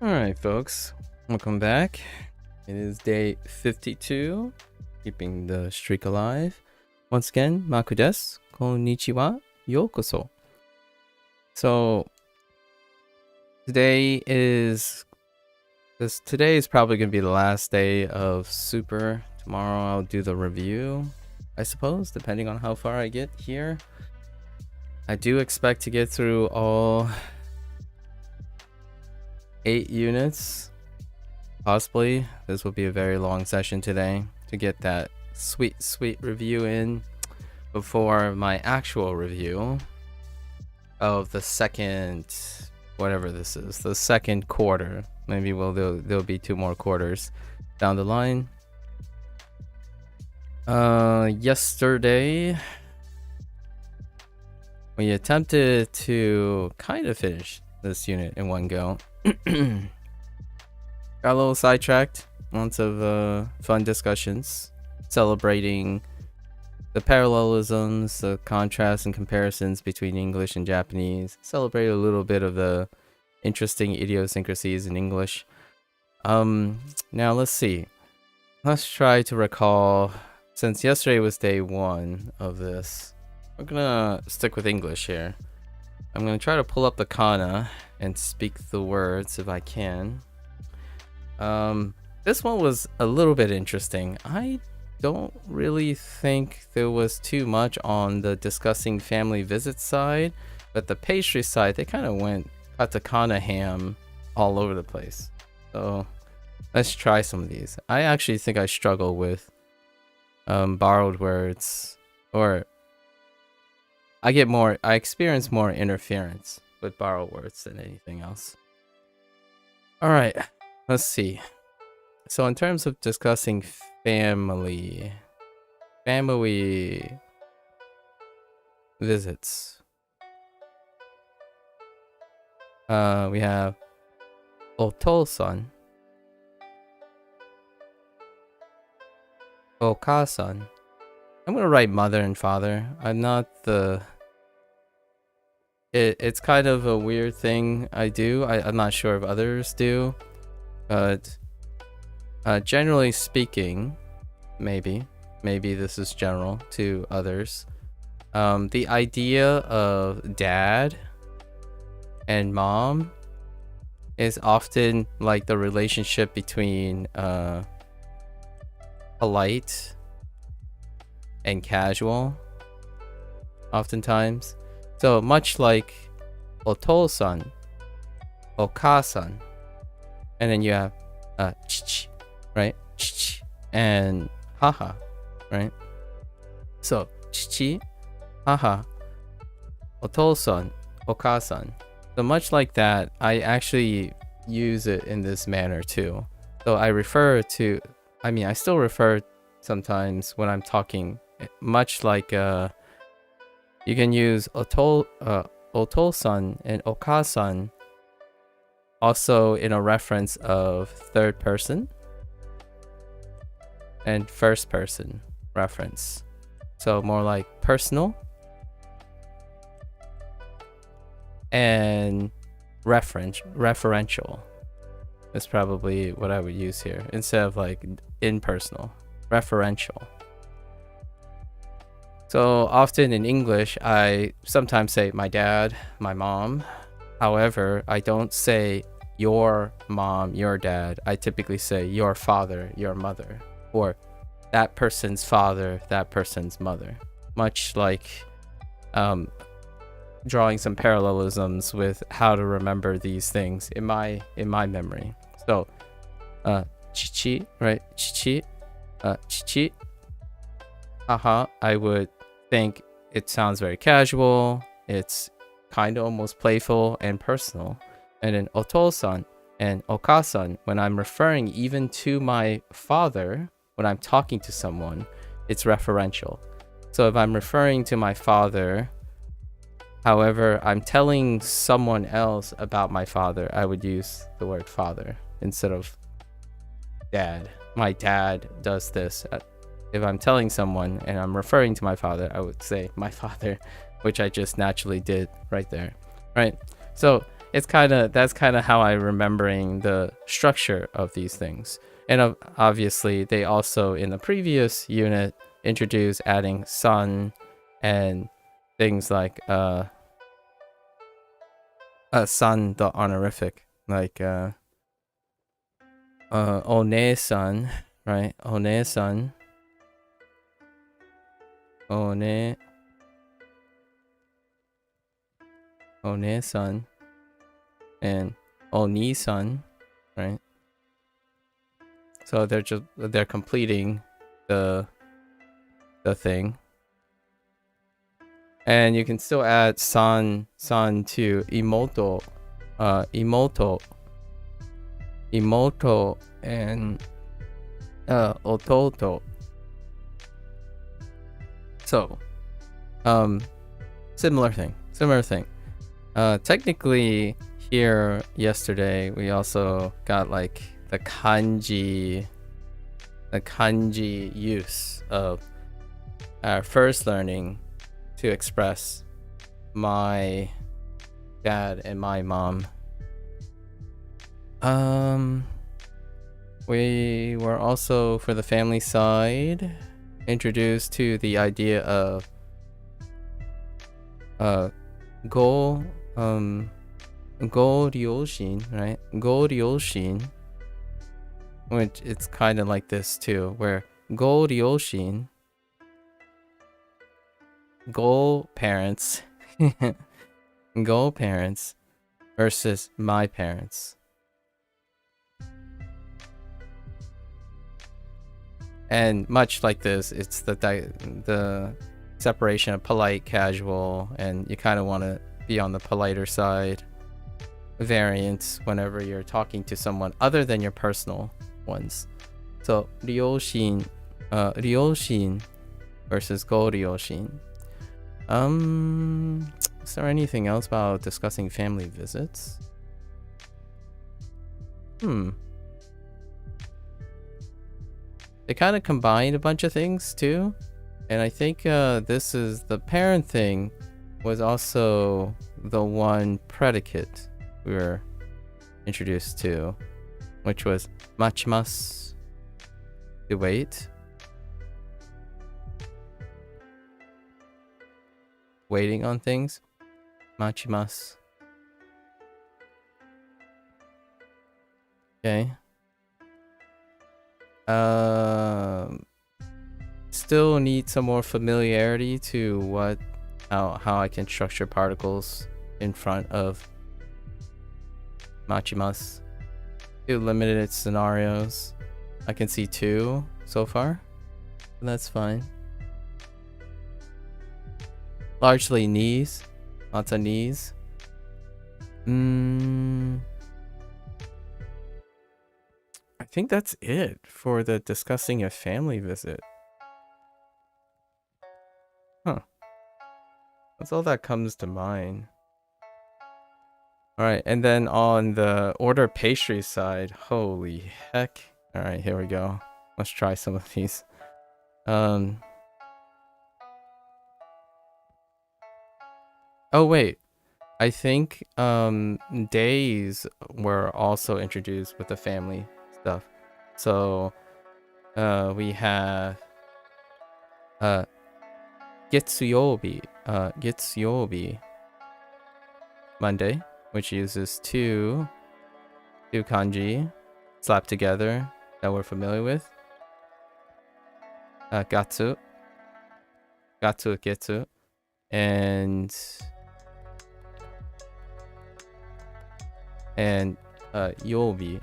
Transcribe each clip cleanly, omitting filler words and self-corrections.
Alright, folks. Welcome back. It is day 52, keeping the streak alive. Once again, Maku desu. Konnichiwa. Yokoso. So, today is probably going to be the last day of Super. Tomorrow I'll do the review, I suppose, depending on how far I get here. I do expect to get through all 8 units. Possibly. This will be a very long session today to get that sweet review in before my actual review of the second, whatever this is, the second quarter. Maybe there'll be 2 more quarters down the line. Yesterday we attempted to kind of finish this unit in one go. Got a little sidetracked. Lots of fun discussions celebrating the parallelisms, the contrasts and comparisons between English and Japanese. Celebrate a little bit of the interesting idiosyncrasies in English. Now let's see. Let's try to recall, since yesterday was day 1 of this, we're gonna stick with English here. I'm gonna try to pull up the kana and speak the words if I can. This one was a little bit interesting. I don't really think there was too much on the discussing family visit side, but the pastry side, they kind of went katakana ham all over the place. So let's try some of these. I actually think I struggle with borrowed words, or I experience more interference with borrowed words than anything else. Alright, let's see. So in terms of discussing family visits, we have otosan, okasan. I'm gonna write mother and father. I'm not the... It's kind of a weird thing I do. I'm not sure if others do, but generally speaking, maybe this is general to others. The idea of dad and mom is often like the relationship between polite and casual, oftentimes. So much like otosan, okasan, and then you have chichi, right? Chichi and haha, right? So chichi, haha, otosan, okasan. So much like that, I actually use it in this manner too. So I still refer sometimes when I'm talking, much like you can use otosan and okasan also in a reference of third person and first person reference. So more like personal and referential is probably what I would use here instead of like impersonal. Referential. So often in English, I sometimes say my dad, my mom. However, I don't say your mom, your dad. I typically say your father, your mother, or that person's father, that person's mother. Much like drawing some parallelisms with how to remember these things in my memory. So, chichi, right? Chichi, chichi. Haha, I would think it sounds very casual. It's kind of almost playful and personal. And then otosan and okasan, when I'm referring even to my father, when I'm talking to someone, it's referential. So if I'm referring to my father, however, I'm telling someone else about my father, I would use the word father instead of dad. My dad does this. If I'm telling someone and I'm referring to my father, I would say my father, which I just naturally did right there. Right? So that's kind of how I'm remembering the structure of these things. And obviously, they also in the previous unit introduced adding san and things like san the honorific, like one-san, right? One-san, one-san, and oni-san, right? So they're completing the thing. And you can still add san to imoto, imoto and ototo. So similar thing. Technically here yesterday we also got like the kanji use of our first learning to express my dad and my mom. We were also, for the family side, introduced to the idea of go ryoshin, right? Go ryoshin, which it's kind of like this too, where go ryoshin, go parents, go parents versus my parents. And much like this, it's the separation of polite, casual, and you kind of want to be on the politer side variants whenever you're talking to someone other than your personal ones. So ryoshin versus go ryoshin. Is there anything else about discussing family visits? They kind of combined a bunch of things too, and I think this is the parent thing was also the one predicate we were introduced to, which was machimasu, to wait, waiting on things, machimasu. Okay. Still need some more familiarity to how I can structure particles in front of machimasu. Two limited scenarios. I can see 2 so far. That's fine. Largely knees. Lots of knees. I think that's it for the discussing a family visit. That's all that comes to mind. Alright, and then on the order pastry side, holy heck. Alright, here we go. Let's try some of these. Oh wait, I think days were also introduced with the family stuff. So we have Getsuyobi, Monday, which uses two kanji slapped together that we're familiar with. Gatsu, getsu, and yobi,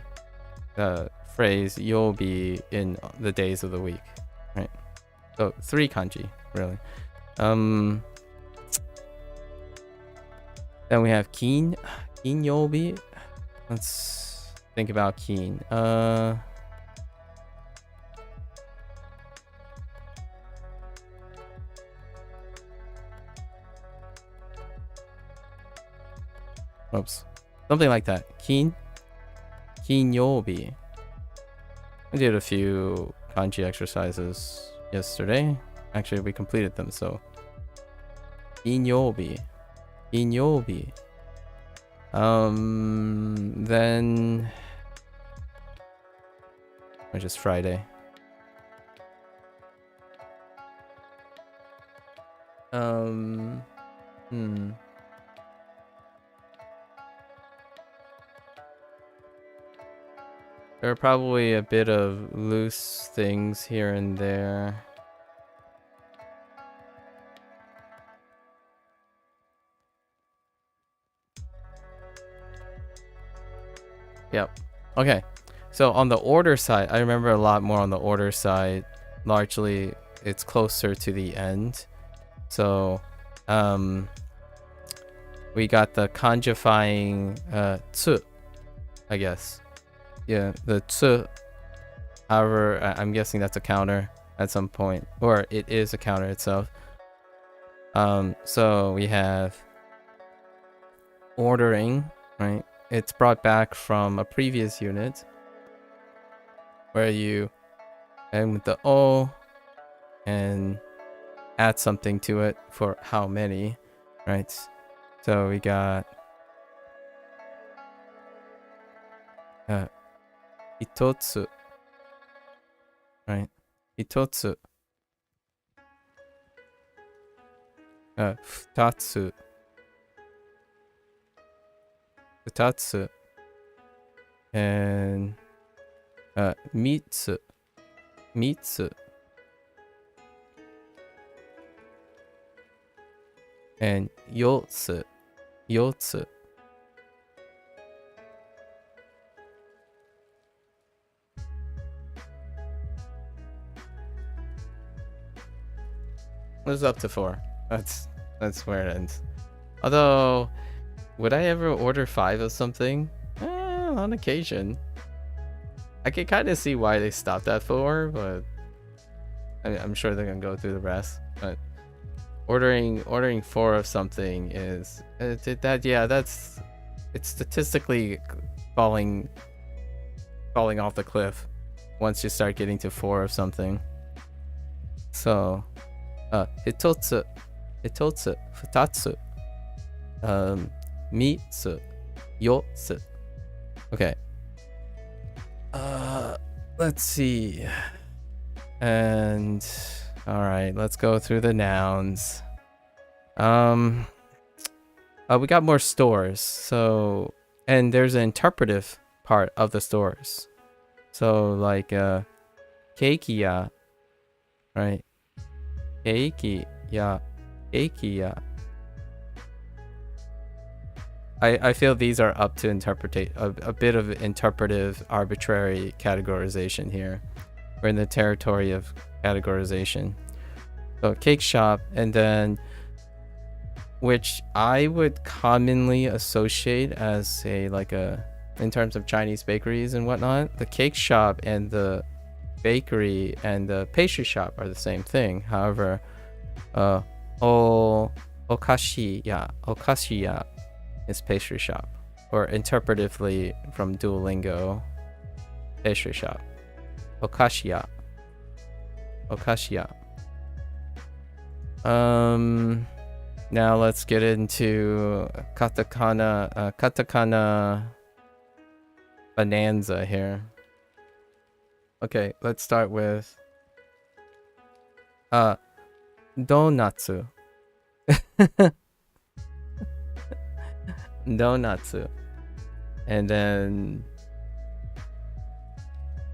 phrase yobi in the days of the week, right? So 3 kanji, really. Then we have kin yobi. Let's think about kin. Oops. Something like that. Kin yobi. We did a few kanji exercises yesterday. Actually, we completed them, so. Kin yobi. Then or just Friday. There are probably a bit of loose things here and there. Yep. Okay. So on the order side, I remember a lot more on the order side. Largely, it's closer to the end. So, we got the conjugifying tsu, I guess. Yeah, the tsu. However, I'm guessing that's a counter at some point, or it is a counter itself. So we have ordering, right? It's brought back from a previous unit where you end with the O and add something to it for how many, right? So we got itotsu, right? Itotsu, futatsu, futatsu, and mitsu, mitsu, and yotsu, yotsu. It's up to 4. That's where it ends. Although, would I ever order 5 of something? On occasion. I can kind of see why they stopped at 4, but I'm sure they're gonna go through the rest. But ordering 4 of something is it's statistically falling off the cliff once you start getting to 4 of something. So, hitotsu, futatsu, mitsu, yotsu. Okay. Let's see. And all right, let's go through the nouns. We got more stores. So, and there's an interpretive part of the stores. So like keikiya, right? Keikiya. I feel these are up to interpretate a bit of interpretive arbitrary categorization here. We're in the territory of categorization. So cake shop, and then which I would commonly associate as in terms of Chinese bakeries and whatnot, the cake shop and the bakery and the pastry shop are the same thing. However, okashiya is pastry shop, or interpretively from Duolingo, pastry shop. Okashiya. Now let's get into katakana bonanza here. Okay, let's start with donatsu. Donatsu. And then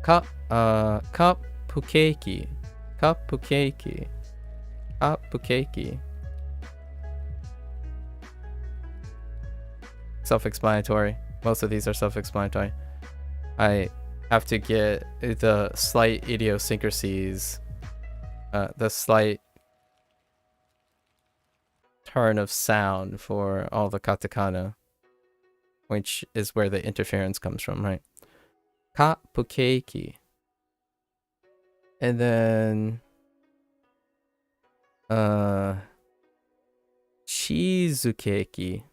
cupcake. Self-explanatory. Most of these are self-explanatory. I have to get the slight idiosyncrasies, the slight turn of sound for all the katakana, which is where the interference comes from, right? Cupcake. And then cheesecake.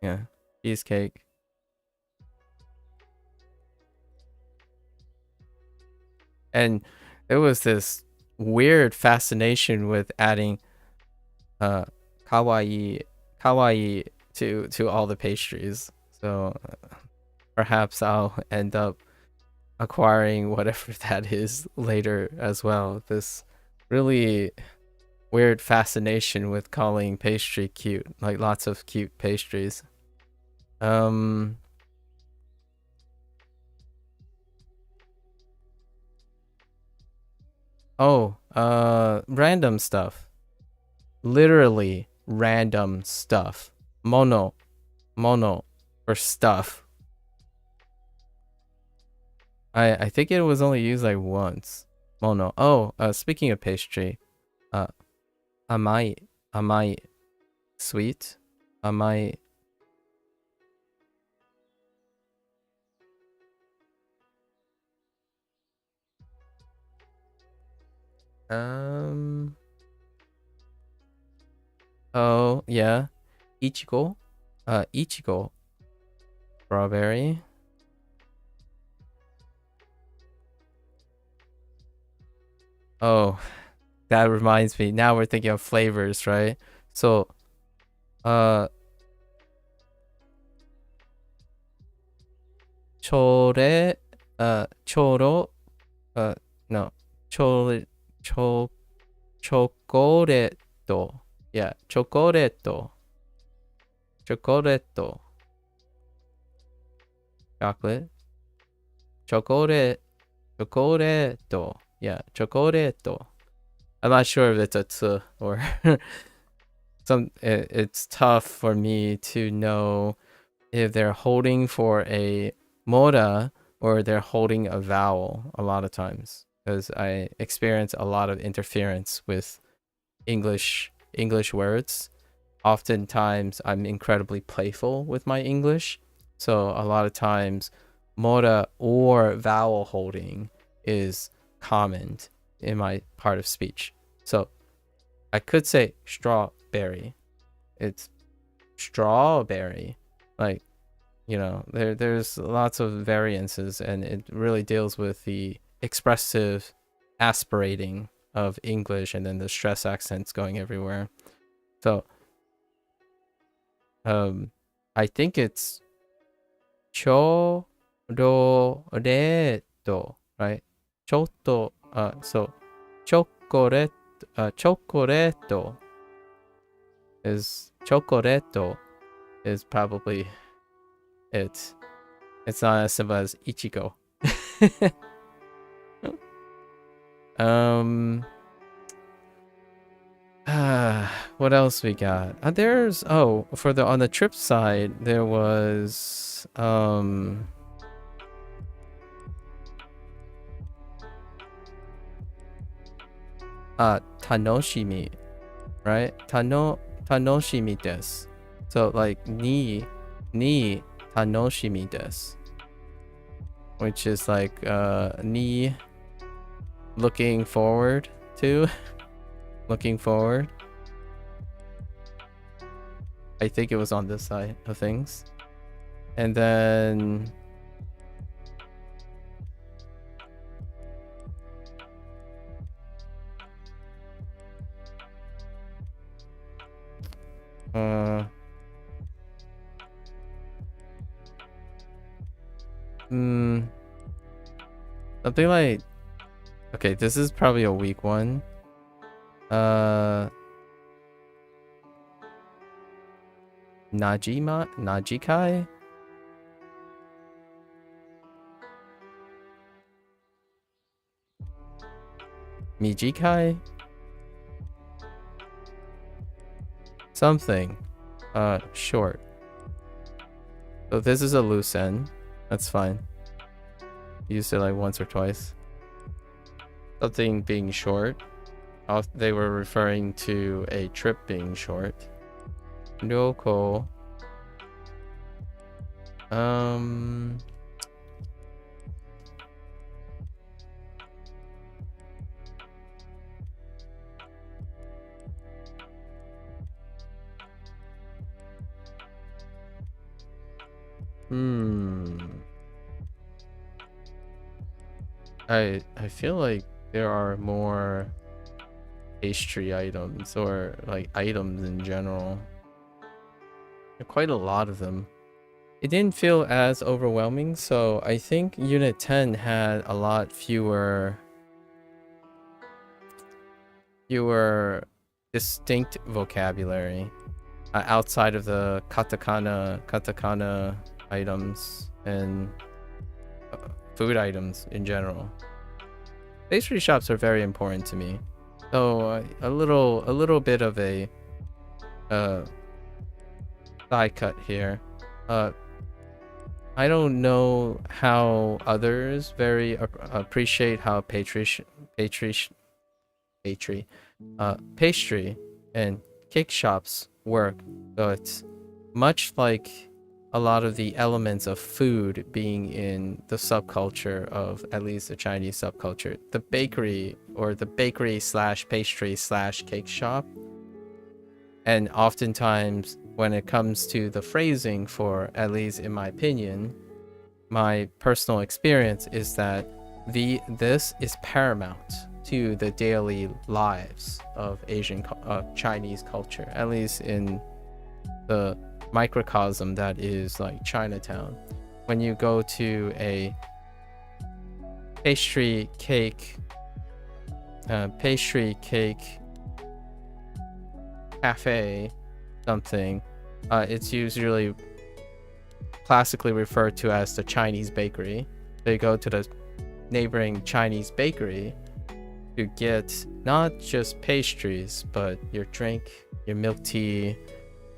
Yeah, cheesecake. And there was this weird fascination with adding kawaii kawaii to all the pastries. So perhaps I'll end up acquiring whatever that is later as well. This really weird fascination with calling pastry cute, like lots of cute pastries. Random stuff. Literally random stuff. Mono for stuff. I think it was only used like once. Mono. Speaking of pastry, amai sweet. Amai. Oh yeah, ichigo. Ichigo. Strawberry. Oh, that reminds me. Now we're thinking of flavors, right? So, chore, choro, no, chore, chocoreto. Yeah, chocoreto. Chocoreto. Chocolate. Chocoreto. Yeah, chocoreto. I'm not sure if it's a t or it's tough for me to know if they're holding for a mora or they're holding a vowel a lot of times, because I experience a lot of interference with English words. Oftentimes I'm incredibly playful with my English, so a lot of times mora or vowel holding is common in my part of speech. So I could say strawberry. It's strawberry. Like, there's lots of variances, and it really deals with the expressive aspirating of English and then the stress accents going everywhere. So I think it's chocolate, right? Chotto, so chocolate, chocoreto is probably it. It's not as simple as ichigo. What else we got? There's for the on the trip side there was tanoshimi, right? Tanoshimi desu. So like ni tanoshimi desu, which is like ni looking forward to. Looking forward. I think it was on this side of things. And then something like, okay, this is probably a weak one. Najikai? Mijikai? Something. Short. So this is a loose end. That's fine. Used it like once or twice. Something being short. They were referring to a trip being short. Ryoko. I feel like there are more pastry items or like items in general. There are quite a lot of them. It didn't feel as overwhelming, so I think Unit 10 had a lot fewer distinct vocabulary outside of the katakana items and food items in general. Pastry shops are very important to me, so a little bit of a side cut here. I don't know how others very appreciate how pastry and cake shops work, but much like a lot of the elements of food being in the subculture of at least the Chinese subculture, the bakery slash pastry slash cake shop, and oftentimes when it comes to the phrasing for, at least in my opinion, my personal experience is that this is paramount to the daily lives of Chinese culture, at least in the microcosm that is like Chinatown. When you go to a pastry cake cafe something, it's usually classically referred to as the Chinese bakery. So you go to the neighboring Chinese bakery to get not just pastries, but your drink, your milk tea,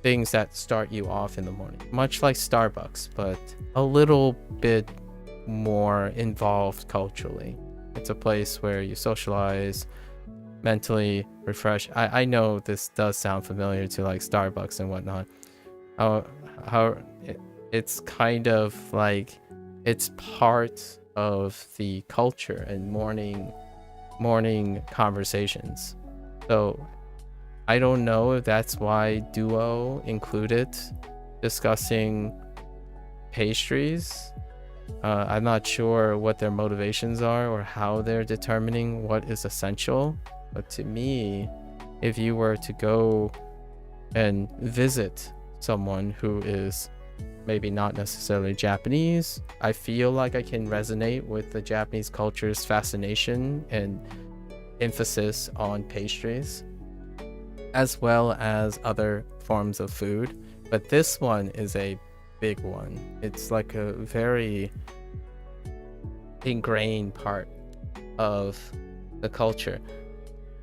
things that start you off in the morning. Much like Starbucks, but a little bit more involved culturally. It's a place where you socialize, mentally refresh. I know this does sound familiar to like Starbucks and whatnot. It's kind of like it's part of the culture and morning conversations. So I don't know if that's why Duo included discussing pastries. I'm not sure what their motivations are or how they're determining what is essential. But to me, if you were to go and visit someone who is maybe not necessarily Japanese, I feel like I can resonate with the Japanese culture's fascination and emphasis on pastries, as well as other forms of food. But this one is a big one. It's like a very ingrained part of the culture.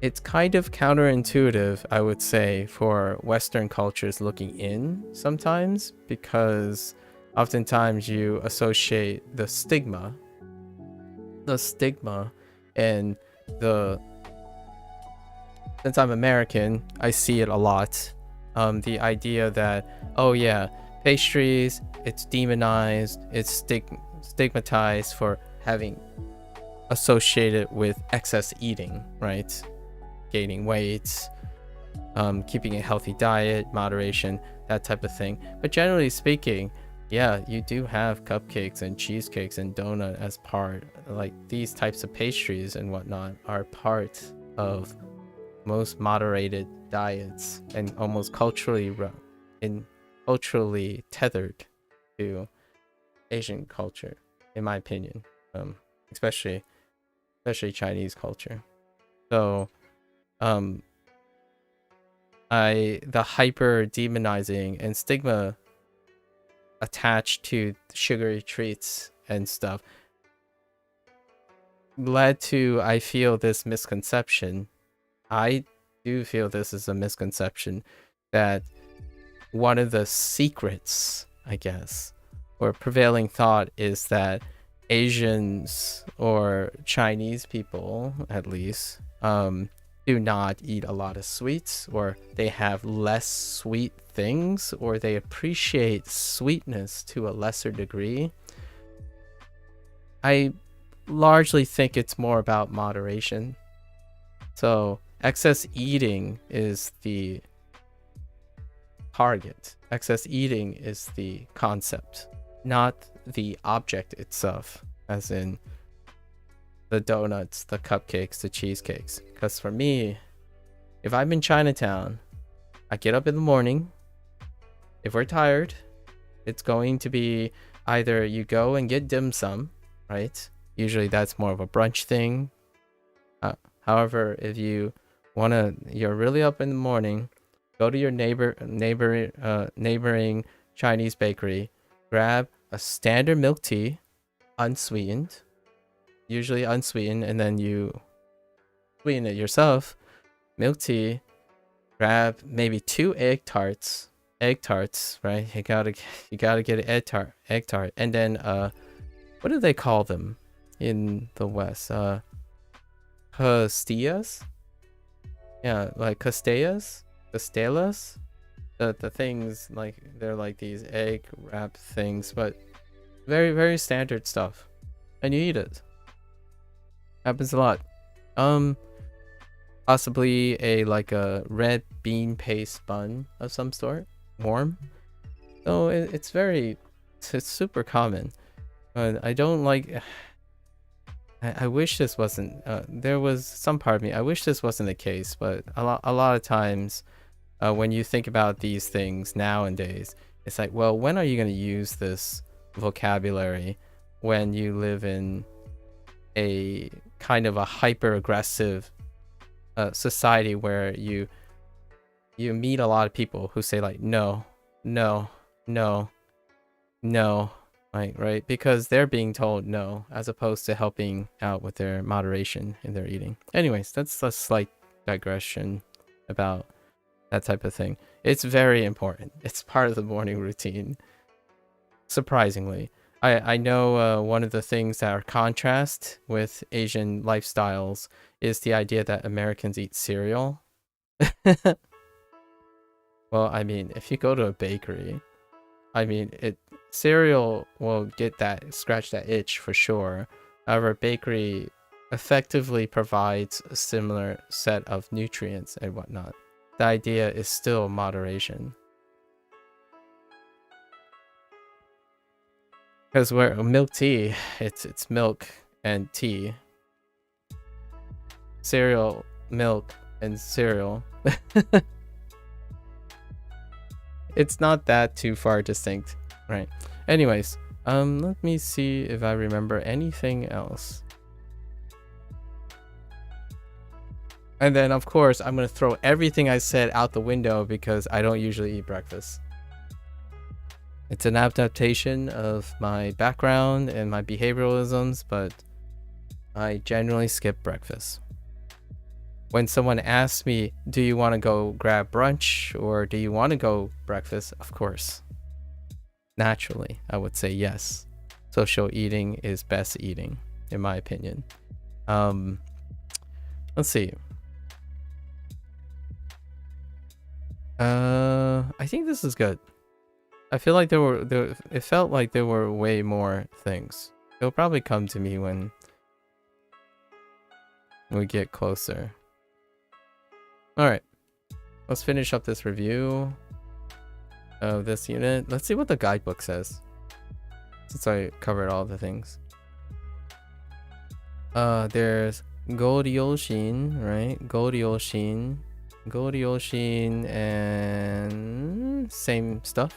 It's kind of counterintuitive, I would say, for Western cultures looking in sometimes, because oftentimes you associate the stigma and since I'm American, I see it a lot. The idea that, oh yeah, pastries, it's demonized, it's stigmatized for having associated with excess eating, right? Gaining weight, keeping a healthy diet, moderation, that type of thing. But generally speaking, yeah, you do have cupcakes and cheesecakes and donut as part, like these types of pastries and whatnot are part of most moderated diets and almost culturally tethered to Asian culture, in my opinion, especially Chinese culture. So the hyper demonizing and stigma attached to sugary treats and stuff led to, I feel, this misconception. I do feel this is a misconception that one of the secrets, I guess, or prevailing thought is that Asians or Chinese people, at least, do not eat a lot of sweets, or they have less sweet things, or they appreciate sweetness to a lesser degree. I largely think it's more about moderation. So excess eating is the target. Excess eating is the concept, not the object itself, as in the donuts, the cupcakes, the cheesecakes. Because for me, If I'm in Chinatown, I get up in the morning. If we're tired, it's going to be either you go and get dim sum, right? Usually that's more of a brunch thing. However, if you're really up in the morning, go to your neighboring Chinese bakery, grab a standard milk tea, unsweetened, usually unsweetened, and then you sweeten it yourself. Milk tea, grab maybe 2 egg tarts, right? You gotta get an egg tart, and then what do they call them in the West? Castillas? Yeah, like castellas. The things, like they're like these egg wrap things, but very, very standard stuff, and you eat it. Happens a lot. Possibly like a red bean paste bun of some sort, warm. So it's super common. I don't like. I wish this wasn't. There was some part of me. I wish this wasn't the case, but a lot of times, when you think about these things nowadays, it's like, well, when are you going to use this vocabulary when you live in a kind of a hyper aggressive society where you meet a lot of people who say like no, like, right? Because they're being told no, as opposed to helping out with their moderation in their eating. Anyways, that's a slight digression about that type of thing. It's very important. It's part of the morning routine. Surprisingly, I know one of the things that are contrast with Asian lifestyles is the idea that Americans eat cereal. Well, I mean, if you go to a bakery, I mean, cereal will scratch that itch for sure. However, bakery effectively provides a similar set of nutrients and whatnot. The idea is still moderation. Because where milk tea, it's milk and tea. Cereal, milk, and cereal. It's not that too far distinct, right? Anyways, let me see if I remember anything else. And then, of course, I'm going to throw everything I said out the window because I don't usually eat breakfast. It's an adaptation of my background and my behavioralisms, but I generally skip breakfast. When someone asks me, do you want to go grab brunch or do you want to go breakfast? Of course. Naturally, I would say yes. Social eating is best eating, in my opinion. Let's see. I think this is good. I feel like it felt like there were way more things. It'll probably come to me when we get closer. Alright. Let's finish up this review of this unit. Let's see what the guidebook says, since I covered all the things. There's Goryoshin, right? Goryoshin, and same stuff.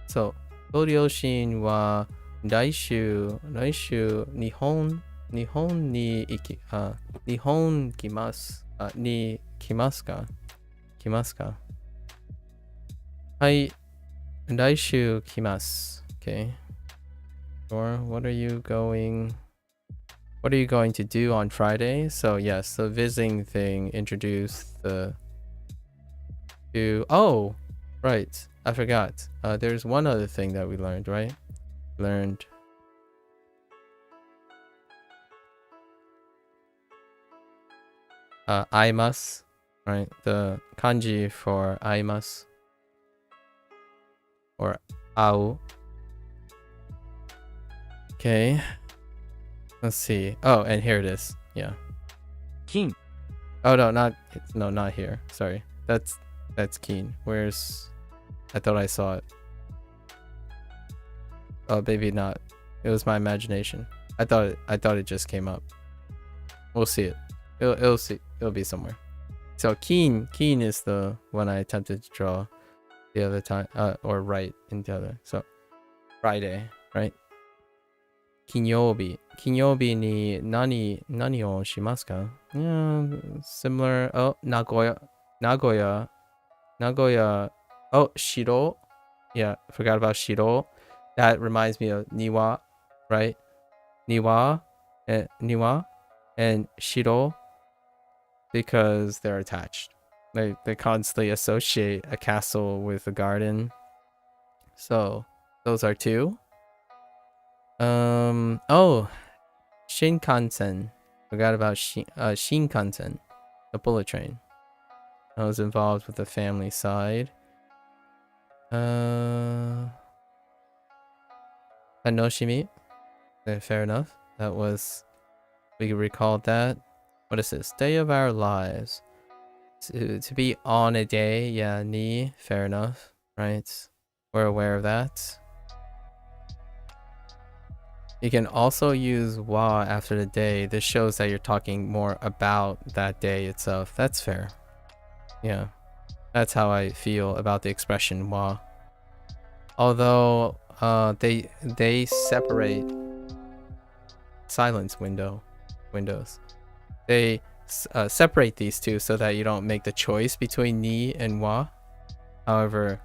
So, Goryoshin wa Raishu Nihon ni Nihon kimasu ka? Hai, Raishu kimasu. Okay. Or what are you going to do on Friday? So yes, the visiting thing introduced oh, right. I forgot. There's one other thing that we learned, right? Learned aimasu, right? The kanji for aimasu or au. Okay. Let's see. Oh, and here it is. Yeah. King. Oh no, not here. Sorry. That's keen. Where's? I thought I saw it. Oh, maybe not. It was my imagination. I thought it just came up. We'll see it. It'll be somewhere. So keen is the one I attempted to draw the other time, or write in the other. So Friday, right? 金曜日 ni nani o shimasu ka? Yeah, similar. Oh, Nagoya. Oh, Shiro. Yeah, forgot about Shiro. That reminds me of Niwa, right? Niwa and Shiro, because they're attached. They constantly associate a castle with a garden. So those are two. Oh, Shinkansen. Forgot about Shinkansen, the bullet train. I was involved with the family side. Anoshimi. Fair enough. That was, we recalled that. What is this? Day of our lives. To be on a day, yeah, ni, fair enough, right? We're aware of that. You can also use wa after the day. This shows that you're talking more about that day itself. That's fair. Yeah, that's how I feel about the expression wa. Although they separate silence windows. They separate these two so that you don't make the choice between ni and wa. However,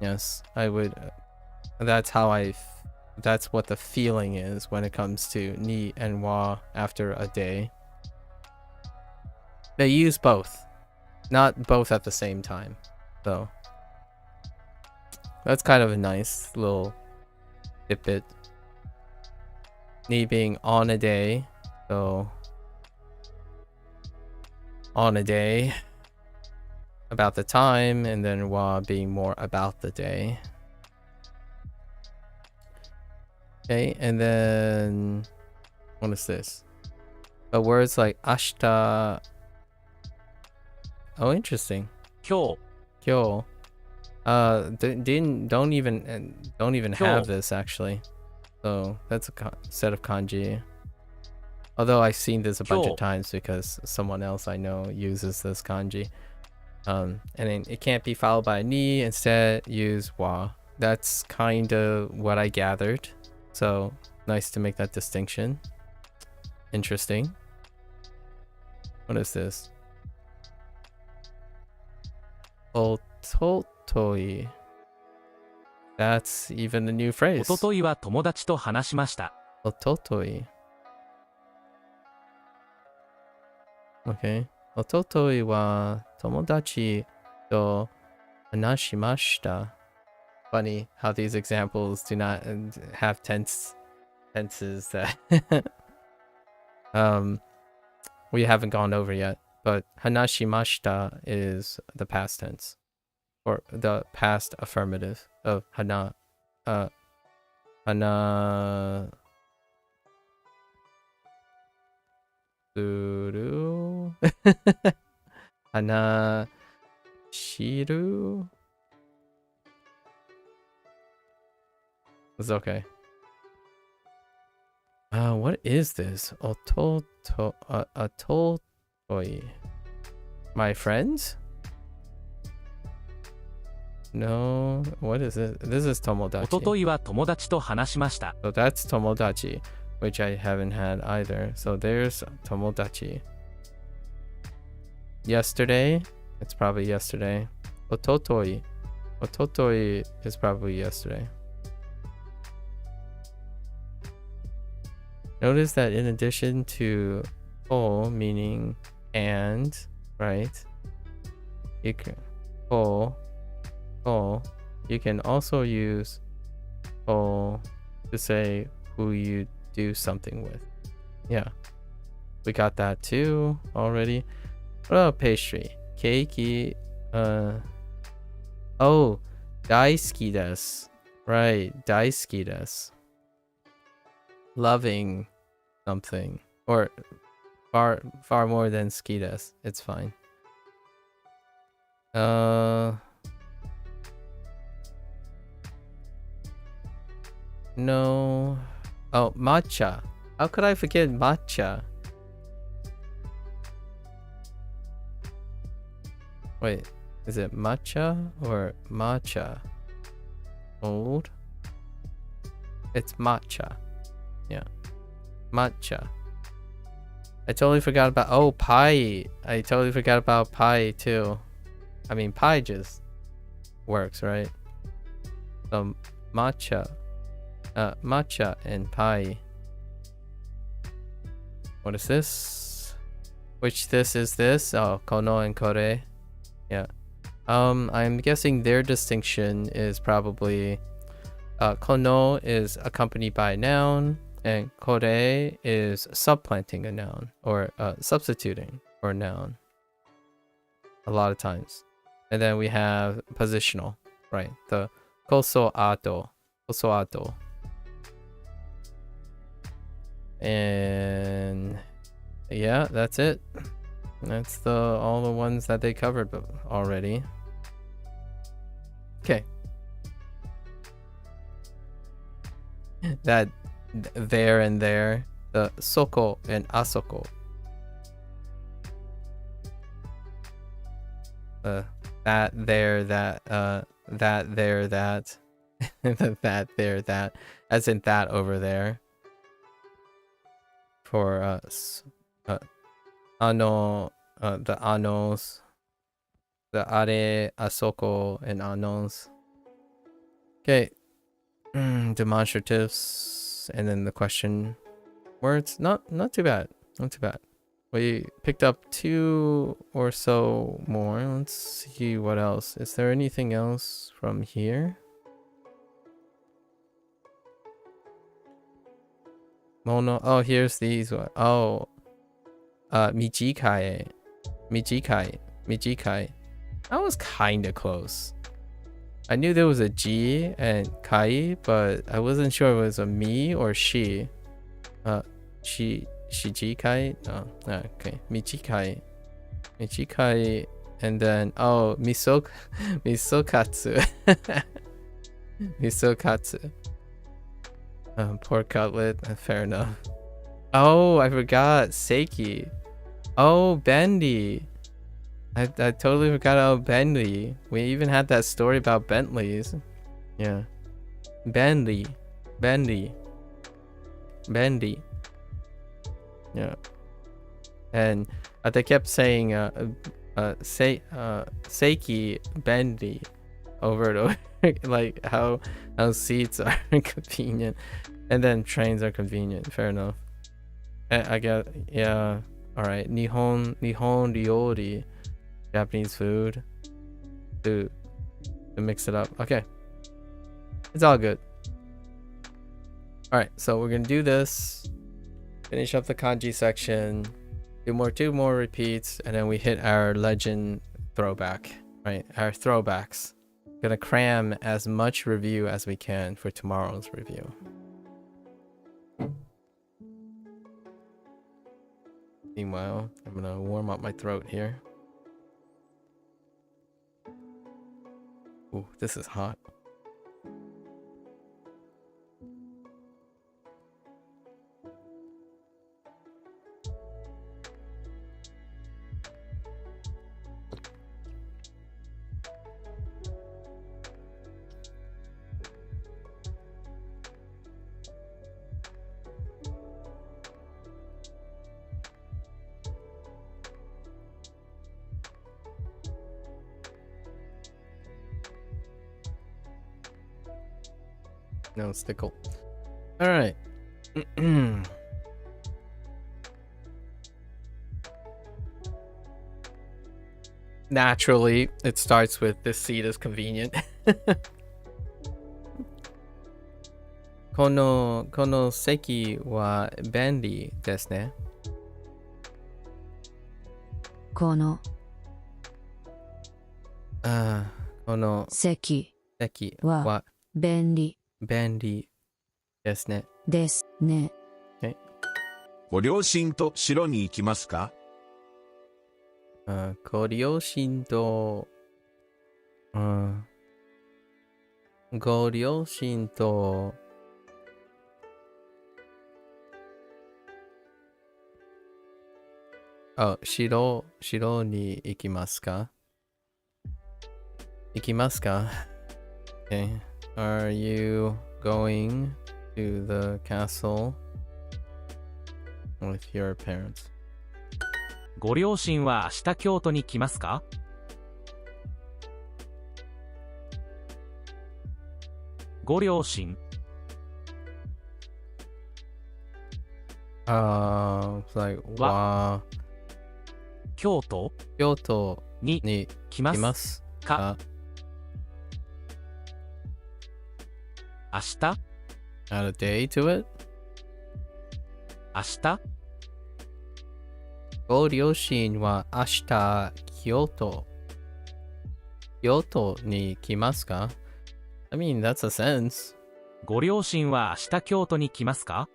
yes, I would. That's how that's what the feeling is when it comes to ni and wa after a day. They use both, not both at the same time, though. That's kind of a nice little tidbit. Ni being on a day, so on a day, about the time, and then wa being more about the day. Okay, and then what is this? But words like ashita. Oh, interesting. Kyo. Don't even have this actually. So that's a set of kanji. Although I've seen this a bunch of times because someone else I know uses this kanji. And it can't be followed by ni. Instead, use wa. That's kind of what I gathered. So nice to make that distinction. Interesting. What is this? Ototoi. That's even a new phrase. おとといは友達と話しました。Ototoi. Okay. Ototoi wa tomodachi to hanashimashita. Funny how these examples do not have tenses that we haven't gone over yet. But hanashimashita is the past tense, or the past affirmative of hana. Hana suru. Hana shiru. It's okay. What is this? Atotoi. My friends? No. What is it? This is tomodachi. おとといは友達と話しました。So that's tomodachi, which I haven't had either. So there's tomodachi. Yesterday? It's probably yesterday. Ototoi. Ototoi is probably yesterday. Notice that in addition to o meaning and, right? You can you can also use o to say who you do something with. Yeah. We got that too already. What about pastry? Keiki. Oh, daisuki desu. Right, daisuki desu. Loving something, or far more than ski desu. It's fine. No. Oh, matcha. How could I forget matcha? Wait, is it matcha or matcha? Old? It's matcha. Yeah. Matcha. I totally forgot about... Oh, pie. I totally forgot about pie, too. I mean, pie just works, right? So, matcha. Matcha and pie. What is this? Which this is this? Oh, kono and kore. Yeah. I'm guessing their distinction is probably... kono is accompanied by a noun, and kore is supplanting a noun, or substituting for a noun. A lot of times. And then we have positional, right? The koso ato. Koso ato. And yeah, that's it. That's all the ones that they covered already. Okay. That there and there, the soko and asoko. That there, that that there, that that there, that, as in that over there. For the anos, the are, asoko, and anos. Okay. Demonstratives, and then the question words. Not too bad. Not too bad. We picked up 2 or so more. Let's see what else. Is there anything else from here? Mono. Oh, here's these one. Oh, mijikai. Mijikai. That was kind of close. I knew there was a G and Kai, but I wasn't sure it was a me or she. Shijikai? No. Okay. Mijikai. And then, oh, misokatsu. Misokatsu. Pork cutlet. Fair enough. Oh, I forgot. Seiki. Oh, bendy. I totally forgot about Bentley. We even had that story about Bentleys. Yeah. Bendy. Yeah. And they kept saying Seiki Bendy over and over. Like how seats are convenient. And then trains are convenient. Fair enough. I get, yeah. Alright. Nihon ryori. Japanese food to mix it up. Okay, it's all good. All right, so we're gonna do this, finish up the kanji section, do 2 more repeats, and then we hit our legend throwback, right? Our throwbacks. Gonna cram as much review as we can for tomorrow's review. Meanwhile, I'm gonna warm up my throat here. Ooh, this is hot. No, it's tickle. All right. Naturally, it starts with this seat is convenient. Kono seki wa bendy desu ne. Kono 席は便利ですね。ですね。Okay. ご両親と城に行きますか？ご両親と、ご両親と、城に行きますか？ Ikimasu ka? Okay. Are you going to the castle with your parents? ご両親は明日京都に来ますか？ご両親 It's like, wa 京都 Kyoto に ni 来ます kimasu か ka? 明日 Add a day to it? 明日 Go ryoshin wa ashita Kyoto ni kimasu ka? I mean, that's a sense. ご両親は明日京都に来ますか？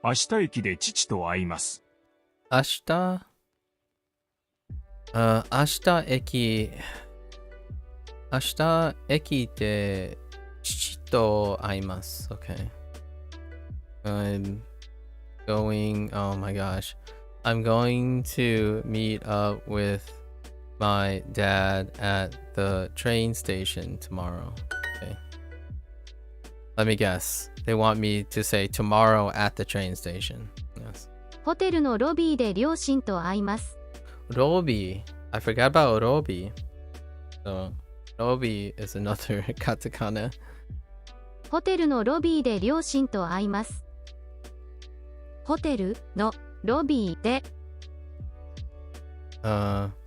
明日駅で父と会います。明日駅で父と会います。Okay. I'm oh my gosh. I'm going to meet up with my dad at the train station tomorrow. Okay. Let me guess. They want me to say tomorrow at the train station. Yes. ホテルのロビーで両親と会います。 Robi. I forgot about Robi. So, Robi is another katakana. ホテルのロビーで両親と会います。ホテルのロビーで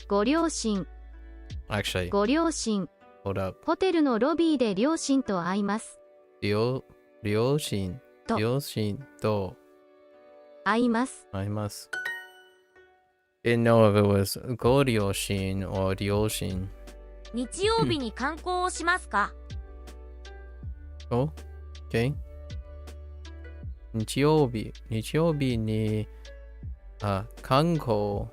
ご両親 Actually, ご両親 hold up. ホテルのロビーで両親と会います。Ryoshin. と Ryoshin to 会います。 aimasu. Didn't know if it was Goryoshin or Ryoshin. 日曜日に観光をしますか？ Oh, okay. 日曜日に観光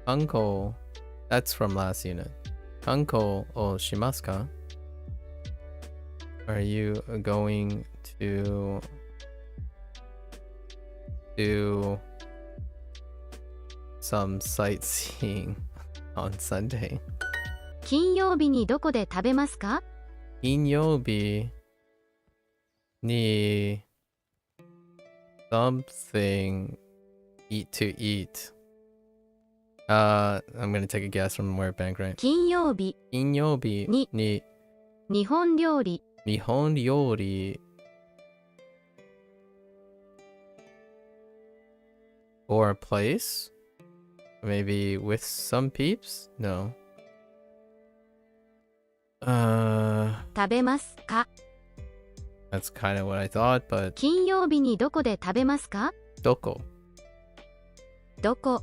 that's from last unit. 観光をしますか? Are you going to do some sightseeing on Sunday? 金曜日にどこで食べますか？金曜日に something to eat. I'm gonna take a guess from Word Bank, right? 金曜日金曜日に日本料理日本料理 or a place? Maybe with some peeps? No. 食べますか？ That's kind of what I thought, but 金曜日にどこで食べますか？ doko. どこ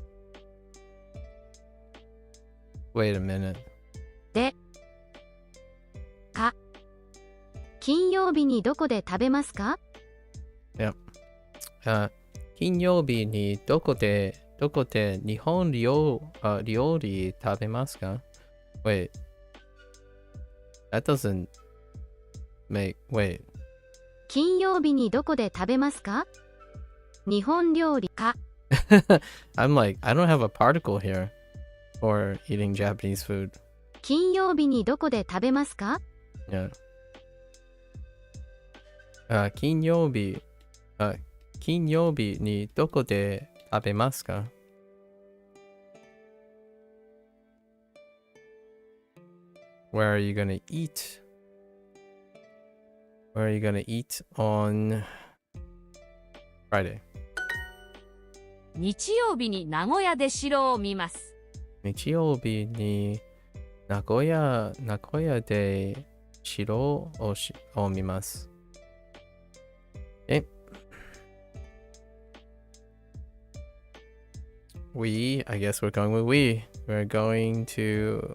Wait a minute. でか金曜日にどこで食べますか？ 金曜日にどこで日本料理食べますか? Wait. That doesn't make wait. 金曜日にどこで食べますか？日本料理か I'm like, I don't have a particle here for eating Japanese food. 金曜日にどこで食べますか？ Yeah. 金曜日にどこで食べますか? Where are you gonna eat? Where are you gonna eat on Friday? 日曜日に名古屋で城を見ます。日曜日に名古屋で城を見ます。I guess we're going with we're going to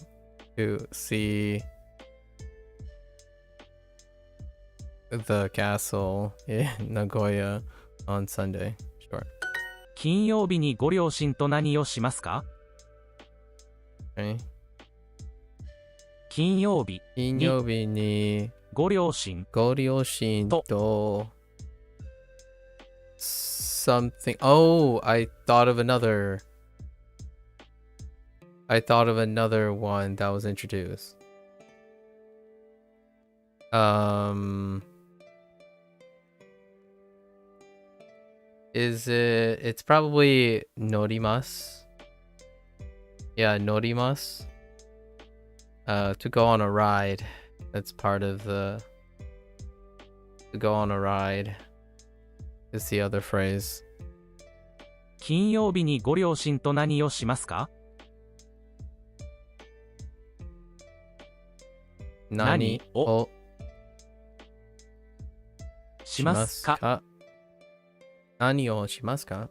see the castle in Nagoya on Sunday. Sure. 金曜日にご両親と何をしますか？ Okay. 金曜日にご両親ご両親と something. Oh, I thought of another I thought of another one that was introduced. Is it? It's probably norimasu. Yeah, norimasu. To go on a ride. That's part of the. To go on a ride. Is the other phrase. 金曜日にご両親と何をしますか？何をしますか？何をしますか？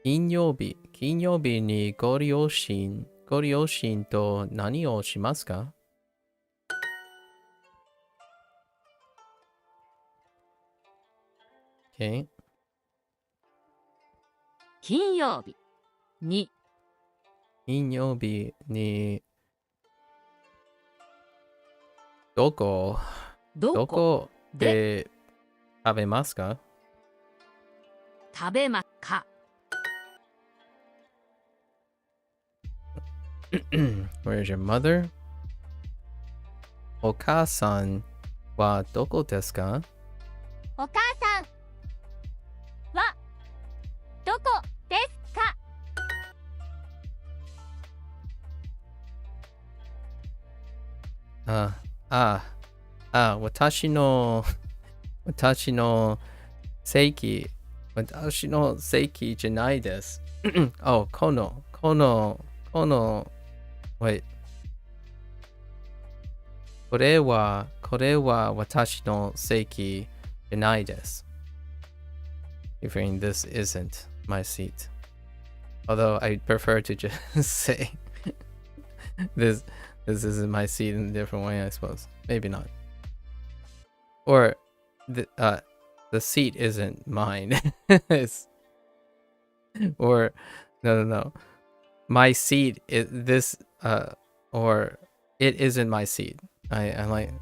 金曜日にご両親と何をしますか？ Okay. 金曜日に金曜日にどこで食べますか？食べますか？ Where's your mother? お母さんはどこですか？お母さんはどこですか？私の席じゃないです。oh, この wait. これは私の席じゃないです。Referring this isn't my seat. Although I prefer to just say this isn't my seat in a different way, I suppose. Maybe not. Or the seat isn't mine. Or no. My seat is this or it isn't my seat. I like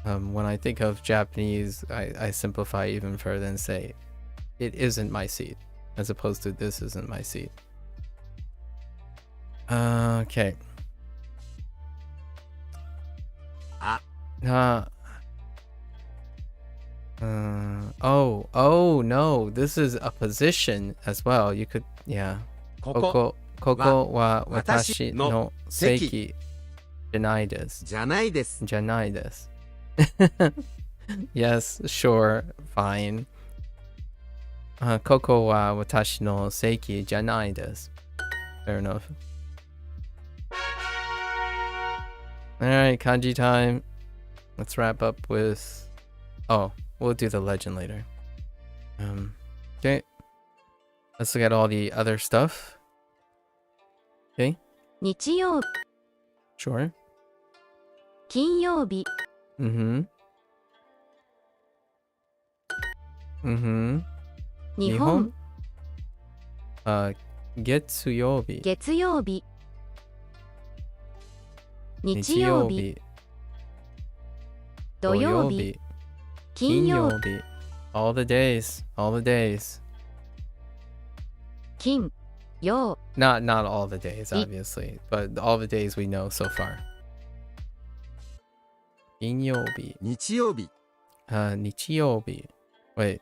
when I think of Japanese, I simplify even further and say it isn't my seat as opposed to this isn't my seat. Okay. Oh no, this is a position as well. You could, yeah. ここは私の席じゃないです。じゃないです。じゃないです。Yes, sure, fine. ここは私の席じゃないです。Fair enough. Alright, kanji time. Let's wrap up with... Oh, we'll do the legend later. Okay. Let's look at all the other stuff. Okay. 日曜日、 Sure. 金曜日、 Mm-hmm. 日本、月曜日。月曜日、日曜日、土曜日、金曜日、 All the days. 金、曜、 Not all the days, obviously, but all the days we know so far. 金曜日。日曜日。日曜日。Wait,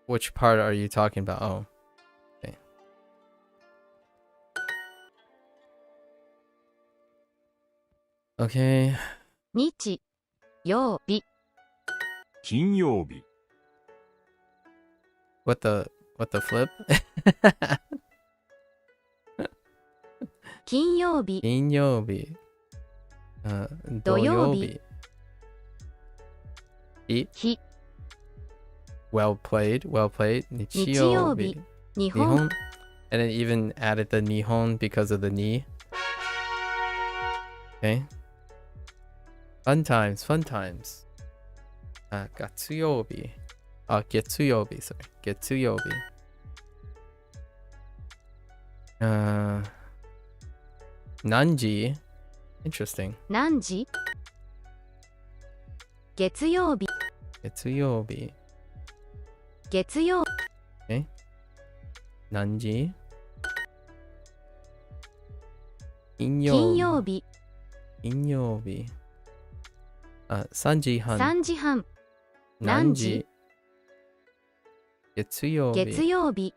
which part are you talking about? Oh, okay. Okay. 日曜日、金曜日。What the flip? 金曜日、金曜日。土曜日。日、 Well played. 日日曜日、日本、 And then even added the nihon because of the ni. Okay. Fun times. 月曜日。月曜日、sorry. 月曜日。何時 Interesting. 何時、月曜日、月曜日。月曜、何時金金曜日。金曜日。3時半。 3時半。何時？月曜日。月曜日。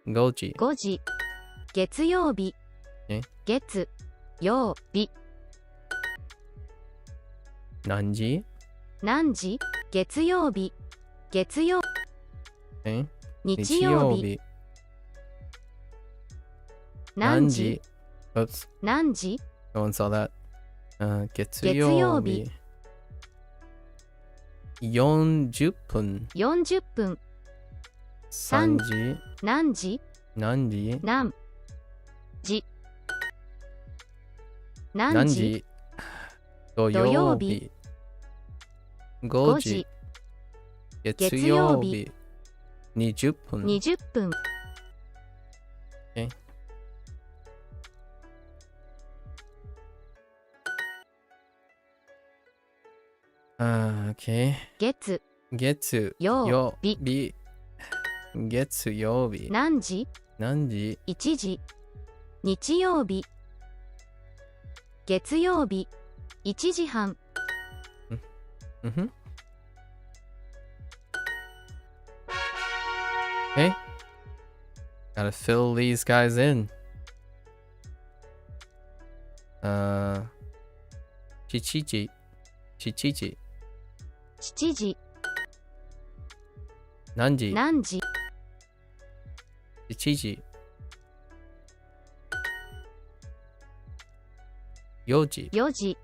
5時。5時。月曜日。月曜日。何時？何時？月曜日。月曜。日日曜日。曜日。何時？ Oops, 何時？ no one saw that. 月曜曜日日。40分。 40分。 3時。何時？何時？何時？何何時？時？土曜日。5 5時時。。月曜日。20分。 20分。 Okay. 月月曜曜日。日。月曜日。何時？何時？ 1時。日曜日。月曜日。1時半。Mm-hmm. Okay. Gotta fill these guys in. 7時。7時。 7時。何時？何時？ 7時。4時。 4時。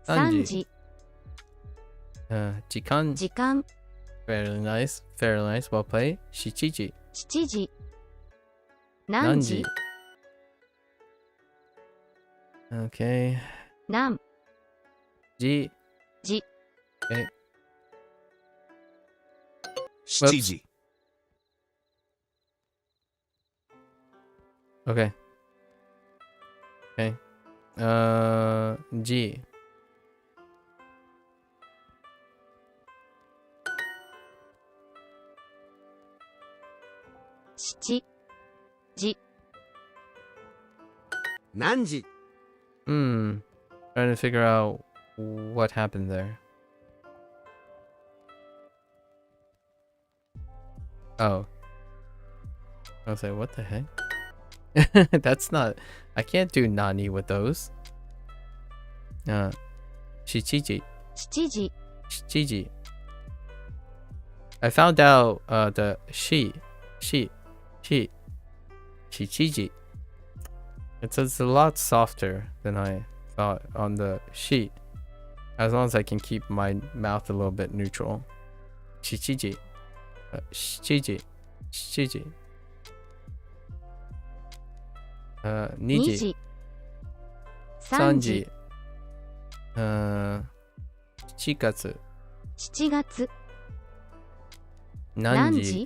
3 3時。時。時間。時間。 Very nice. Very nice. Well played. 7時。 7時。何何時？ 時？ Okay. 何時。時？ Okay. 7時。 Okay. Okay. G. 7時。何時？ Trying to figure out what happened there. Oh. I was like, what the heck? That's not. I can't do nani with those. 7時。 7時。 7時。 I found out the she. 7時. It's a lot softer than I thought on the sheet. As long as I can keep my mouth a little bit neutral. 7時。7時。7時。2 2時。時。 3 3時。時。 7月。 7月。何時？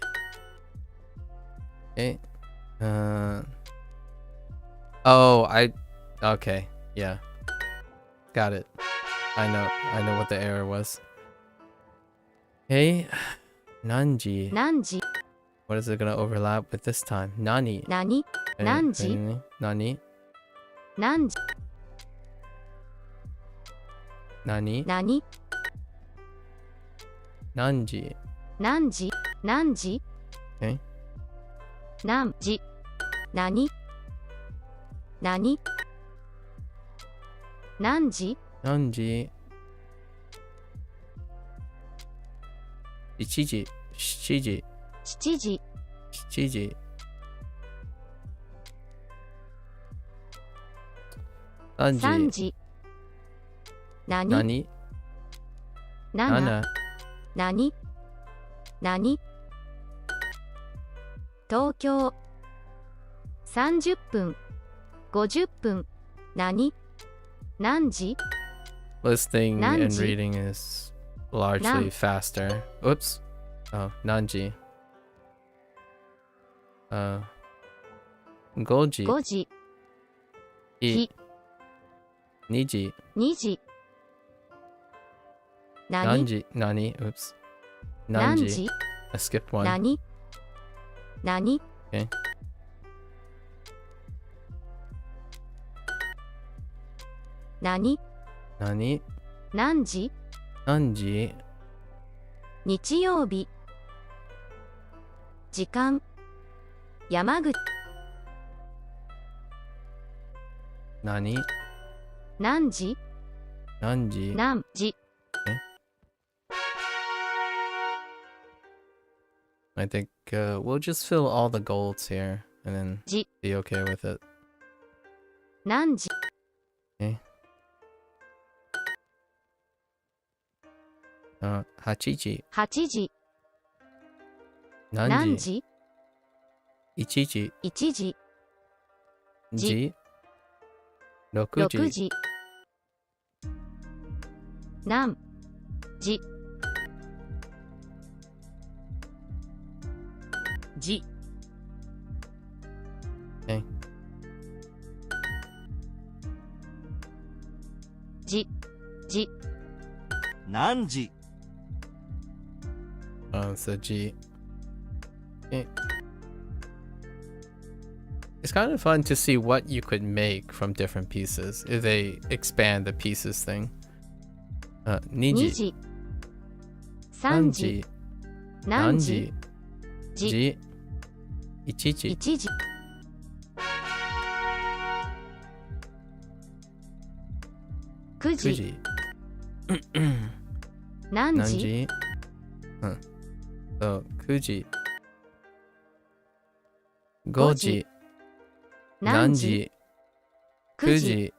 何時？ Oh, okay, yeah. Got it. I know what the error was. Okay. Nanji. 何時？ What is it gonna overlap with this time? Nani. 何？何時？ Nani. 何時？ Nani. 何？ Nanji. 何時？何時？ Okay. 何時？何？何？何時？ Nanji. 1時。7時。 7時。 7時。3 3時。時。何？何？ 7。何？何？東京。30分。50分。何？何時？ Listening and Nanji. reading is largely Nan. faster. Oops. Oh, Nanji. Goji. 5時。 I. Niji. 2時。何？ Nanji. Nani. Oops. 何 Nanji. 時？ I skipped one. 何？何？ Okay. 何何何時何時日曜日時間山口何何時何時何時 I think we'll just fill all the golds here and then Ji. be okay with it. 何時8時8時何何時時1時1時時6 6時時何時時 Okay. 時時何時 So G. Okay. It's kind of fun to see what you could make from different pieces if they expand the pieces thing. 2 2時時3 3時時何時時時1時1時9 9時時何時何時そう9時5時何時何時9 9時時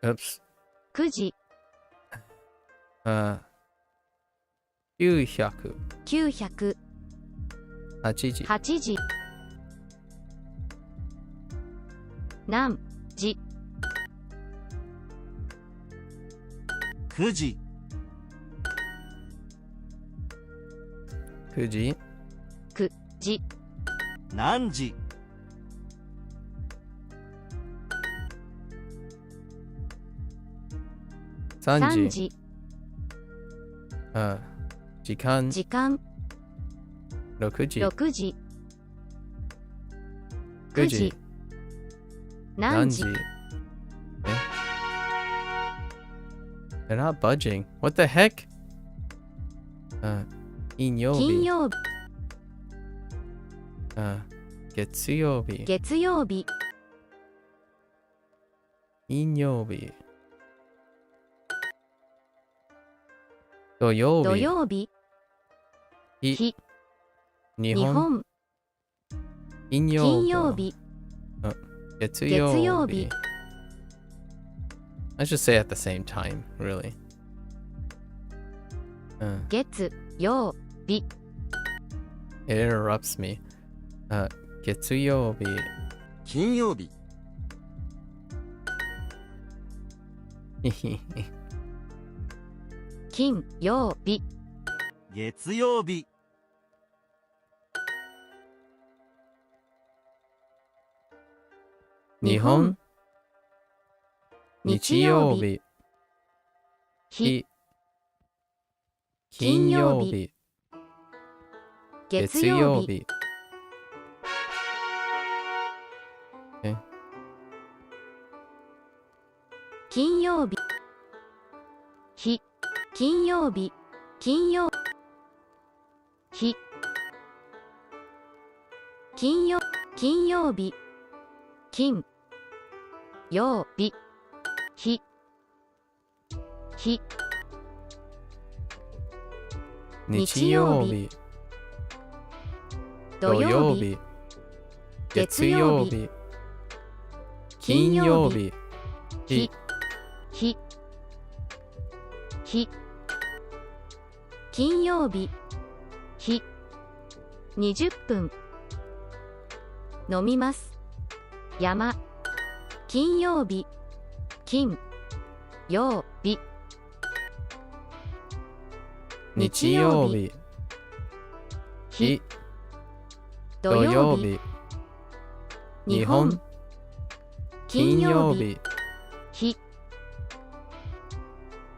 Oops 9時900 900 8時8時何時9時9時9時何時3 3時時時間時間6時6時9 9時時何時何時They're not budging. What the heck? 金曜日金曜日月曜日月曜日金曜日土曜日土曜日日日日本本金曜金曜日月曜日月曜日 I should say at the same time, really. 月曜日 It interrupts me. 月曜日金曜日金曜日月曜日日本日曜日日金曜日月曜日金曜日日金曜日金曜日金曜金曜日金曜日日日日曜日土曜日月曜日金曜日日日日金曜日日20分飲みます山金曜日金曜日日曜日日土土曜日曜日日本金曜日日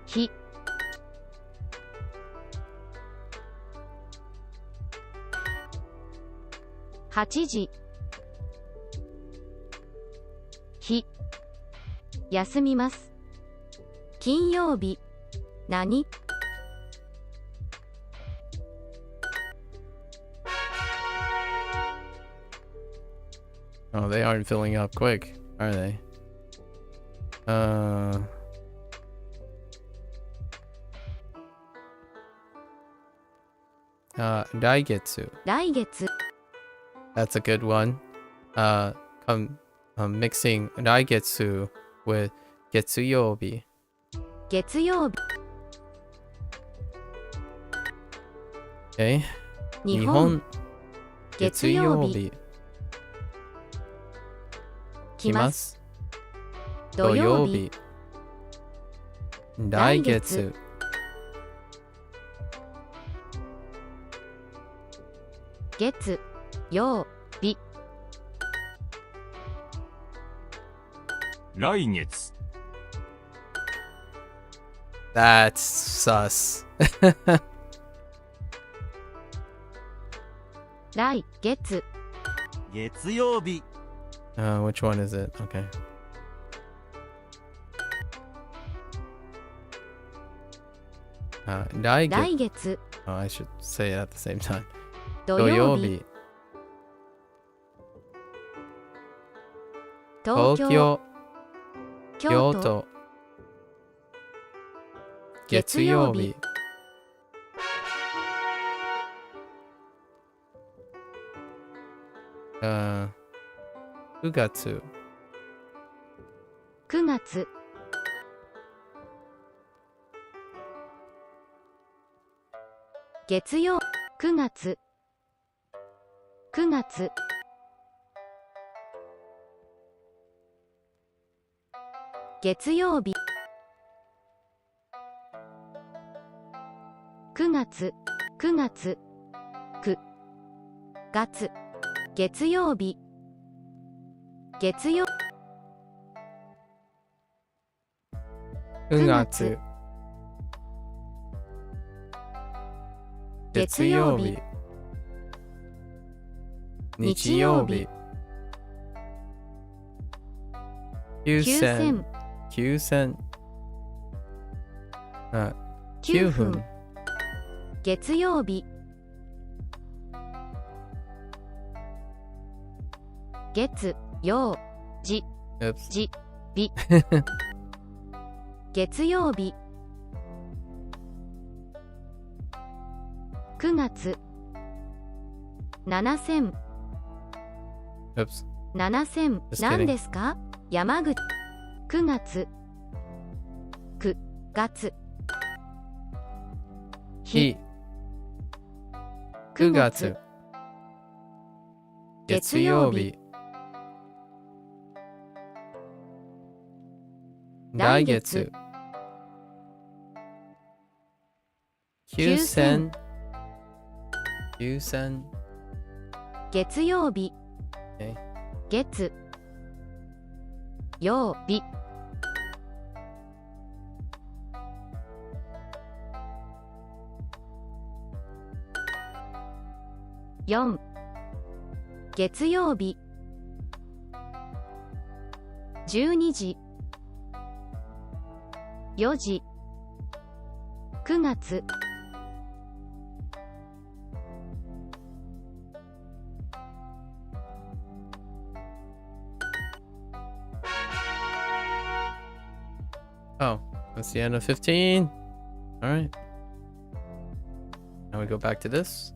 日8時日休みます金曜日。何 Oh, they aren't filling up quick, are they? 来月。来月。 That's a good one. Mixing 来月 with 月曜日。月曜日。 Okay. 日本。月曜日。来ます。土曜日。来月。月曜日。来月。That's sus. 来月。月曜日。Which one is it? Okay.来 来月。月。 Oh, I should say it at the same time. 土土曜曜日。日。東京。東京。京都。京都。月曜日。9月。9月。月曜。9月。9月。月曜日。9月。9月。9月。月曜日。月曜。 9月。月曜日。日曜日。9000。9000。9分。月曜日。月曜日。 Oops. じ日。月曜日。9月。7000。 Oops. 7000 Just kidding. 何ですか？山口。9月。9月。日。9月。月曜日。来月。9000。9000。月曜日。 Okay. 月曜日。4月曜日。12時。4時。9月。 Oh, that's the end of 15. All right. Now we go back to this.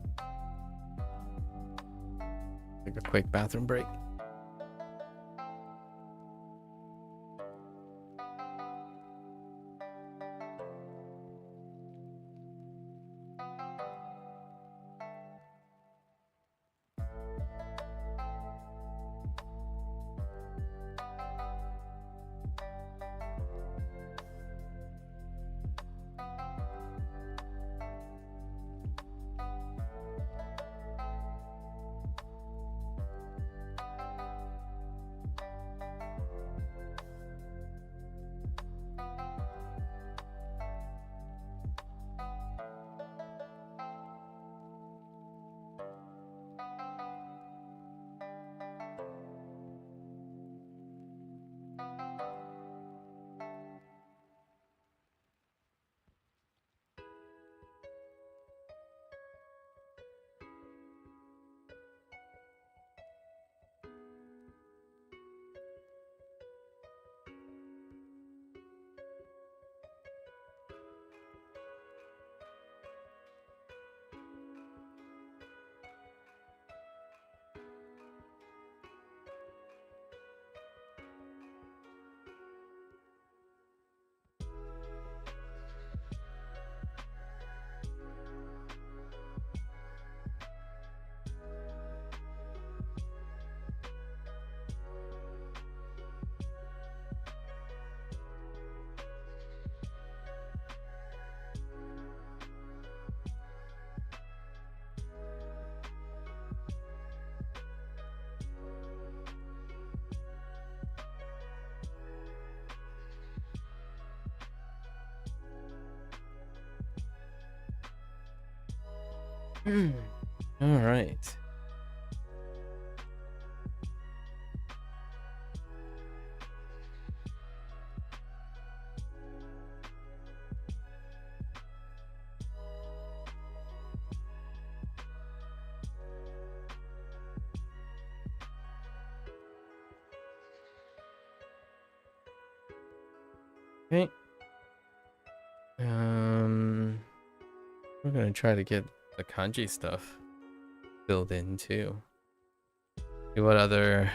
Take a quick bathroom break. All right. Okay. We're gonna try to get the kanji stuff filled in too. See what other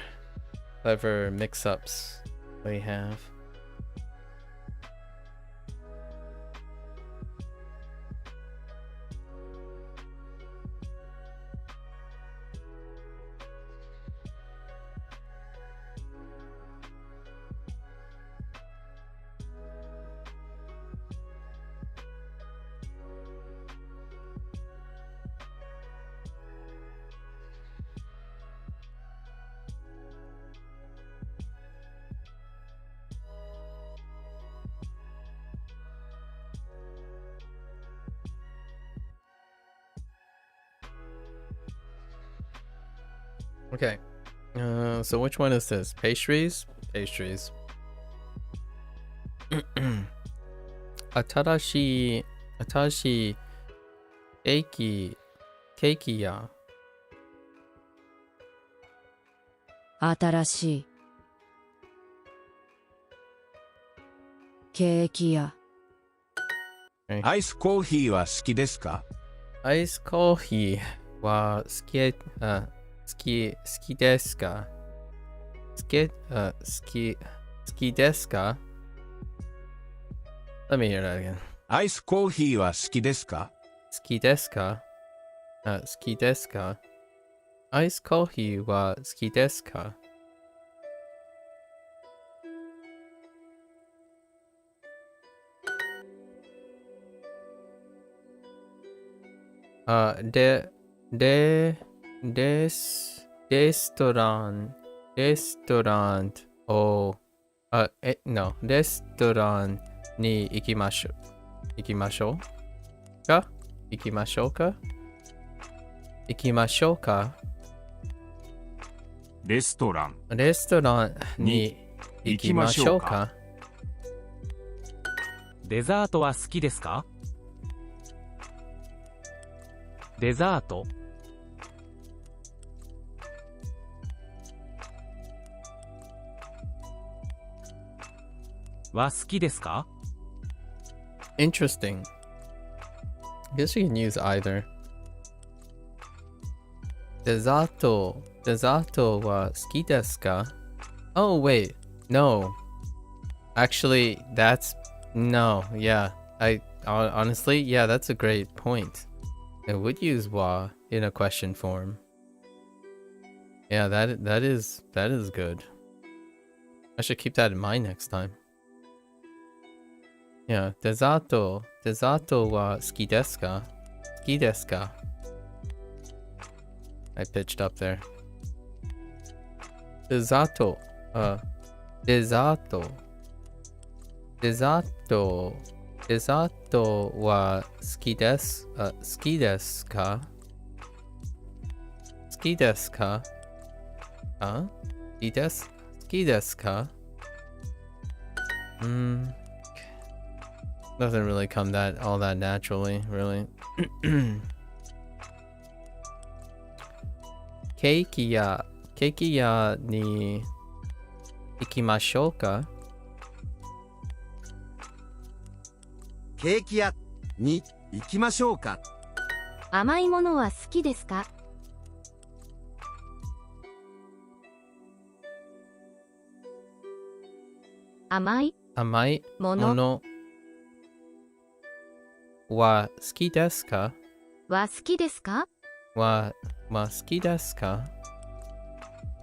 clever mix-ups we have. Okay. So which one is this? Pastries? Pastries. Atarashi keiki ya. 新しいケーキ屋アイスコーヒーは好きですか？アイスコーヒーは好きですか？好きですか？ Let me hear that again. アイスコーヒーは好きですか？好きですか？好きですか？アイスコーヒーは好きですか？レストランを、レストランに行きましょうか行きましょうかレストランに行きましょうかデザートは好きですか？デザートは好きですか？ Interesting. I guess you can use either. デザートは好きですか？ Oh wait, no. Actually, no. Yeah, honestly, yeah, that's a great point. I would use wa in a question form. Yeah, that is good. I should keep that in mind next time. Yeah, デザートは好きですか？好きですか？ I pitched up there. デザートは好きですか？好きですか？好きですか？ Doesn't really come all that naturally, really. ケーキ屋に行きましょうか？ケーキ屋に行きましょうか。甘いものは好きですか？甘いものは好きですか？は好きですか？好きですか？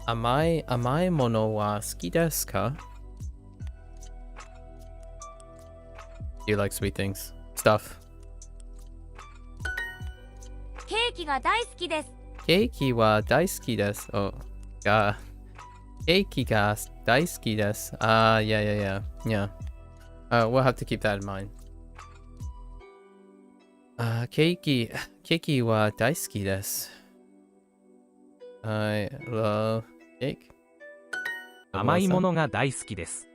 甘いものは好きですか？ Do you like sweet things? Stuff. ケーキが大好きです。ケーキは大好きです。Oh, ケーキが大好きです。Yeah. We'll have to keep that in mind. ケーキは大好きです。I love cake. 甘いものが大好きです。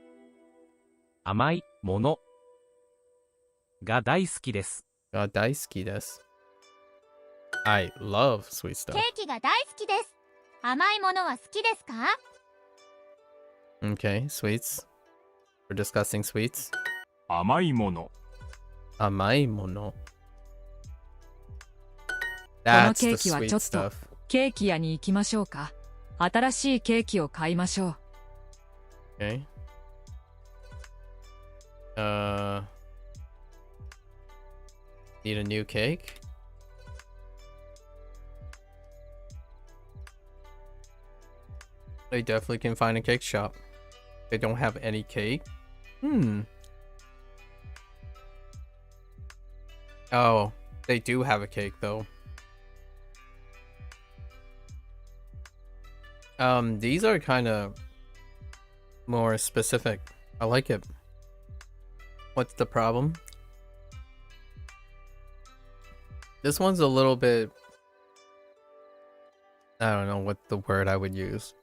甘いものが大好きです。が大好きです。I love sweet ケ stuff. ーキが大好きです。甘いものは好きですか？ Okay, sweets. We're discussing sweets. 甘いもの。甘いもの。この That's ケ the ーキは sweet ちょっと stuff. ケーキ屋に行きましょうか。新しいケーキを買いましょう。Okay. Need a new cake? They definitely can find a cake shop. They don't have any cake. Oh, they do have a cake though. These are kind of more specific. I like it. What's the problem? This one's a little bit, I don't know what the word I would use.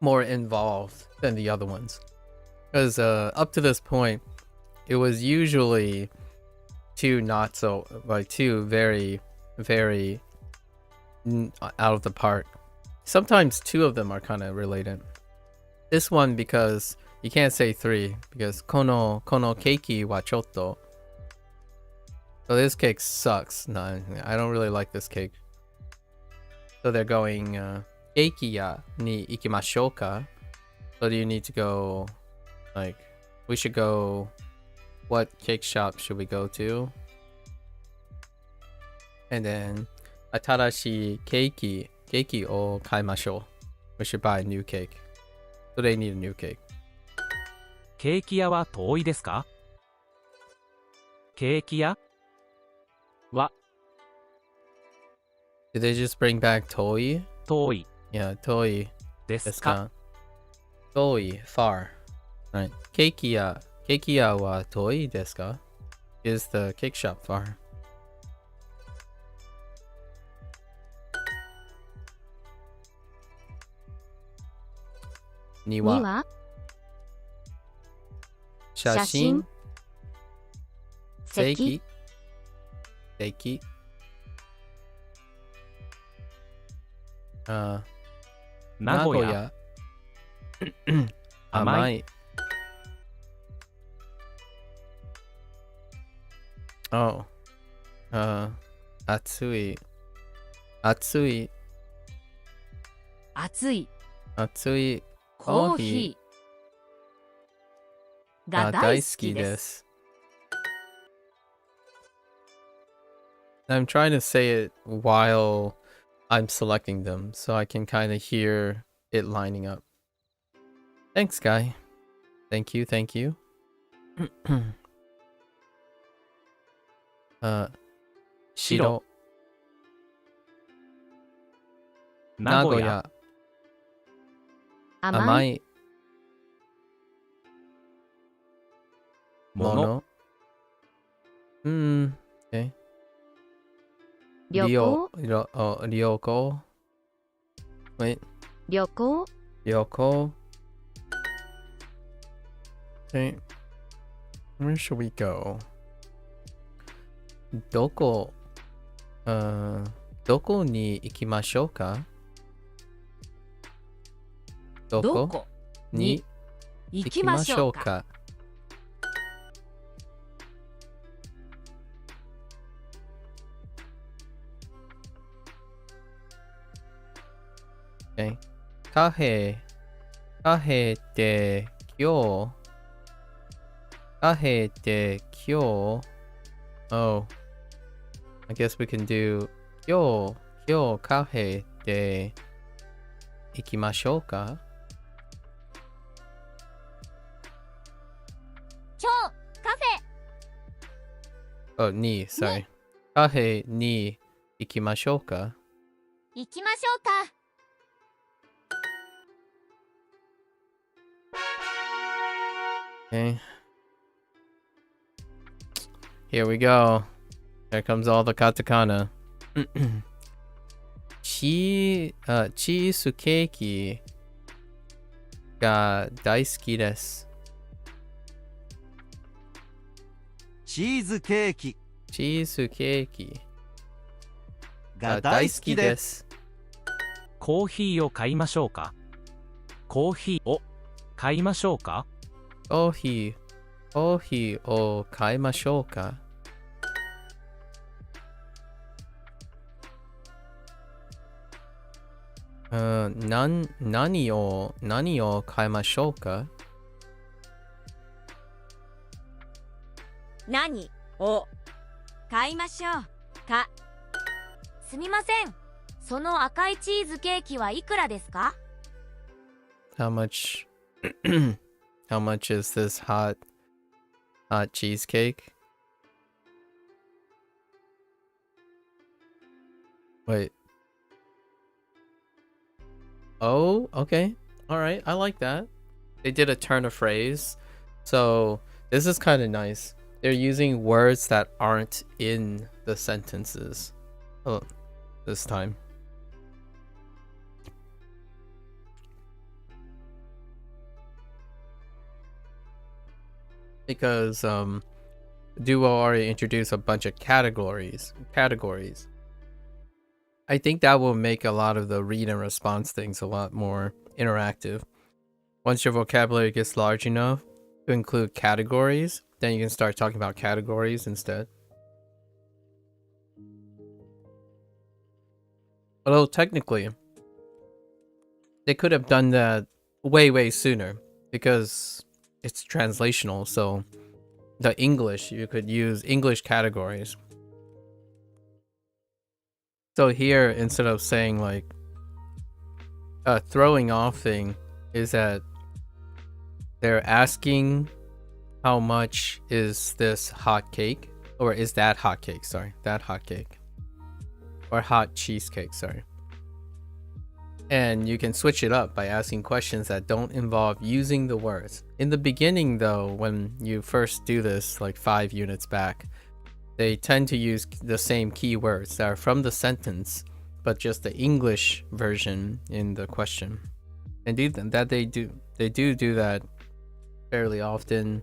More involved than the other ones. Because up to this point, it was usually two very, very out of the park. Sometimes two of them are kind of related. This one, because you can't say three, because kono keiki wa chotto. So this cake sucks. No, I don't really like this cake. So they're going keiki ya ni ikimashou ka? So do you need to go, like, we should go, what cake shop should we go to? And then atarashi keiki o kaimashou. We should buy a new cake. So they need a new cake. ケーキ屋は遠いですか？ケーキ屋は Did they just bring back toi? 遠い Yeah, toi ですか？ desu ka? Toi, far. Right. Keiki ya wa toi desu ka? Is the cake shop far? Niwa. には写真席席名古屋甘い Oh. 暑い熱いコーヒーが大好きです。 I'm trying to say it while I'm selecting them so I can kind of hear it lining up. Thanks, guy. Thank you. 白名古屋甘いいもの Okay. 旅行旅行 Wait. 旅行旅行 Okay. Where should we go? どこに行きましょうか？どこどこに行きましょうか。 Okay. カフェって今日 Oh, I guess we can do 今日カフェで行きましょうか？今日カフェ Oh, sorry. カフェに行きましょうか？行きましょうか。 Okay. Here we go. There comes all the katakana. チーズケーキが大好きです。チーズケーキチーズケーキが大好きです。す。コーヒーを買いましょうか。コーヒーを買いましょうか。コーヒーを買いましょうか。何を買いましょうか。何を買いましょうか。すみません。その赤いチーズケーキはいくらですか？ How much how much is this hot cheesecake? Wait. Oh, okay. All right. I like that. They did a turn of phrase. So, this is kind of nice. They're using words that aren't in the sentences. Oh, this time. Because Duo already introduced a bunch of categories. I think that will make a lot of the read and response things a lot more interactive. Once your vocabulary gets large enough to include categories, then you can start talking about categories instead. Although technically, they could have done that way sooner because it's translational. So the English, you could use English categories. So here, instead of saying like a throwing off thing, is that they're asking how much is this hot cake, or is that hot cake? Sorry, that hot cake, or hot cheesecake. Sorry. And you can switch it up by asking questions that don't involve using the words. In the beginning, though, when you first do this, like 5 units back, they tend to use the same keywords that are from the sentence, but just the English version in the question. And they do that fairly often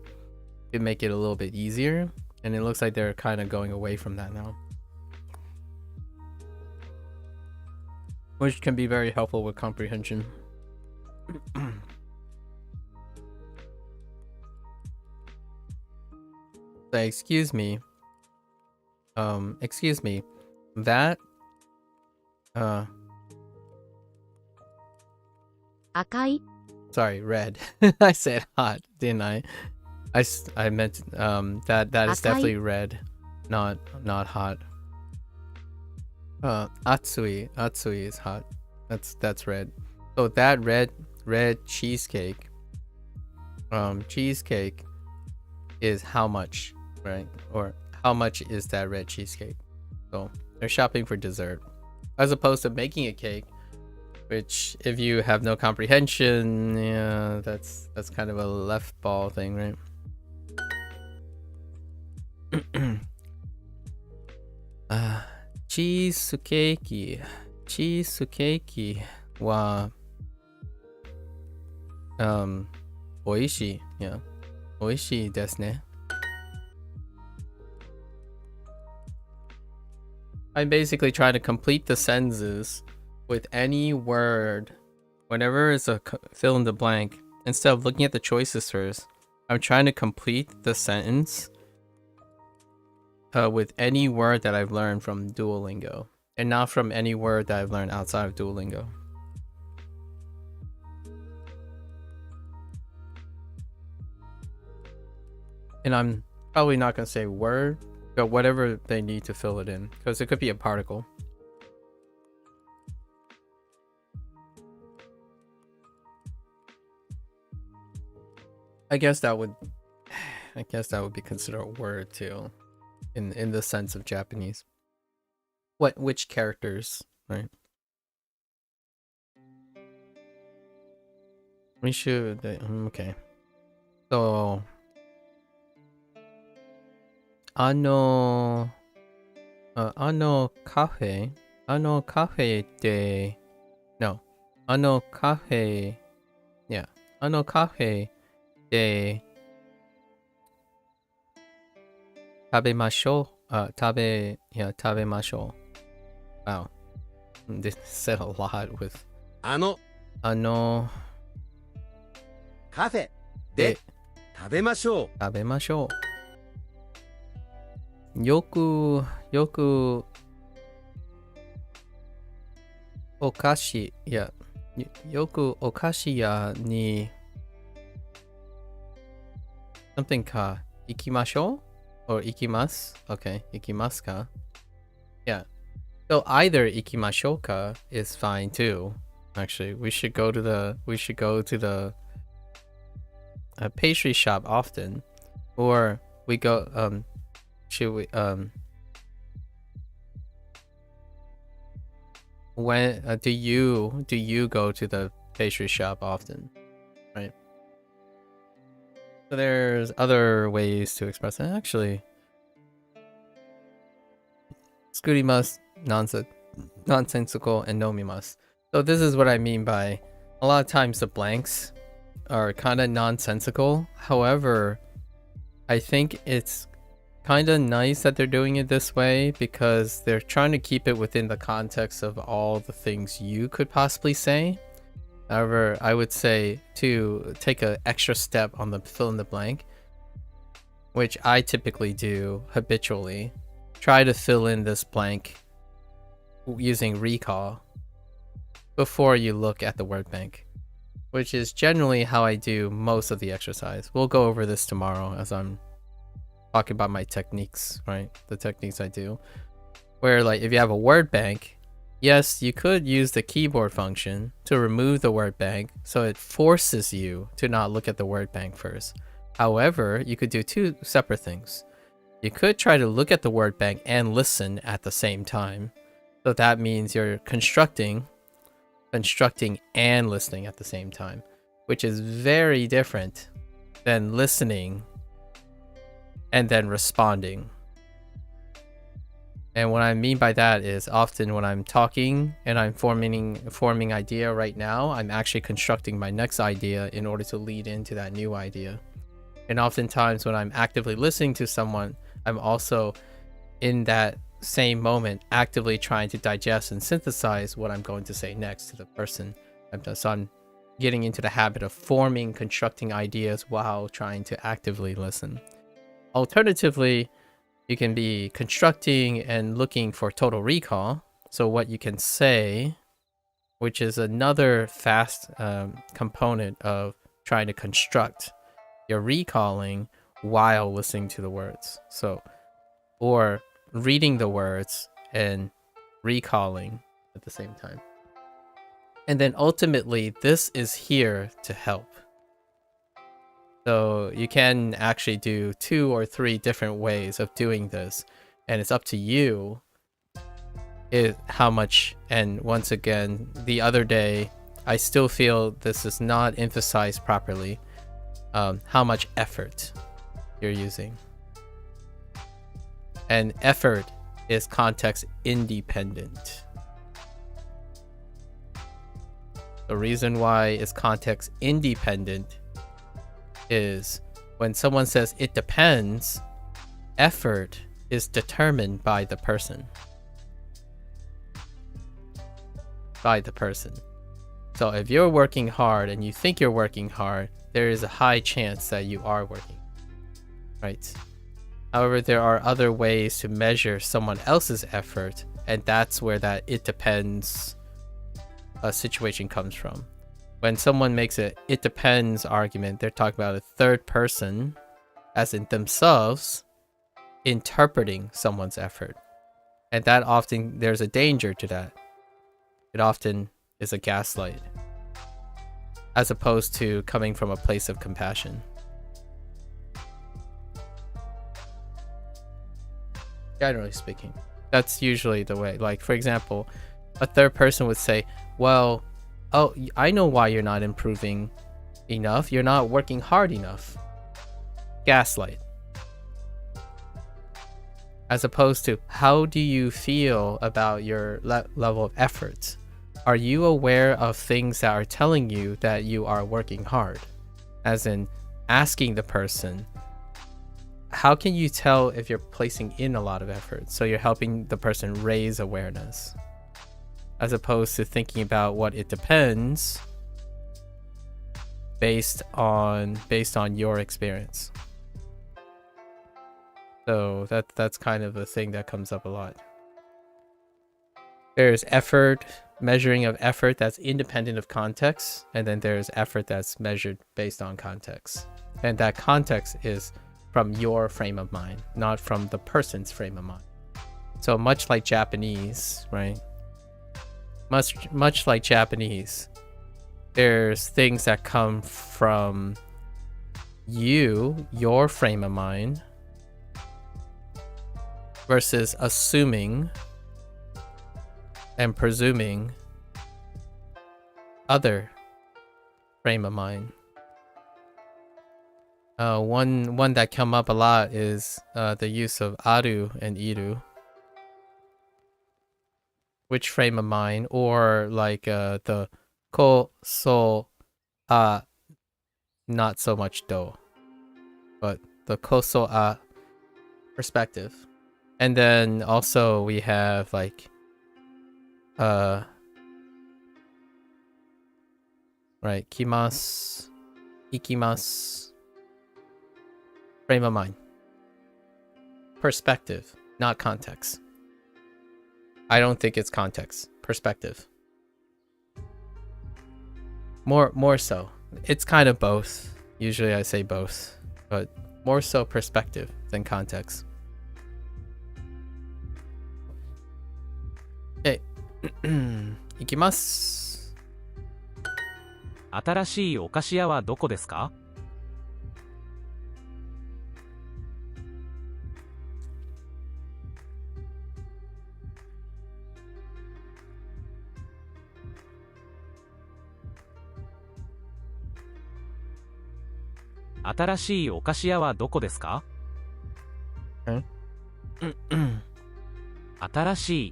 to make it a little bit easier. And it looks like they're kind of going away from that now, which can be very helpful with comprehension. So, excuse me, that 赤い sorry, red. I said hot, didn't I? I meant that is Akai. definitely red, not hot. Atsui is hot. That's red. So that red cheesecake. Cheesecake is how much, right? Or how much is that red cheesecake? So they're shopping for dessert, as opposed to making a cake, which if you have no comprehension, yeah, that's kind of a left ball thing, right? Cheesecake wa 美味しい yeah 美味しいですね I'm basically trying to complete the sentences with any word. Whenever it's a fill in the blank, instead of looking at the choices first, I'm trying to complete the sentence with any word that I've learned from Duolingo, and not from any word that I've learned outside of Duolingo. And I'm probably not going to say word, but whatever they need to fill it in, because it could be a particle. I guess that would be considered a word too, in the sense of Japanese. Which characters, right? We should okay. So ano cafe. Ano cafe de. No. Ano cafe. Yeah. Ano cafe de. Tabemashou. Tabemashou. Wow. This said a lot with あの ano カフェ de で食べましょう。 tabemashou. Yoku okashi. Yeah. Yoku okashi ya ni something ka ikimashou or ikimasu. Okay, ikimasu ka. Yeah. So either ikimashou ka is fine too. Actually, we should go to the pastry shop often, or we go should we when do you go to the pastry shop often, right? So there's other ways to express it. Actually, skurimasu, nonsensical, and nomimasu. So this is what I mean by a lot of times the blanks are kind of nonsensical. However, I think it's kind of nice that they're doing it this way because they're trying to keep it within the context of all the things you could possibly say. However, I would say to take an extra step on the fill in the blank, which I typically do habitually. Try to fill in this blank using recall before you look at the word bank, which is generally how I do most of the exercise. We'll go over this tomorrow as I'm talking about my techniques, right? The techniques I do. Where like if you have a word bank, yes, you could use the keyboard function to remove the word bank so it forces you to not look at the word bank first. However, you could do two separate things. You could try to look at the word bank and listen at the same time. So that means you're constructing and listening at the same time, which is very different than listening and then responding. And what I mean by that is often when I'm talking and I'm forming idea right now, I'm actually constructing my next idea in order to lead into that new idea. And oftentimes when I'm actively listening to someone, I'm also in that same moment actively trying to digest and synthesize what I'm going to say next to the person. So I'm getting into the habit of constructing ideas while trying to actively listen. Alternatively, you can be constructing and looking for total recall. So what you can say, which is another fast component of trying to construct, you're recalling while listening to the words. So, or reading the words and recalling at the same time. And then ultimately, this is here to help. So you can actually do 2 or 3 different ways of doing this, and it's up to you how much. And once again, the other day, I still feel this is not emphasized properly, how much effort you're using. And effort is context independent. The reason why it's context independent is when someone says it depends, effort is determined by the person. So if you're working hard and you think you're working hard, there is a high chance that you are working, right? However, there are other ways to measure someone else's effort, and that's where that it depends situation comes from. When someone makes a it depends argument, they're talking about a third person, as in themselves, interpreting someone's effort. And that often, there's a danger to that. It often is a gaslight, as opposed to coming from a place of compassion. Generally speaking, that's usually the way. Like, for example, a third person would say, well, oh, I know why you're not improving enough. You're not working hard enough. Gaslight. as opposed to how do you feel about your level of effort? Are you aware of things that are telling you that you are working hard? As in asking the person, how can you tell if you're placing in a lot of effort? So you're helping the person raise awareness, as opposed to thinking about what it depends based on your experience. So that's kind of a thing that comes up a lot. There's effort, measuring of effort that's independent of context, and then there's effort that's measured based on context. And that context is from your frame of mind, not from the person's frame of mind. So much like Japanese, right? Much like Japanese, there's things that come from your frame of mind, versus assuming and presuming other frame of mind. One that come up a lot is the use of aru and iru. Which frame of mind, or like the ko so not so much do, but the ko so perspective. And then also we have like right, kimasu, ikimasu. Frame of mind. Perspective, not context. I don't think it's context. Perspective. More so. It's kind of both. Usually I say both, but more so perspective than context. Okay. いきます。新しいお菓子屋はどこですか？新しいお菓子屋はどこですか？新しい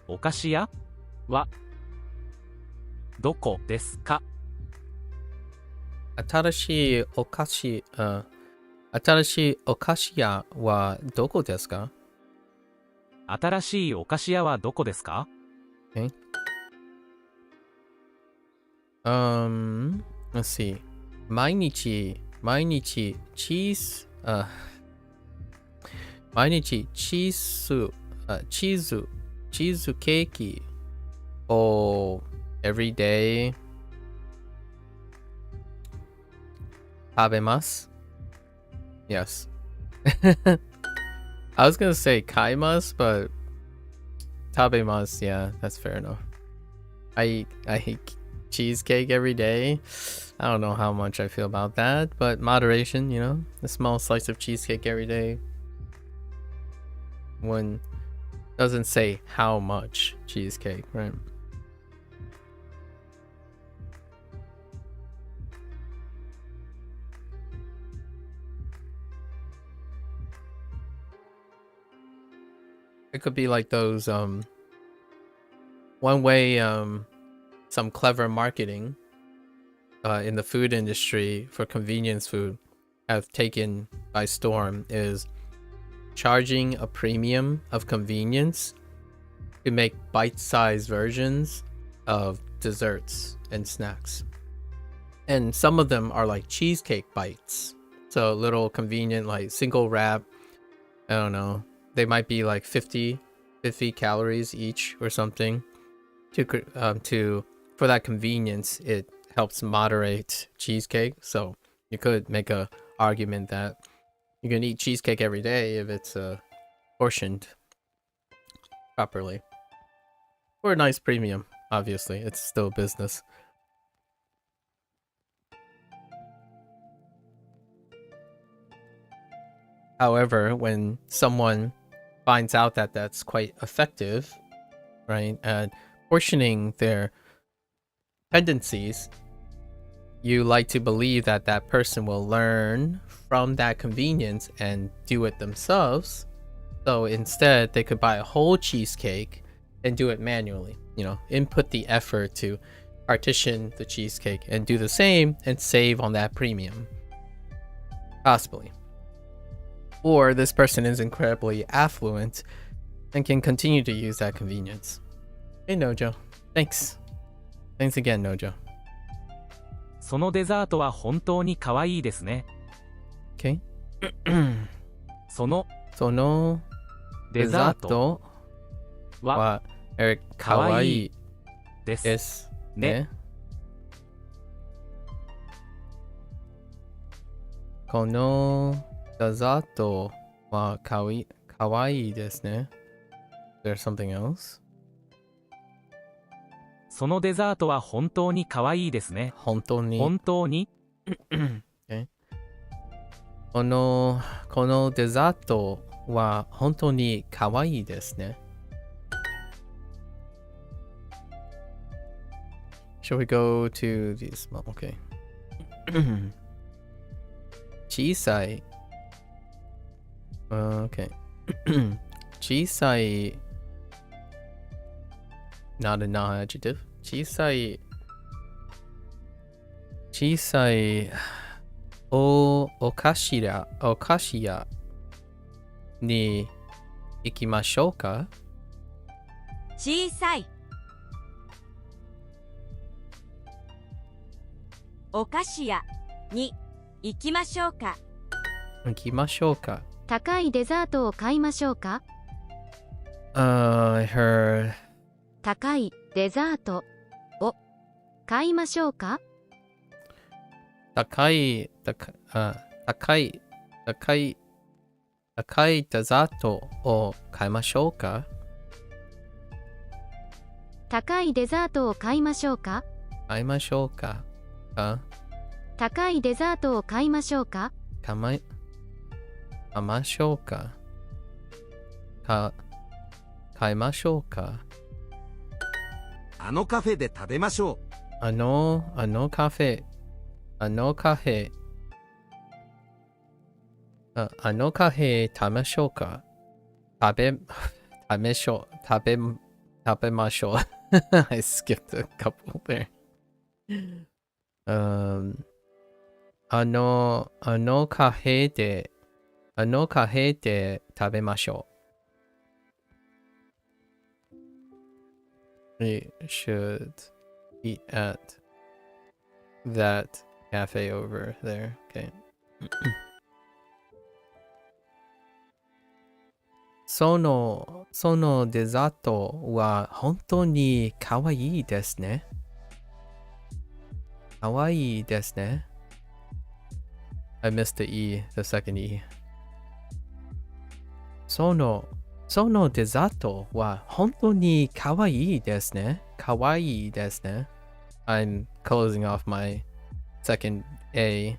お菓子屋はどこですか？新しいお菓子、新しいお菓子屋はどこですか？新しいお菓子屋はどこですか？ Let's see. 毎日チーズケーキを every day 食べます。Yes. I was gonna say 買います but 食べます yeah, that's fair enough. I eat cheesecake every day. I don't know how much I feel about that, but moderation, you know, a small slice of cheesecake every day. One doesn't say how much cheesecake, right? It could be like those one way some clever marketing in the food industry for convenience food have taken by storm is charging a premium of convenience to make bite-sized versions of desserts and snacks. And some of them are like cheesecake bites. So little convenient like single wrap, I don't know, they might be like 50 calories each or something. To for that convenience, it helps moderate cheesecake. So you could make a argument that you can eat cheesecake every day if it's portioned properly. For a nice premium, obviously. It's still business. However, when someone finds out that that's quite effective, right, at portioning their tendencies, you like to believe that that person will learn from that convenience and do it themselves. So instead, they could buy a whole cheesecake and do it manually. You know, input the effort to partition the cheesecake and do the same and save on that premium. Possibly. Or this person is incredibly affluent and can continue to use that convenience. Hey, Nojo. Thanks. Thanks again, Nojo. そのデザートは本当に可愛いですね。 Okay. そのそのデザートははかわいいですですね。ね。このデザートはかわいいですね。There's something else? そのデザートは本当に可愛いですね。本当に。本当に Okay. このデザートは本当にかわいいですね。Shall we go to the small? Okay. 小さい。Okay. 小さい。Not a non-adjective. 小さい。小さい。お菓子屋に行きましょうか。小さいお菓子屋に行きましょうか。行きましょうか。高いデザートを買いましょうか。I heard 高いデザートを買いましょうか。高いデザートを買いましょうか。高いデザートを買いましょうか。買いましょうか。高いデザートを買いましょうか。買いましょうか。買いましょうか。あのカフェで食べましょう。あのカフェ食べましょうか。食べましょう。I skipped a couple there. あのカフェで食べましょう。We should eat at that cafe over there. Okay. そのデザートは本当にかわいいですね。かわいいですね。I missed the E, the second E. そのデザートは本当にかわいいですね。かわいいですね。I'm closing off my second A,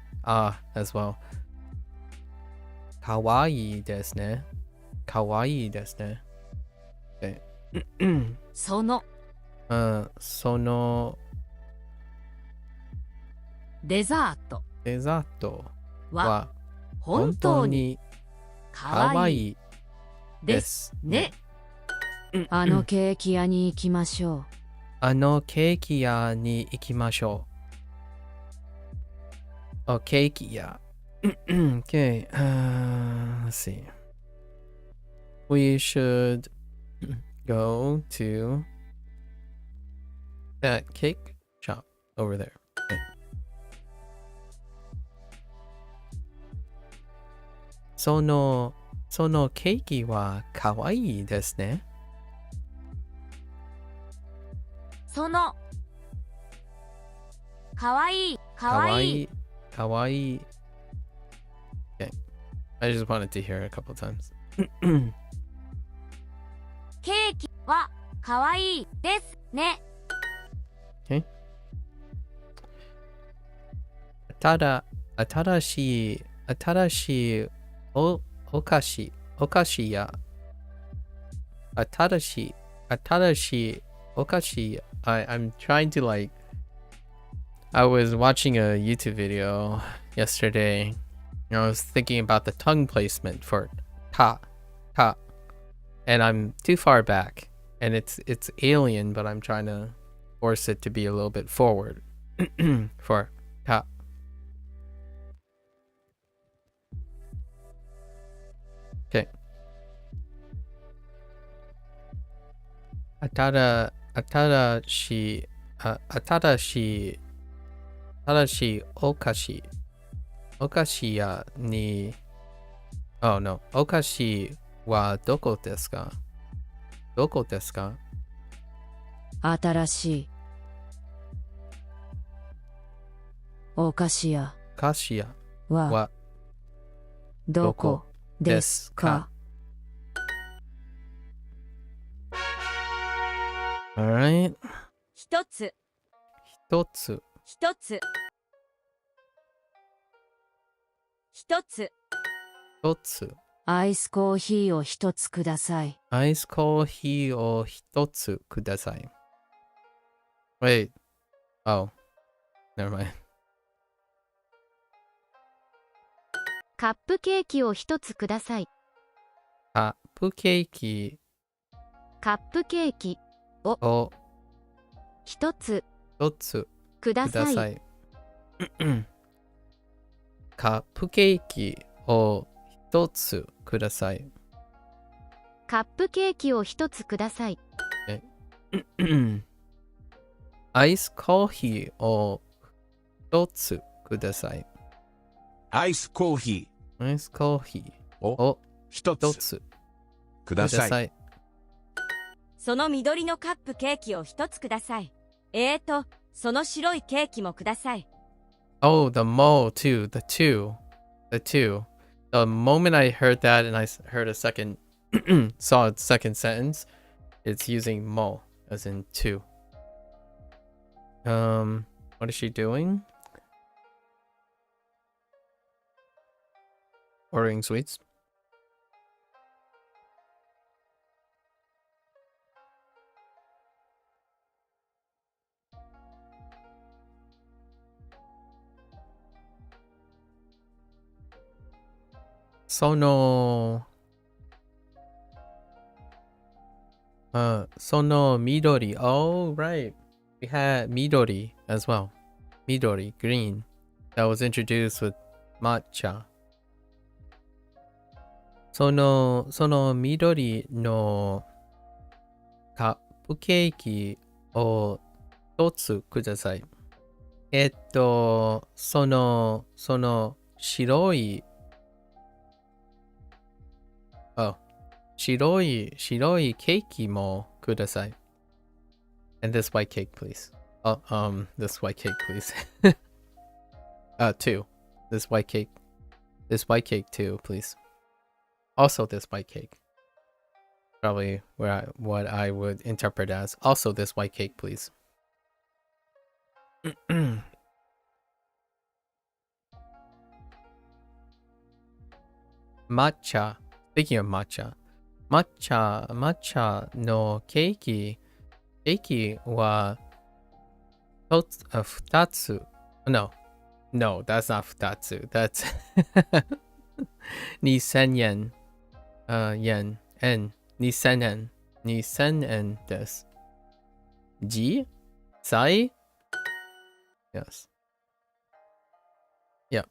as well. かわいいですね。かわいいですね。Okay. そのそのデザートデザートはは本本当に当にかかわわいいいいでですすね。あのケーキ屋に行きましょう。あのケーキ屋に行きましょう。ケーキ屋。Okay, let's see. We should go to that cake shop over there. Okay. そのケーキはかわいいですね。そのかわいいかわいいかわいい。Okay. I just wanted to hear it a couple times. ケーキはかわいいですね。Okay. 新しいお菓子や新しいお菓子やI'm trying to like I was watching a YouTube video yesterday, and I was thinking about the tongue placement for ta, ta, and I'm too far back, and it's alien, but I'm trying to force it to be a little bit forward for ta. Okay. Atarashi okashi. Okashi ya ni. Oh no. Okashi wa doko desu ka? Doko desu ka? 新しいお菓子屋 Kashiya は wa どこですか Alright. 一つ、一つ。一つ。一つ、一つ。アイスコーヒーを一つください。アイスコーヒーを一つください。Wait. Oh. Never mind. カップケーキを一つください。カップケーキカップケーキを一つ一つください。ください。カップケーキを一つください。カップケーキを一つください。アイスコーヒーを一つください。アイスコーヒアイスコーヒーーをを一つ一つくだください。さい。その緑のカップケーキを一つください。その白いケーキもください。Oh, the mo too. The two. The two. The moment I heard that and I heard a second, saw a second sentence, it's using mo as in two. What is she doing? Ordering sweets. Sono Midori. Oh, right. We had Midori as well. Midori, green. That was introduced with matcha. Sono Midori no カップケーキを一つください。その白い白いケーキもください。And this white cake, please. This white cake, please. Two. This white cake too, please. Also this white cake. Probably what I would interpret as also this white cake, please. Matcha. Speaking of matcha. Matcha no keiki wa futatsu. No, that's not futatsu. That's 2000 yen. Yen. 2000 yen. 2000 yen desu. Ji? Sai? Yes. Yep.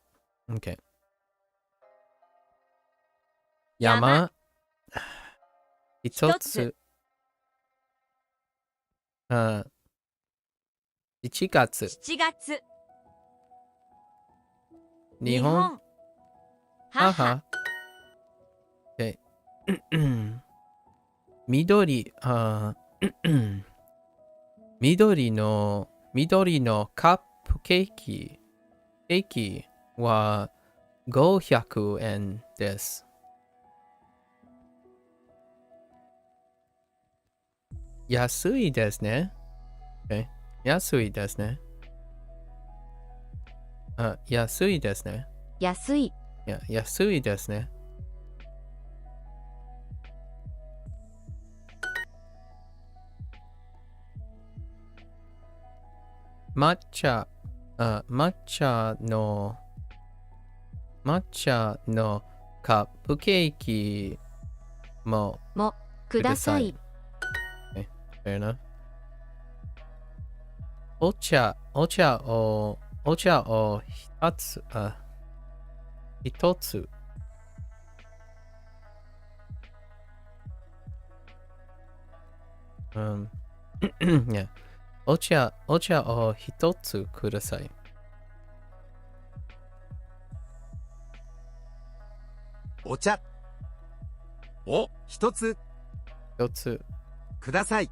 Okay. Yama. 一つ。7月。7月。日本。母。Okay. 緑のカップケーキは500円です。安いですね。Okay. 安いですね。安いですね。安い。安いですね。抹茶抹茶のカップケーキもください。fair enough. お茶を一つ。yeah. お茶を一つください。お茶を一つ一つ。ください。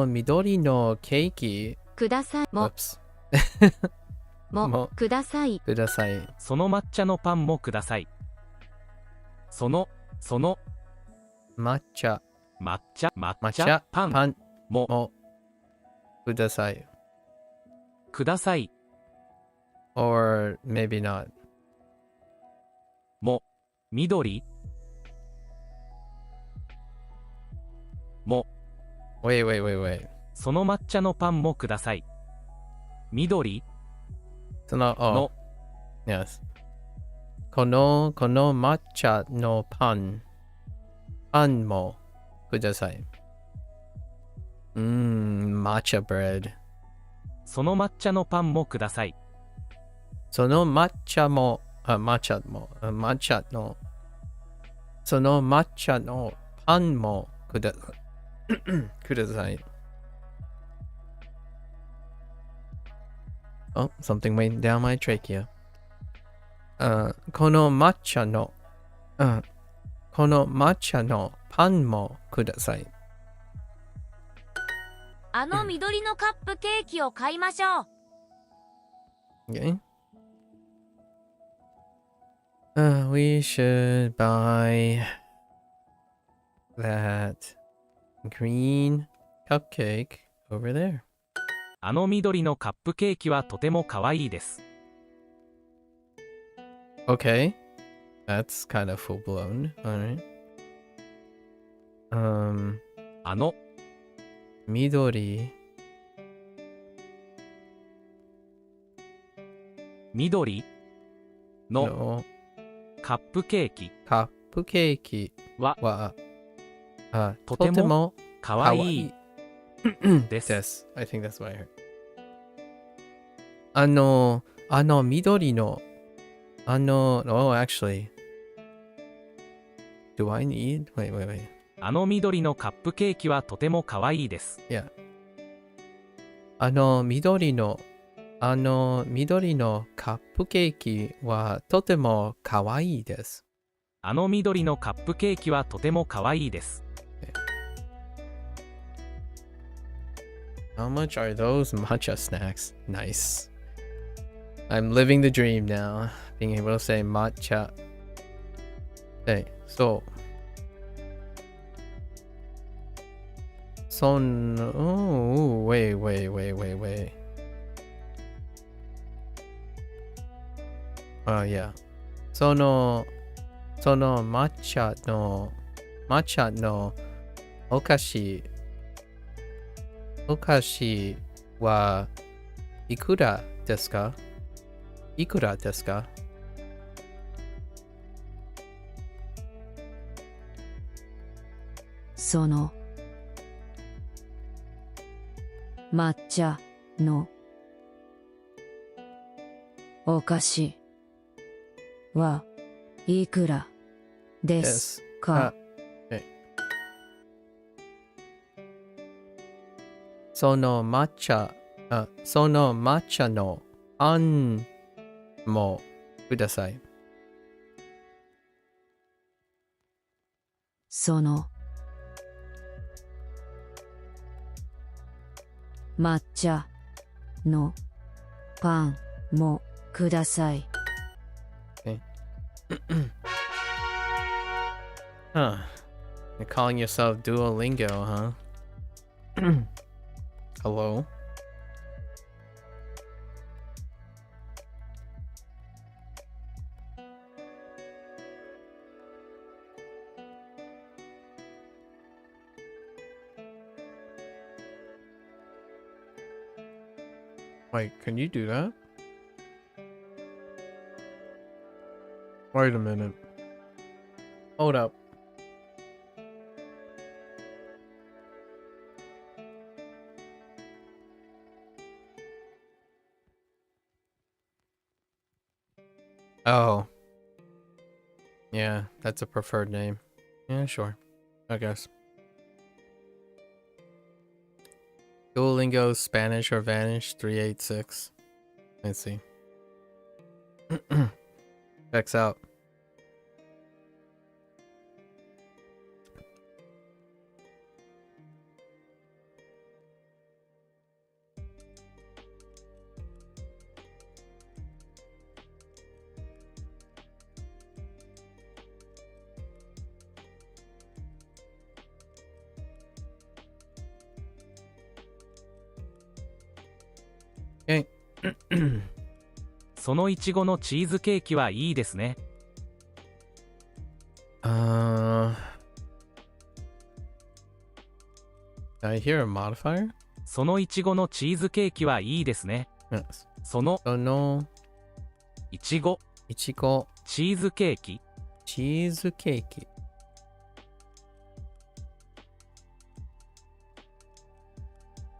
緑のケーキください。Oops ください。ください。その抹茶のパンもください。その抹茶パンもください。ください。 or maybe not. も緑も Wait. その抹茶のパンもください。緑oh, の yes. この抹茶のパンもください。matcha bread. その抹茶のパンもください。その抹茶のパンもください。Oh, something went down my trachea. この抹茶のパンもください。あの緑のカップケーキを買いましょう。Okay. We should buy that green cupcake over there. あの緑のカップケーキはとても可愛いです。Okay. That's kind of full blown. Alright. あの緑ののカップケーキはとても可愛いです。I think that's what I heard. あの緑のoh actually do I need wait あの緑のカップケーキはとても可愛いです。yeah あの緑のカップケーキはとても可愛いです。あの緑のカップケーキはとても可愛いです。How much are those matcha snacks? Nice. I'm living the dream now. Being able to say matcha. Hey, so. Oh, wait. yeah. その抹茶のお菓子はいくらですか？その抹茶のお菓子はいくらですか？その抹茶のパンもください。その抹茶のパンもください。Huh. You're calling yourself Duolingo, huh? Hello? Wait, can you do that? Wait a minute. Hold up. Oh. Yeah, that's a preferred name. Yeah, sure. I guess. Duolingo Spanish or Vanish 386. Let's see. Checks out. Okay. そのいちごのチーズケーキはいいですね。Did I hear a modifier? そのいちごのチーズケーキはいいですね。 Yes. その So no いちご ichigo チーズケーキ cheese cake.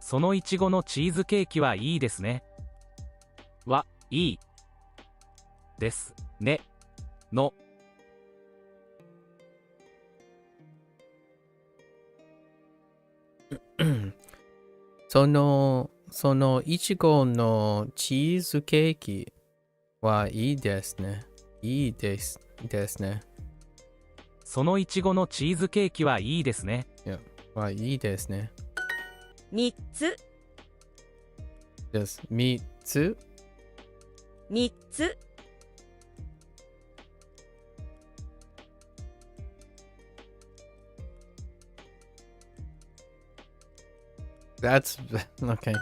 そのいちごのチーズケーキはいいですね。いいですねのそのいちごのチーズケーキはいいですね。いいですね。そのいちごのチーズケーキはいいですね。はいいですね。3つ Just 3つ3つ That's okay.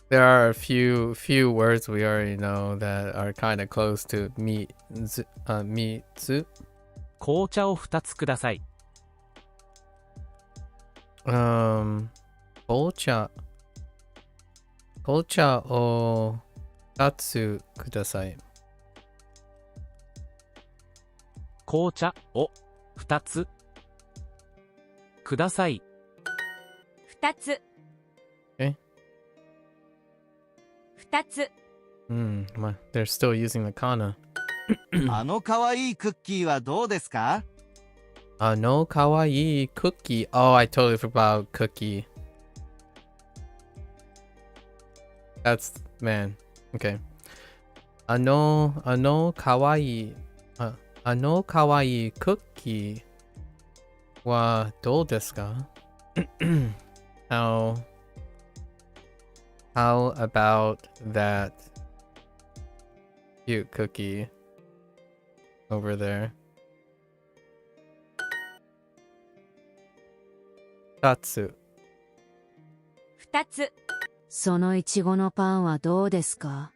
There are a few words we already know that are kind of close to 3つ。紅茶を2つください。紅茶を2つください。紅茶を2つください。2つ2つ They're still using the kana. あのかわいいクッキーはどうですか？かわいいクッキー. Oh, I totally forgot about cookie. That's, man. Okay. かわいいクッキーはどうですか？ How about that cute cookie over there? 2つ2つそのいちごのパンはどうですか？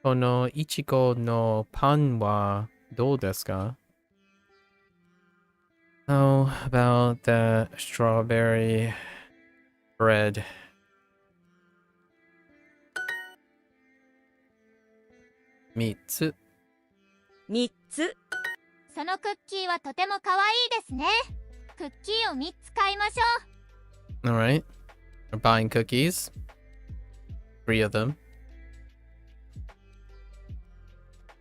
そのいちごのパンはどうですか？ How about the strawberry bread? 3つ3つそのクッキーはとても可愛いですね。クッキーを3つ買いましょう。 Alright. We're buying cookies. 3 of them.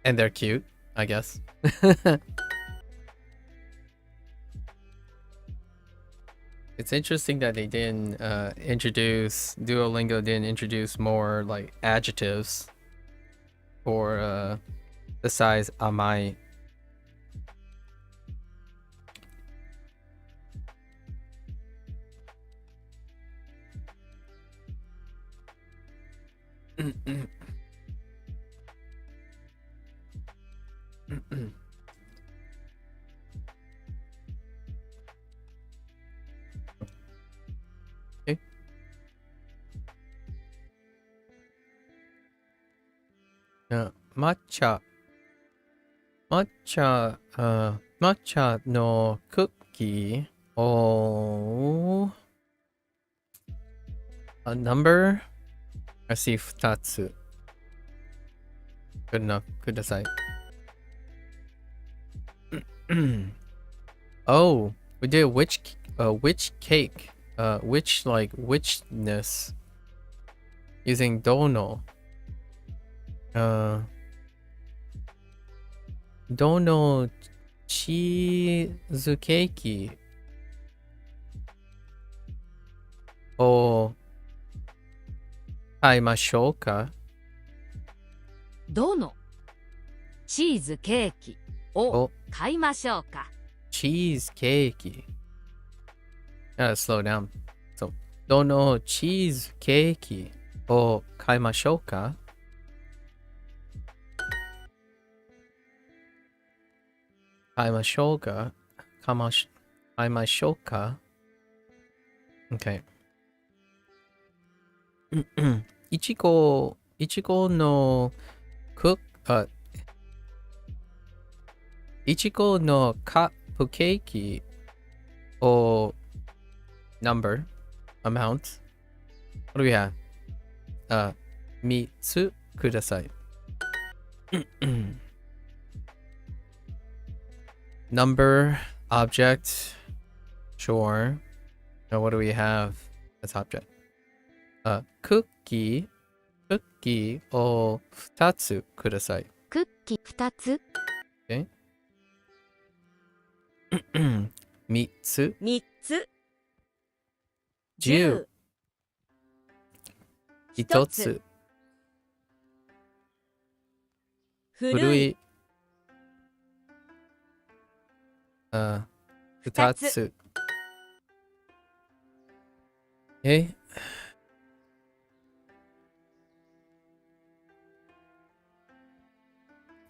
And they're cute, I guess. It's interesting that they didn't Duolingo didn't introduce more like adjectives for the size amai. Okay. Matcha のクッキーを A number? I see 2つ。Good enough. ください。Oh, we did which cake? Which like whichness using dono. Dono チーズケーキを買いましょうか？どのチーズケーキを買いましょうか。チーズケーキ。slow down. So, どのチーズケーキを買いましょうか？買いましょうか？買いましょうか？ Okay. いちごのいちごのカップケーキを number amount what do we have? 3つください。Number object sure. Now what do we have as object? クッキーを2つください。クッキー2つ。Okay. 3つ。3つ。10。1つ。古い。2つ。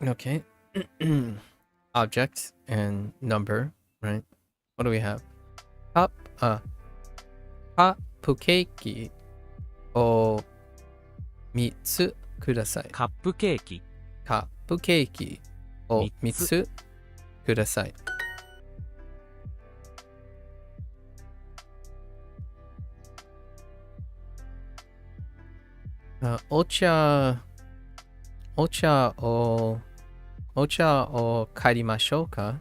Okay. Object and number, right? What do we have? カップケーキを3つください。カップケーキを3つください。お茶を借りましょうか？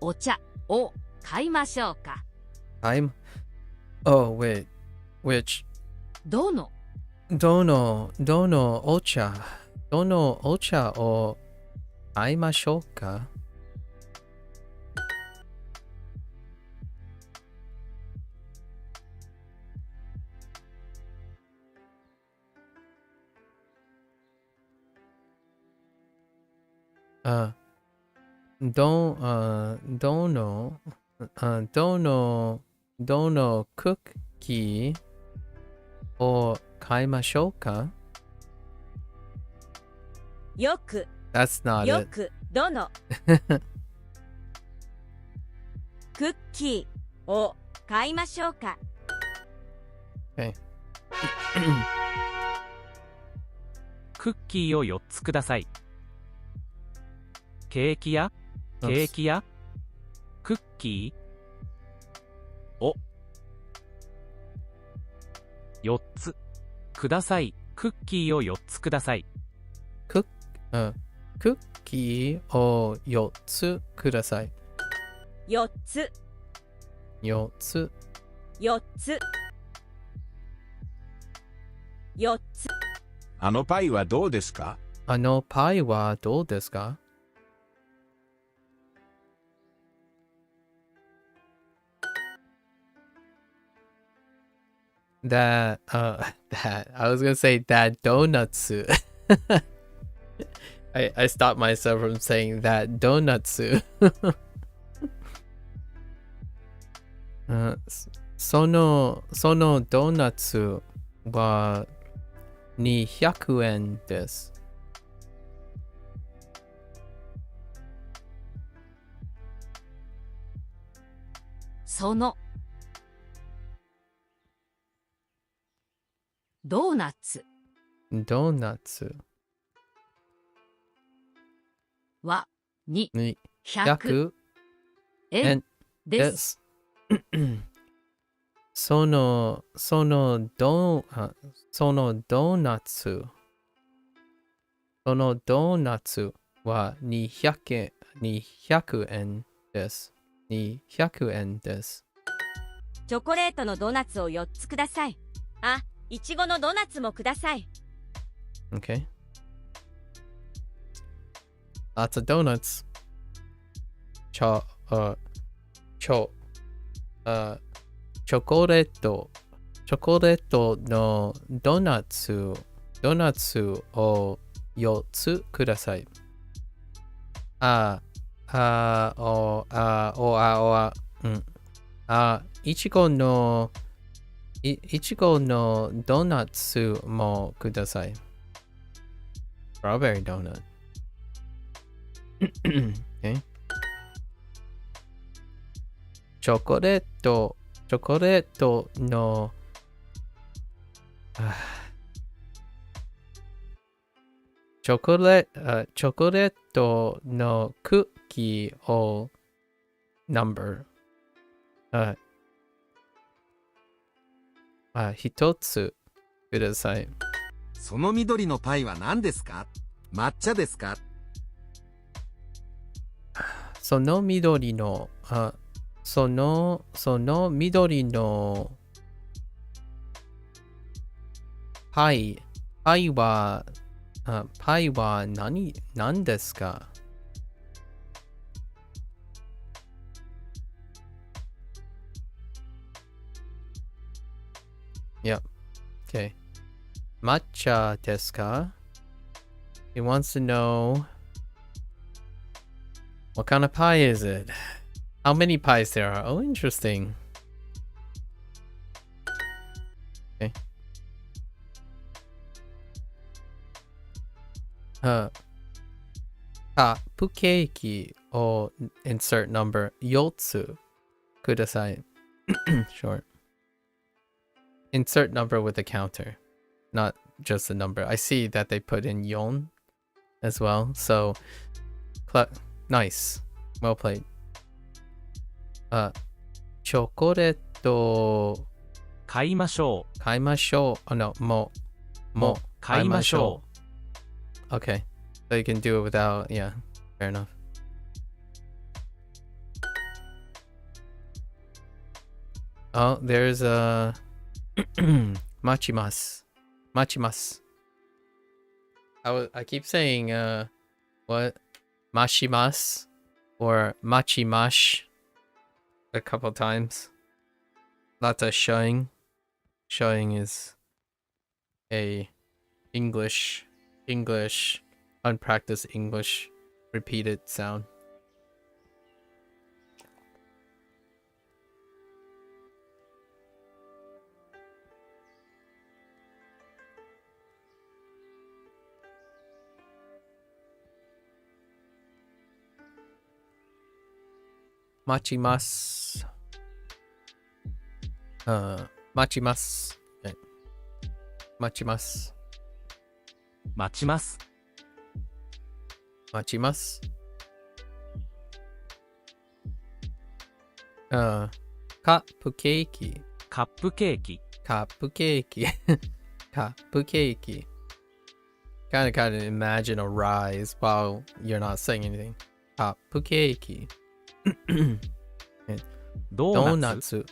お茶を買いましょうか。Oh, wait. Which? どのお茶を買いましょうか？どのクッキーを買いましょうか？よく That's not よ it. くどのクッキーを買いましょうか。Okay. クッキーを4つください。ケーキ屋クッキーを4つください。クッキーを4つください。クッキーを4つください。4つ4つ4つ4つ。あのパイはどうですか？あのパイはどうですか？ That I was gonna say that donuts. I stopped myself from saying that donuts. そのドーナツは200円です。そのドーナツは200 200円で。ですす。そのドーナツ。そのドーナツは200円です。200円です。チョコレートのドーナツを4つください。あ、いちごのドーナツもください。Okay. Lots of donuts. チョコレートのドーナツを4つください。いちごのドーナツもください。Strawberry donut. Okay. チョコレートのチョコレートのクッキーをnumber 一つください。その緑のパイは何ですか？抹茶ですか？その緑のパイは何ですか？Yep. Okay. 抹茶ですか？ He wants to know what kind of pie is it? How many pies there are? Oh, interesting. Okay. Cupcake or insert number 4つください. Short. Insert number with a counter, not just a number. I see that they put in yon as well. So, nice. Well played. チョコレート買いましょう。買いましょう。No, も買いましょう。Okay. So you can do it without, yeah, fair enough. Oh, there's a machimasu. I keep saying what? Mashimas or machimash a couple times. Lots of showing. Showing is a English unpracticed English repeated sound. Machimasu. Machimasu. Okay. Machimasu. 待ちます。待ちます。カップケーキ。カップケーキ。カップケーキ。カップケーキ。Kind of imagine a rise while you're not saying anything. カップケーキ。ドドーーナツ。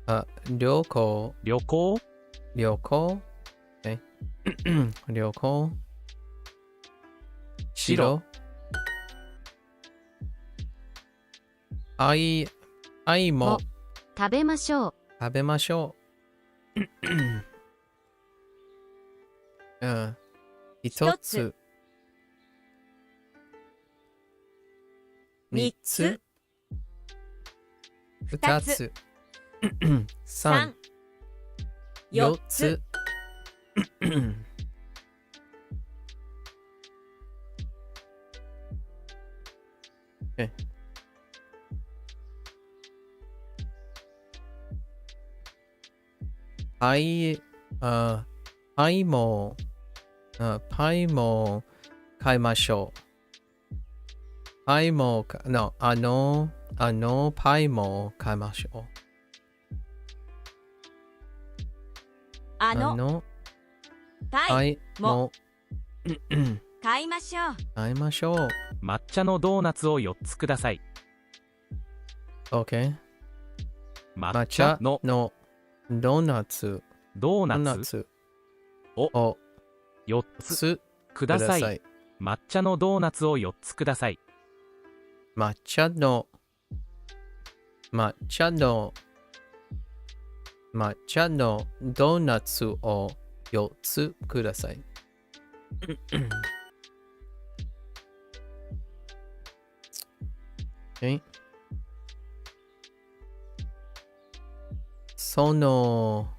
ナツ。旅行。旅行。旅行。旅行。白。も食べましょう。食べましょう。一つ。三つ。二つ。三。四つ。パイも買いましょう。パイも、パイも買いましょう。あの、の、たい、はい、も、も、買いましょう。買いましょう。抹茶のドーナツを4つください。 OK。抹抹茶茶ののドーナツ、ドードーナナツツをを4つつくください。ださい。抹茶のドーナツを4つください。抹茶の抹茶のドーナツを4つください。okay. その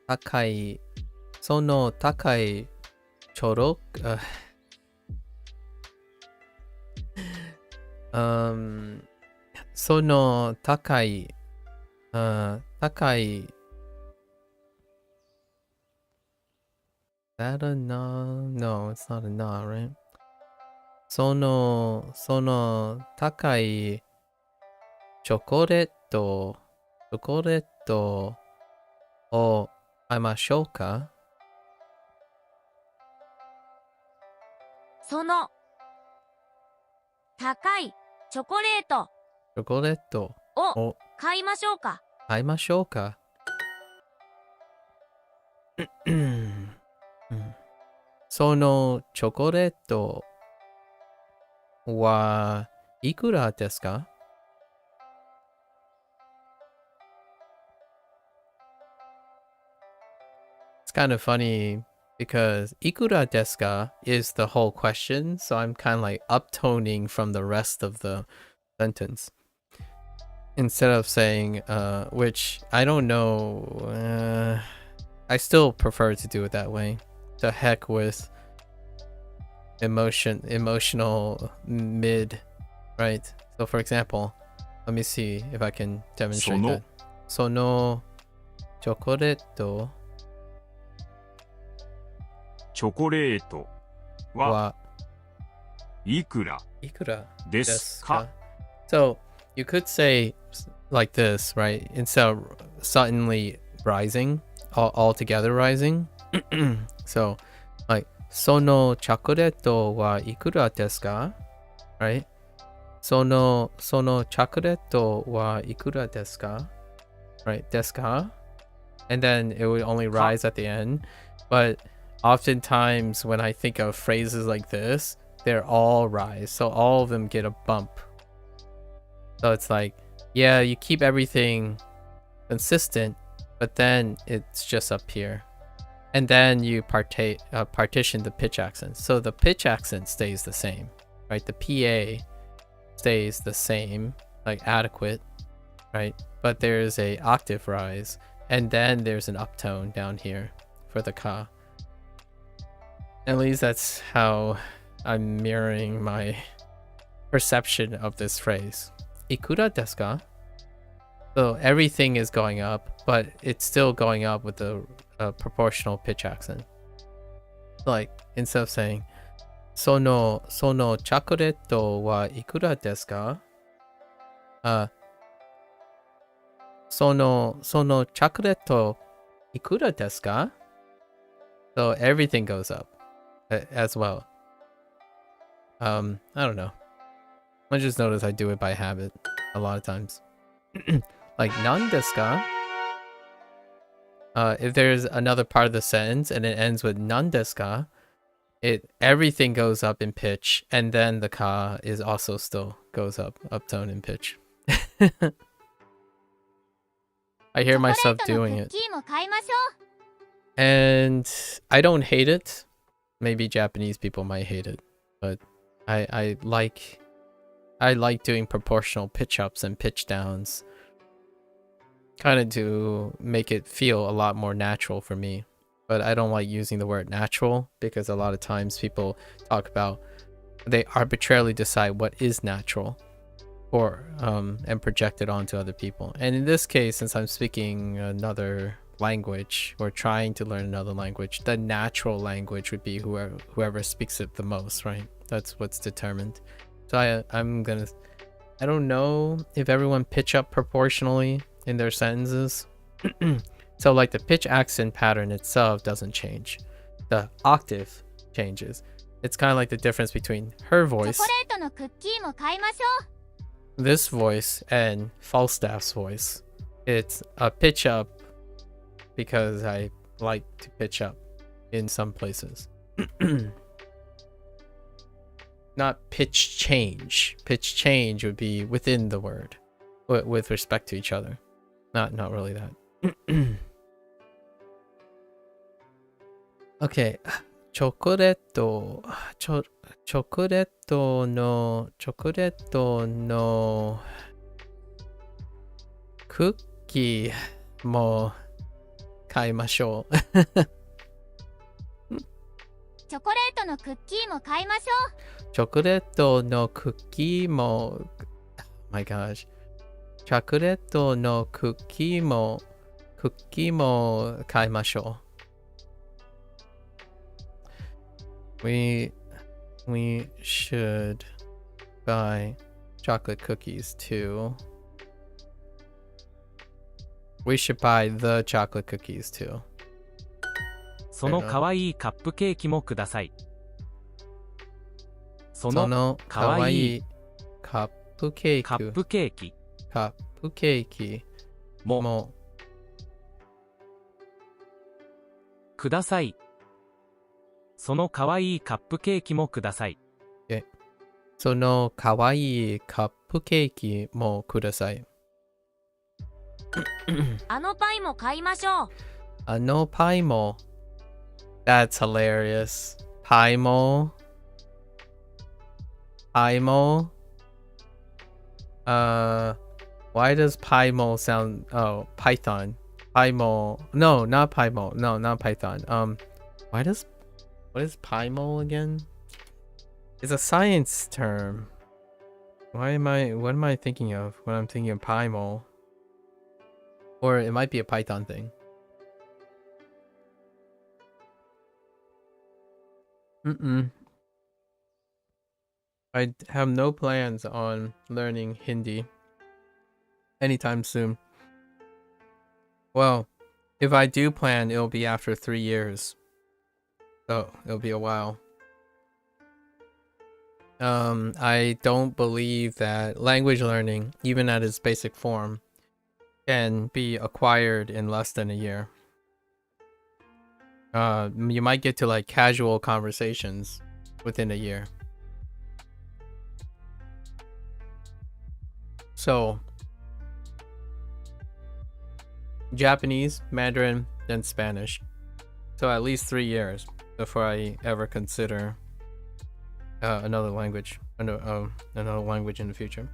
高いチョロその高いThat a na? No, it's not a na, right? その高いチョコレートを買いましょうか？その、高いチョコレートチョコレートをを買いましょうか？買いましょうか？そのチョコレートはいくらですか？It's kind of funny because いくらですか is the whole question, so I'm kind of like uptoning from the rest of the sentence. Instead of saying, which I don't know, I still prefer to do it that way. The heck with emotional mid, right? So for example, let me see if I can demonstrate that. そのチョコレートチョコレートははいくらいくらでですか？ So you could say like this, right? Instead of suddenly rising, all together rising. So like そのチョコレートはいくらですか Right? そのチョコレートはいくらですか Right? ですか And then it would only rise at the end. But oftentimes when I think of phrases like this, they're all rise. So all of them get a bump. So it's like, yeah, you keep everything consistent, but then it's just up here. And then you partition the pitch accents. So the pitch accent stays the same, right? The PA stays the same, like adequate, right? But there's a octave rise, and then there's an uptone down here for the ka. At least that's how I'm mirroring my perception of this phrase. Ikura desu ka? So everything is going up, but it's still going up with the proportional pitch accent. Like instead of saying そのチョコレートはいくらですか? そのチョコレートいくらですか? So everything goes up as well. I don't know. I just notice I do it by habit a lot of times. Like なんですか? If there's another part of the sentence and it ends with なんですか? Everything goes up in pitch, and then the ka is also still goes up, uptone in pitch. I hear myself doing it. チョコレートのクッキーも買いましょう。 And I don't hate it. Maybe Japanese people might hate it, but I like doing proportional pitch ups and pitch downs, kind of to make it feel a lot more natural for me. But I don't like using the word natural because a lot of times people talk about they arbitrarily decide what is natural or and project it onto other people. And in this case, since I'm speaking another language or trying to learn another language, the natural language would be whoever speaks it the most, right? That's what's determined. So I don't know if everyone pitch up proportionally in their sentences. So like the pitch accent pattern itself doesn't change. The octave changes. It's kind of like the difference between her チョコレ voice, ートのクッキーも買いましょう。 this voice, and Falstaff's voice. It's a pitch up because I like to pitch up in some places. Not pitch change. Pitch change would be within the word with respect to each other. Not really that. Okay. チョコレートのクッキーも買いましょう。チョコレートのクッキーも買いましょう。チョコレートのクッキーも My gosh. チョコレートのクッキーも買いましょう。We should buy chocolate cookies too. We should buy the chocolate cookies too. そのかわいいカップケーキもください。そのかわいいカップケカップケーキもください。そのかわいいカップケーキもください。そのかわいいカップケーキもください。あのパイも買いましょう。あのパイも That's hilarious. パイも Why does Paimo sound... Oh, Python. Paimo... No, not Paimo. No, not Python. Why does... What is Paimo again? It's a science term. What am I thinking of when I'm thinking of Paimo? Or it might be a Python thing. I have no plans on learning Hindi anytime soon. Well, if I do plan, it'll be after 3 years. So it'll be a while. I don't believe that language learning, even at its basic form, can be acquired in less than a year. You might get to like casual conversations within a year. So, Japanese, Mandarin, then Spanish. So at least 3 years before I ever consider another language in the future.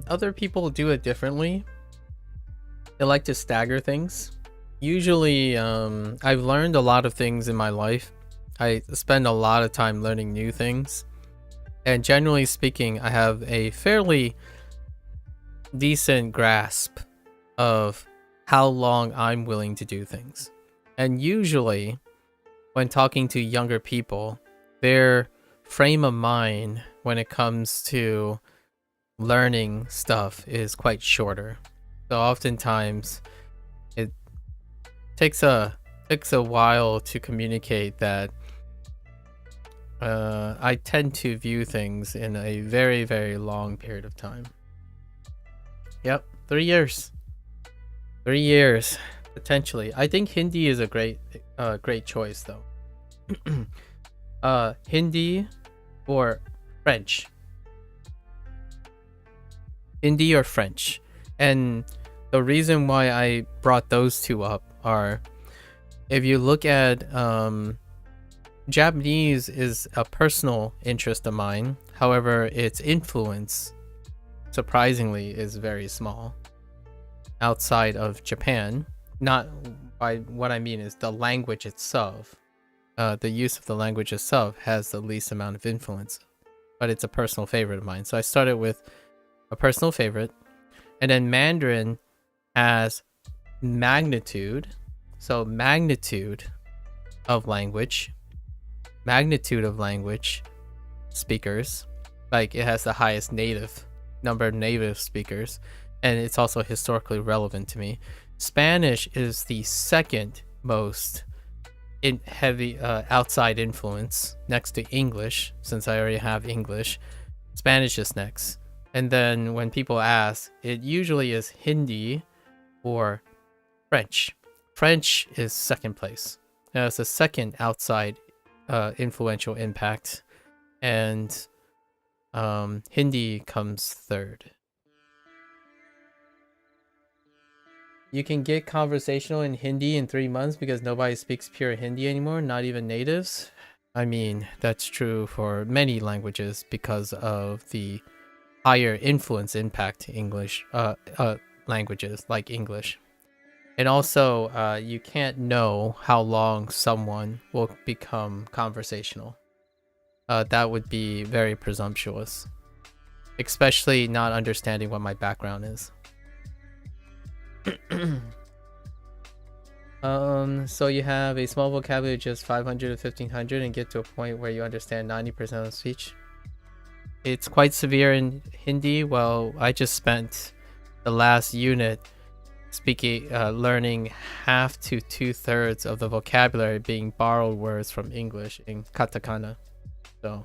Other people do it differently. They like to stagger things. Usually, I've learned a lot of things in my life. I spend a lot of time learning new things. And generally speaking, I have a fairly decent grasp of how long I'm willing to do things. And usually, when talking to younger people, their frame of mind when it comes to learning stuff is quite shorter. So oftentimes it takes a while to communicate that I tend to view things in a very, very long period of time. Yep, 3 years. 3 years, potentially. I think Hindi is a great choice though. Hindi or French. Hindi or French. And the reason why I brought those two up are, if you look at Japanese is a personal interest of mine. However, its influence, surprisingly, is very small outside of Japan. Not by what I mean is the language itself. The use of the language itself has the least amount of influence, but it's a personal favorite of mine. So I started with a personal favorite, and then Mandarin has magnitude. So magnitude of language speakers, like it has the highest number of native speakers, and it's also historically relevant to me. Spanish is the second most heavy outside influence, next to English, since I already have English. Spanish is next, and then when people ask, it usually is Hindi or French. French is second place. Now it's the second outside influential impact, and Hindi comes third. You can get conversational in Hindi in 3 months because nobody speaks pure Hindi anymore, not even natives. I mean, that's true for many languages because of the higher influence impact English languages like English. And also, you can't know how long someone will become conversational. That would be very presumptuous, especially not understanding what my background is. So you have a small vocabulary, just 500 to 1500, and get to a point where you understand 90% of speech. It's quite severe in Hindi. Well, I just spent the last unit learning half to 2/3 of the vocabulary being borrowed words from English in katakana. So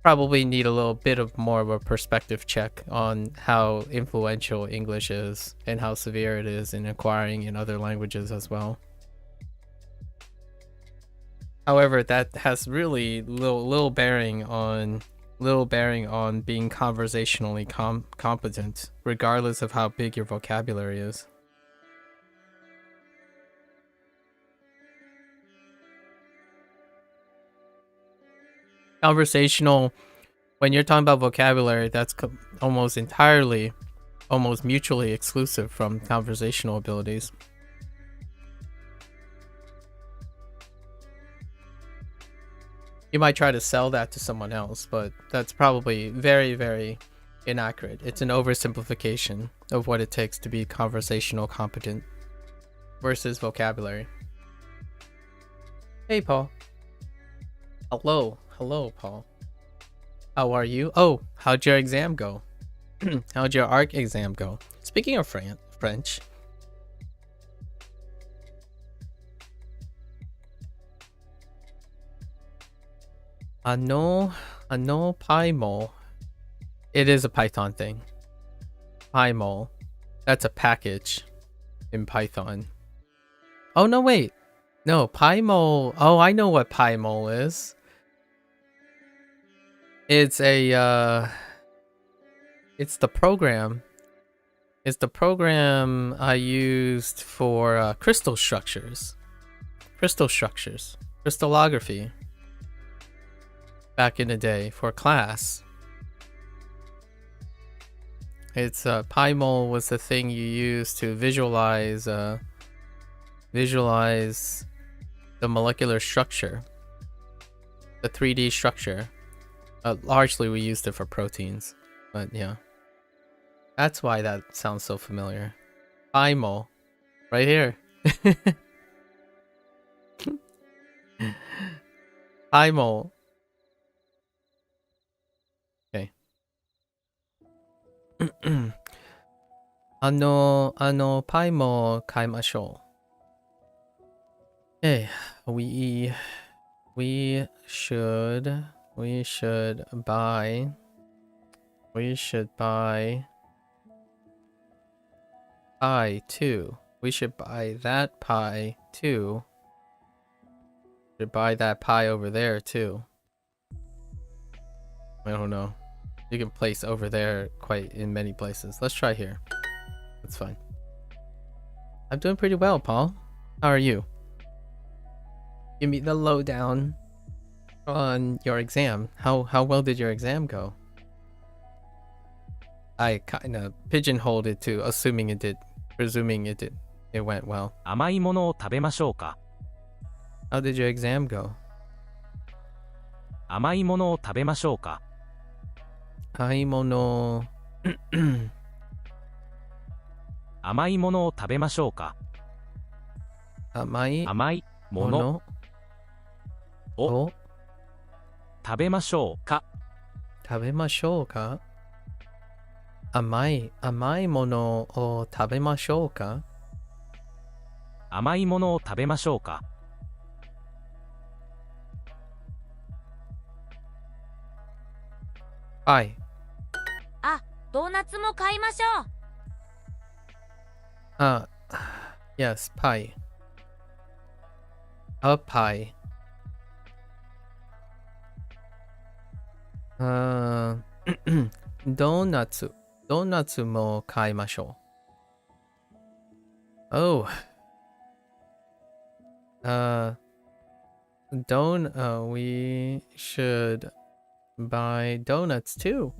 probably need a little bit of more of a perspective check on how influential English is and how severe it is in acquiring in other languages as well. However, that has really little bearing on being conversationally competent, regardless of how big your vocabulary is. Conversational, when you're talking about vocabulary, that's almost mutually exclusive from conversational abilities. You might try to sell that to someone else, but that's probably very, very inaccurate. It's an oversimplification of what it takes to be conversational competent versus vocabulary. Hey, Paul. Hello, Paul. How are you? Oh, how'd your exam go? How'd your ARC exam go? Speaking of French. No PyMol. It is a Python thing. PyMol. That's a package in Python. Oh, no, wait. No, PyMol. Oh, I know what PyMol is. It's a, it's the program. It's the program I used for crystal structures. Crystallography. Back in the day for class. It's PyMol was the thing you used to visualize the molecular structure, the 3D structure. Largely we used it for proteins, but yeah, that's why that sounds so familiar. PyMol, right here. PyMol. Okay. パイも買いましょう。Okay, we should buy pie too. We should buy that pie too. Should buy that pie over there too. I don't know. You can place over there quite in many places. Let's try here. That's fine. I'm doing pretty well, Paul. How are you? Give me the lowdown on your exam. How well did your exam go? I kind of pigeonholed it to presuming it did. It went well. 甘いものを食べましょうか。 How did your exam go? 甘いものを食べましょうか。 Haimono. 甘いものを食べましょうか。甘い甘いものものをを食べましょうか。食べましょうか。甘いものを食べましょうか。甘いものを食べましょうか。はい。ドーナツも買いましょう。Yes, pie. A pie. ドーナツも買いましょう。Oh. We should buy donuts too.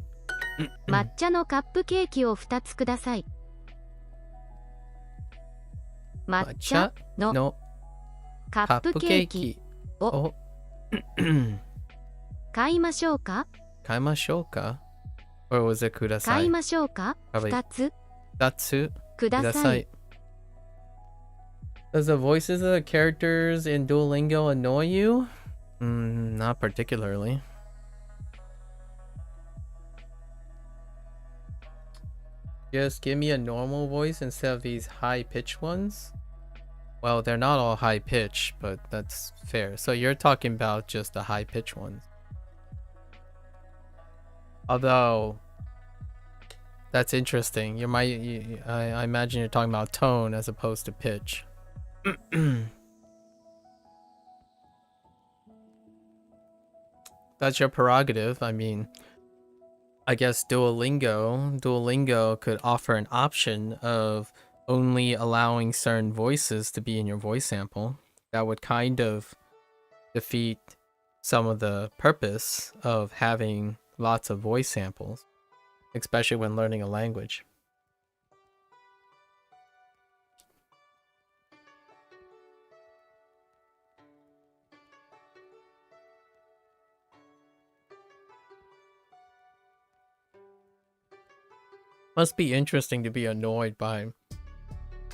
抹茶のカップケーキを2つください。抹茶ののカップカップケーキケーキをを買いましょうか。買いましょうか。Or was it ください。買いましょうか。Probably 2つ2つください。ください。Does the voices of the characters in Duolingo annoy you? Not particularly. Just give me a normal voice instead of these high-pitched ones. Well, they're not all high-pitched, but that's fair. So you're talking about just the high-pitched ones. Although, that's interesting. I imagine you're talking about tone as opposed to pitch. That's your prerogative. I mean, I guess Duolingo could offer an option of only allowing certain voices to be in your voice sample. That would kind of defeat some of the purpose of having lots of voice samples, especially when learning a language. Must be interesting to be annoyed by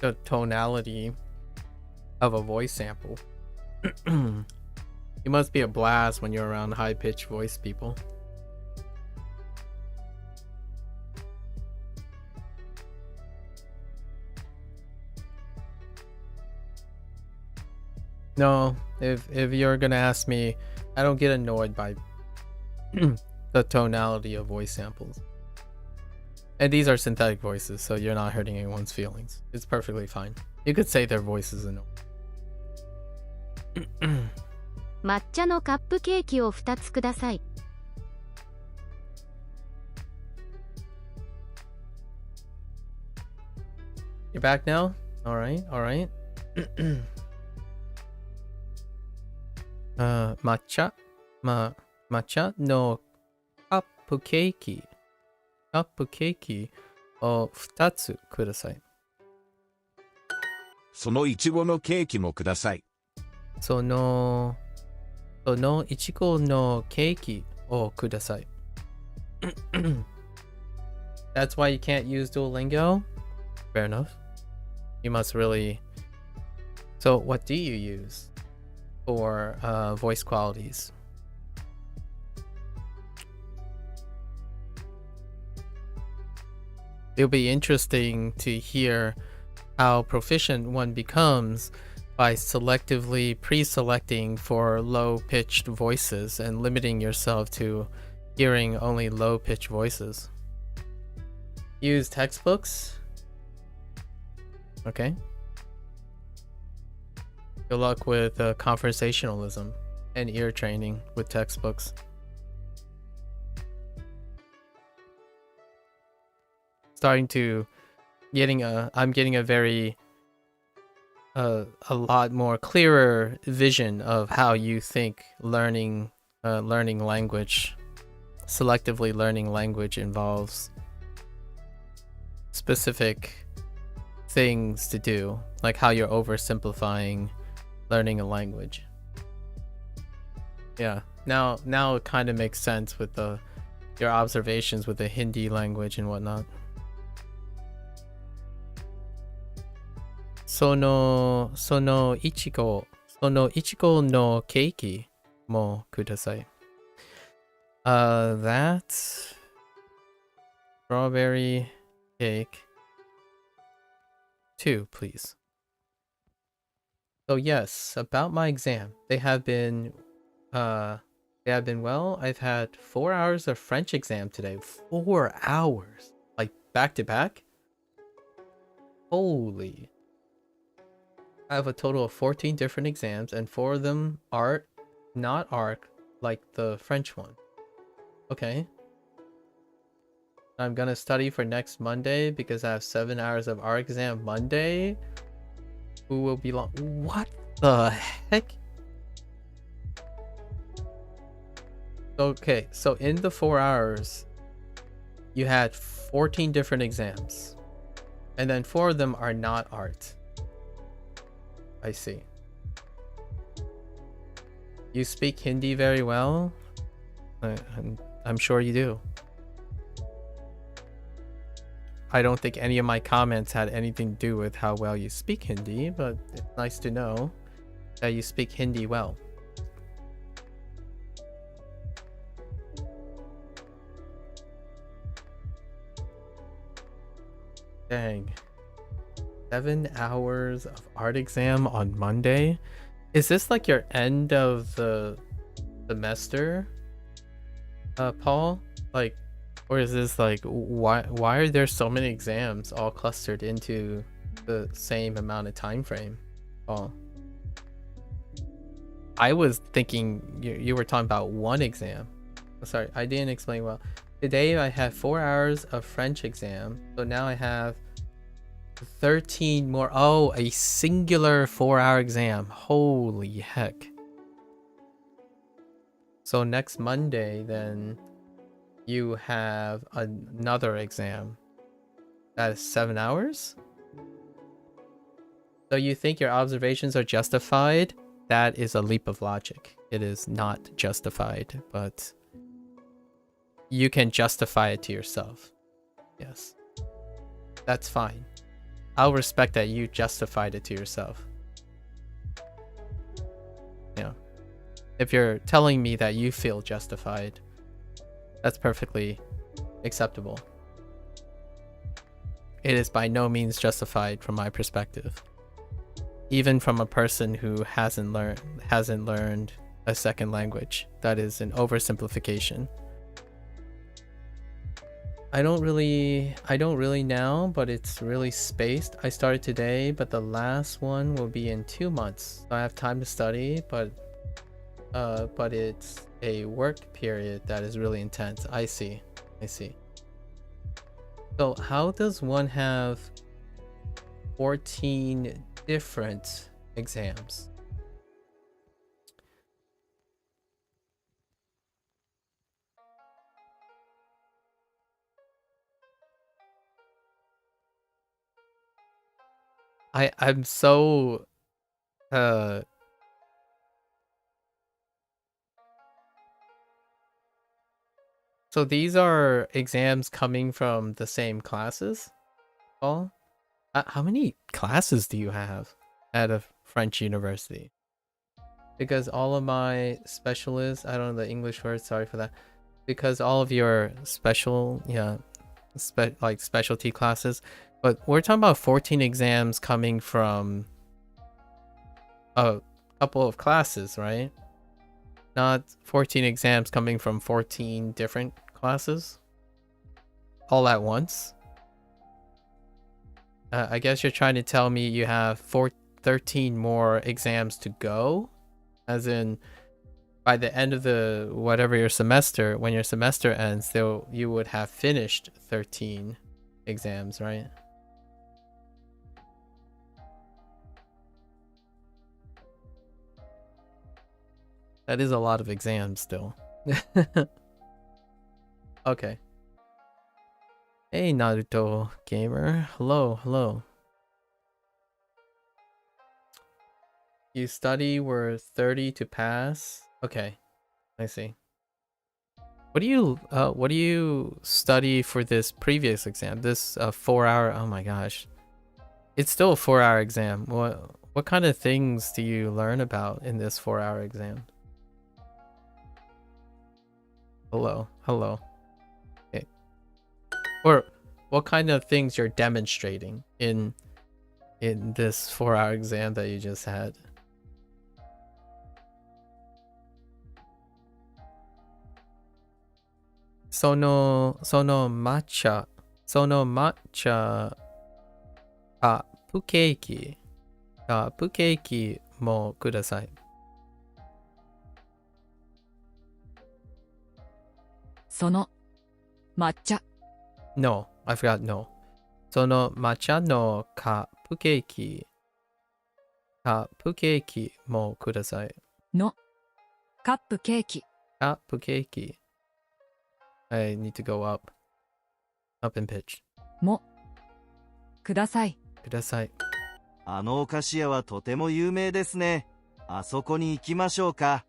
the tonality of a voice sample. It must be a blast when you're around high-pitched voice people. No, if you're gonna ask me, I don't get annoyed by the tonality of voice samples. And these are synthetic voices, so you're not hurting anyone's feelings. It's perfectly fine. You could say their voice is annoying. 抹茶のカップケーキを2つください。You're back now? Alright, alright. 抹茶のカップケーキを2つください。そのいちごのケーキもください。そのいちごのケーキをください。That's why you can't use Duolingo? Fair enough. You must really... So what do you use for voice qualities? It'll be interesting to hear how proficient one becomes by selectively pre-selecting for low-pitched voices and limiting yourself to hearing only low-pitched voices. Use textbooks. Okay. Good luck with conversationalism and ear training with textbooks. I'm getting a very a lot more clearer vision of how you think learning language, selectively learning language involves specific things to do, like how you're oversimplifying learning a language. Yeah, now it kind of makes sense with your observations with the Hindi language and whatnot. ichigo no keiki mo kudasai. That strawberry cake 2, please. So yes, about my exam. They have been well. I've had 4 hours of French exam today. 4 hours. Like back to back? Holy. I have a total of 14 different exams, and 4 of them are not ARC like the French one. Okay. I'm gonna study for next Monday because I have 7 hours of ARC exam Monday. Who will be long? What the heck? Okay, so in the 4 hours, you had 14 different exams, and then 4 of them are not art. I see. You speak Hindi very well? I'm sure you do. I don't think any of my comments had anything to do with how well you speak Hindi, but it's nice to know that you speak Hindi well. Dang. 7 hours of art exam on Monday? Is this like your end of the semester, Paul? Like, or is this like, why are there so many exams all clustered into the same amount of time frame, Paul? I was thinking you were talking about one exam. Sorry, I didn't explain well. Today I had 4 hours of French exam, so now I have 13 more. Oh, a singular 4-hour exam. Holy heck. So next Monday, then you have another exam. That is 7 hours? So you think your observations are justified? That is a leap of logic. It is not justified, but you can justify it to yourself. Yes. That's fine. I'll respect that you justified it to yourself. Yeah. If you're telling me that you feel justified, that's perfectly acceptable. It is by no means justified from my perspective. Even from a person who hasn't learned a second language. That is an oversimplification. I don't really now, but it's really spaced. I started today, but the last one will be in 2 months. So I have time to study, but it's a work period that is really intense. I see. So how does one have 14 different exams? I'm so so these are exams coming from the same classes? Paul? How many classes do you have at a French university? Because all of my specialists, I don't know the English word, sorry for that. Because all of your specialty classes, but we're talking about 14 exams coming from a couple of classes, right? Not 14 exams coming from 14 different classes all at once. I guess you're trying to tell me you have 13 more exams to go, as in by the end of the whatever your semester, when your semester ends, you would have finished 13 exams, right? That is a lot of exams still. Okay. Hey, Naruto gamer. Hello. You study were 30 to pass. Okay, I see. What do you study for this previous exam? This 4-hour. Oh my gosh. It's still a 4-hour exam. What kind of things do you learn about in this 4-hour exam? Hello. Okay. Or what kind of things you're demonstrating in this 4-hour exam that you just had? Sono matchaカップケーキもください。その抹茶 No, I forgot no. その抹茶のカップケーキもください。のカップケーキカップケーキ I need to go up in pitch. もください。ください。あのお菓子屋はとても有名ですね。あそこに行きましょうか。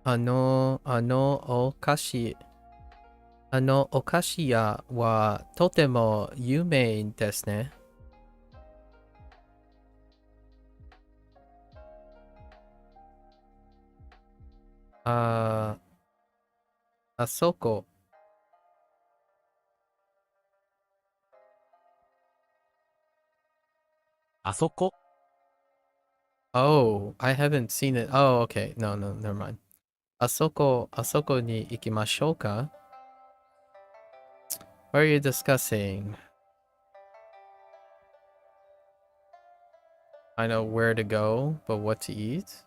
あのお菓子屋はとても有名ですね。あそこ。あそこ Oh, I haven't seen it. Oh, okay. No, never mind. あそこに行きましょうか? What are you discussing? I know where to go, but what to eat?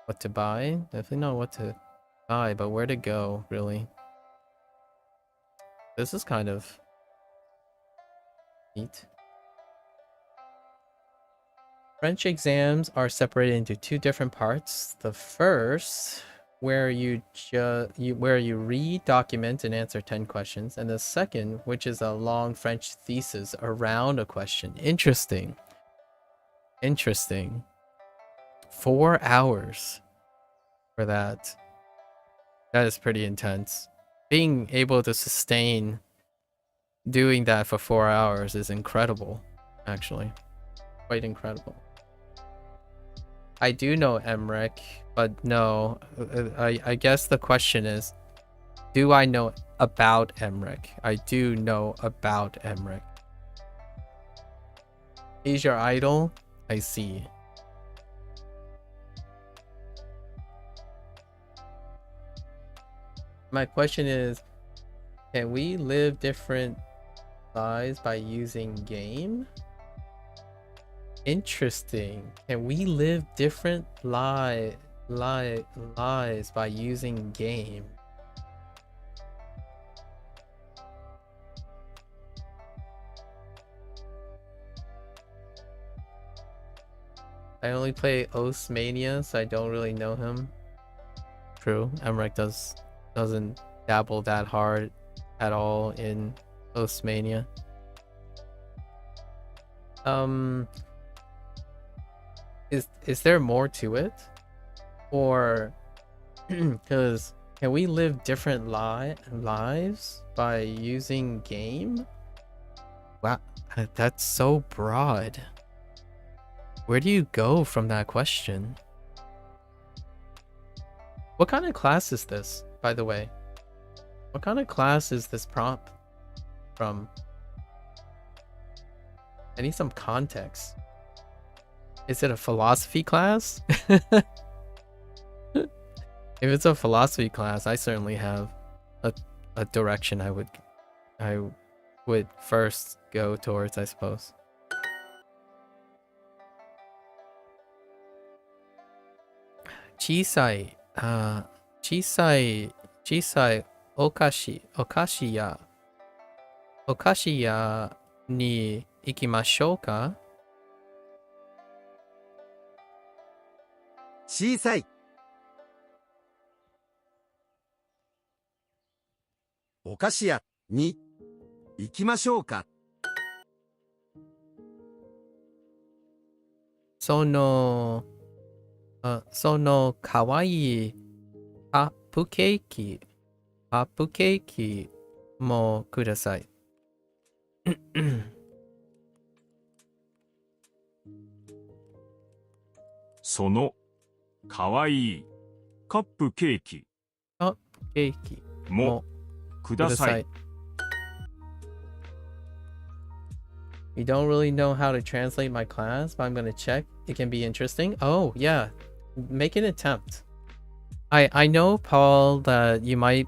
What to buy? Definitely not what to buy, but where to go, really. This is kind of neat. French exams are separated into two different parts. The first, where you read, document, and answer 10 questions, and the second, which is a long French thesis around a question. Interesting. 4 hours for that. That is pretty intense. Being able to sustain doing that for 4 hours is incredible, actually. Quite incredible. I do know Emmerich, but no, I guess the question is, do I know about Emmerich? I do know about Emmerich. He's your idol? I see. My question is, can we live different lives by using game? Interesting. Can we live different lives by using game? I only play Osmania, so I don't really know him. True, Emmerich doesn't dabble that hard at all in Osmania. Is there more to it? Or because can we live different lives by using game? Wow, that's so broad. Where do you go from that question? What kind of class is this, by the way? What kind of class is this prompt from? I need some context. Is it a philosophy class? If it's a philosophy class, I certainly have a direction I would first go towards, I suppose. Chisai okashi ya ni ikimashou ka? 小さいお菓子屋に行きましょうか。そのかわいいカップケーキもください。その、かわいい、カップケーキ ケーキもください。You don't really know how to translate my class, but I'm gonna check. It can be interesting. Oh yeah, make an attempt. I know, Paul, that you might.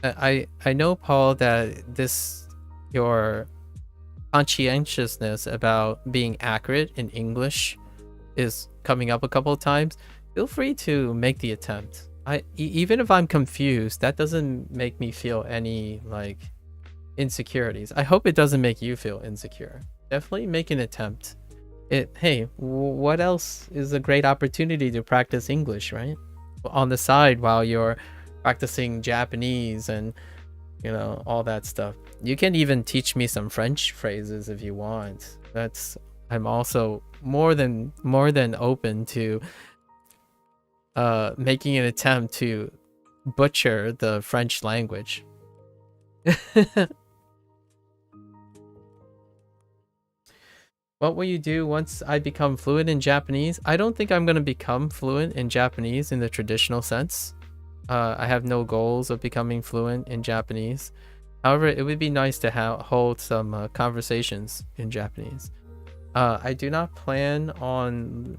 I know, Paul, that this your conscientiousness about being accurate in English is coming up a couple of times. Feel free to make the attempt. Even if I'm confused, that doesn't make me feel any like insecurities. I hope it doesn't make you feel insecure. Definitely make an attempt. Hey, what else is a great opportunity to practice English, right? On the side while you're practicing Japanese and, you know, all that stuff. You can even teach me some French phrases if you want. I'm also more than open to making an attempt to butcher the French language. What will you do once I become fluent in Japanese? I don't think I'm going to become fluent in Japanese in the traditional sense. I have no goals of becoming fluent in Japanese. However, it would be nice to hold some conversations in Japanese. I do not plan on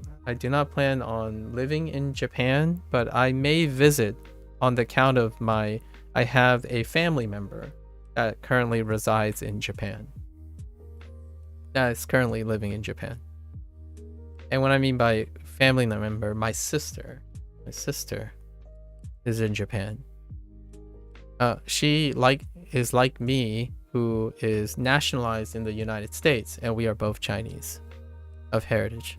living in Japan, but I may visit on the count of I have a family member that currently resides in Japan. That is currently living in Japan. And what I mean by family member, my sister is in Japan. She is like me, who is nationalized in the United States, and we are both Chinese of heritage.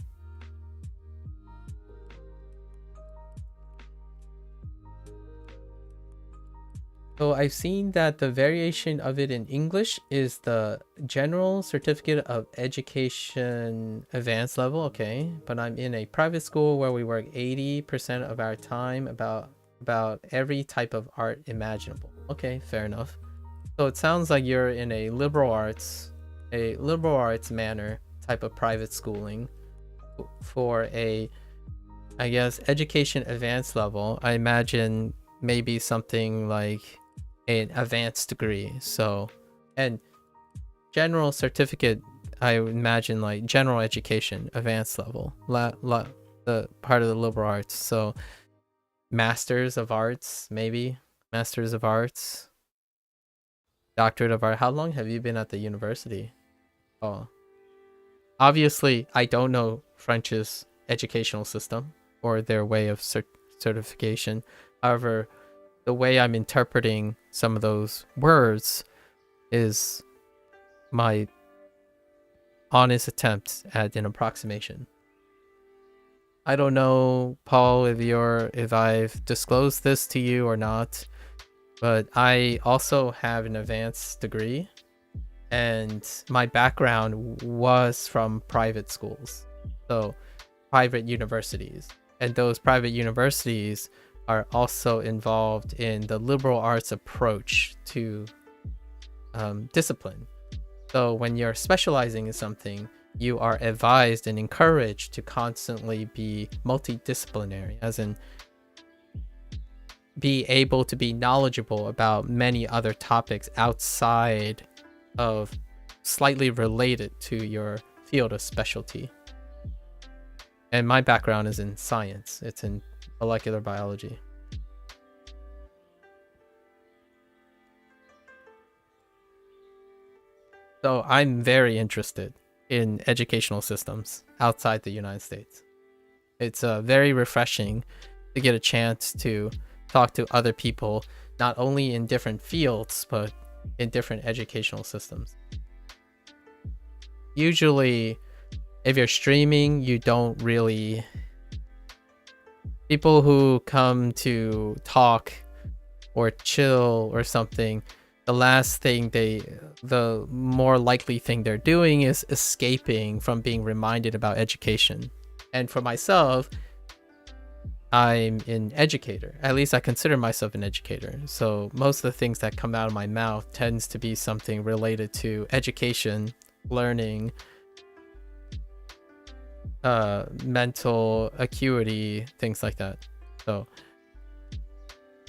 So I've seen that the variation of it in English is the General Certificate of Education Advanced level. Okay, but I'm in a private school where we work 80% of our time about every type of art imaginable. Okay, fair enough. So it sounds like you're in a liberal arts manner type of private schooling for a, I guess, education advanced level. I imagine maybe something like an advanced degree. So, and general certificate, I imagine like general education advanced level, the part of the liberal arts. So masters of arts, maybe masters of arts, doctorate of art. How long have you been at the university? Oh, obviously I don't know French's educational system or their way of certification. However, the way I'm interpreting some of those words is my honest attempt at an approximation. I don't know, Paul, if I've disclosed this to you or not, but I also have an advanced degree, and my background was from private schools, so private universities, and those private universities are also involved in the liberal arts approach to discipline. So when you're specializing in something, you are advised and encouraged to constantly be multidisciplinary, as in be able to be knowledgeable about many other topics outside of slightly related to your field of specialty. And my background is in science. It's in molecular biology. So I'm very interested in educational systems outside the United States. It's very refreshing to get a chance to talk to other people, not only in different fields, but in different educational systems. Usually, if you're streaming, you don't really... People who come to talk or chill or something, the more likely thing they're doing is escaping from being reminded about education. And for myself, I'm an educator. At least I consider myself an educator. So most of the things that come out of my mouth tends to be something related to education, learning, mental acuity, things like that. So,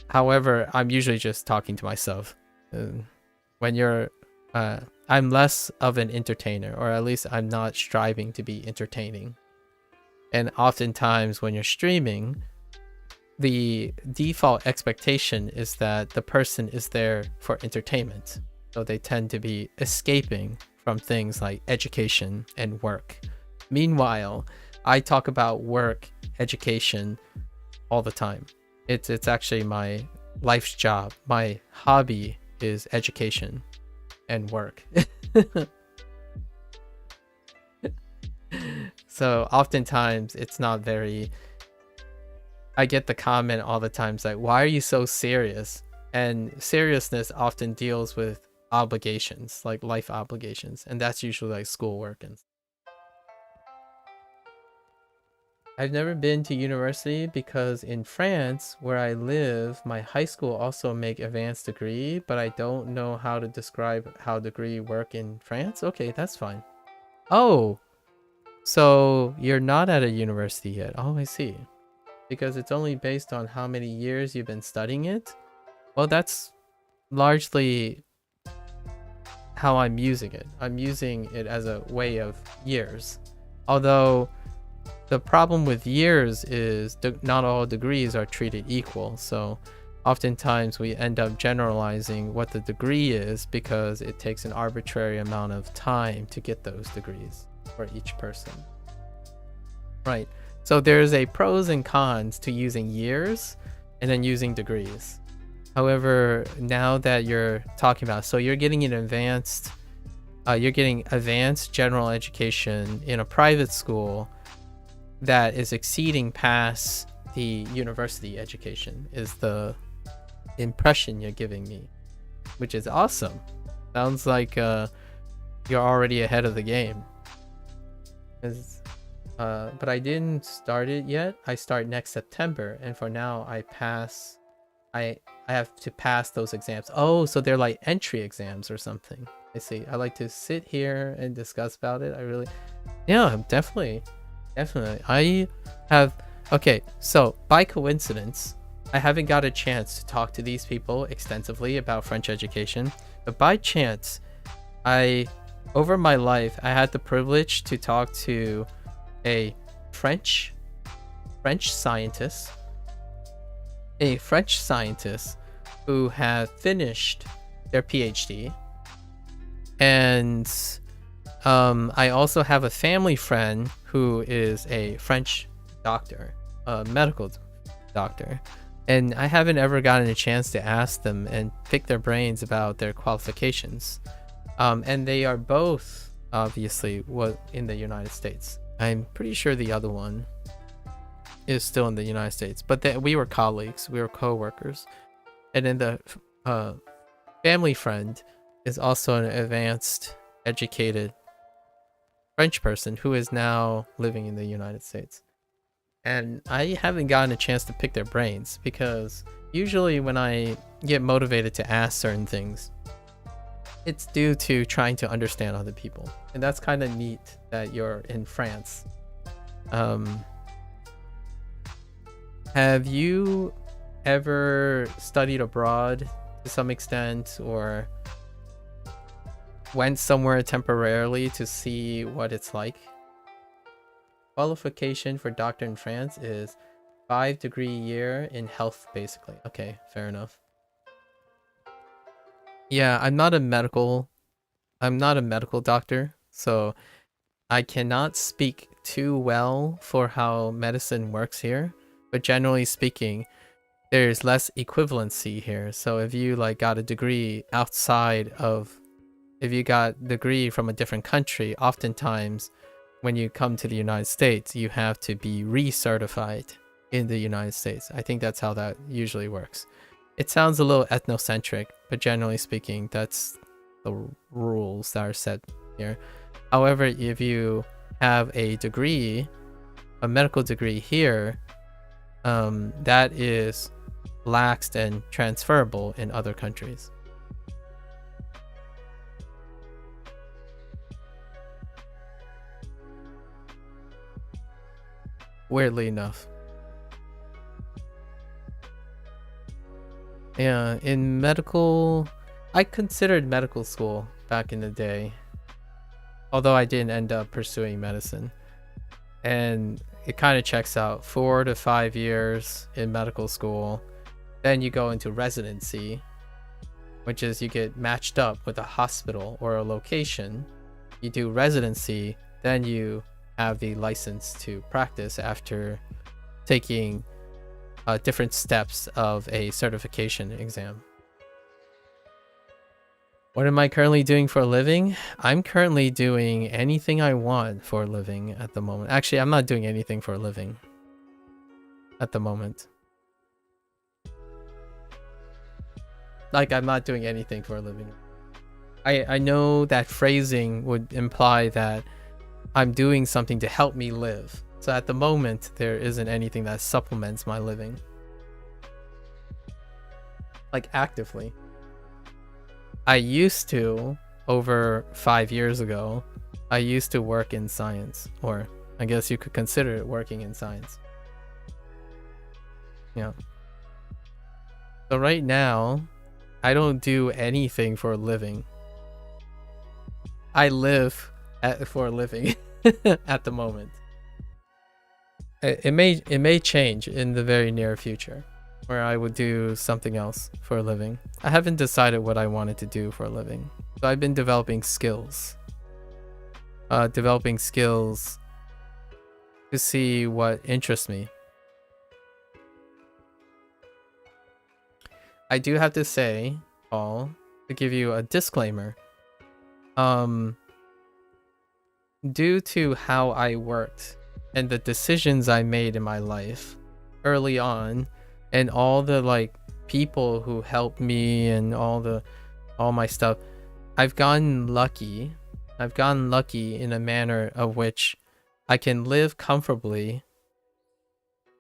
however, I'm usually just talking to myself. When you're, I'm less of an entertainer, or at least I'm not striving to be entertaining. And oftentimes when you're streaming, the default expectation is that the person is there for entertainment. So they tend to be escaping from things like education and work. Meanwhile, I talk about work, education all the time. It's actually my life's job. My hobby is education and work. So oftentimes it's not very, I get the comment all the time, like, why are you so serious? And seriousness often deals with obligations, like life obligations, and that's usually like schoolwork. And I've never been to university because in France, where I live, my high school also make advanced degree, but I don't know how to describe how degree work in France. Okay, that's fine. Oh, so you're not at a university yet. Oh, I see. Because it's only based on how many years you've been studying it. Well, that's largely how I'm using it. I'm using it as a way of years. Although the problem with years is not all degrees are treated equal. So oftentimes we end up generalizing what the degree is because it takes an arbitrary amount of time to get those degrees for each person. Right. So there's a pros and cons to using years and then using degrees. However, now that you're talking about, so you're getting an advanced, general education in a private school that is exceeding past the university education is the impression you're giving me, which is awesome. Sounds like you're already ahead of the game. But I didn't start it yet. I start next September, and for now I have to pass those exams. Oh, so they're like entry exams or something. I see. I like to sit here and discuss about it. Yeah, definitely. I have, okay, so by coincidence, I haven't got a chance to talk to these people extensively about French education, but by chance, over my life, I had the privilege to talk to a French scientist who had finished their PhD. And I also have a family friend who is a French doctor, a medical doctor. And I haven't ever gotten a chance to ask them and pick their brains about their qualifications. And they are both obviously in the United States. I'm pretty sure the other one is still in the United States, but we were colleagues, we were co-workers. And then the family friend is also an advanced, educated French person who is now living in the United States. And I haven't gotten a chance to pick their brains because usually when I get motivated to ask certain things, it's due to trying to understand other people. And that's kind of neat that you're in France. Have you ever studied abroad to some extent, or went somewhere temporarily to see what it's like? Qualification for doctor in France is 5-degree year in health, basically. Okay, fair enough. Yeah, I'm not a medical doctor, so I cannot speak too well for how medicine works here. But generally speaking, there's less equivalency here. So if you got a degree if you got degree from a different country, oftentimes when you come to the United States, you have to be recertified in the United States. I think that's how that usually works. It sounds a little ethnocentric, but generally speaking, that's the rules that are set here. However, if you have a degree, a medical degree here, that is laxed and transferable in other countries. Weirdly enough. Yeah, in medical, I considered medical school back in the day, although I didn't end up pursuing medicine. And it kind of checks out. 4 to 5 years in medical school, then you go into residency, which is you get matched up with a hospital or a location. You do residency, then you have the license to practice after taking different steps of a certification exam. What am I currently doing for a living? I'm currently doing anything I want for a living at the moment. Actually, I'm not doing anything for a living at the moment. Like, I'm not doing anything for a living. I know that phrasing would imply that I'm doing something to help me live. So at the moment, there isn't anything that supplements my living. Like, actively. I used to, over 5 years ago, I used to work in science. Or I guess you could consider it working in science. Yeah. So right now, I don't do anything for a living. I live for a living at the moment. It may change in the very near future, where I would do something else for a living. I haven't decided what I wanted to do for a living. So I've been developing skills. Developing skills to see what interests me. I do have to say, Paul, to give you a disclaimer. Due to how I worked and the decisions I made in my life early on, and all the like people who helped me and all my stuff, I've gotten lucky. I've gotten lucky in a manner of which I can live comfortably,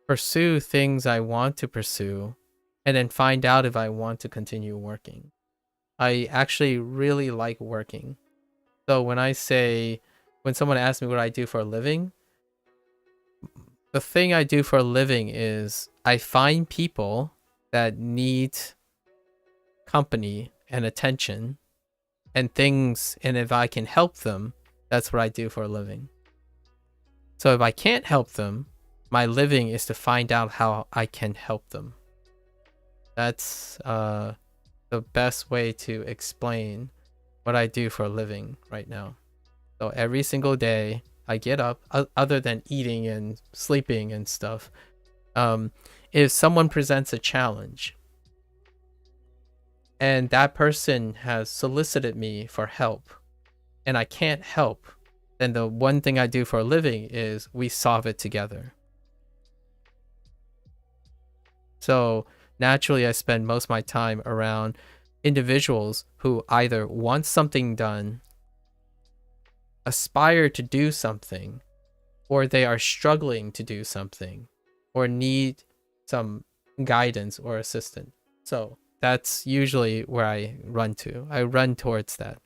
pursue things I want to pursue, and then find out if I want to continue working. I actually really like working. So when someone asks me what I do for a living, the thing I do for a living is I find people that need company and attention and things, and if I can help them, that's what I do for a living. So if I can't help them, my living is to find out how I can help them. That's the best way to explain what I do for a living right now. So every single day I get up, other than eating and sleeping and stuff, if someone presents a challenge and that person has solicited me for help and I can't help, then the one thing I do for a living is we solve it together. So naturally, I spend most of my time around individuals who either want something done, aspire to do something, or they are struggling to do something, or need some guidance or assistance. So that's usually where I run to. I run towards that.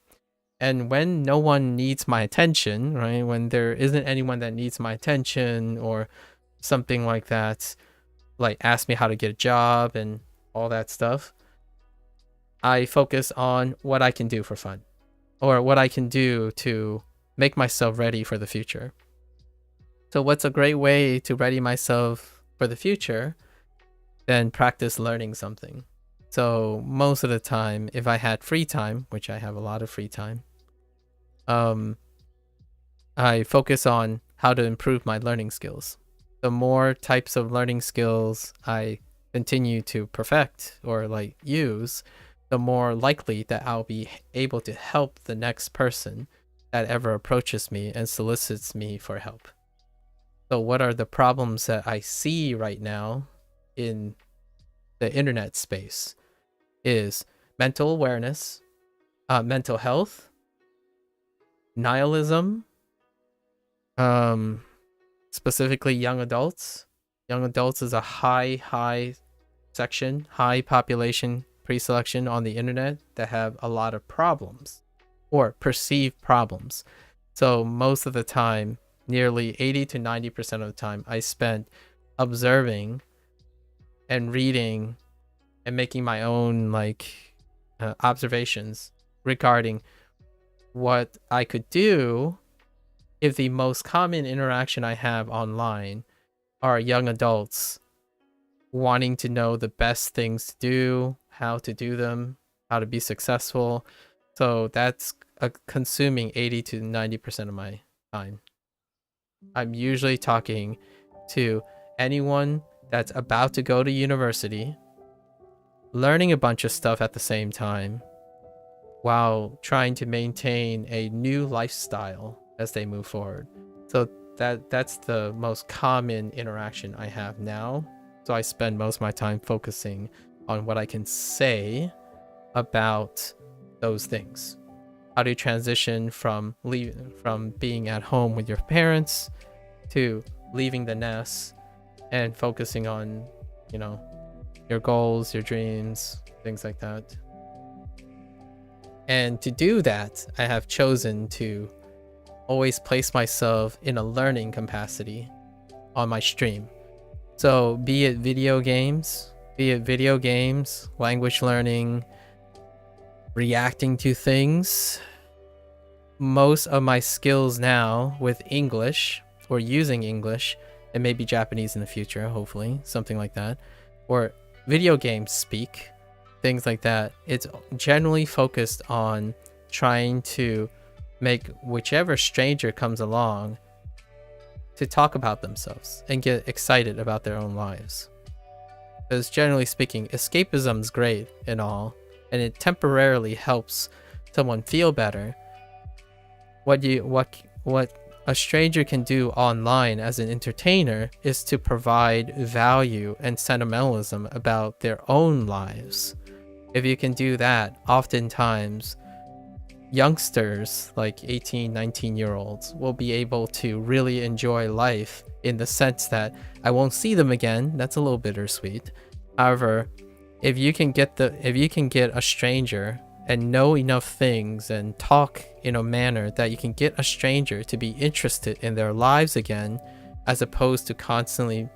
And when no one needs my attention, right? When there isn't anyone that needs my attention or something like that, like ask me how to get a job and all that stuff, I focus on what I can do for fun, or what I can do to make myself ready for the future. So what's a great way to ready myself for the future? Then practice learning something. So most of the time, if I had free time, which I have a lot of free time, I focus on how to improve my learning skills. The more types of learning skills I continue to perfect or like use, the more likely that I'll be able to help the next person that ever approaches me and solicits me for help. So what are the problems that I see right now in the internet space is mental awareness, mental health, nihilism, specifically young adults, Young adults is a high section, high population pre-selection on the internet that have a lot of problems or perceived problems. So most of the time, nearly 80 to 90% of the time, I spent observing and reading and making my own observations regarding what I could do if the most common interaction I have online are young adults wanting to know the best things to do, how to do them, how to be successful. So that's consuming 80 to 90% of my time. I'm usually talking to anyone that's about to go to university, learning a bunch of stuff at the same time, while trying to maintain a new lifestyle as they move forward. So that's the most common interaction I have now. So I spend most of my time focusing on what I can say about those things. How do you transition from being at home with your parents to leaving the nest and focusing on, your goals, your dreams, things like that. And to do that, I have chosen to always place myself in a learning capacity on my stream. So be it video games, language learning, reacting to things. Most of my skills now with English or using English, and maybe Japanese in the future, hopefully, something like that, or video games speak, things like that. It's generally focused on trying to make whichever stranger comes along to talk about themselves and get excited about their own lives. Because generally speaking, escapism's great and all, and it temporarily helps someone feel better. What a stranger can do online as an entertainer is to provide value and sentimentalism about their own lives. If you can do that, oftentimes youngsters like 18, 19-year-olds will be able to really enjoy life in the sense that I won't see them again. That's a little bittersweet. However, if you can get a stranger and know enough things and talk in a manner that you can get a stranger to be interested in their lives again, as opposed to constantly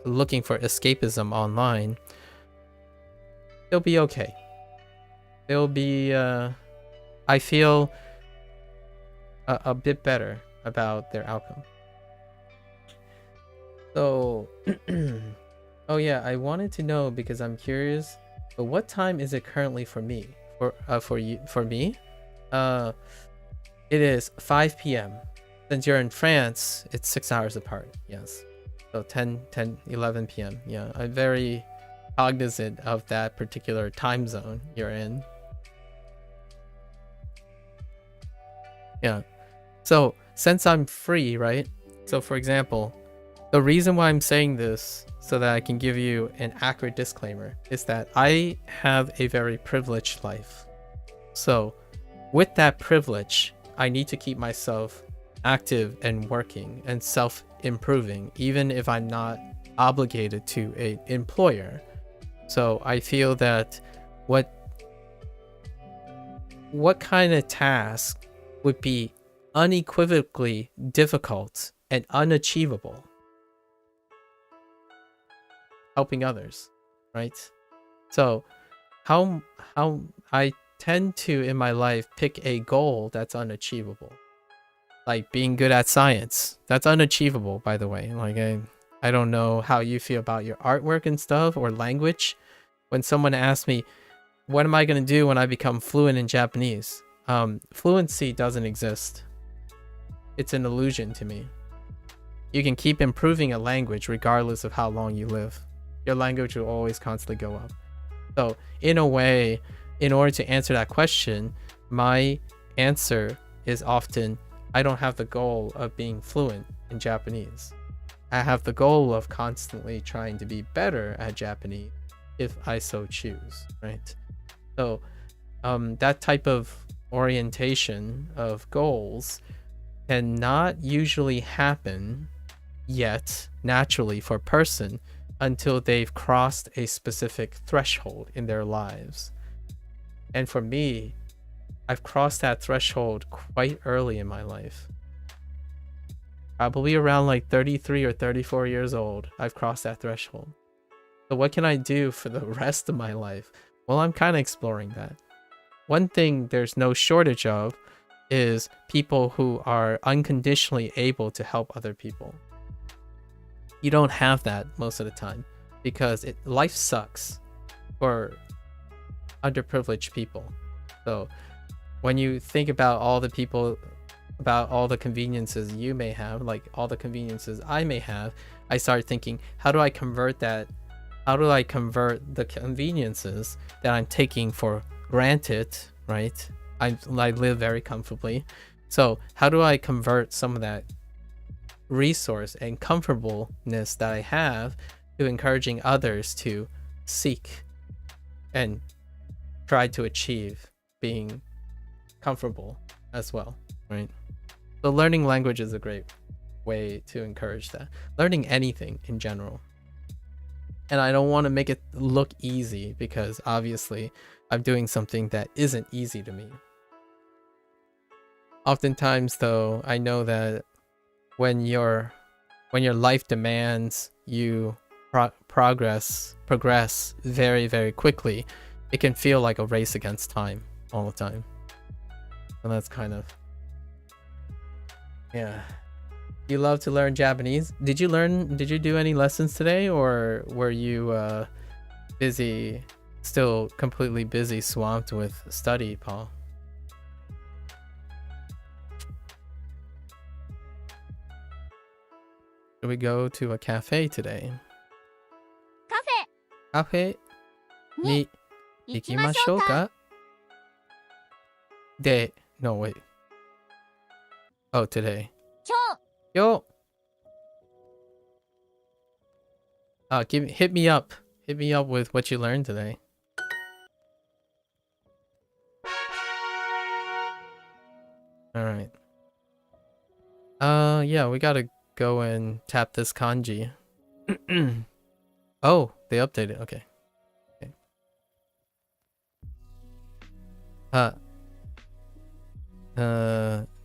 looking for escapism online, they'll be okay. They'll be, I feel a bit better about their outcome. So, oh yeah, I wanted to know because I'm curious, but what time is it currently for me? For me? It is 5 p.m. Since you're in France, it's 6 hours apart. Yes. So 11 p.m. Yeah, I'm very cognizant of that particular time zone you're in. Yeah. So since I'm free, right? So for example, the reason why I'm saying this so that I can give you an accurate disclaimer is that I have a very privileged life. So with that privilege, I need to keep myself active and working and self-improving, even if I'm not obligated to an employer. So I feel that what kind of task would be unequivocally difficult and unachievable? Helping others, right? So how I tend to in my life pick a goal that's unachievable, like being good at science. That's unachievable, by the way. Like I don't know how you feel about your artwork and stuff or language. When someone asks me, what am I going to do when I become fluent in Japanese? Fluency doesn't exist. It's an illusion to me. You can keep improving a language regardless of how long you live. Your language will always constantly go up. So in a way, in order to answer that question, my answer is often, I don't have the goal of being fluent in Japanese. I have the goal of constantly trying to be better at Japanese if I so choose, right? So that type of orientation of goals cannot usually happen yet naturally for a person until they've crossed a specific threshold in their lives. And for me, I've crossed that threshold quite early in my life. Probably around like 33 or 34 years old, I've crossed that threshold. So what can I do for the rest of my life? Well, I'm kind of exploring that. One thing there's no shortage of is people who are unconditionally able to help other people. You don't have that most of the time because life sucks for underprivileged people. So when you think about all the people, about all the conveniences you may have, like all the conveniences I may have, I start thinking, how do I convert that? How do I convert the conveniences that I'm taking for granted, right? I live very comfortably. So how do I convert some of that resource and comfortableness that I have to encouraging others to seek and try to achieve being comfortable as well, right? So learning language is a great way to encourage that. Learning anything in general. And I don't want to make it look easy because obviously I'm doing something that isn't easy to me. Oftentimes though, I know that when your life demands you progress very, very quickly, it can feel like a race against time all the time. And that's kind of, yeah. You love to learn Japanese. Did you do any lessons today, or were you busy, still completely busy, swamped with study, Paul? Should we go to a cafe today? カフェに行きましょうか? No, wait. Oh, today. 今日 hit me up with what you learned today. All right. Yeah, we gotta go and tap this kanji. Oh, they updated. Okay.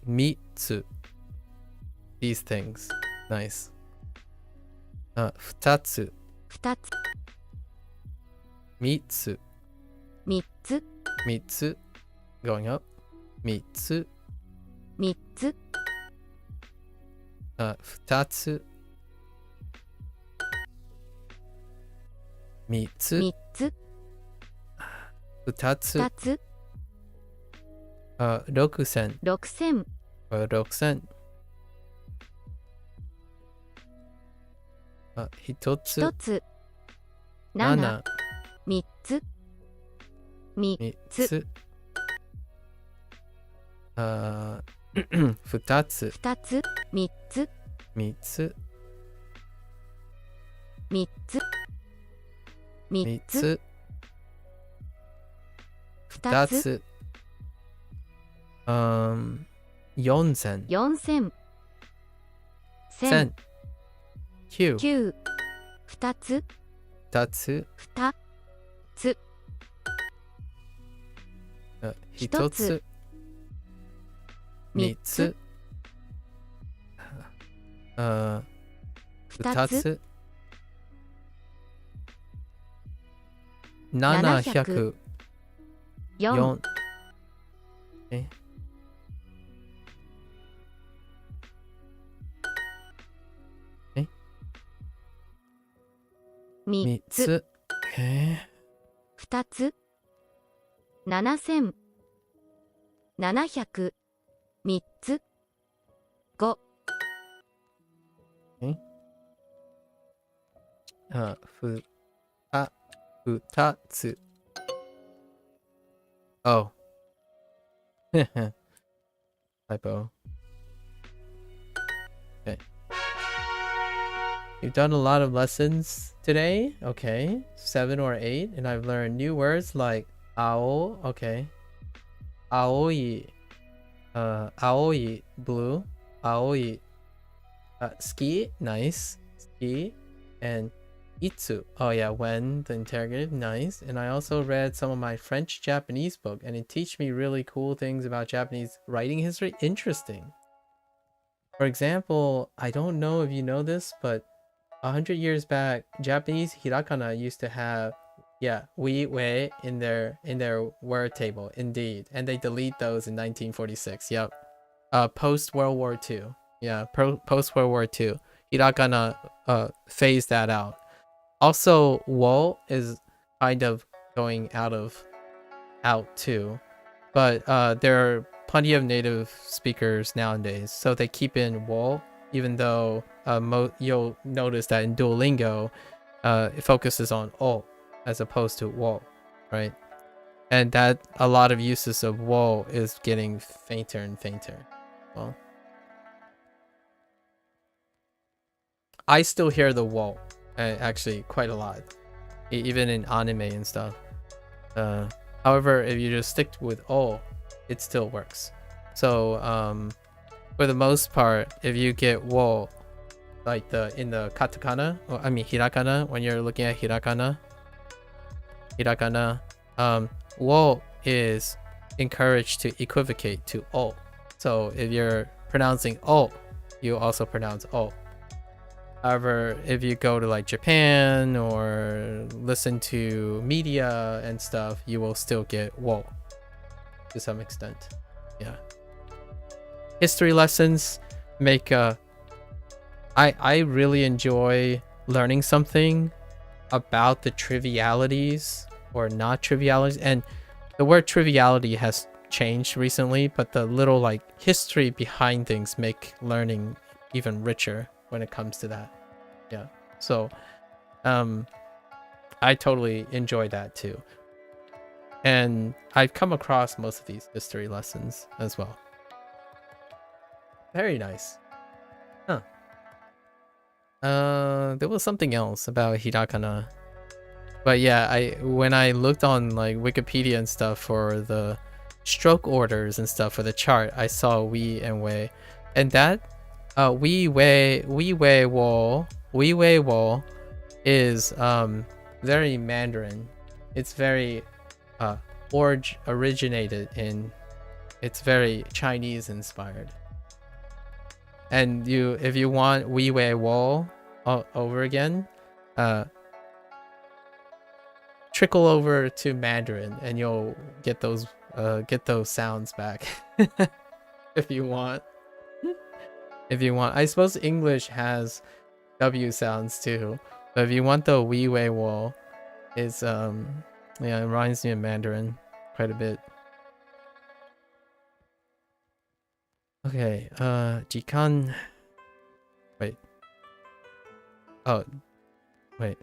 Mitsu. These things. Nice. Futatsu. 2つ Mitsu. 3つ Mitsu. Going up. Mitsu. 3つ Futatsu. Mitsu. 3つ Futatsu. 2つ6000. 6000 6000. 1つ1つ7 3つ3 3つつ2つ2つ3つ3つ3つ3 3つつ2 2つつ4000 4000 1000 9 9 2つ2つ2つ1つ3つ2 2つつ700 4 4 3 3つつ2つ7700 3つ52つ Oh. Typo. Okay. You've done a lot of lessons today. Okay. 7 or 8. And I've learned new words like ao. Okay. Aoi. Aoi, blue. Aoi, Ski, nice. Ski. And itsu. Oh yeah, when, the interrogative, nice. And I also read some of my French-Japanese book, and it teach me really cool things about Japanese writing history. Interesting. For example, I don't know if you know this, but 100 years back, Japanese hiragana used to have, yeah, we, we in their word table, indeed. And they delete those in 1946. Yep. Post World War II. Yeah, post World War II. Hiragana phased that out. Also, wo is kind of going out too. But there are plenty of native speakers nowadays, so they keep in wo, even though you'll notice that in Duolingo, it focuses on o as opposed to wo, right? And that a lot of uses of wo is getting fainter and fainter. Well, I still hear the wo actually quite a lot, even in anime and stuff. However, if you just stick with o, it still works. So for the most part, if you get wo, like in the katakana, or I mean hiragana, when you're looking at hiragana, wo is encouraged to equivocate to o. So if you're pronouncing o, you also pronounce o. However, if you go to like Japan or listen to media and stuff, you will still get wo to some extent. Yeah. History lessons make I really enjoy learning something about the trivialities or not trivialities, and the word triviality has changed recently, but the little like history behind things make learning even richer when it comes to that. Yeah. So I totally enjoy that too. And I've come across most of these history lessons as well. Very nice. Huh. There was something else about hiragana. But yeah, when I looked on like Wikipedia and stuff for the stroke orders and stuff for the chart, I saw we and wei. And that we wei wo is very Mandarin. It's very originated in, it's very Chinese inspired. And if you want we wei wo over again, trickle over to Mandarin and you'll get those sounds back. if you want. I suppose English has W sounds too, but if you want the we wei wo, it's yeah, it reminds me of Mandarin quite a bit. Okay, jikan. Wait. Oh, wait.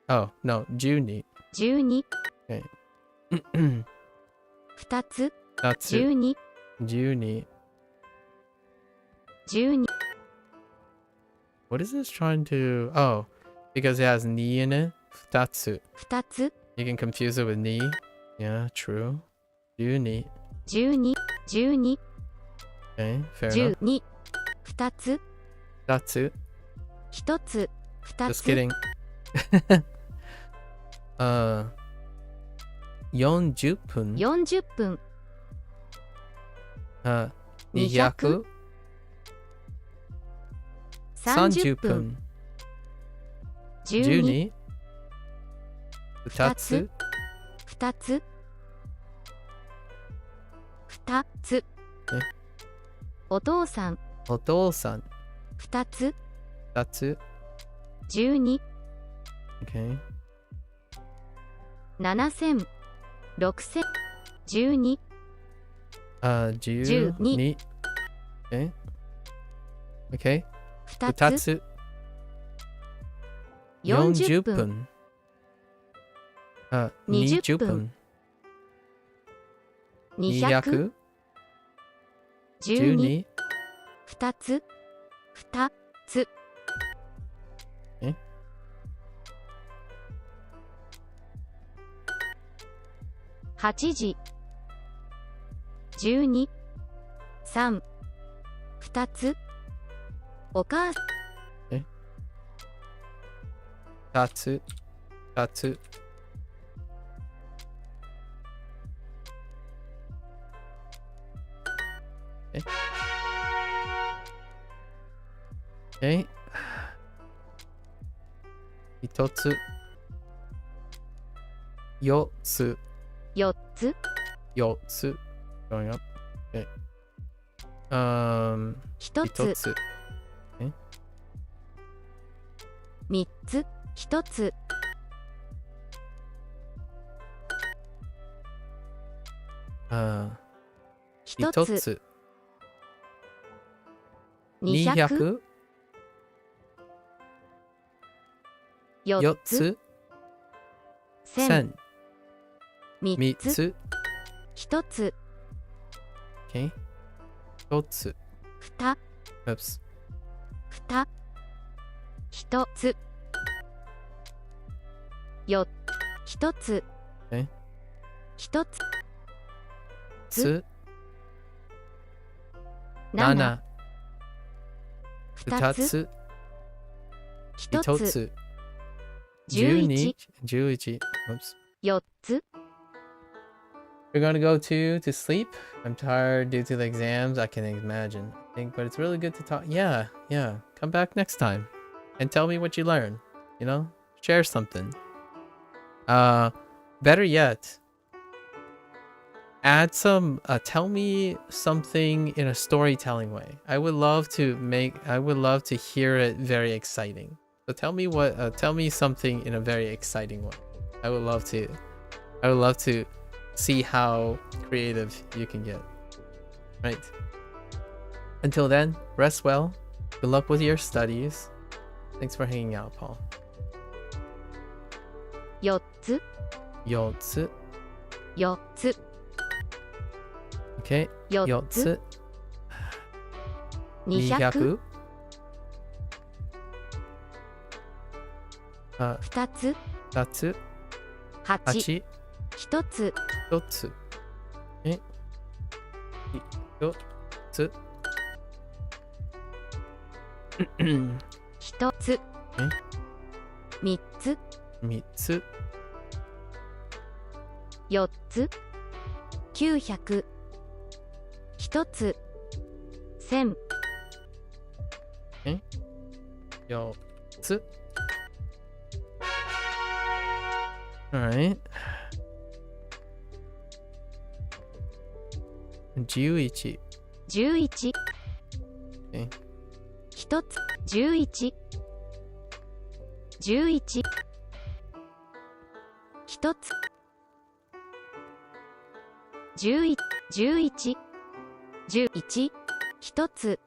Oh no, Juni. 12 Okay. 2つ Tatsu. 12 Juni. 12 What is this trying to? Oh, because it has ni in it. Futatsu. 2つ You can confuse it with ni. Yeah, true. Juni. 12 12 Okay, fair enough. 12 2つ Futatsu. 1つ 2 Just つ kidding. 40分。 40分 200。 30 30分分。 12 12。2つ。 2つ2つお父さんお父さん。 2つ2つ。 12 Okay. 7000 6000 12 12。Okay. Okay. 2 2つつ。 40 40分分。20 20分。分。 200 200。 12 12。 2つ2つえ8時12 3 2つお母さん、二つ、二つ。一つ、四つ、 4つ、四つ。Going up. Okay. 1一つ、つ、 3つ、1つ、1つ、一つ、 200、200、 4四つ、つ、 1000、 3 3つ、つ。 1つ、 Okay. 一つ。 2、 Oops. 2、1つ、1つ、え1つ、つ、 7、 7、 2 2つ、つ、 1 1つ、つ、 11、 11。Oops. 4つ、 We're gonna go to sleep. I'm tired due to the exams. I can imagine. But it's really good to talk. Yeah. Come back next time and tell me what you learned. You know, share something. Better yet, add some. Tell me something in a storytelling way. I would love to hear it very exciting. So tell me what. Tell me something in a very exciting way. I would love to see how creative you can get. Right. Until then, rest well. Good luck with your studies. Thanks for hanging out, Paul. 4つ、 4つ。 4つ、 Okay. 4 4つ、つ。 200、 200。 2つ、 2つ。 8、 8。 1つ、 1つ。1つ。 1つ、3つ、 3つ。 4つ、900、1つ、1000、 4つ。 Alright. 11。 11、 Okay. 1つ、11、11、1つ、11、11、11、1つ、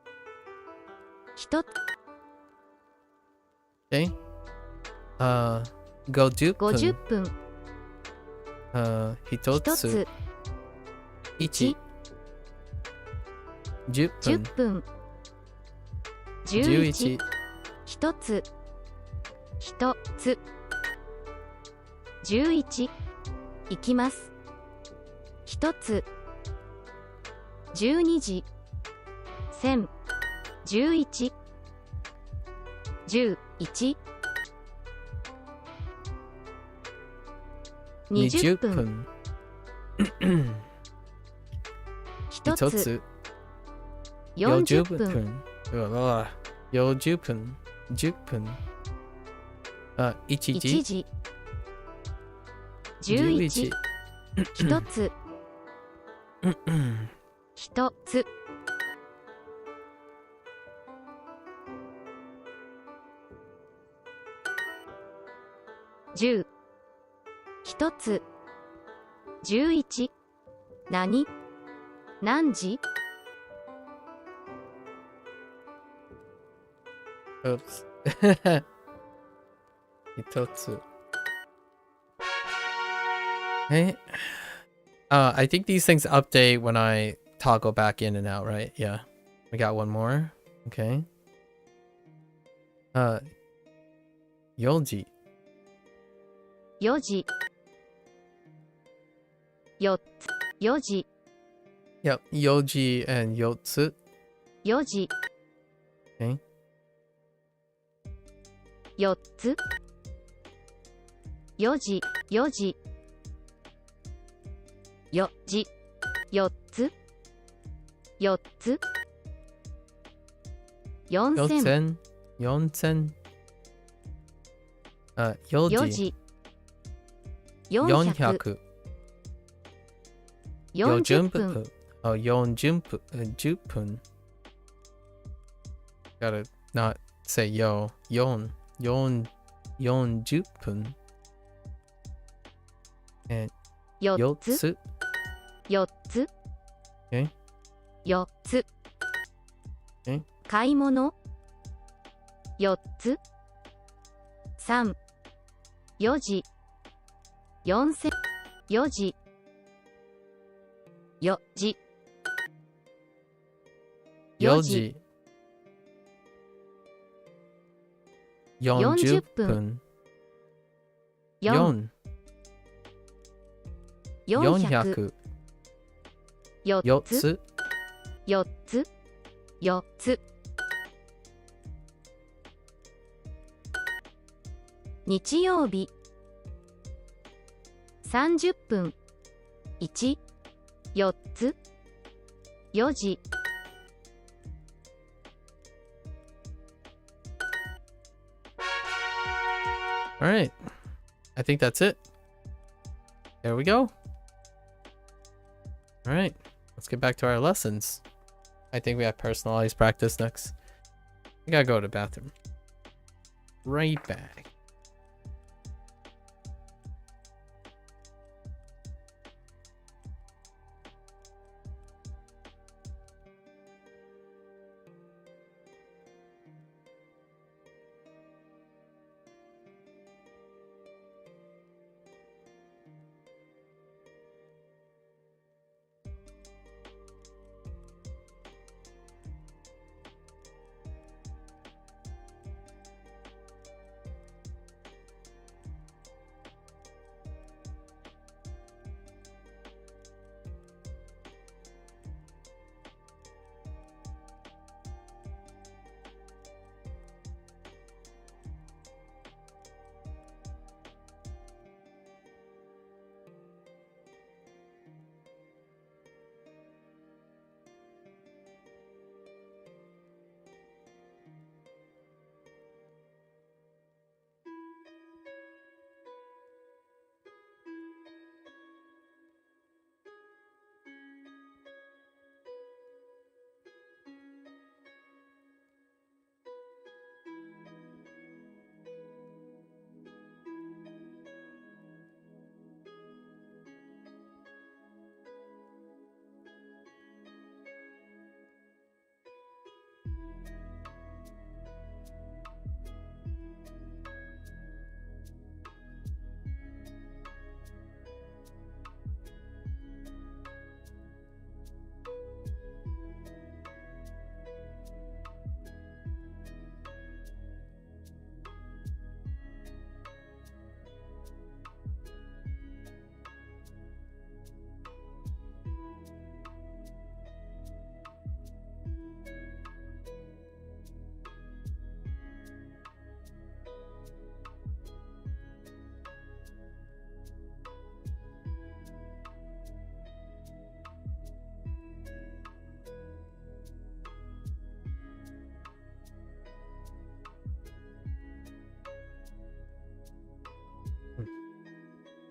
1つ、 Okay. 50分。 50分、 1 1つ。つ、 1。 10 10分。分、11、 11。 1つ、1つ、11、いきます。1つ、12時、1000、11、11、20 20分、分。 1 1つ、つ。 40 40分、分。40分。10分。1 1時。時、11、1つ、1つ、10、1つ、11、何時 Oops. 1つ。I think these things update when I toggle back in and out, right? Yeah. We got one more. Okay. 4時。 4時、4つ、4時、 Yep. 4時 and 4つ。 4時、 Okay. 4つ4時4時4時4つ4つ4000 4000 4 4時時400 40 40分分40分10分 Gotta not say yo 40分 and 4 4つつ4つ Okay. 4つ Okay. 買い物4つ3 4時4000 4時4時4時40分4 400 4 4つつ4つ4つ日曜日30分1 4つ4時All right. I think that's it. There we go. All right. Let's get back to our lessons. I think we have personalized practice next. I gotta go to the bathroom. Right back.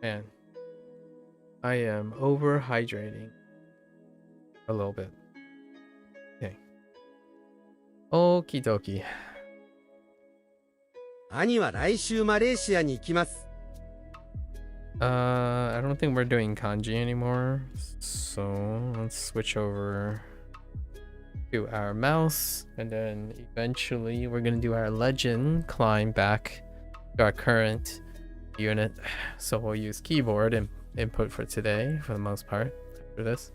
Man, I am overhydrating a little bit. Okay. Okie dokie. 兄は来週マレーシアに行きます。I don't think we're doing kanji anymore. So let's switch over to our mouse. And then eventually we're going to do our legend climb back to our current unit. So we'll use keyboard and input for today for the most part after this.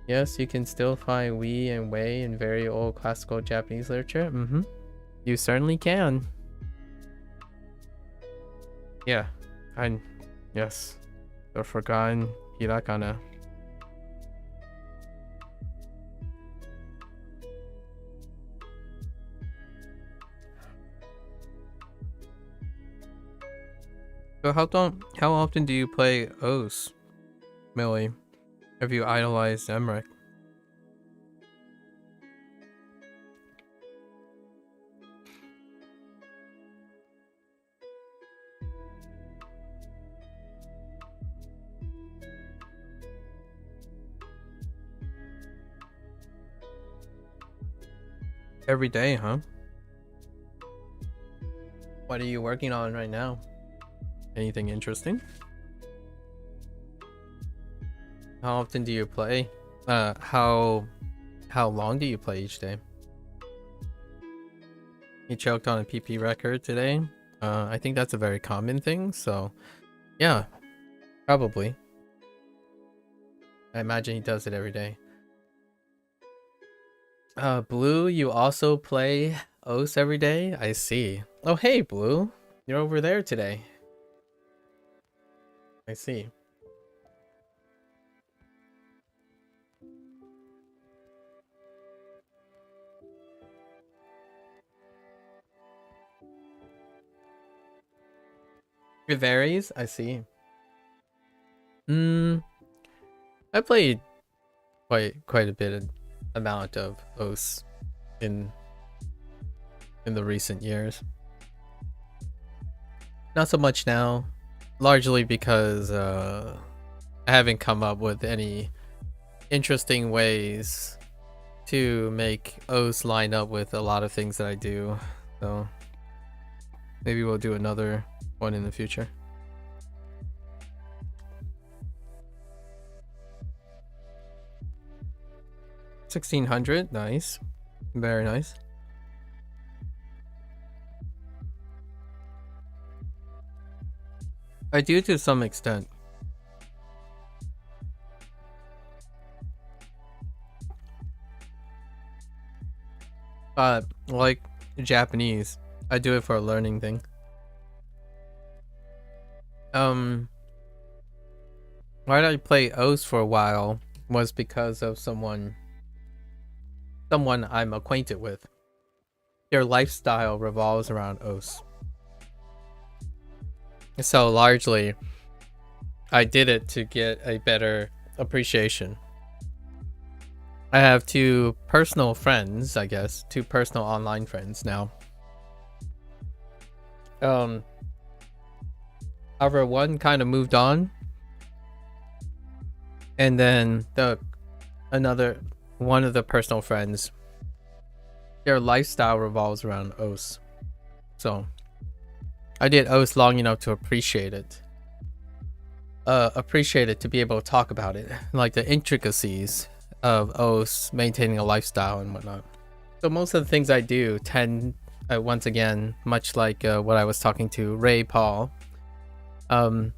Yes, you can still find we and wei in very old classical Japanese literature. You certainly can. Yeah, yes, the forgotten hiragana. So how often do you play O's, Millie? Have you idolized Emmerich? Every day, huh? What are you working on right now? Anything interesting? How often do you play? How long do you play each day? He choked on a PP record today. I think that's a very common thing, so yeah, probably. I imagine he does it every day. Blue, you also play O's every day? I see. Oh, hey, Blue. You're over there today. I see. It varies, I see. I played quite a bit amount of O's in the recent years. Not so much now, largely because I haven't come up with any interesting ways to make O's line up with a lot of things that I do. So maybe we'll do another one in the future. $1,600, nice, very nice. I do to some extent. But like Japanese, I do it for a learning thing. Why did I play O's for a while was because of someone I'm acquainted with. Their lifestyle revolves around O's. So largely, I did it to get a better appreciation. I have two personal friends, I guess, two personal online friends now. However, one kind of moved on, and then one of the personal friends, their lifestyle revolves around O's. So I did O's long enough to appreciate it. To be able to talk about it, like the intricacies of O's maintaining a lifestyle and whatnot. So most of the things I do tend, once again, much like what I was talking to Ray Paul, a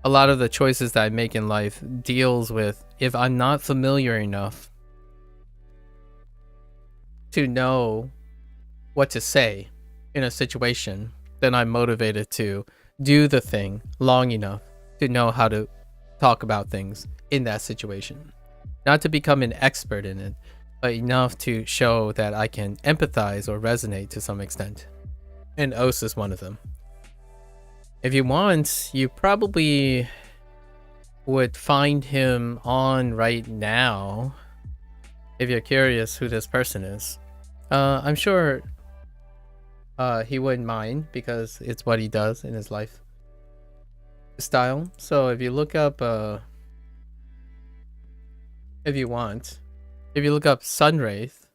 lot of the choices that I make in life deals with if I'm not familiar enough to know what to say in a situation, then I'm motivated to do the thing long enough to know how to talk about things in that situation. Not to become an expert in it, but enough to show that I can empathize or resonate to some extent. And Os is one of them. If you want, you probably would find him on right now if you're curious who this person is. I'm sure he wouldn't mind because it's what he does in his life style. So if you look up if you look up Sunwraith,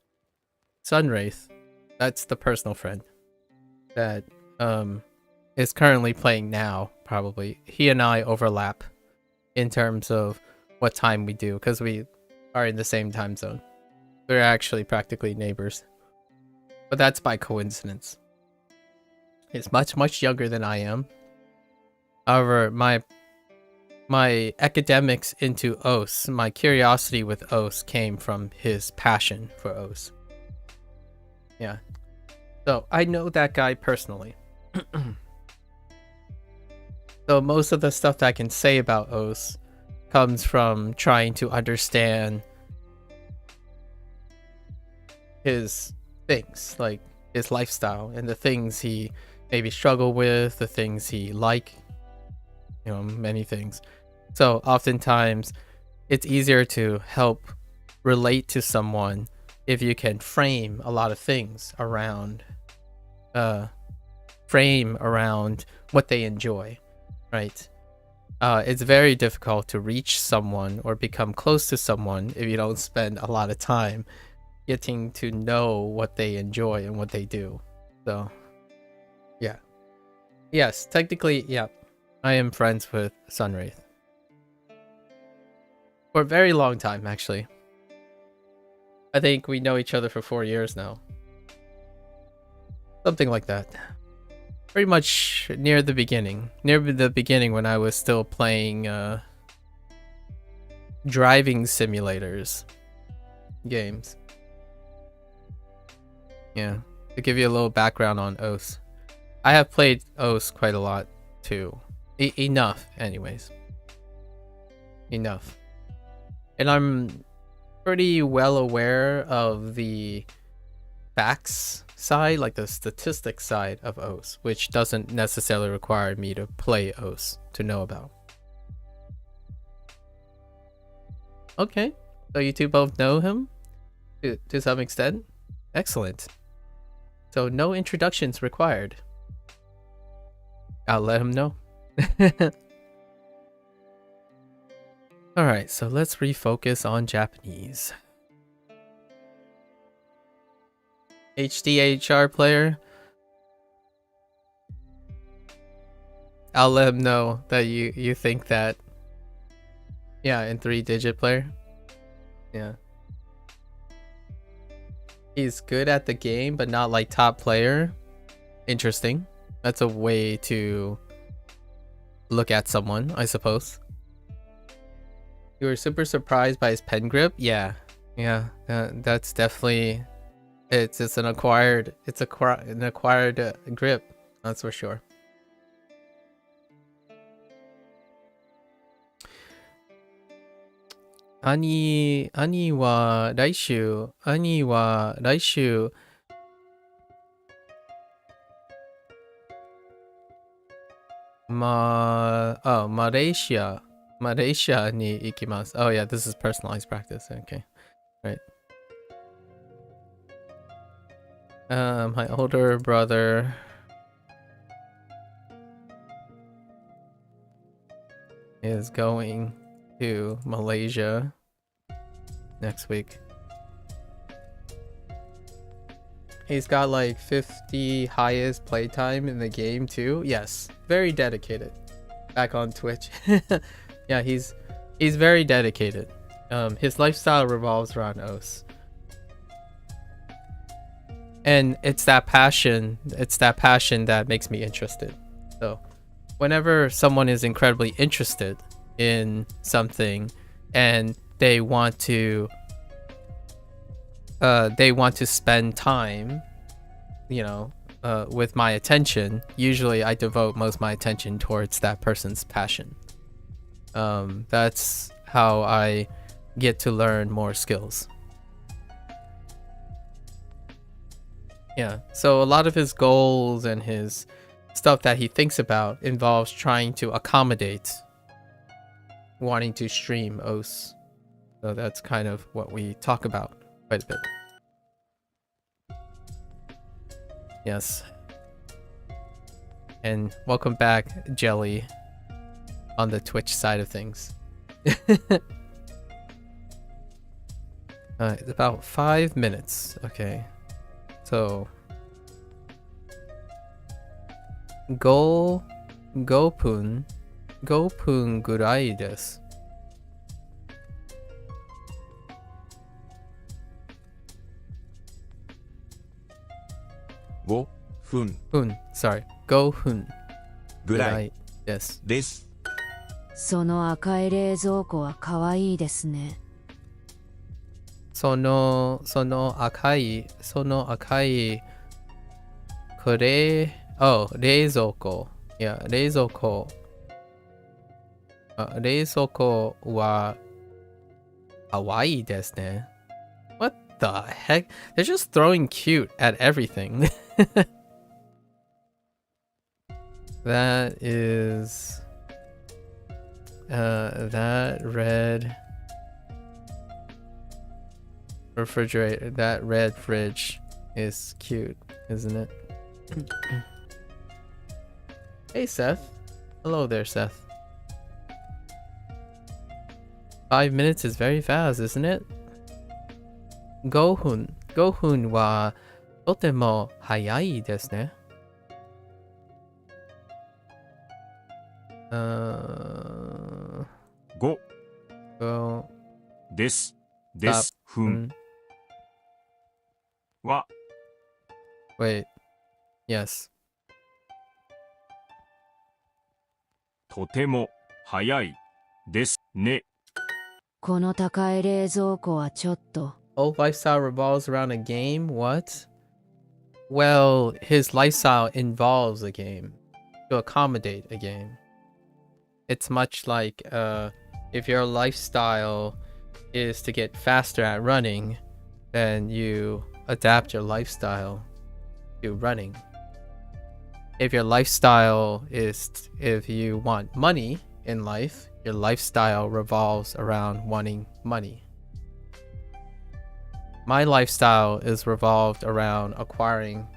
that's the personal friend that is currently playing now. Probably he and I overlap in terms of what time we do, because we are in the same time zone. We're actually practically neighbors, but that's by coincidence. He's much younger than I am. However, my academics into Os, my curiosity with Os came from his passion for Os. Yeah. So I know that guy personally. So most of the stuff that I can say about Os comes from trying to understand his things, like his lifestyle and the things he maybe struggle with, the things he like, many things. So oftentimes it's easier to help relate to someone if you can frame a lot of things around what they enjoy, right? It's very difficult to reach someone or become close to someone if you don't spend a lot of time getting to know what they enjoy and what they do. So yeah, yes, technically, yeah, I am friends with Sunwraith for a very long time, actually. I think we know each other for 4 years now, something like that. Pretty much near the beginning when I was still playing driving simulators games. Yeah, to give you a little background on OS. I have played OS quite a lot too. Enough, anyways. Enough. And I'm pretty well aware of the facts side, like the statistics side of OS, which doesn't necessarily require me to play OS to know about. Okay, so you two both know him to some extent. Excellent. So no introductions required. I'll let him know. Alright, so let's refocus on Japanese. HDHR player. I'll let him know that you think that. Yeah, in 3-digit player. Yeah. He's good at the game, but not like top player. Interesting. That's a way to look at someone, I suppose. You were super surprised by his pen grip? Yeah. Yeah, that's definitely... It's an acquired grip, that's for sure. Ani wa laishu Malaysia ni ikimasu. Oh yeah, this is personalized practice. Okay. Right. My older brother is going to Malaysia next week. He's got like 50 highest playtime in the game too. Yes, very dedicated. Back on Twitch. Yeah, he's very dedicated. His lifestyle revolves around OS. And it's that passion that makes me interested. So whenever someone is incredibly interested in something and they want to spend time, with my attention, usually I devote most of my attention towards that person's passion. That's how I get to learn more skills. Yeah, so a lot of his goals and his stuff that he thinks about involves trying to accommodate wanting to stream OS. So that's kind of what we talk about quite a bit. Yes. And welcome back, Jelly, on the Twitch side of things. It's about 5 minutes. Okay. So, Gopun gurai desu. Sorry. 5分 ぐらい Yes. です。その赤い冷蔵庫はかわいいですね。その赤いこれ冷蔵庫。いや、冷蔵庫はかわいいですね。What the heck? They're just throwing cute at everything. That is That red refrigerator, that red fridge is cute, isn't it? Hey, Seth. Hello there, Seth. 5 minutes is very fast, isn't it? 5分はとても早いですね。5 5です。分 は Wait. Yes. とても早いですね。この高い冷蔵庫はちょっと。Old lifestyle revolves around a game? What? Well, his lifestyle involves a game to accommodate a game. It's much like if your lifestyle is to get faster at running, then you adapt your lifestyle to running. If your lifestyle is if you want money in life, your lifestyle revolves around wanting money. My lifestyle is revolved around acquiring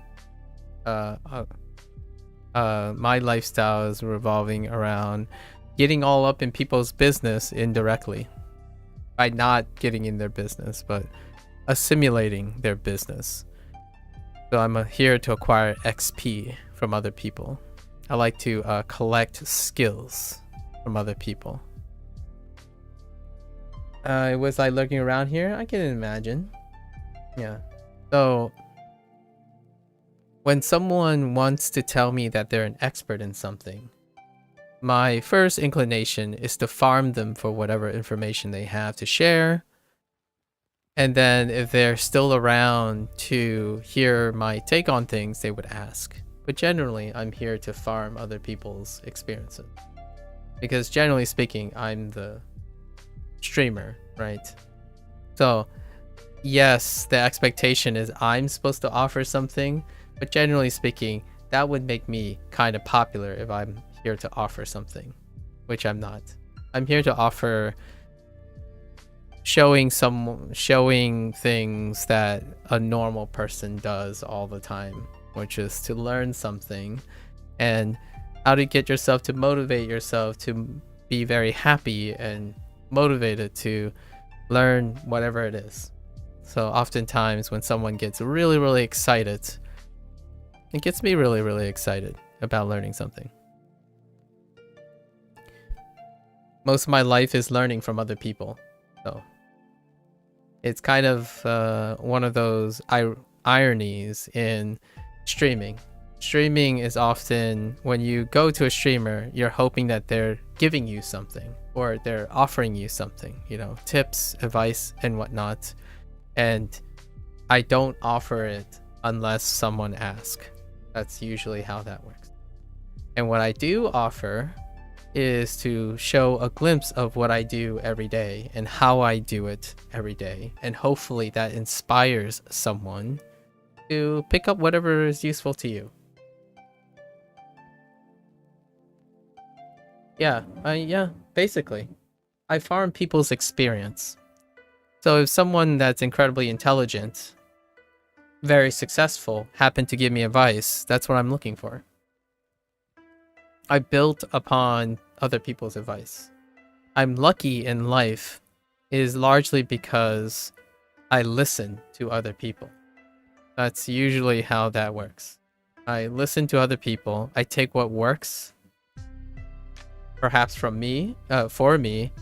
my lifestyle is revolving around getting all up in people's business indirectly by not getting in their business but assimilating their business. So I'm here to acquire XP from other people. I like to collect skills from other people. Was I looking around here? I can imagine. Yeah. So when someone wants to tell me that they're an expert in something, my first inclination is to farm them for whatever information they have to share. And then if they're still around to hear my take on things, they would ask. But generally, I'm here to farm other people's experiences. Because generally speaking, I'm the streamer, right? So yes, the expectation is I'm supposed to offer something, but generally speaking, that would make me kind of popular if I'm here to offer something, which I'm not. I'm here to offer showing things that a normal person does all the time, which is to learn something and how to get yourself to motivate yourself to be very happy and motivated to learn whatever it is. So oftentimes when someone gets really, really excited, it gets me really, really excited about learning something. Most of my life is learning from other people. So it's kind of one of those ironies in streaming. Streaming is often when you go to a streamer, you're hoping that they're giving you something or they're offering you something, you know, tips, advice, and whatnot. And I don't offer it unless someone asks. That's usually how that works. And what I do offer is to show a glimpse of what I do every day and how I do it every day. And hopefully that inspires someone to pick up whatever is useful to you. Yeah, basically. I farm people's experience. So if someone that's incredibly intelligent, very successful, happened to give me advice, that's what I'm looking for. I built upon other people's advice. I'm lucky in life is largely because I listen to other people. That's usually how that works. I listen to other people. I take what works, perhaps from me, for me,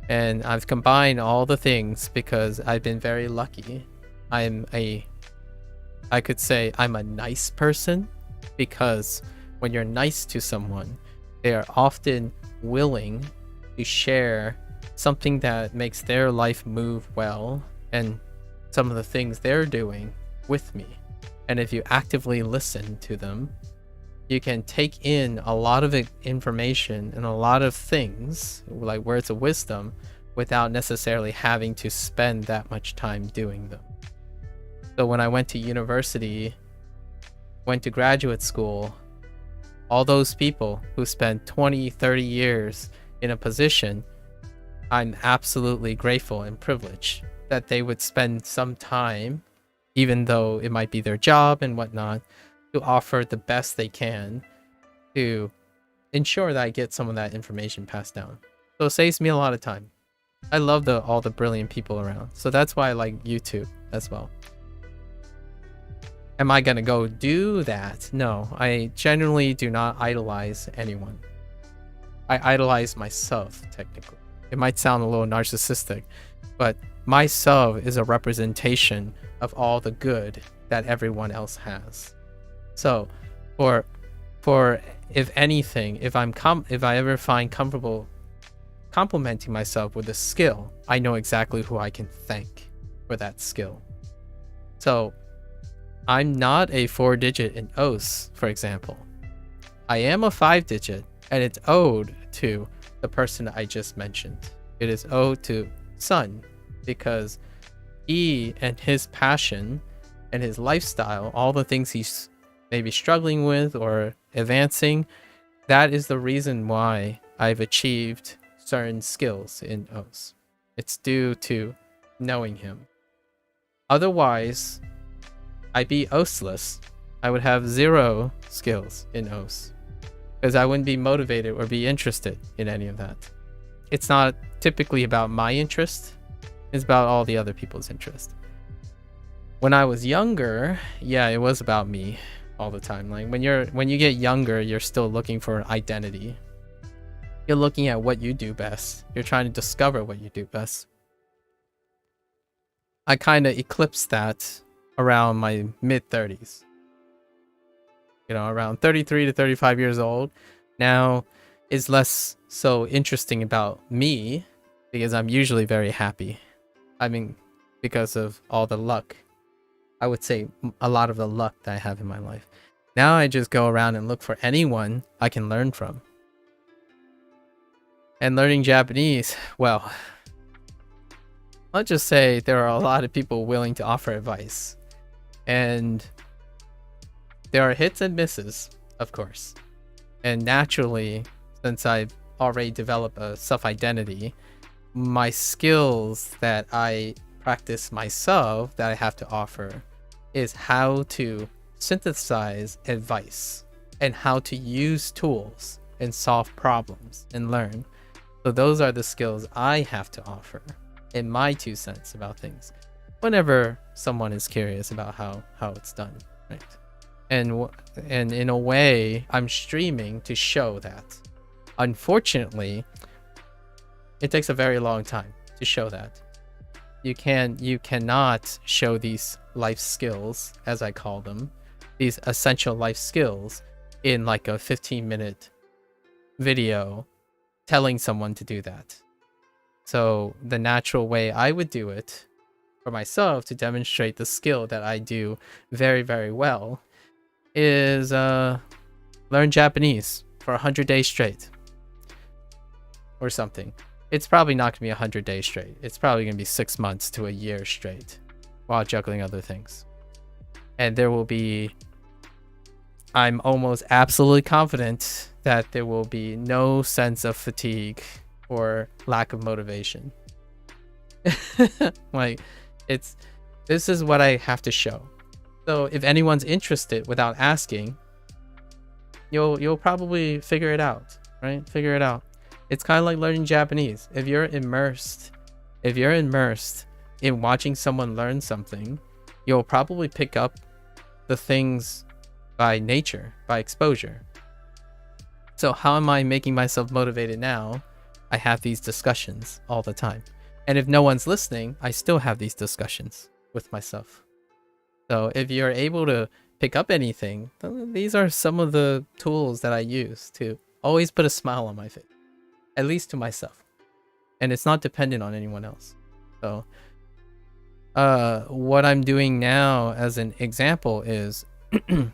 and I've combined all the things because I've been very lucky. I could say I'm a nice person because when you're nice to someone, they are often willing to share something that makes their life move well and some of the things they're doing with me. And if you actively listen to them, you can take in a lot of information and a lot of things, like words of wisdom, without necessarily having to spend that much time doing them. So when I went to university, went to graduate school, all those people who spent 20, 30 years in a position, I'm absolutely grateful and privileged that they would spend some time, even though it might be their job and whatnot, to offer the best they can to ensure that I get some of that information passed down. So it saves me a lot of time. I love all the brilliant people around. So that's why I like YouTube as well. Am I gonna go do that? No, I generally do not idolize anyone. I idolize myself, technically. It might sound a little narcissistic, but myself is a representation of all the good that everyone else has. So for if anything, if I ever find comfortable complimenting myself with a skill, I know exactly who I can thank for that skill. So I'm not a 4-digit in oaths, for example. I am a 5-digit, and it's owed to the person I just mentioned. It is owed to Sun, because he and his passion and his lifestyle, all the things he's maybe struggling with or advancing, that is the reason why I've achieved certain skills in oaths. It's due to knowing him. Otherwise, I'd be oathless. I would have 0 skills in oaths because I wouldn't be motivated or be interested in any of that. It's not typically about my interest. It's about all the other people's interest. When I was younger, yeah, it was about me all the time. Like when you get younger, you're still looking for an identity. You're looking at what you do best. You're trying to discover what you do best. I kind of eclipsed that around my mid-30s. You know, around 33 to 35 years old. Now is less so interesting about me because I'm usually very happy. I mean, because of all the luck. I would say a lot of the luck that I have in my life. Now I just go around and look for anyone I can learn from. And learning Japanese, well, let's just say there are a lot of people willing to offer advice. And there are hits and misses, of course. And naturally, since I've already developed a self-identity, my skills that I practice myself that I have to offer is how to synthesize advice and how to use tools and solve problems and learn. So those are the skills I have to offer in my 2 cents about things whenever someone is curious about how it's done, right? And in a way, I'm streaming to show that. Unfortunately, it takes a very long time to show that. You cannot show these life skills, as I call them, these essential life skills in like a 15-minute video telling someone to do that. So the natural way I would do it for myself to demonstrate the skill that I do very, very well is learn Japanese for 100 days straight or something. It's probably not gonna be 100 days straight. It's probably gonna be 6 months to a year straight while juggling other things. And there will be, I'm almost absolutely confident that there will be no sense of fatigue or lack of motivation. Like, this is what I have to show. So if anyone's interested without asking, you'll probably figure it out, right? Figure it out. It's kind of like learning Japanese. If you're immersed in watching someone learn something, you'll probably pick up the things by nature, by exposure. So how am I making myself motivated now? I have these discussions all the time. And if no one's listening, I still have these discussions with myself. So if you're able to pick up anything, these are some of the tools that I use to always put a smile on my face, at least to myself. And it's not dependent on anyone else. So what I'm doing now as an example is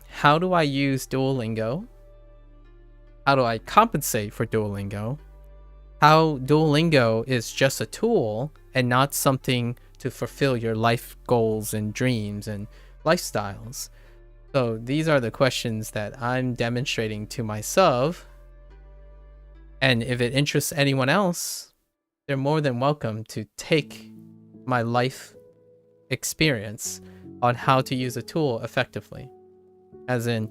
how do I use Duolingo? How do I compensate for Duolingo? How Duolingo is just a tool and not something to fulfill your life goals and dreams and lifestyles. So these are the questions that I'm demonstrating to myself And if it interests anyone else, they're more than welcome to take my life experience on how to use a tool effectively. As in,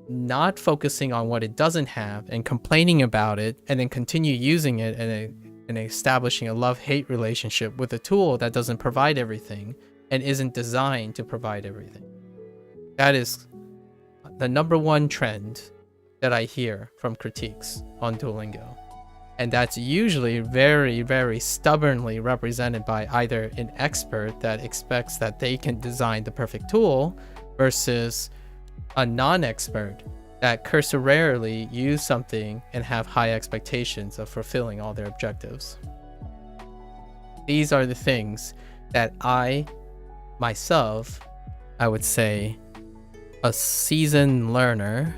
not focusing on what it doesn't have and complaining about it, and then continue using it and establishing a love-hate relationship with a tool that doesn't provide everything and isn't designed to provide everything. That is the number one trend that I hear from critiques on Duolingo. And that's usually very, very stubbornly represented by either an expert that expects that they can design the perfect tool versus a non-expert that cursorily use something and have high expectations of fulfilling all their objectives. These are the things that I, myself, I would say a seasoned learner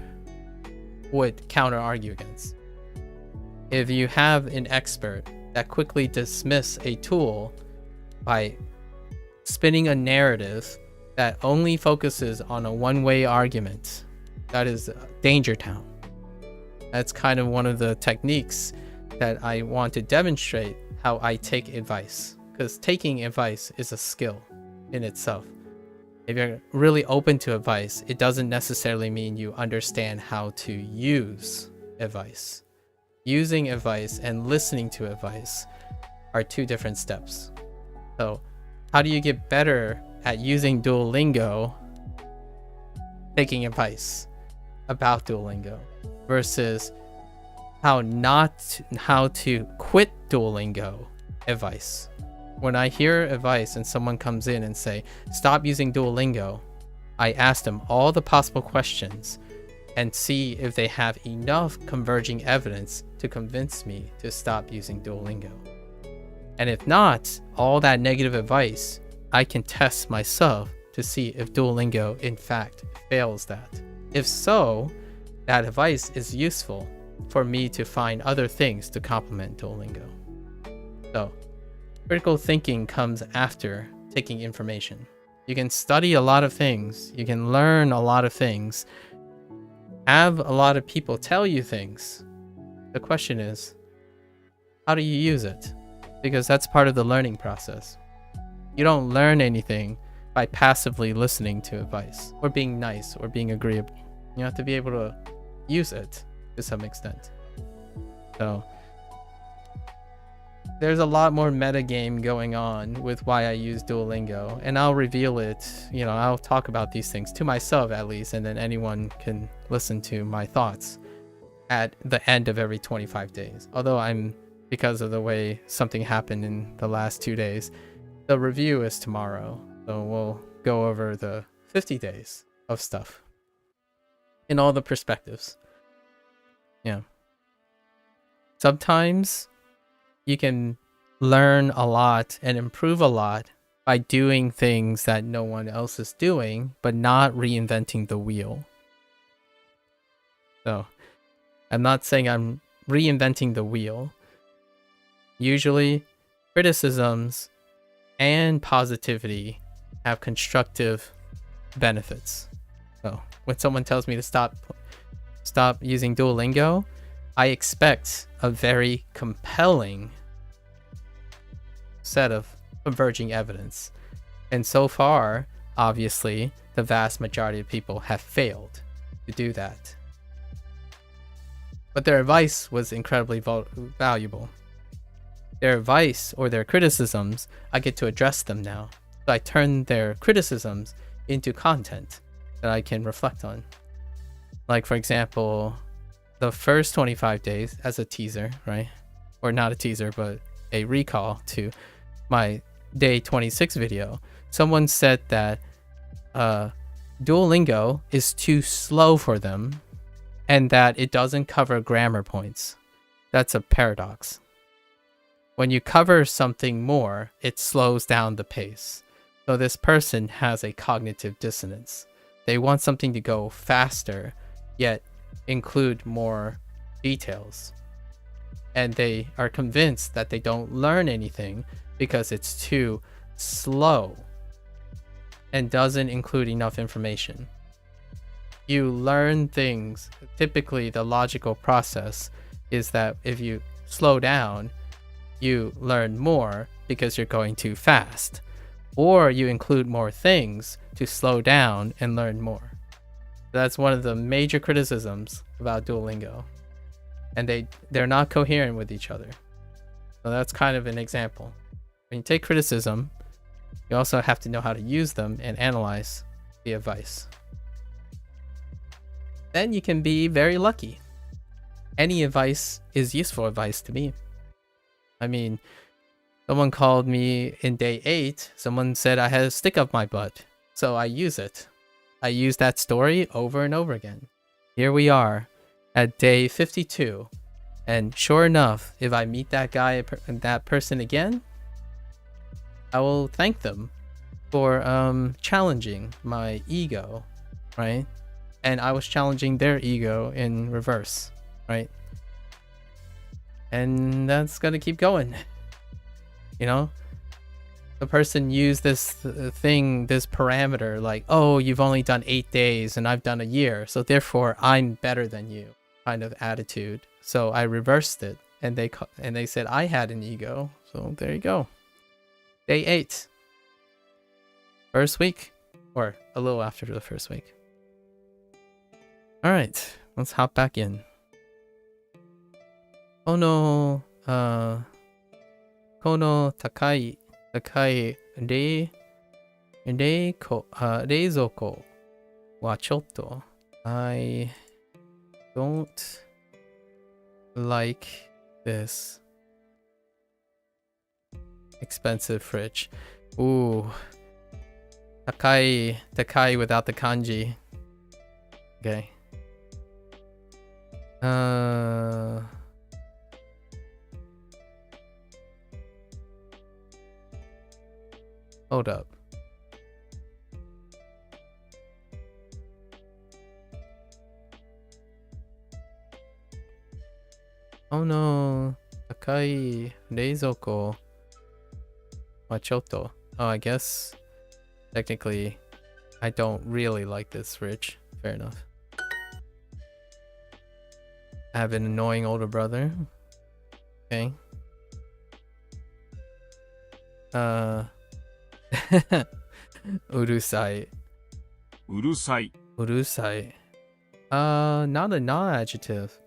would counter-argue against. If you have an expert that quickly dismiss a tool by spinning a narrative that only focuses on a one-way argument, that is danger town. That's kind of one of the techniques that I want to demonstrate how I take advice, because taking advice is a skill in itself. If you're really open to advice, it doesn't necessarily mean you understand how to use advice. Using advice and listening to advice are two different steps. So how do you get better at using Duolingo, taking advice about Duolingo, versus how to quit Duolingo advice? When I hear advice and someone comes in and say, stop using Duolingo, I ask them all the possible questions and see if they have enough converging evidence to convince me to stop using Duolingo. And if not, all that negative advice, I can test myself to see if Duolingo in fact fails that. If so, that advice is useful for me to find other things to complement Duolingo. So, critical thinking comes after taking information. You can study a lot of things, you can learn a lot of things, have a lot of people tell you things. The question is, how do you use it? Because that's part of the learning process. You don't learn anything by passively listening to advice or being nice or being agreeable. You have to be able to use it to some extent. So there's a lot more metagame going on with why I use Duolingo, and I'll reveal it. I'll talk about these things to myself at least, and then anyone can listen to my thoughts at the end of every 25 days. Although because of the way something happened in the last 2 days, the review is tomorrow. So we'll go over the 50 days of stuff in all the perspectives. Yeah. Sometimes you can learn a lot and improve a lot by doing things that no one else is doing, but not reinventing the wheel. So I'm not saying I'm reinventing the wheel. Usually criticisms and positivity have constructive benefits. So when someone tells me to stop using Duolingo, I expect a very compelling set of converging evidence. And so far, obviously, the vast majority of people have failed to do that. But their advice was incredibly valuable. Their advice or their criticisms, I get to address them now. So I turn their criticisms into content that I can reflect on. Like, for example, the first 25 days as a teaser, right? Or not a teaser, but a recall to my day 26 video. Someone said that Duolingo is too slow for them and that it doesn't cover grammar points. That's a paradox. When you cover something more, it slows down the pace. So this person has a cognitive dissonance. They want something to go faster, yet include more details. And they are convinced that they don't learn anything because it's too slow and doesn't include enough information. You learn things, typically the logical process, is that if you slow down, you learn more because you're going too fast, or you include more things to slow down and learn more. That's one of the major criticisms about Duolingo, and they're not coherent with each other. So that's kind of an example. When you take criticism, you also have to know how to use them and analyze the advice. Then you can be very lucky. Any advice is useful advice to me. I mean, someone called me in day 8, someone said I had a stick up my butt, so I use it. I use that story over and over again. Here we are at day 52, and sure enough, if I meet that guy, that person again, I will thank them for challenging my ego, right? And I was challenging their ego in reverse, right? And that's gonna keep going. You know, the person used this thing, this parameter, like, oh, you've only done 8 days and I've done a year, so therefore I'm better than you, kind of attitude. So I reversed it, and they said I had an ego. So there you go. Day 8, first week, or a little after the first week. All right, let's hop back in. Kono takai reizouko wa chotto. I don't like this expensive fridge. Ooh, takai without the kanji. Okay. Hold up. Oh no, takai reizouko wa chotto. Oh, I guess technically I don't really like this fridge. Fair enough. I have an annoying older brother. Okay. Urusai. Urusai. Urusai. Not a non-adjective.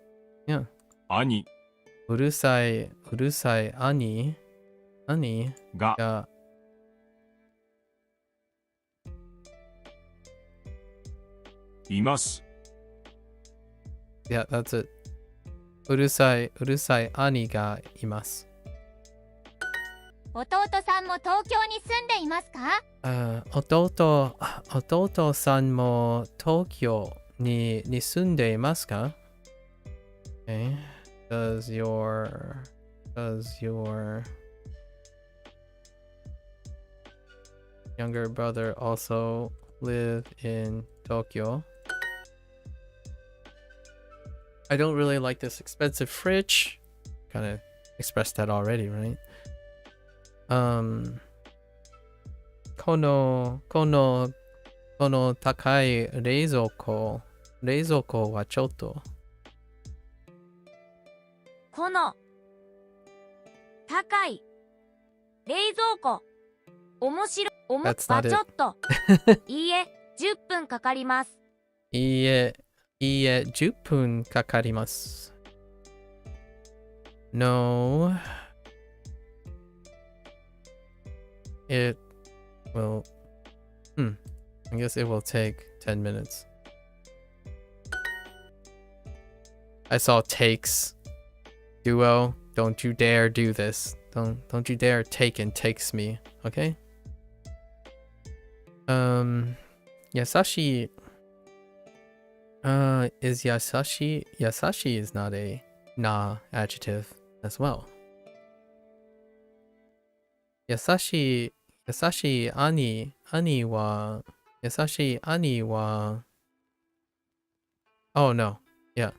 Yeah. Ani. Urusai ani. Ani Ga. ga. Imasu. Yeah, that's it. Urusai ani ga imasu. 弟さんも東京に住んでいますか？弟さんも東京に住んでいますか? Okay. Does your younger brother also live in Tokyo? I don't really like this expensive fridge. Kind of expressed that already, right? この高い冷蔵庫はちょっと。この高い冷蔵庫面白は That's not ちょ it. っといいえ10分かかります。いいえ10分かかります。No, it will. I guess it will take 10 minutes. I saw takes. Duo, don't you dare do this. Don't you dare take and takes me, okay? Yasashi is Yasashi is not a na adjective as well. Yasashi ani wa. Oh no. Yeah.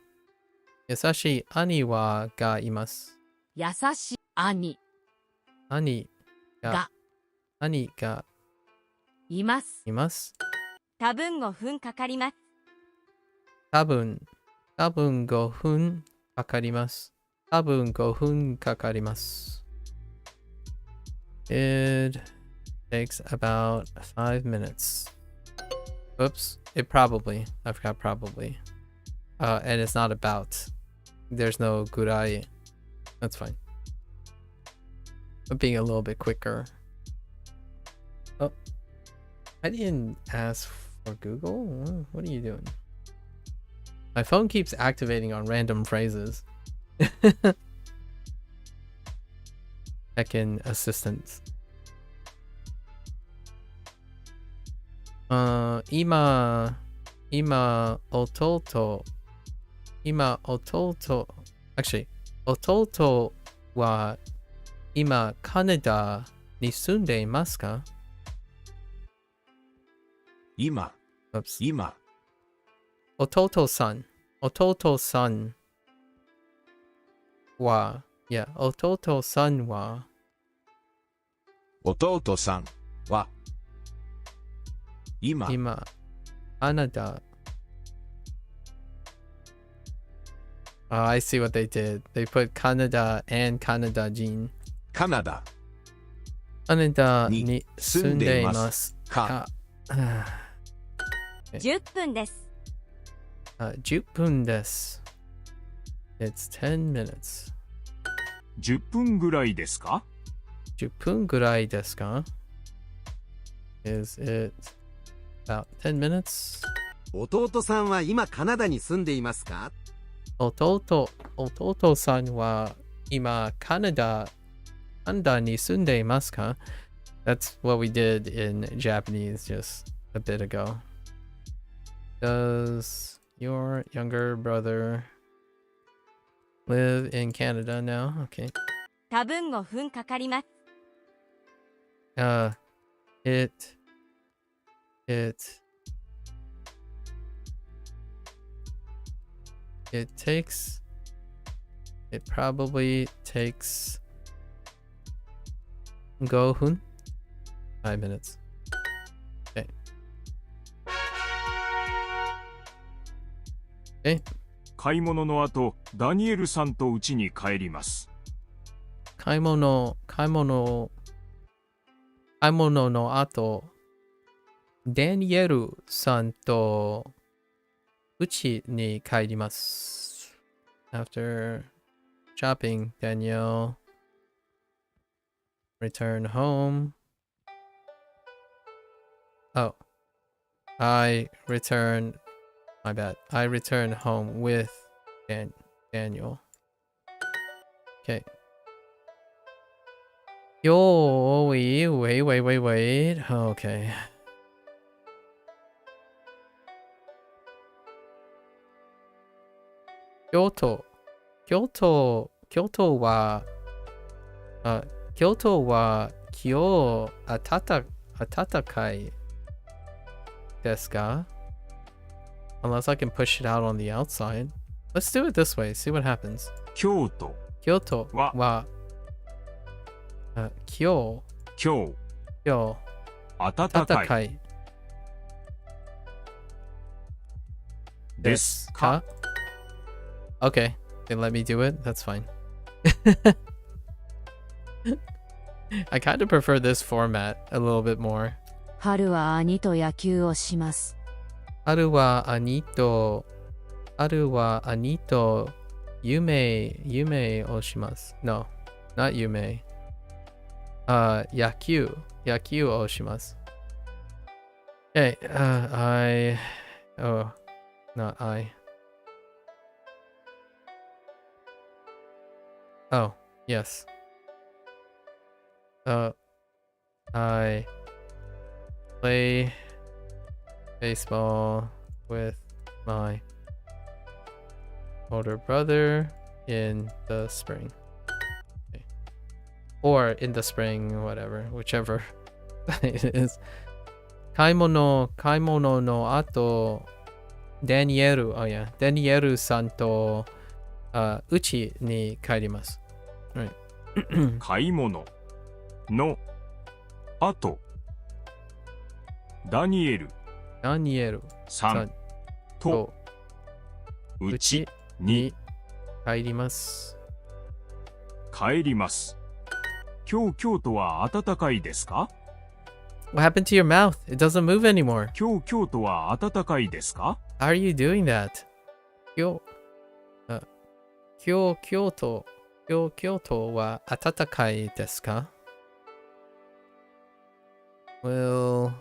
Yasashi ani wa ga imasu. 優しい兄 Ani が ga います。 imasu. 多分5分かかります。多分5分かかります。多分5分かかります。It takes about 5 minutes. Oops, it probably. I forgot probably. And it's not about. There's no gurai. That's fine. I'm being a little bit quicker. Oh, I didn't ask for Google. What are you doing? My phone keeps activating on random phrases. Check-in assistant. 今弟 actually 弟は今カナダに住んでいますか？今 Oops. 今弟さんは yeah 弟さんは弟さんは今カナダ Oh, I see what they did. They put Canada and Canada人カナダカナダに住んでいますか10分です。10分です。It's 10 minutes. 10分ぐらいですか？ 10分ぐらいですか？ Is it about 10 minutes? 弟さんは今カナダに住んでいますか？弟さんは今カナダに住んでいますか？ That's what we did in Japanese just a bit ago. Does your younger brother live in Canada now? Okay. 多分5分かかります。It probably takes 5分 5 minutes. Okay. Okay. 買い物の後、ダニエルさんと家に帰ります。買い物の後、ダニエルさんと家に帰ります。After shopping, Danielle return home. Oh, my bad. I return home with Daniel. Okay. Yo, wait. Okay. Kyoto wa kyo atatakai desu ka? Unless I can push it out on the outside. Let's do it this way. See what happens. 京都 Kyoto wa kyo 今日 kyo 暖かい atatakai ですか？ Okay, they let me do it. That's fine. I kind of prefer this format a little bit more. 春は兄と野球をします。春は兄と夢をします。No, not 夢。野球をします。Okay, not I. Oh, yes. I play baseball with my older brother in the spring. Okay. Or in the spring, whatever, whichever it is. 買い物の後、ダニエルさんと家に帰ります。Right. 買い物の後、ダニエルさんと家家にに帰ります。帰ります。今日京都は暖かいですか？ What happened to your mouth? It doesn't move anymore. 今日京都は暖かいですか？ How are you doing that? 今日京都は暖かいですか？ Will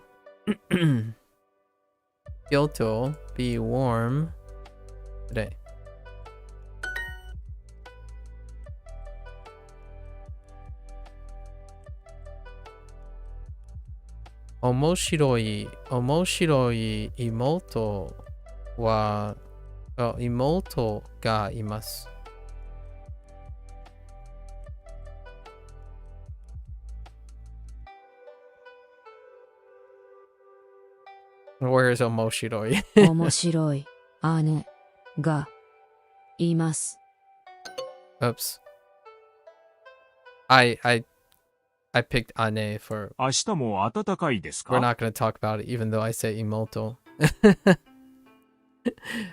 Kyoto be warm today? 面白い妹がいます。Where is 面白い？面白い姉がいます。Oops. I picked ane for. 明日も暖かいですか？ We're not going to talk about it, even though I say imoto.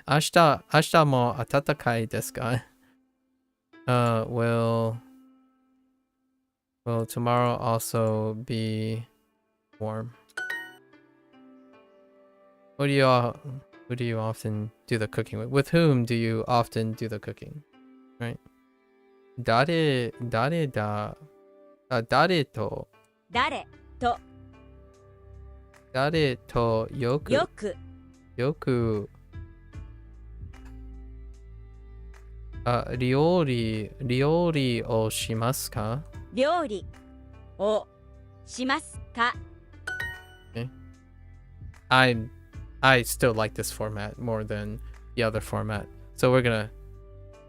明日も暖かいですか？ Will tomorrow also be warm? Who do you often do the cooking with? With whom do you often do the cooking? Right? 誰とよく料理をしますか？料理をしますか？ I still like this format more than the other format. So we're gonna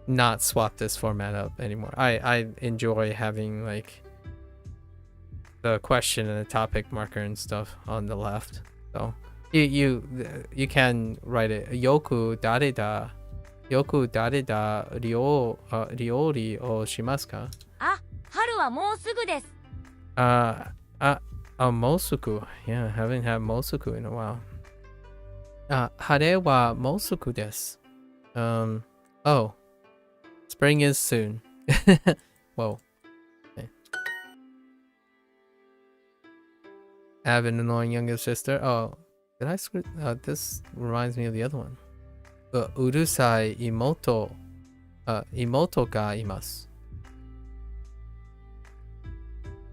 not swap this format up anymore. I enjoy having like the question and the topic marker and stuff on the left. So you can write it. Yoku dareda ryori o shimasu ka? あ、春はもうすぐです。Mosuku. Yeah, I haven't had mosuku in a while. Hare wa mosuku desu. Oh. Spring is soon. Whoa. Okay. I have an annoying younger sister. Oh, did I screw? This reminds me of the other one. Urusai imoto ga imasu.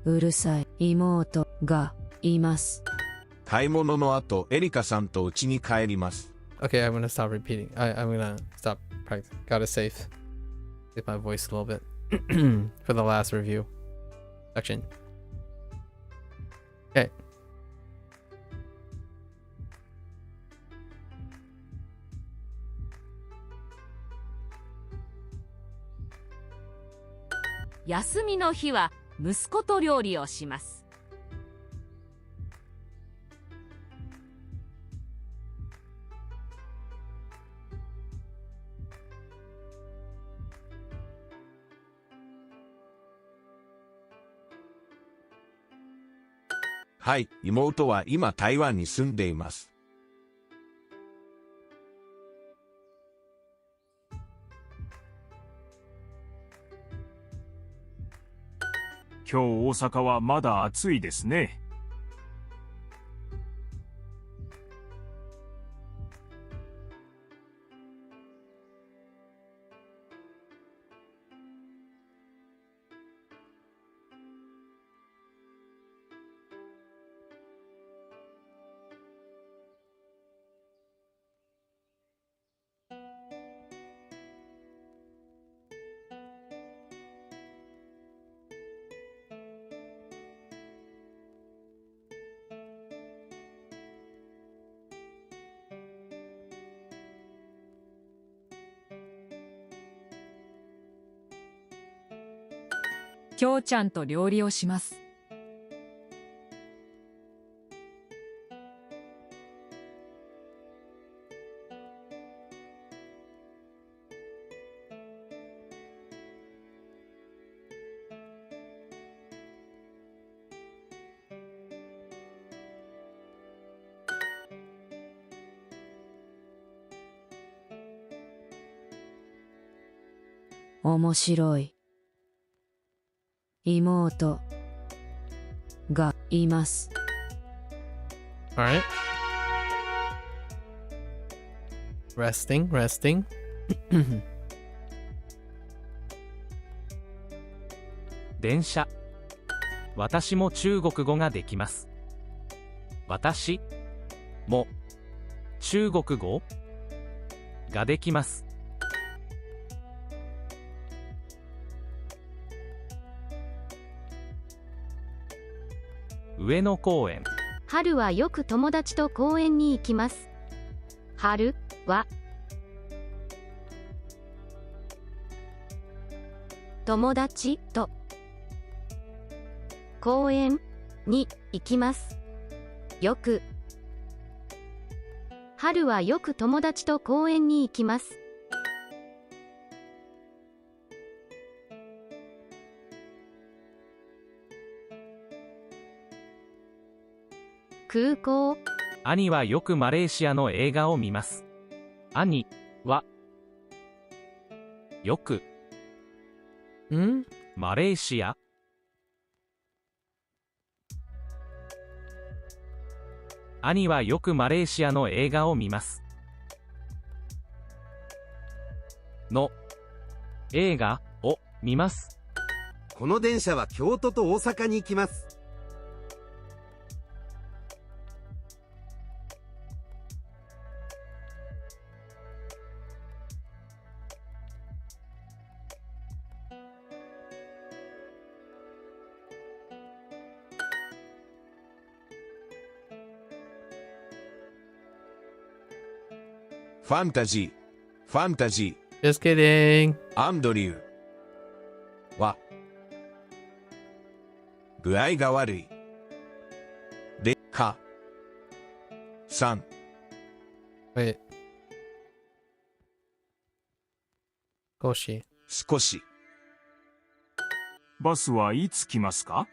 うるさい妹がいます。買い物の後、エリカさんと家に帰ります。Okay, I'm gonna stop repeating. I'm gonna stop practicing. Gotta save my voice a little bit for the last review section. Okay. 休みの日は息子と料理をします。はい、妹は今台湾に住んでいます。今日大阪はまだ暑いですね。今日ちゃんと料理をします。面白い妹がいます。Alright. Resting, resting. 電車。私も中国語ができます。私も中国語ができます。上野公園。春はよく友達と公園に行きます。春は友達と公園に行きます。よく。春はよく友達と公園に行きます。空港。兄はよくマレーシアの映画を見ます。兄はよくマレーシア兄はよくマレーシアの映画を見ます。の映画を見ます。この電車は京都と大阪に行きます。ファンタジー、ファンタジ Just kidding. ー、アンドリューは具合が悪い。で、か、さん、 Wait. Goshi. 少し。バスはいつ来ますか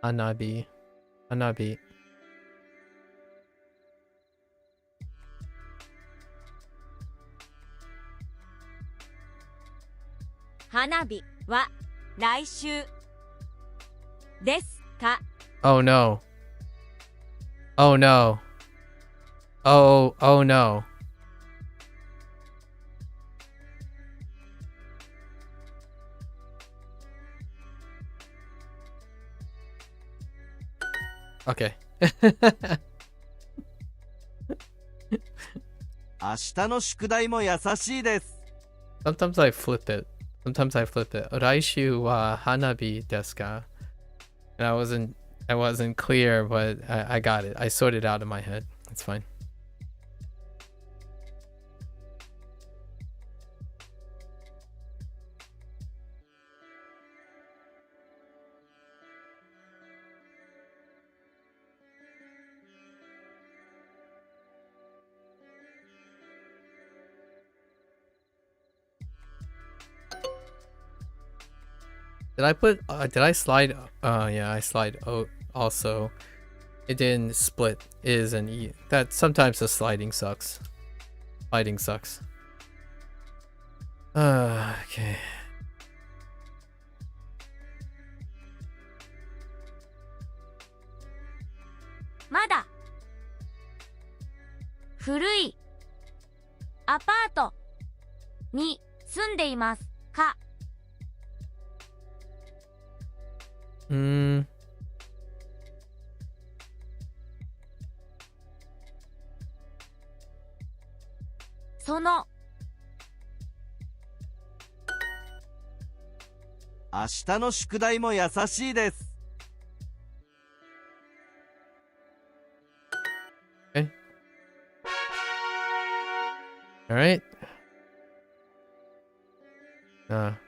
？Hanabi. Hanabi. 花火は来週ですか？ Oh no. Oh no. Oh no. Okay. 明日の宿題も優しいです。Sometimes I flip it. Raishu wa hanabi desu ka? And I wasn't clear, but I got it. I sorted it out in my head. It's fine. Did I slide? Yeah, I slide O also. It didn't split is and E. That sometimes the sliding sucks. Sliding sucks. Okay. まだ古いアパートに住んでいますか？その明日の宿題も優しいです。Okay. All right.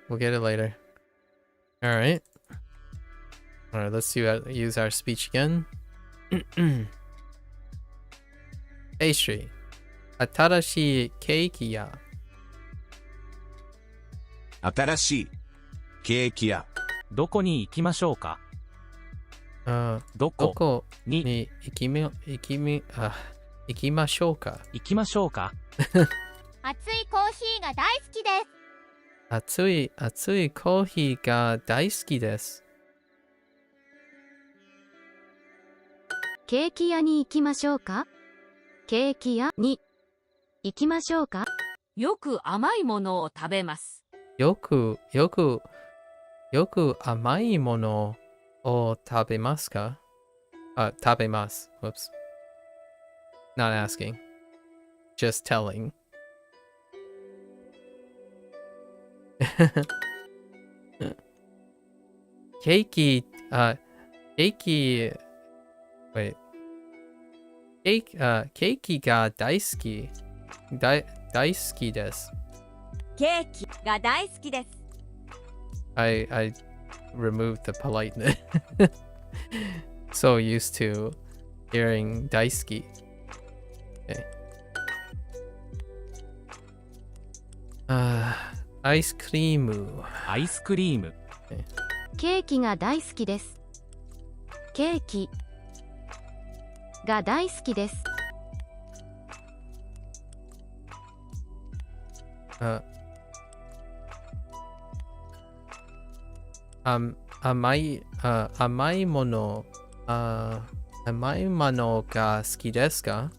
We'll get it later. All right. All right, let's use our speech again. Pastry. 新しいケーキや新しいケーキ屋どこに行きましょうか。どどここにに行きましょうか。行きましょうか。熱いコーヒーが大好きです。熱いコーヒーが大好きです。ケーキ屋に行きましょうか。ケーキ屋に行きましょうか。よく甘いものを食べます。よく甘いものを食べますか。食べます。Whoops. Not asking. Just telling. ケーキ、wait. ケーキが大好き。大好きです。ケーキが大好きです。I removed the politeness. So used to hearing 大好き。Okay. アイスクリーム。アイスクリーム。ケーキが大好きです。ケーキが大好きです。甘いものが好きですか。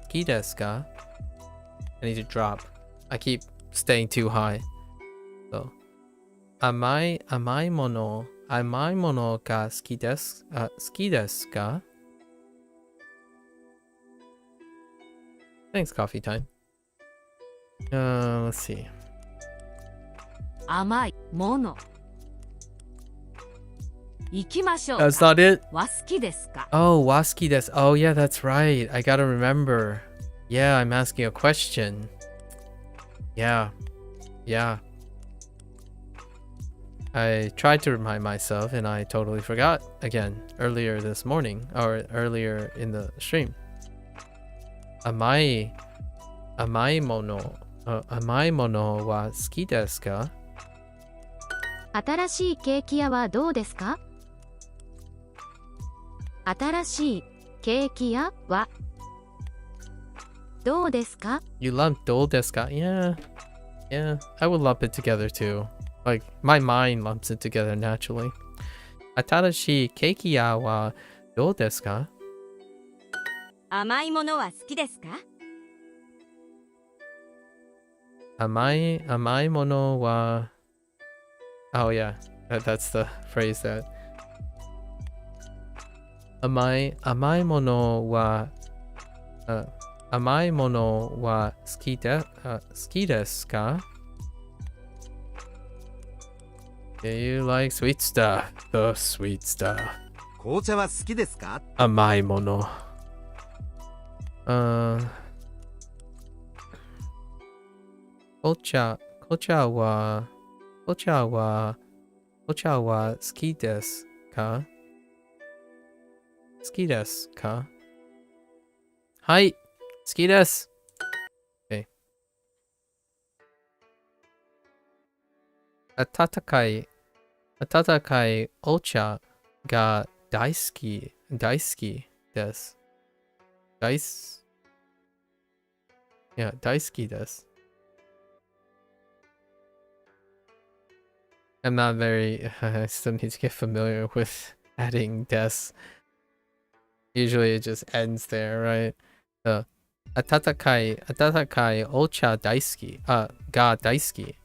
好きですか。I need to drop. I keep staying too high. So, 甘いものが好きですか。Thanks, coffee time. Let's see. 甘いもの。行きましょう That's か。 not it. は好きですか。 Oh, は好きです。Oh, yeah, that's right. I gotta remember. Yeah, I'm asking a question. Yeah. I tried to remind myself and I totally forgot again earlier this morning or earlier in the stream. 甘いものは好きですか。新しいケーキ屋はどうですか。新しいケーキ屋はどうですか。 You lump どうですか。Yeah. I would lump it together too. Like, my mind lumps it together naturally. 新しいケーキ屋はどうですか。甘いものは好きですか。甘いものは Oh yeah, that's the phrase that 甘いものは好きですか。 Do you like sweet stuff? The sweet stuff. 紅茶は好きですか。甘いもの。紅茶は好きですか。好きですか。はい、好きです。Okay. 温かいお茶が大好きです。大好きです。I'm not very, I still need to get familiar with adding des. Usually it just ends there, right? 温かいお茶大好きが大好き。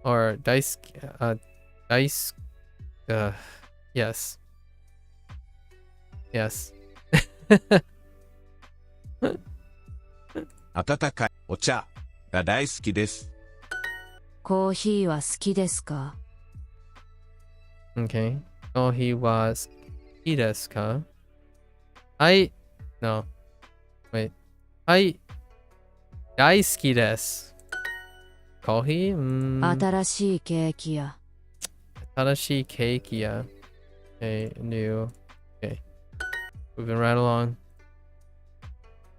or 大好きyes. 温かいお茶が大好きです。コーヒーは好きですか。 Okay. コーヒーは好きですか。はい。No. Wait. はい。大好きです。コーヒー新しいケーキ屋。新しいケーキ屋。Okay. New. Okay. Moving right along.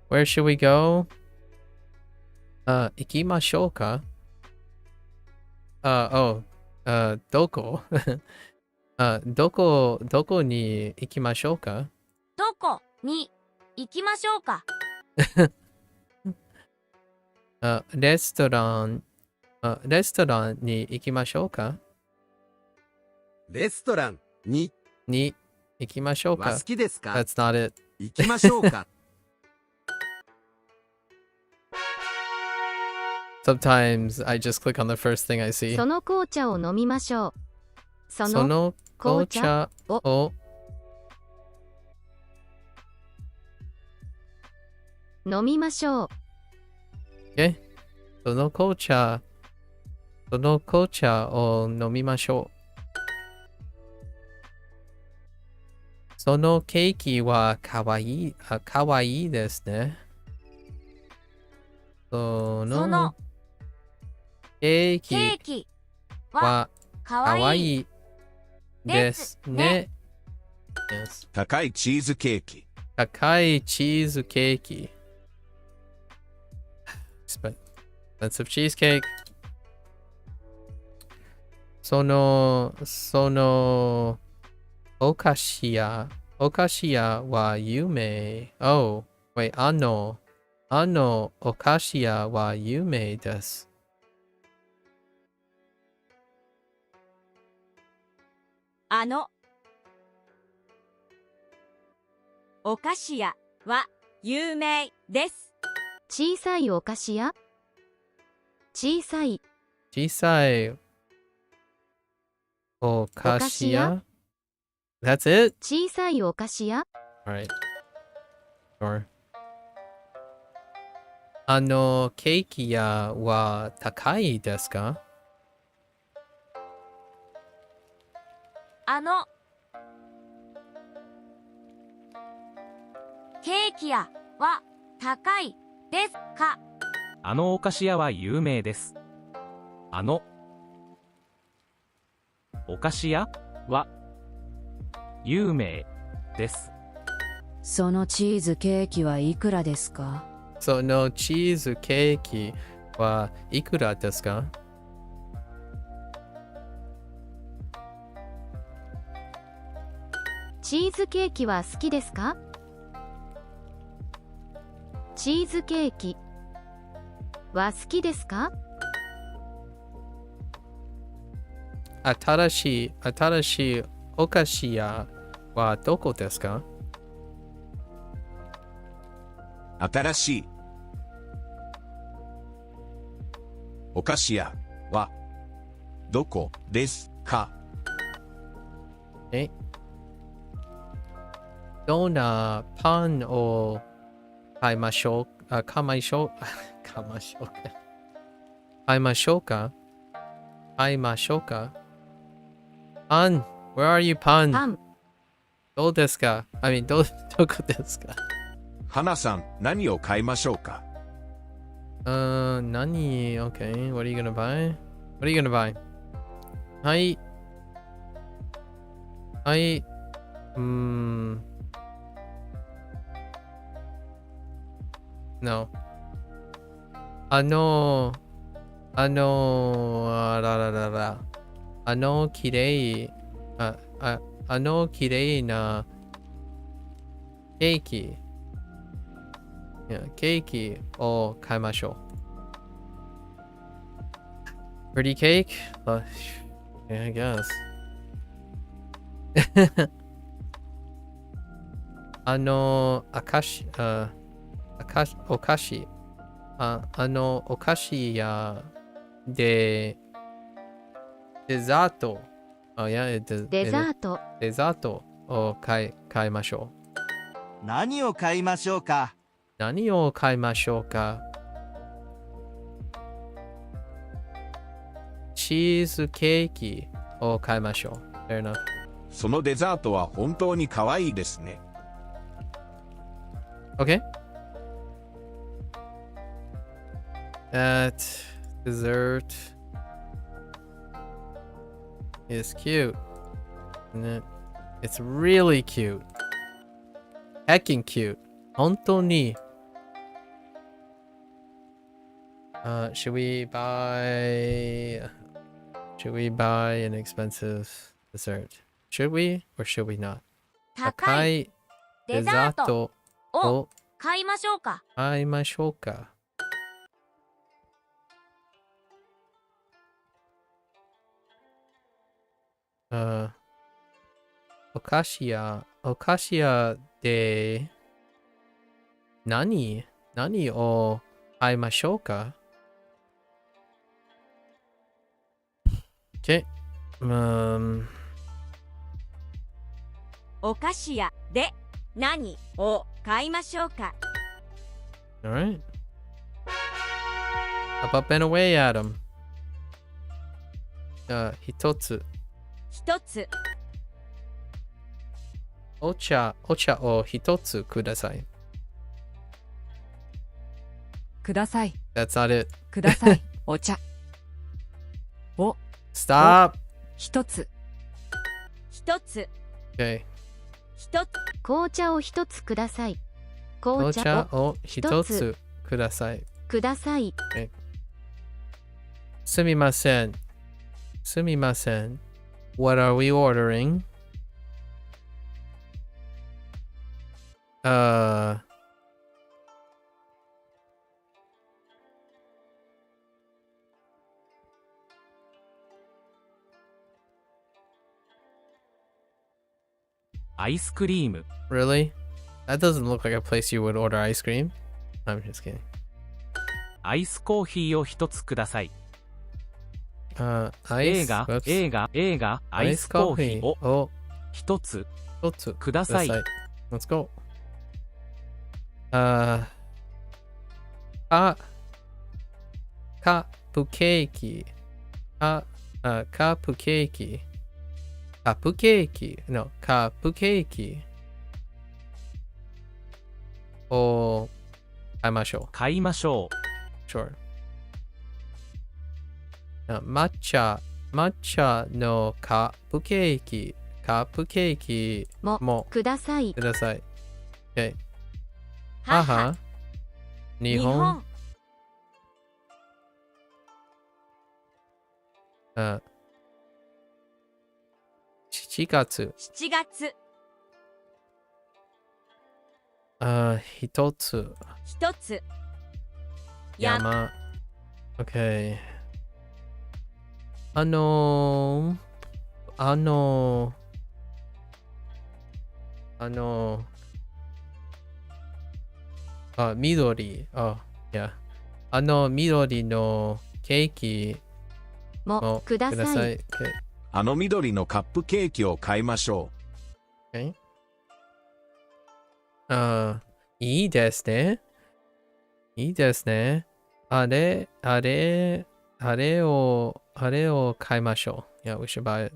Where should we go? 行きましょうか。oh, どこどこに行きましょうか？どこに行きましょうか？レストランに行きましょうか？レストランにに行きましょうか？は好きですか？ That's not it. 行きましょうか？ Sometimes I just click on the first thing I see. その紅茶を飲みましょう。そそのの紅茶を飲みましょう。その紅茶を飲みましょう。そのケーキはかわいいですね。そそののケーケーキキははかかわわいいいいですね。Yes. 高いチーズケーキ。高いチーズケーキ。Expensive cheesecake. そのお菓子屋は有名。Oh, wait, あのお菓子屋は有名です。あのお菓子屋は有名です。小さいお菓子屋。小さい小さいお菓子屋 That's it? 小さいお菓子屋。 Alright. Sure. あのケーキ屋は高いですか？あのケーキ屋は高いですか？あのお菓子屋は有名です。あのお菓子屋は有名です。そのチーズケーキはいくらですか？そのチーズケーキはいくらですか？チーズケーキは好きですか？チーズケーキは好きですか？新しいお菓子屋はどこですか？新しいお菓子屋はどこですか？どんなパンを買いましょうか？買いましょうか？パン Where are you, パンパンどうですか？どこですか？花さん、何を買いましょうか？何 Okay, what are you gonna buy? What are you gonna buy? はい。No. あの綺麗なケーキ。ケーキを買いましょう。Pretty cake? Yeah, I guess. お菓子。お菓子屋でデザート。デザートデザートを買いましょう。何を買いましょうか？何を買いましょうか？チーズケーキを買いましょう。Fair enough. そのデザートは本当に可愛いですね。Okay. That dessert is cute. Isn't it? It's really cute. Hecking cute. 本当に。Should we buy Should we buy an expensive dessert? Should we or should we not? 高いデザートをを買いましょうか。買いましょうか。お菓子屋で何を買いましょうか？ Okay. お菓子屋で何を買いましょうか。 Alright. Up and away, Adam. 一つ。一つ。お茶を一つください。ください。 That's not it. ください。お茶。お、 Stop. 一つ。一つ。 Okay. 一つ。紅茶を一つください。紅紅茶を茶を一つください。ください。すみません。すみません。What are we ordering? アイスクリーム。 Really? That doesn't look like a place you would order ice cream. I'm just kidding. アイスコーヒーを一つください。映画、アイスコーヒーを一つください。Let's go. カップケーキ。カップケーキ。カップケーキ。No, カップケーキ。を買いましょう。買いましょう。Sure. 抹茶のカップケーキもください。ください。Okay. 母。日本。7月。7月。一つ。一つ。山。Okay. 緑。yeah. 緑のケーキもください。あの緑のカップケーキを買いましょう。Okay. いいですね。いいですね。あれを買いましょう。Yeah, we should buy it.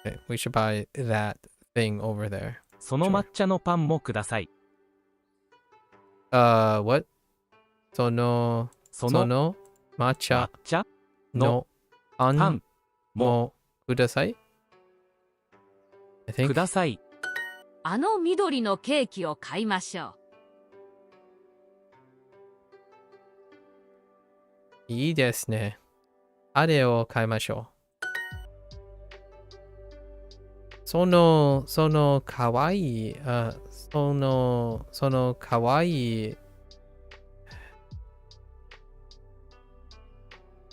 Okay, we should buy that thing over there. その抹茶のパンもください。What? その抹茶のパンもください。ください。あの緑のケーキを買いましょう。いいですね。あれを買いましょう。そのかわいい、そのかわいい、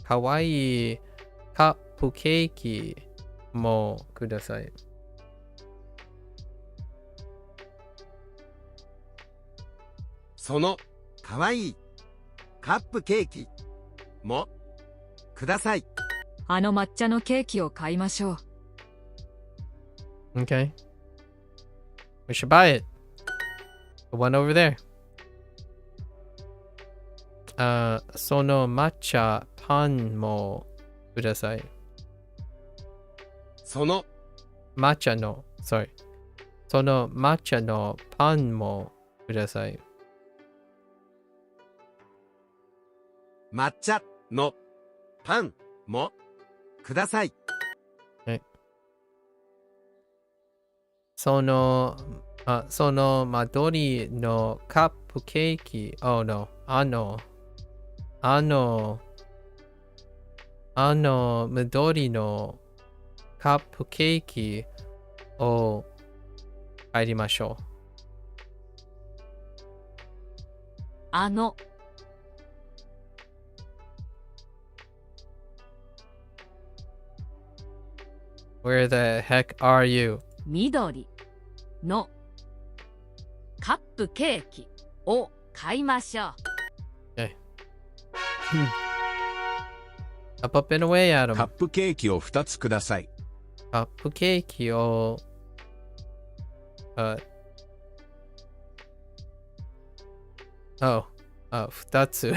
かわいいカップケーキもください。そのかわいいカップケーキもください。あの抹茶のケーキを買いましょう。Okay. We should buy it. The one over there. その抹茶パンもください。その抹茶のパンもください。抹茶のパンもください。その緑のカップケーキ、あの緑のカップケーキを帰りましょう。Where the heck are you? 緑のカップケーキを買いましょう。Up and away, カ Adam. ップケーキを2つください。カップケーキを、2つ、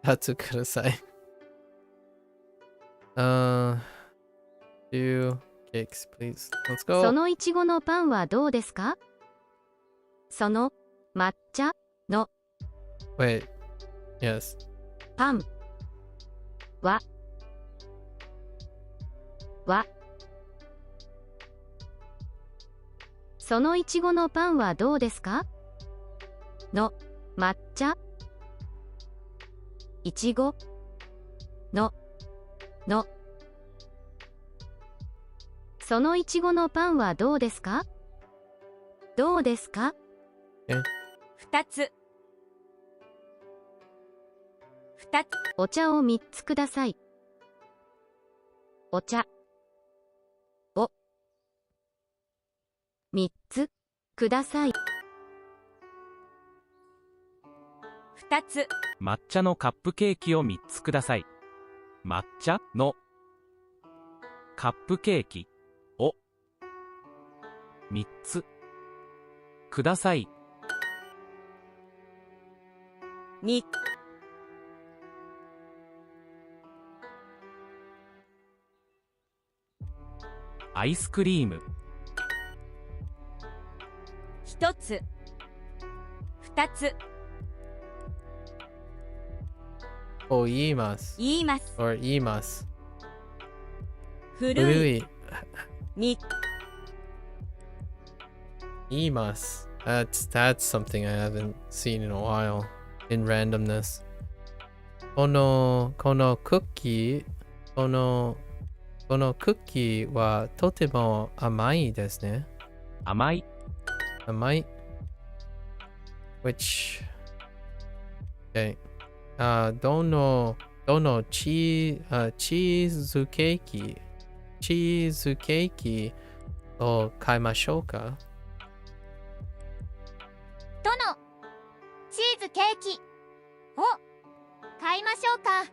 2つください。Two cakes, please. Let's そ go. のいちごのパンはどうですか？その抹茶の Wait. Yes. パンはそのいちごのパンはどうですか？の抹茶いちごのそのいちごのパンはどうですか？どうですか2つお茶を3つください。お茶を3つください。2つ抹茶のカップケーキを3つください。抹茶のカップケーキを3つください。2アイスクリーム1つ2つを言います。言います。 or 言います。古古いい。に言います。That's something I haven't seen in a while. In randomness. このクッキー、このクッキーはとても甘いですね。甘い。甘い。which okay. どのチーズケーキを買いましょうか？どのチーズケーキを買いましょうか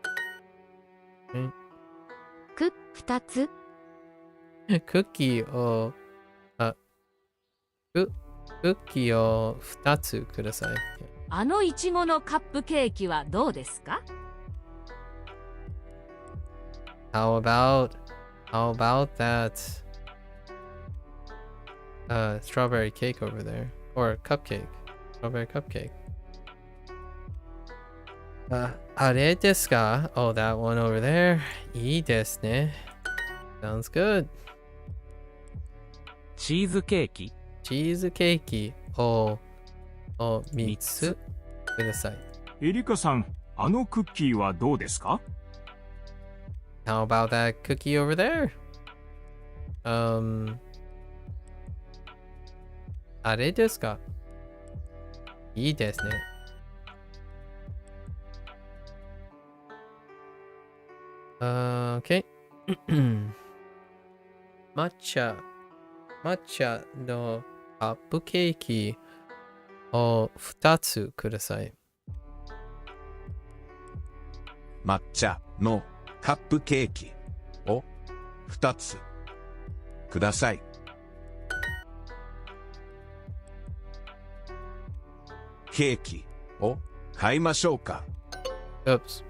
？2つクッキーをクッキーを2つください。いちごのカップケーキはどうですか？ How about that strawberry cake over there? Or cupcake. Strawberry cupcake. あれですか? Oh, that one over there. いいですね。Sounds good. チーズケーキチーズケーキを3つください。エリカさん、あのクッキーはどうですか？ How about that cookie over there? あれですか？いいですね。Okay. 抹茶のカップケーキを2つください。抹茶のカップケーキを2つください。ケーキを買いましょうか？ Oops.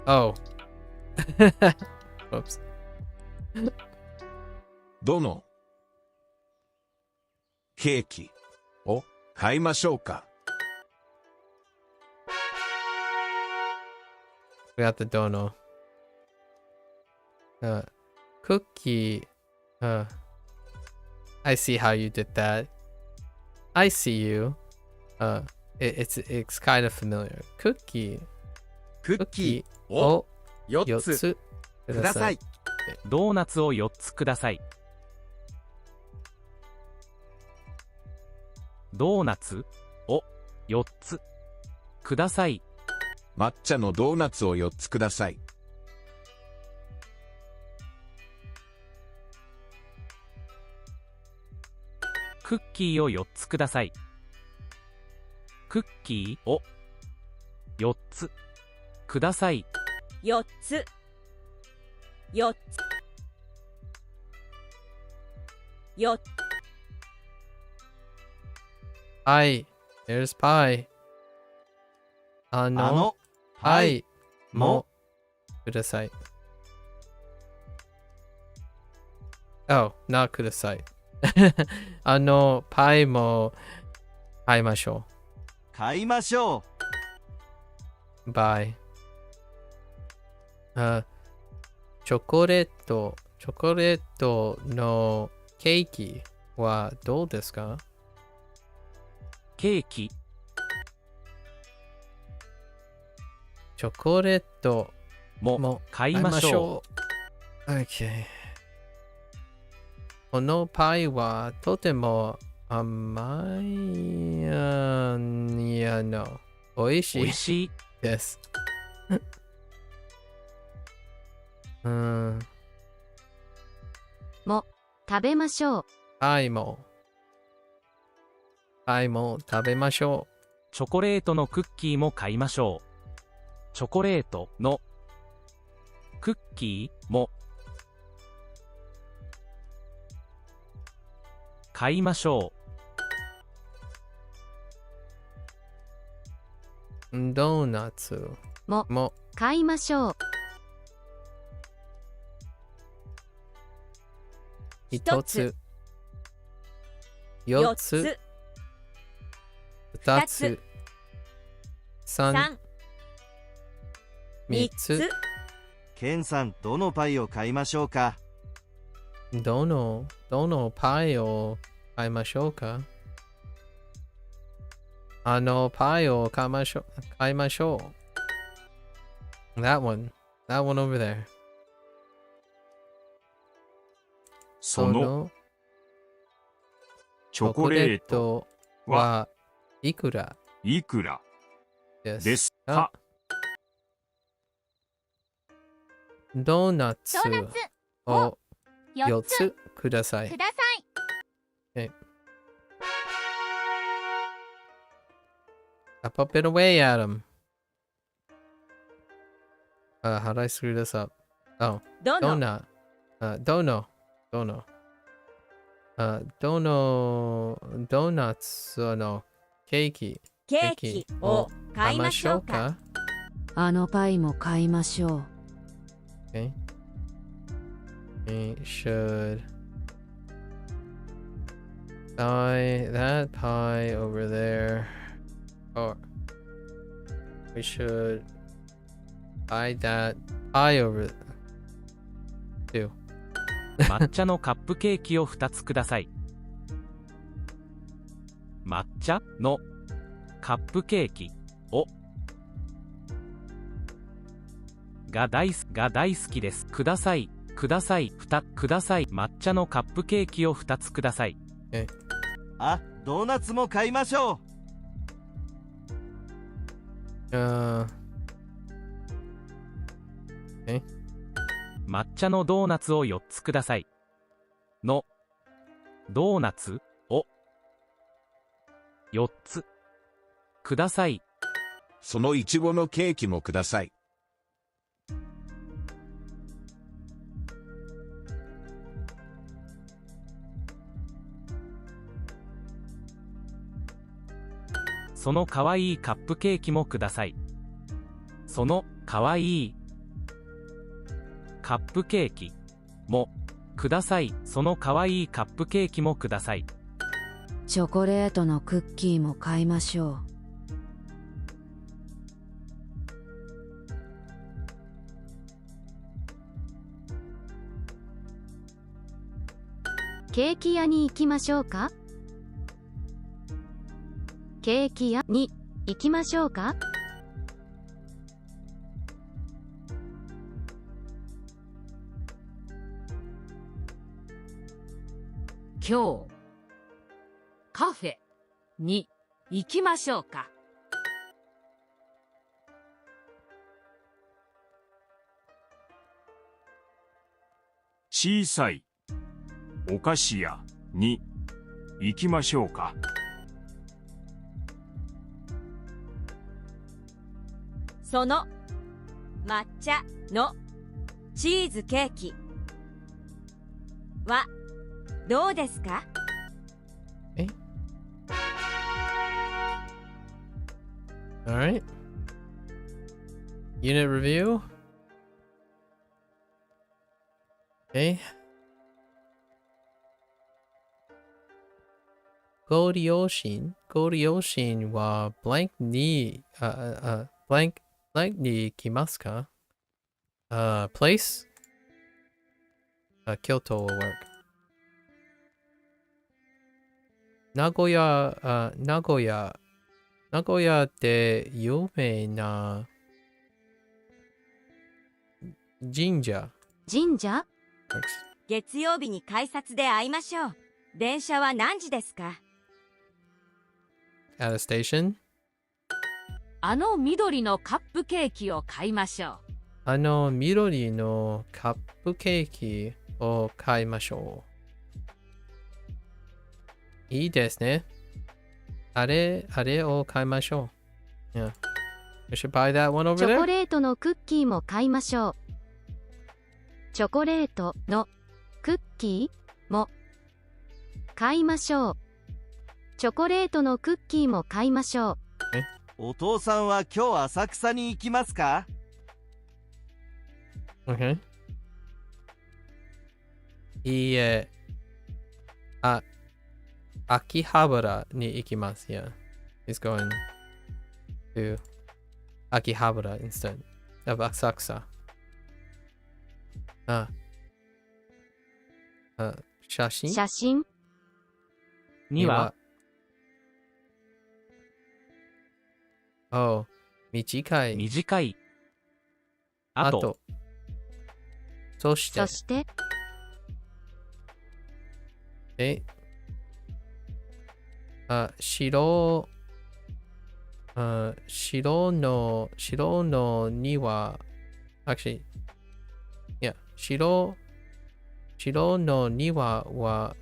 Oh. Oops. どのケーキを買いましょうか？ We got the dono. Cookie. I see how you did that. I see you. It's kind of familiar. Cookie. クッキーをを4 4つつください。ドーナツを4つください。ドーナツを4つください。抹茶のドーナツを4つください。クッキーを4つください。クッキーを4つください。4つ4つ4つ Pie. There's pie. あのパイもください。Oh, not ください。パイも買いましょ買いましょう。Buy. チョコレートのケーキはどうですか？ケーキ、チョコレートもも買いましょう。Okay. このパイはとても甘い。いや、no. 美味しう。い美味しい。です。も食べましょう。パイも食べましょチョコレートのクッキーも買いましょう。チョコレートのクッキーも買いましょう。ドーナツも買いましょう。一つ、四つ、二つ、三、三つ。ケンさん、どのパイを買いましょうか？どのパイを買いましょうか？パイを買いましょう。That one over there. そのチョコレートはいくらいくらですか？ドーナツを4つください。Okay. Up it away, Adam. How did I screw this up? Oh, donut. Donuts のケーキを買いましょうか？あのパイも買いましょう。Okay. We should buy that pie over there. Or we should buy that pie over too. 抹茶のカップケーキを2つください。抹茶のカップケーキをが大好きです。ください。ください。抹茶のカップケーキを2つください。あ、ドーナツも買いましょう。抹茶のドーナツを4つください。のドーナツを4つください。そのいちごのケーキもください。そのかわいいカップケーキもください。そのかわいいカップケーキもください。そのかわいいカップケーキもください。チョコレートのクッキーも買いましょう。ケーキ屋に行きましょうか？ケーキ屋に行きましょうか？今日カフェに行きましょうか。小さいお菓子屋に行きましょうか。その抹茶のチーズケーキはどうですか？Alright. Unit review. Okay. ご利用心は blank に、blank に来ますか？ place? 京都 will work. 名古屋で有名な神社。月曜日に改札で会いましょう。電車は何時ですか？ At a station? あの緑のカップケーキを買いましょう。あの緑のカップケーキを買いましょう。いいですね。あれを買いましょう。Yeah. We should buy that one over チョコ there. レートのクッキーも買いましょう。チョコレートのクッキーも買いましょう。チョコレートのクッキーも買いましょう。お父さんは今日浅草に行きますか？ Okay. いいえ。秋葉原に行きます。Yeah. He's going to 秋葉原 instead of 浅草。写真には短い。あとそして白の庭 actually yeah 白の庭は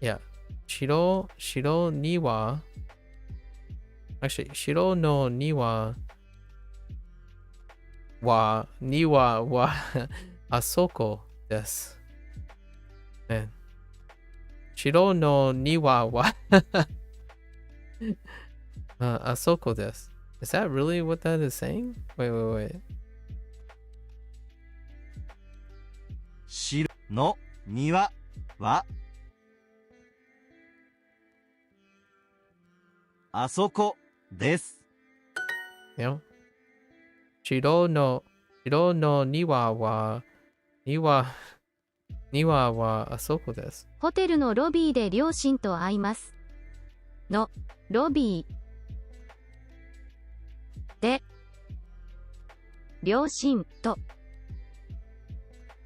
yeah 白庭 actually 白の庭はあそこです。ね、白の庭はあそこです。Is that really what that is saying? Wait. 白の庭はあそこです。Yeah. 白の庭はあそこです。ホテルのロビーで両親と会います。のロビーで両親と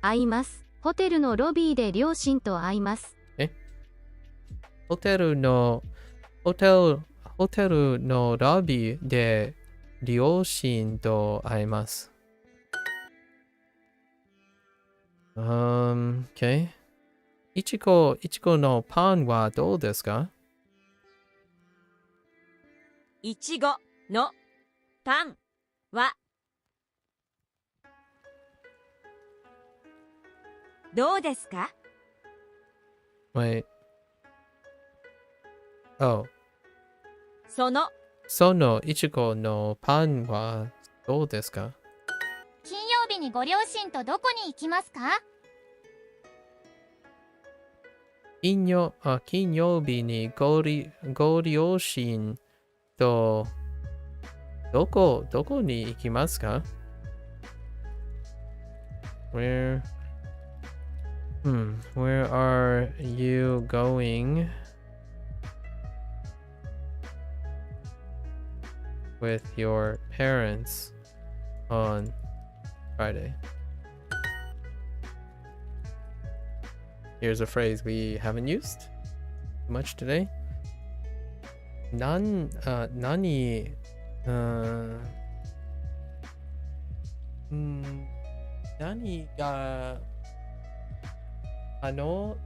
会います。ホテルのロビーで両親と会います。ホテルのロビーで両親と会います。Okay. いちごのパンはどうですか？いちごのパンはどうですか？ Wait. Oh. そのいちごのパンはどうですか？金曜日にご両親とどこに行きますか？金曜日にご両親とどこに行きますか？ Where are you going with your parents on Friday? Here's a phrase we haven't used much today. Nani, nani ga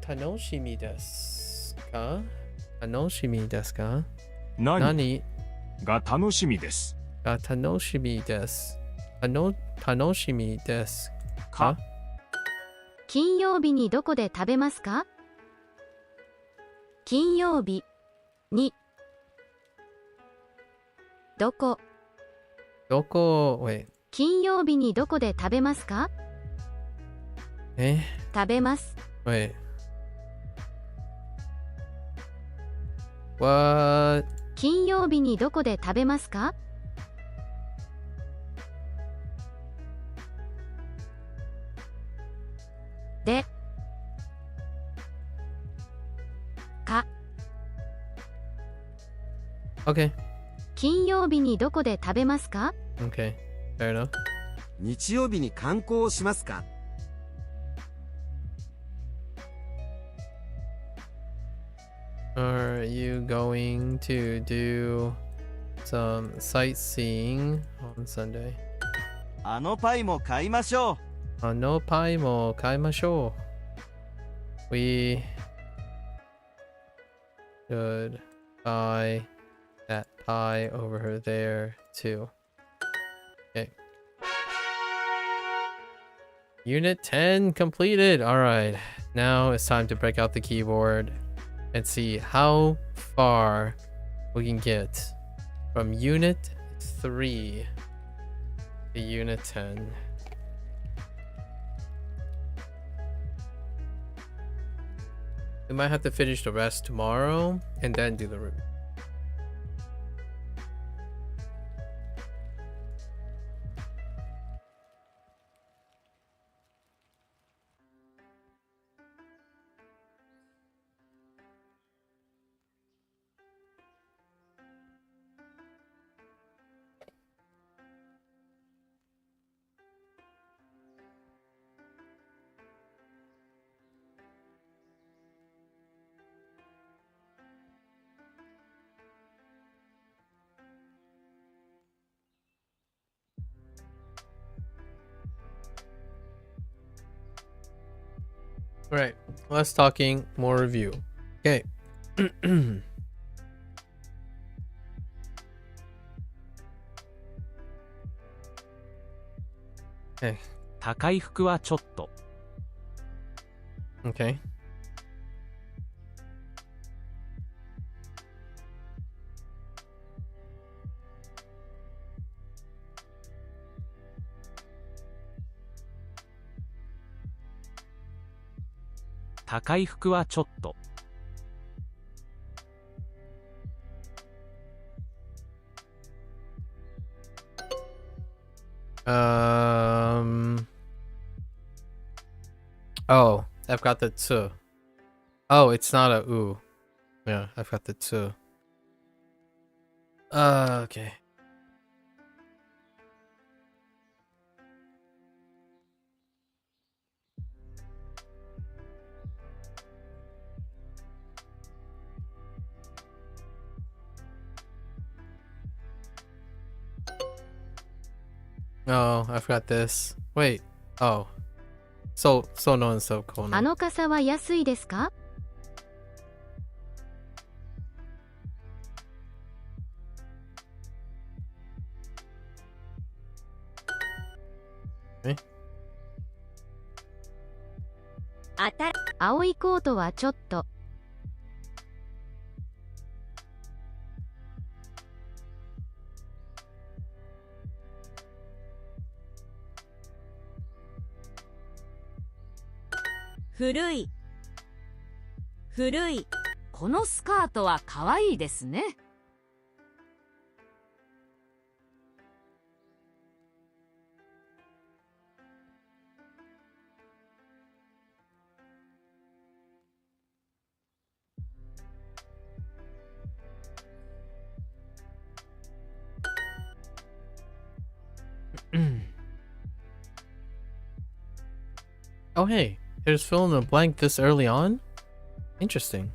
tanoshimi desu ka? Tanoshimi desu ka? 何 Nani が楽しみです ga tanoshimi desu. Tanoshimi desu か ka? 金曜日にどこで食べますか？金曜日にどこ Doko, wait. 金曜日にどこで食べますか？ Eh? 食べます Wait. What? 金曜日にどこで食べますか？でか Okay. 金曜日にどこで食べますか？ Okay. Fair enough. 日曜日に観光をしますか？ Are you going to do some sightseeing on Sunday? あのパイも買いましょう。 No pie mo kaimashou. We should buy that pie over there too. Okay. Unit 10 completed. All right. Now it's time to break out the keyboard and see how far we can get from Unit 3 to Unit 10. We might have to finish the rest tomorrow and then do the review. All right, less talking, more review. Okay. Okay. 高い服はちょっと Okay. 高い服はちょっと Oh, I've got the two. Oh, it's not a oo. Yeah, I've got the two. Okay. Oh, I've got this. Wait. Oh. So no and so あ cool. の傘は安いですか？ あた青いコートはちょっと古い古いこのスカートは可愛いですね。Oh hey, There's fill in the blank this early on? Interesting.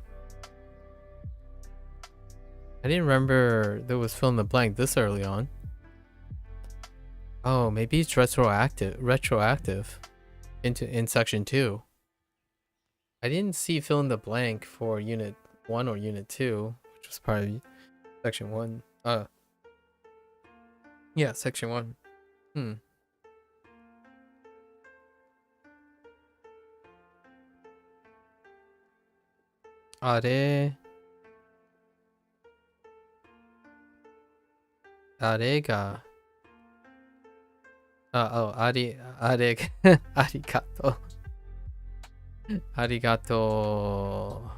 I didn't remember there was fill in the blank this early on. Oh, maybe it's retroactive in section 2. I didn't see fill in the blank for unit 1 or unit 2, which was probably section 1. Yeah, section 1. Arega. Arigato. Arigato.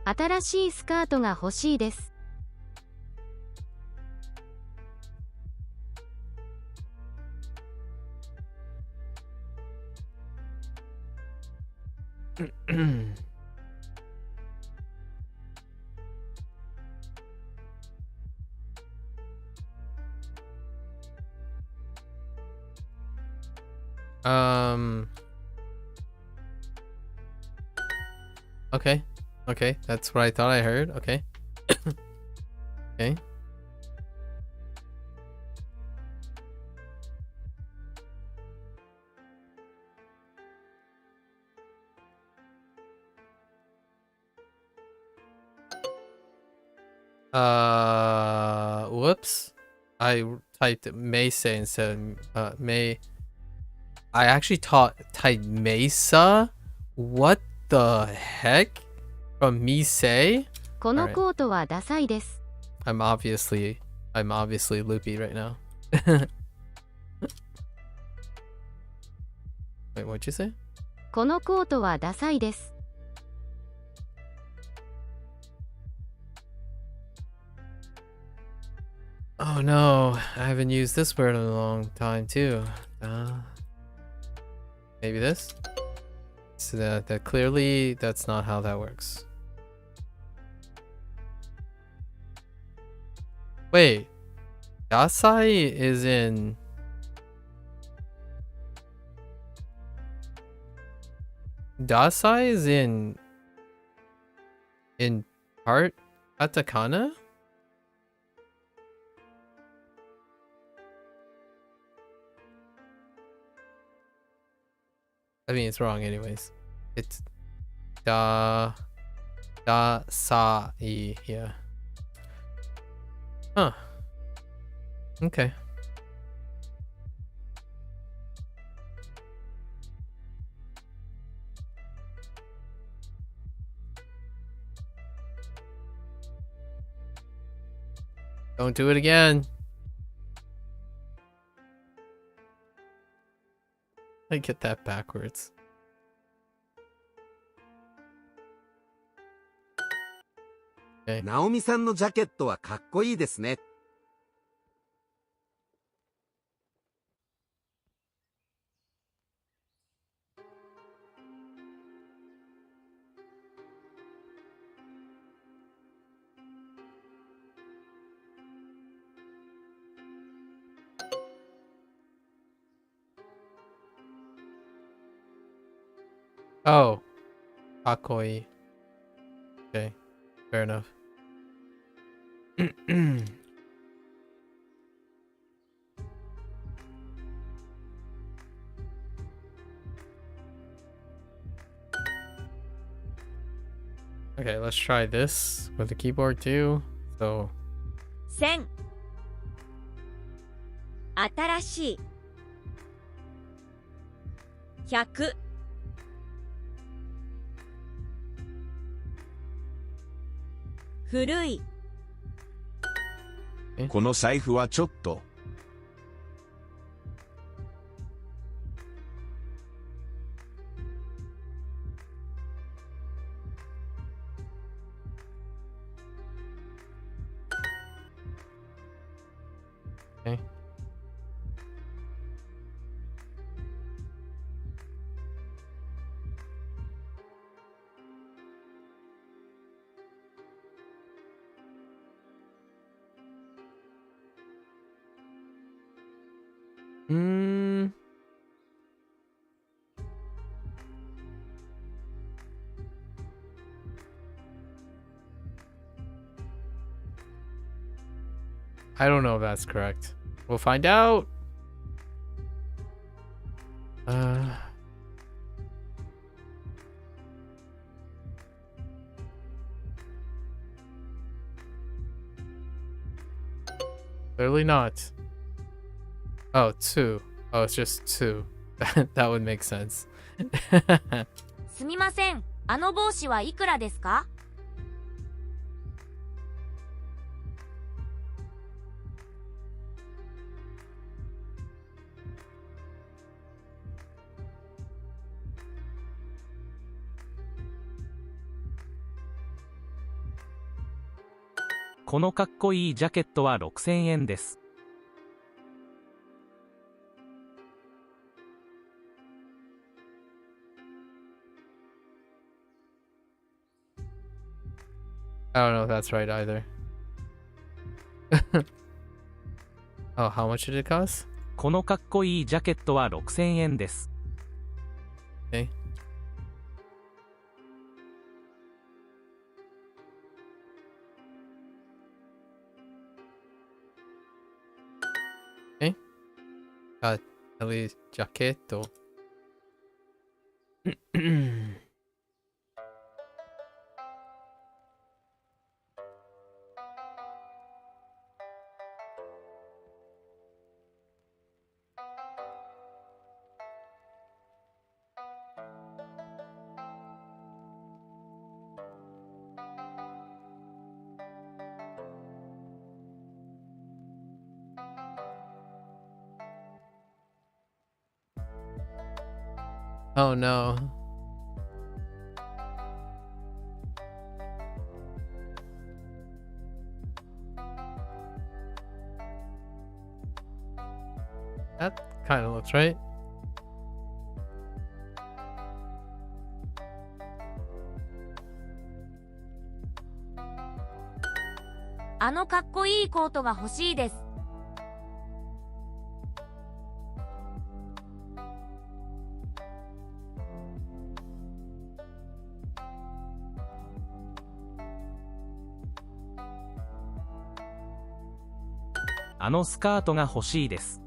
新しいスカートが欲しいです。Okay. Okay, that's what I thought I heard. Okay. Okay. Whoops. I typed Mesa instead of May. I actually typed Mesa? What the heck? From Misei? このコートはダサいです。I'm obviously loopy right now. Wait, what'd you say? このコートはダサいです。Oh no, I haven't used this word in a long time too. Maybe this? So that clearly that's not how that works. Wait, Dasai is in part katakana? I mean, it's wrong anyways. It's Dasai, yeah. Huh. Okay. Don't do it again. I get that backwards. Okay. ナオミさんのジャケットはかっこいいですね。Oh, Akoi. Okay, fair enough. Okay, let's try this with the keyboard too. So 1000新しい100古いこの財布はちょっと。Okay. Mm. I don't know if that's correct. We'll find out. Clearly not. Oh, 2. Oh, it's just 2. That would make sense. すみません。あの帽子はいくらですか？このかっこいいジャケットは6000円です。I don't know if that's right either. Oh, how much did it cost? このかっこいいジャケットは6000円です。Okay. Okay. At least jaquetto. Oh no. That kind of looks right. あのかっこいいコートが欲しいです。あのスカートが欲しいです。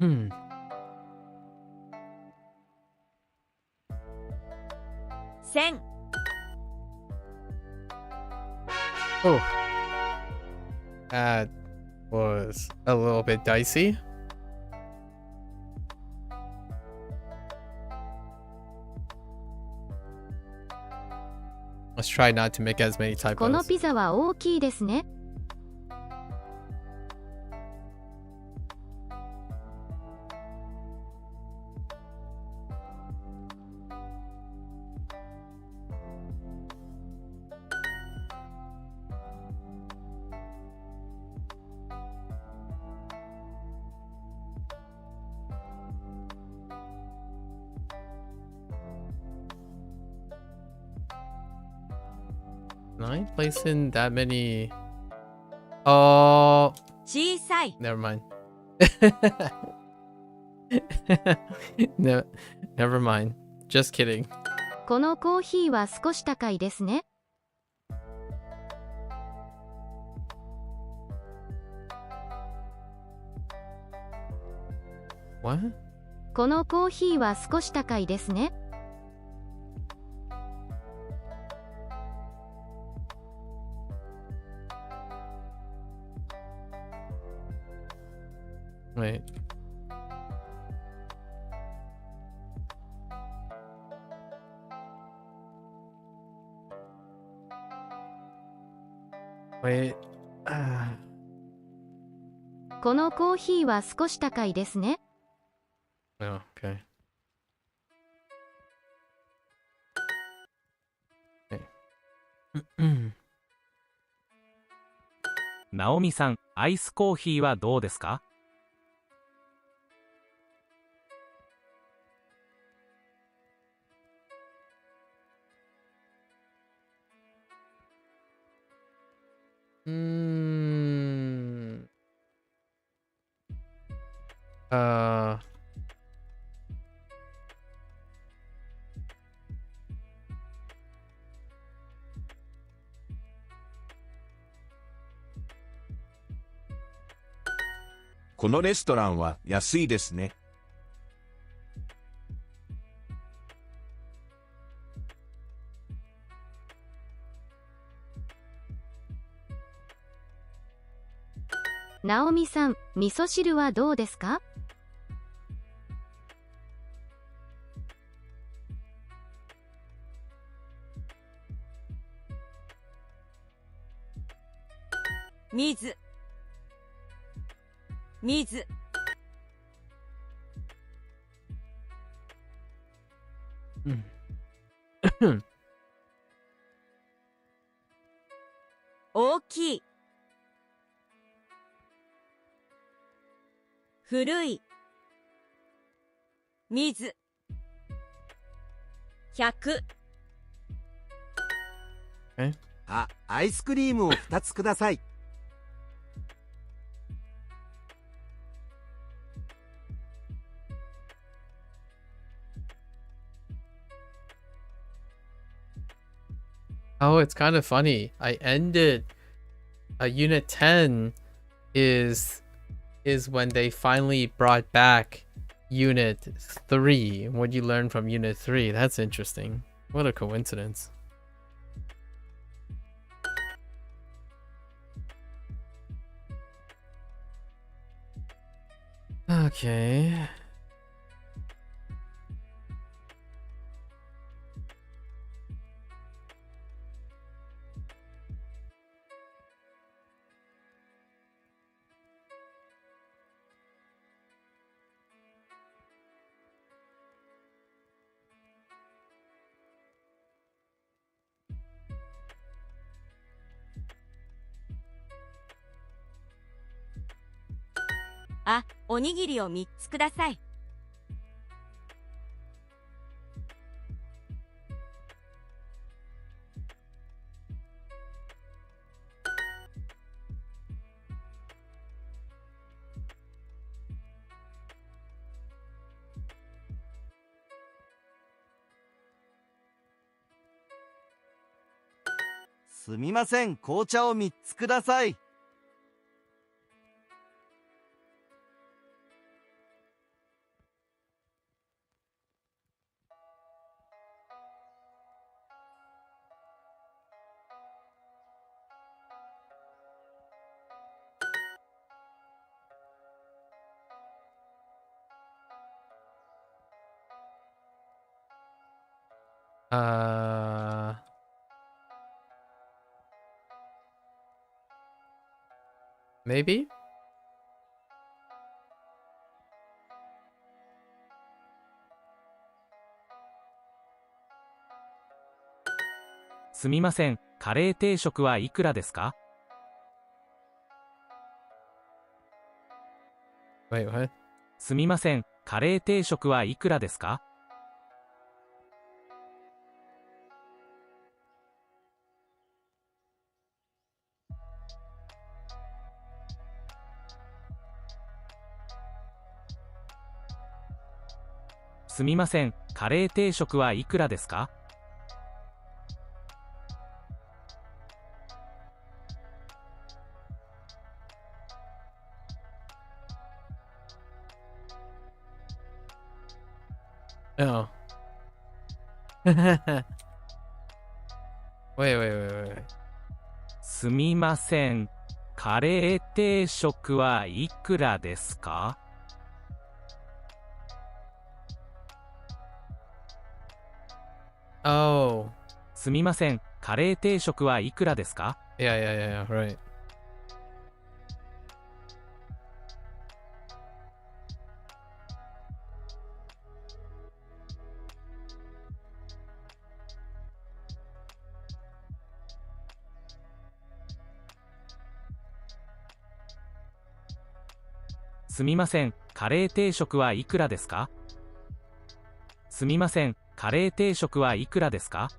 Hmm. Oh. That was a little bit dicey. Let's try not to make as many この typos. ピザは大きいですね。Can I place in that many? Oh, 小さい。 never mind. Never mind. Just kidding. このコーヒーは少し高いですね。What? このコーヒーは少し高いですね。Wait. Wait. このコーヒーは少し高いですね。Oh, okay. Okay. ナオミさん、アイスコーヒーはどうですか？ Uh,このレストランは安いですね。ナオミさん、味噌汁はどうですか？水水大きい古い水100アイスクリームを2つください。Oh, it's kind of funny. I ended Unit 10 is when they finally brought back Unit 3. What you learn from Unit 3. That's interesting. What a coincidence. Okay.あ、おにぎりを3つください。すみません、紅茶を3つください。Maybe?「すみません、カレー定食はいくらですか？」 Wait, what? すみません、カレー定食はいくらですか？ すみません、カレー定食はいくらですか？ Oh. Wait, wait, wait, wait. すみません、カレー定食はいくらですか？ Oh. すみません、カレー定食はいくらですか？ Yeah, yeah, yeah, yeah, right. すみません、カレー定食はいくらですか？すみません、カレー定食はいくらですか？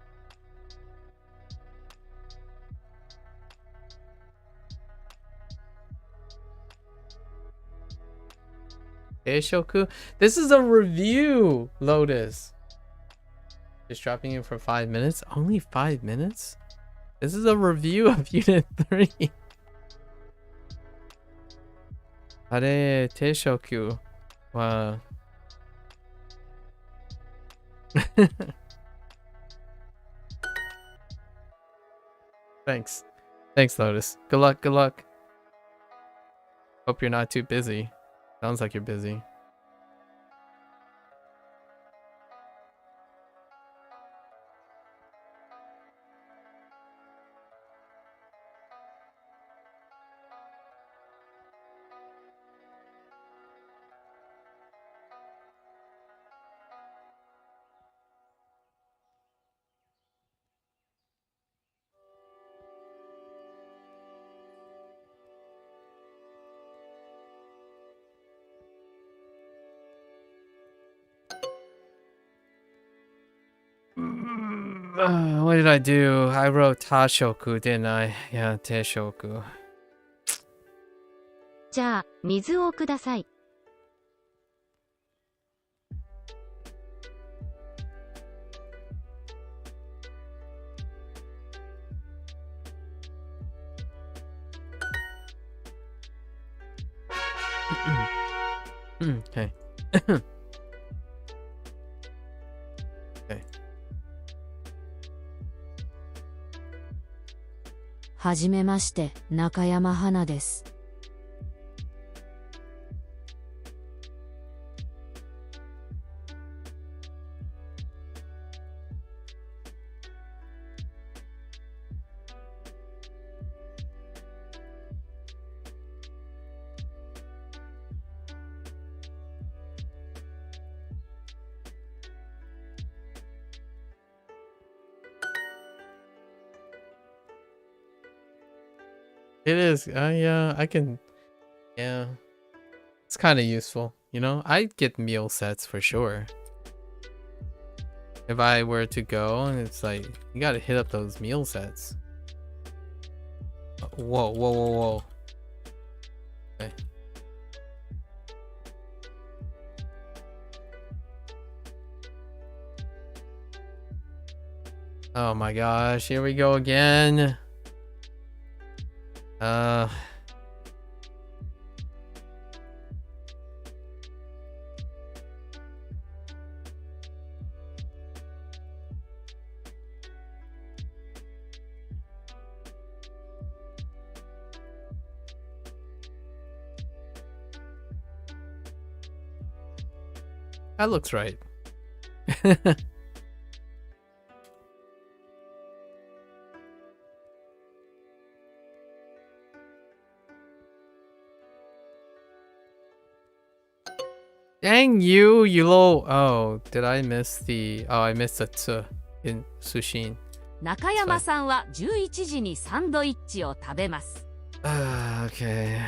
Teishoku? This is a review, Lotus. Just dropping in for 5 minutes? Only 5 minutes? This is a review of Unit 3. Are Teishoku. Wow. Thanks. Thanks, Lotus. Good luck, good luck. Hope you're not too busy. Sounds like you're busy. What did I do? I wrote Tashoku, didn't I? Yeah, Teishoku. じゃあ、水をください。Okay. Okay. はじめまして、中山花です。It is. Yeah, I can. Yeah. It's kind of useful, you know? I'd get meal sets for sure. If I were to go, and it's like, you gotta hit up those meal sets. Whoa, whoa, whoa, whoa. Okay. Oh my gosh, here we go again. That looks right. Dang you, you low. Oh, did I miss the... Oh, I missed the t in Sushin. 中山さんは11時にサンドイッチを食べます。Okay.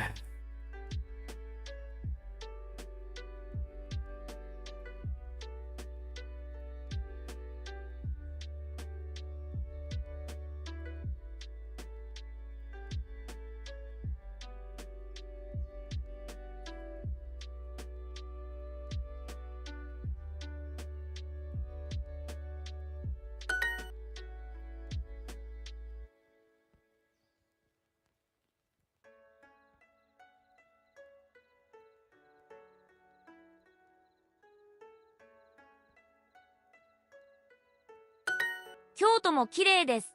「京都も綺麗です」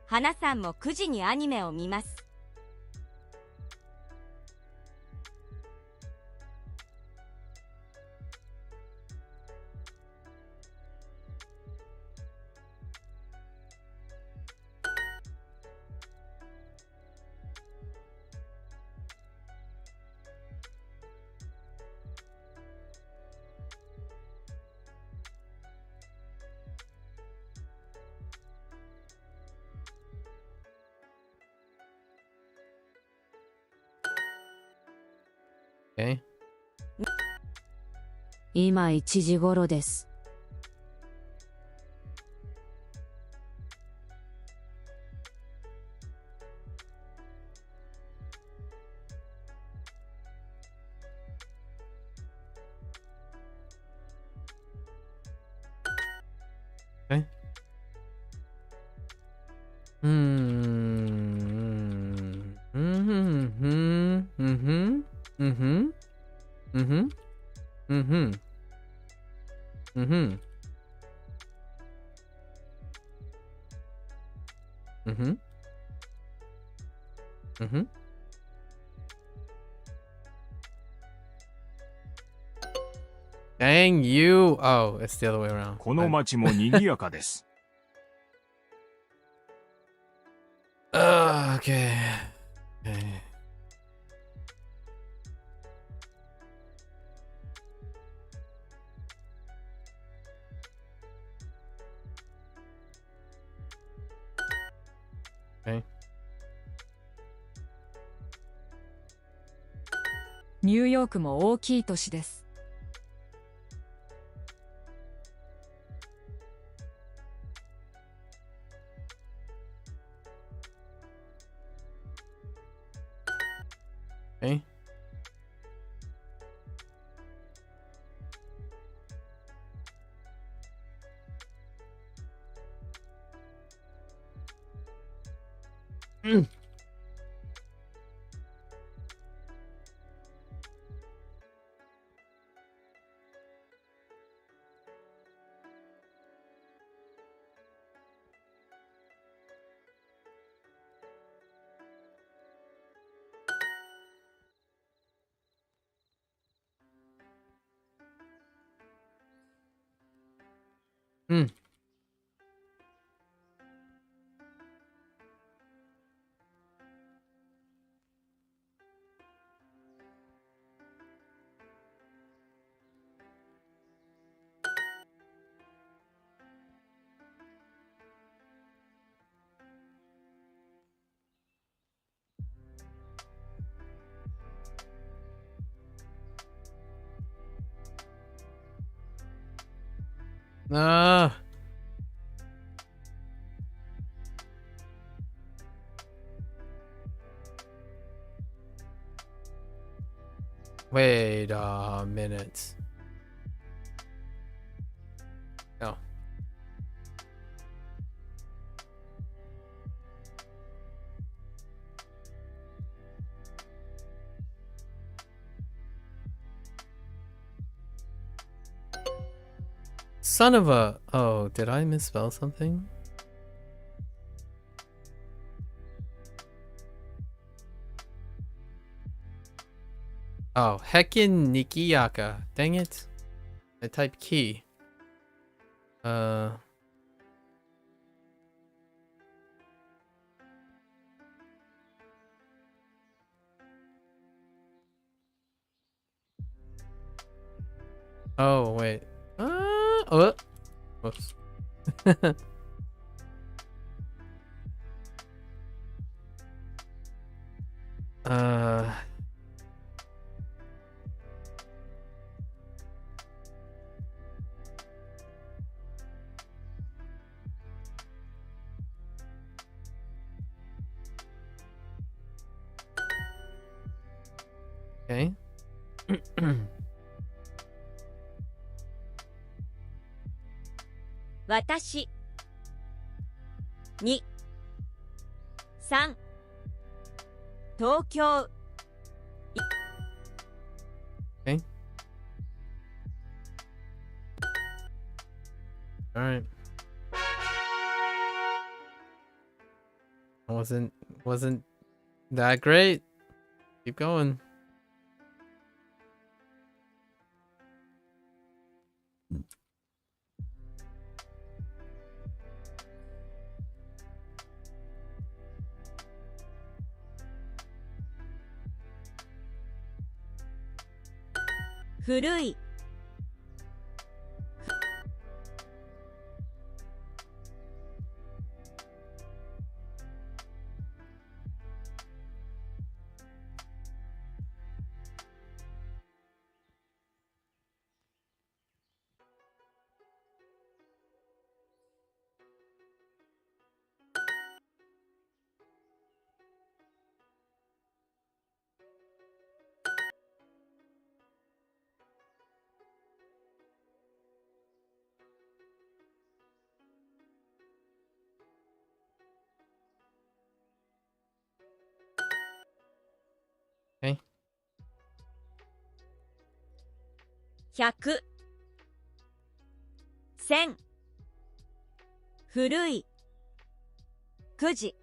花さんも9時にアニメを見ます。Okay. 今1時頃です。Okay. Dang you! Oh, it's the other way around. この町も賑やかです。Okay. Okay. Okay. ニューヨークも大きい都市です。Okay. Ah. Wait a minute. No. Son of a... Oh, did I misspell something? Oh, Heckin Nikiyaka. Dang it. I typed key. Oh, wait. Oh. Whoops. Okay. 私2 3東京 Okay. All right. Wasn't that great. Keep going.古い100、1000、古い、9時。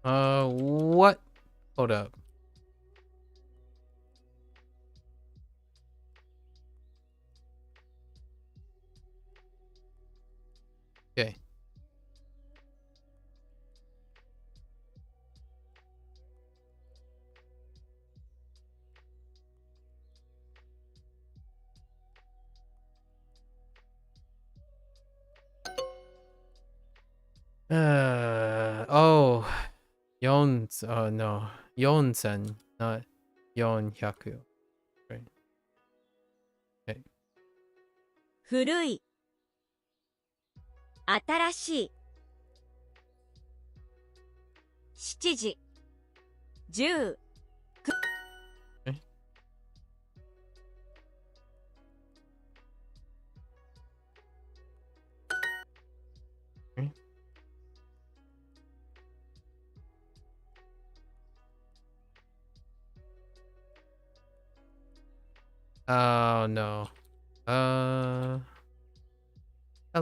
What? Hold up. Okay. Oh, no, 4000, not 400. Right. Okay. 古い、新しい、7時、10、Okay. Okay. Oh no. That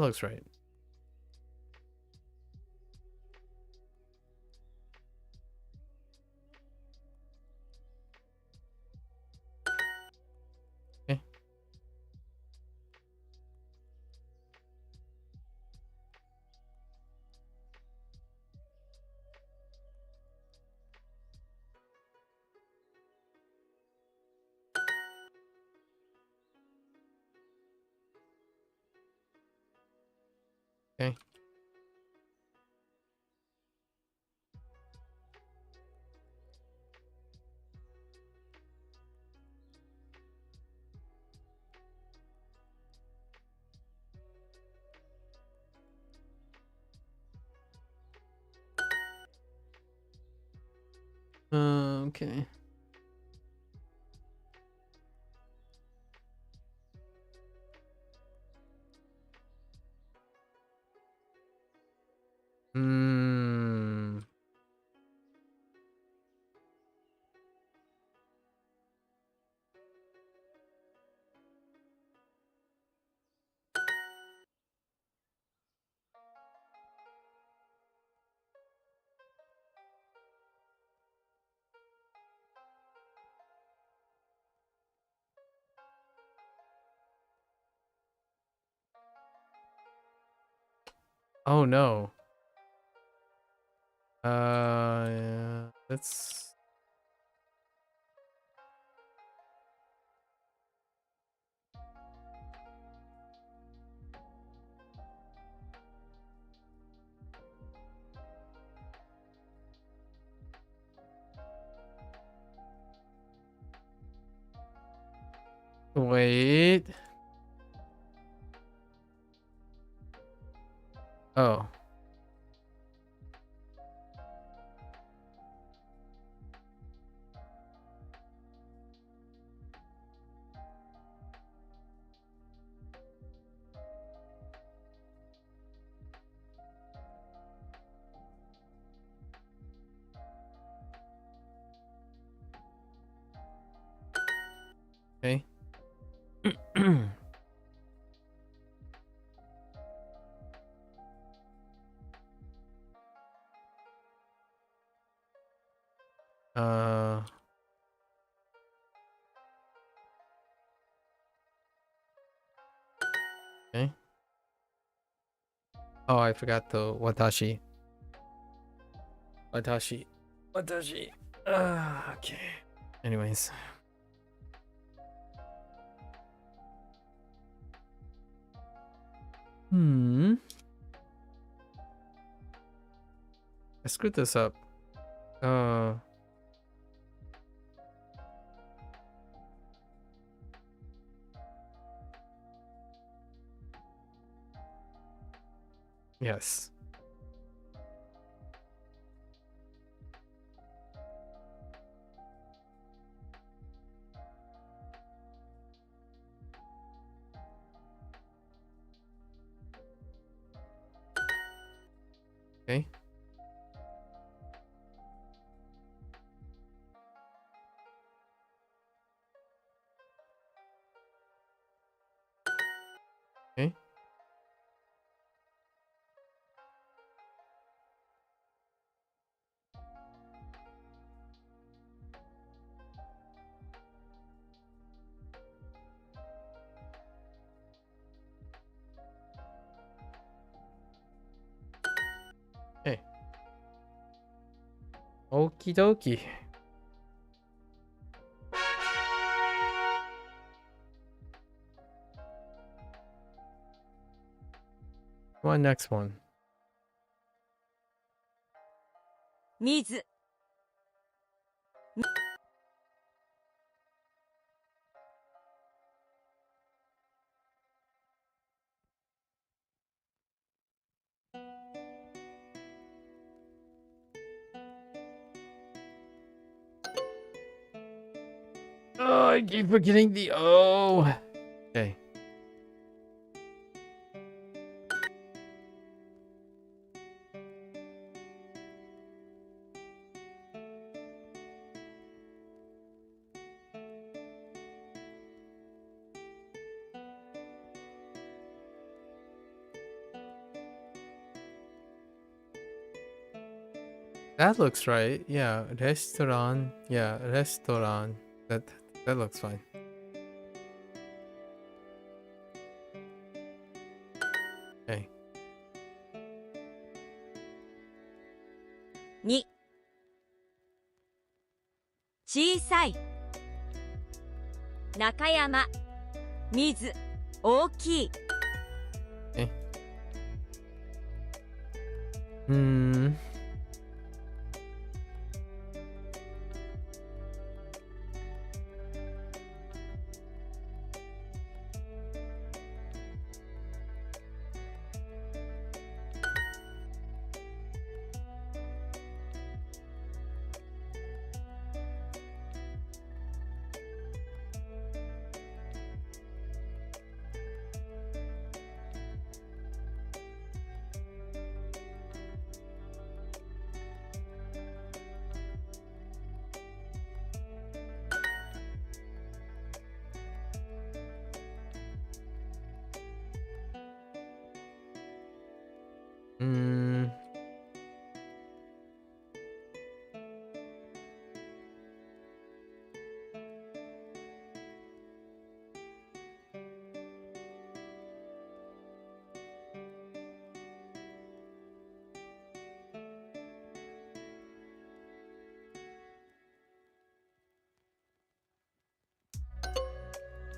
looks right. Okay. Okay. Okay. Hmm. Oh no. Yeah, that's wait. Oh. Okay. uh okay. Oh, I forgot the watashi. Watashi. Watashi. Okay. Anyways. I screwed this up. Yes. Okay. Okay. Okay. Okie dokie. One next one. 水 Oh, I keep forgetting the O. Okay. That looks right. Yeah, restaurant. Yeah, restaurant. That looks fine. Okay. 2小さい中山水大きい Okay. Hmm. Hmm.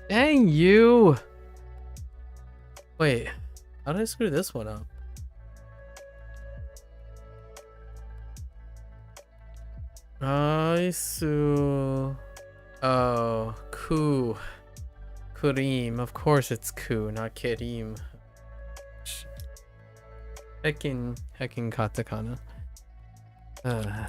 Dang you! Wait, how did I screw this one up? Aisu. Oh, ku. Kurim. Of course it's ku, not Kerim. Heckin katakana. Uh.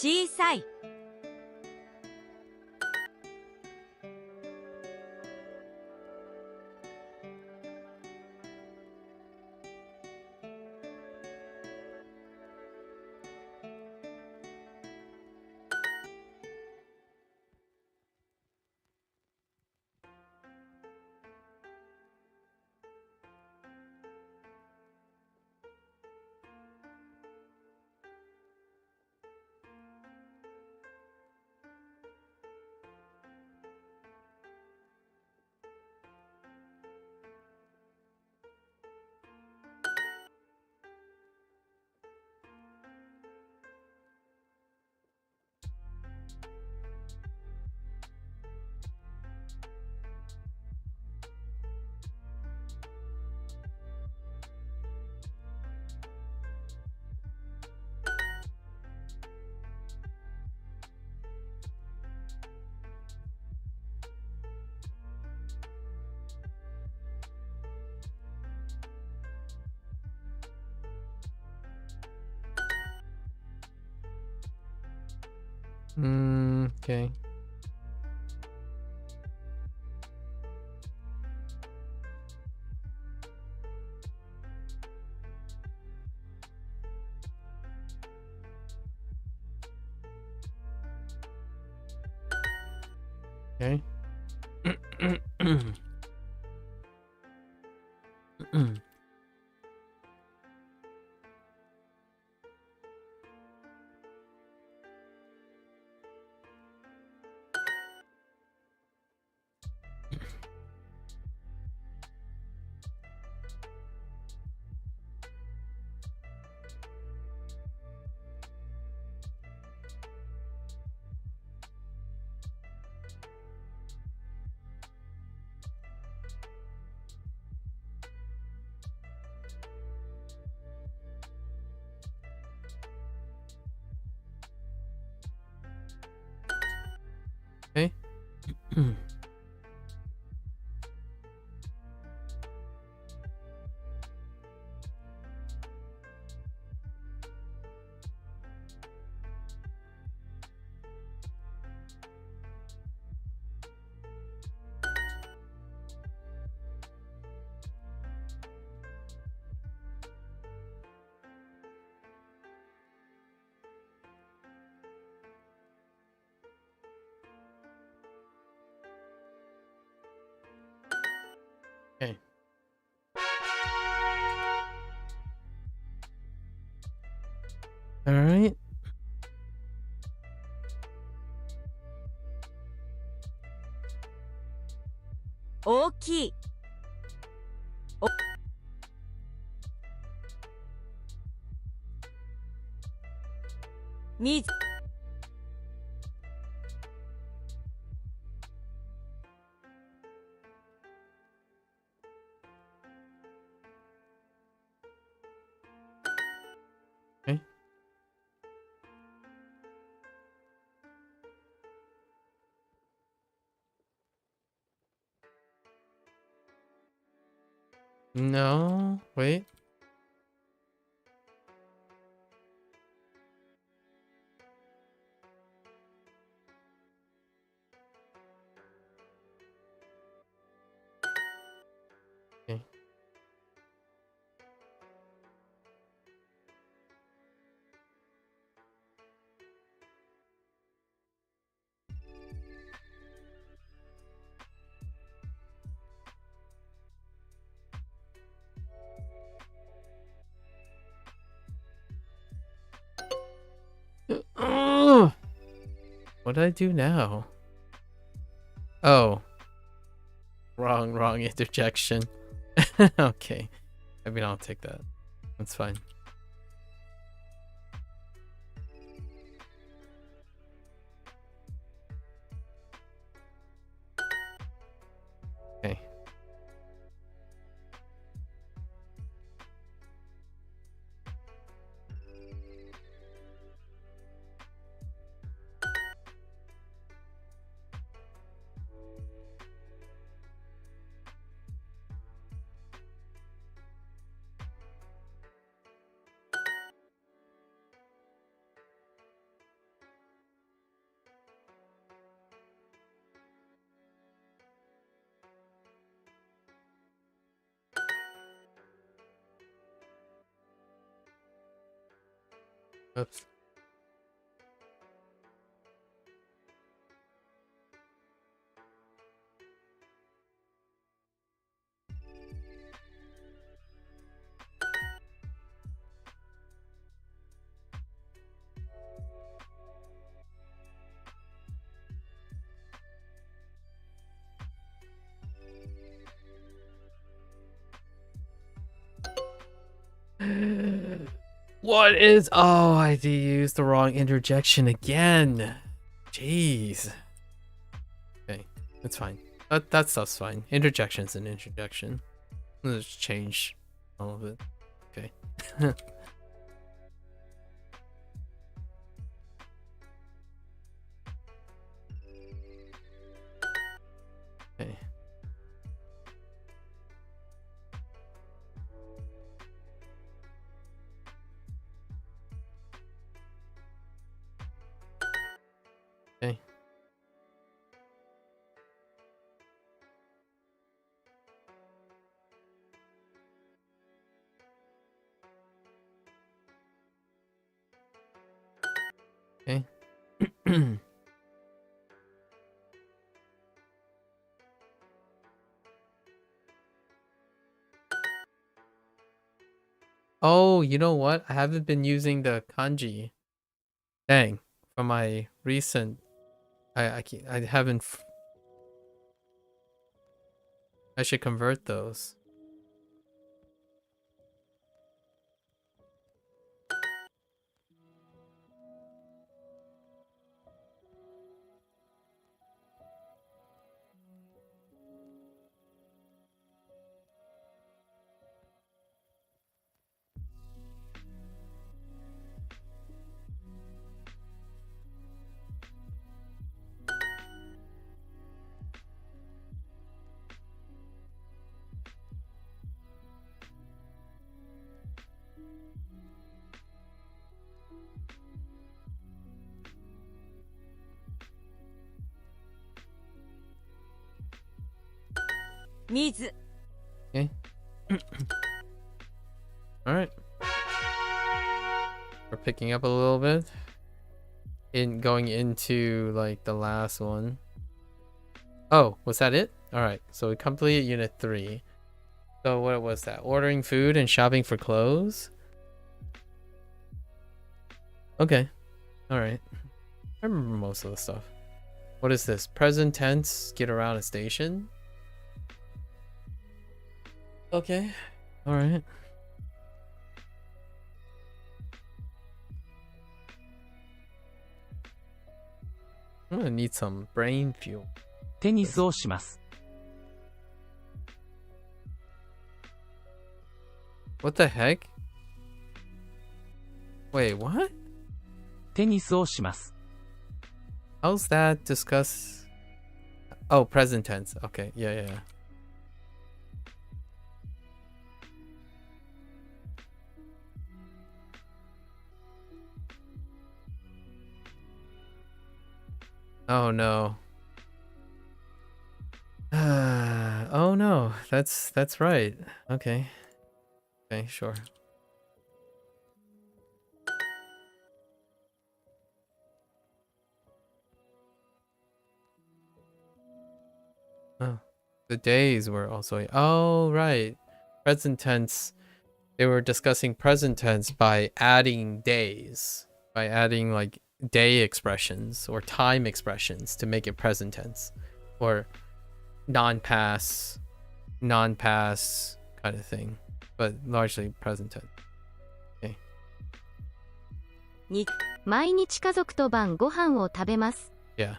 小さい Okay. Okay. Okay. Okay. All right. Oki. Miz. Okay. No, wait. Okay. What did I do now? Oh, wrong interjection. Okay, I mean I'll take that. That's fine. Okay. Oops. What is... Oh, I used the wrong interjection again. Jeez. Okay, that's fine. That stuff's fine. Interjection's an interjection. Let's change all of it. Okay. Okay. Okay. Okay. Oh, you know what? I haven't been using the kanji. Dang, from my recent. I haven't. I should convert those. Mizu. Okay. All right. We're picking up a little bit in going into like the last one. Oh, was that it? All right. So we completed unit 3. So what was that? Ordering food and shopping for clothes? Okay. All right. I remember most of the stuff. What is this? Present tense, get around a station? Okay. All right. I'm gonna need some brain fuel. テニスをします。 What the heck? Wait, what? テニスをします。 How's that discuss? Oh, present tense. Okay, yeah. Oh no. Oh no. That's right. Okay. Okay, sure. Oh. The days were also. Oh, right. Present tense. They were discussing present tense by adding days, by adding like day expressions or time expressions to make it present tense, or non-pass kind of thing, but largely present tense. Okay. 毎日家族と晩ご飯を食べます。 Yeah.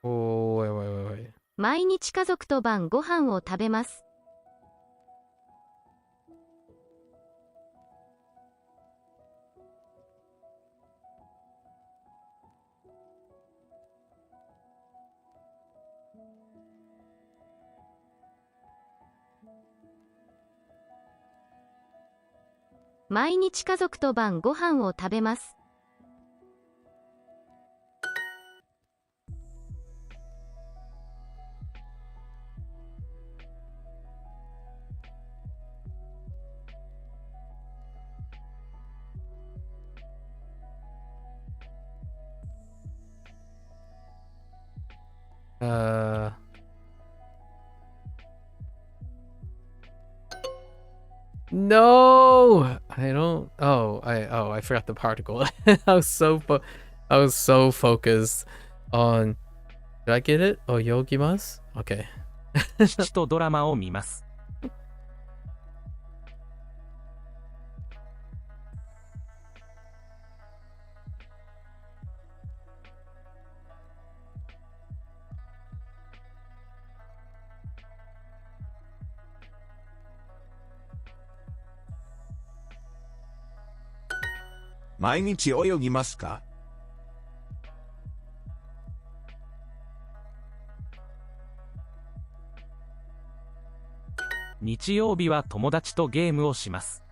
Oh, wait. 毎日家族と晩ご飯を食べます。 毎日家族と晩ご飯を食べます。 No, I don't. I forgot the particle. I was so focused on. Did I get it? Oh, yogimas? Okay. 父とドラマを見ます。 毎日泳ぎますか？日曜日は友達とゲームをします。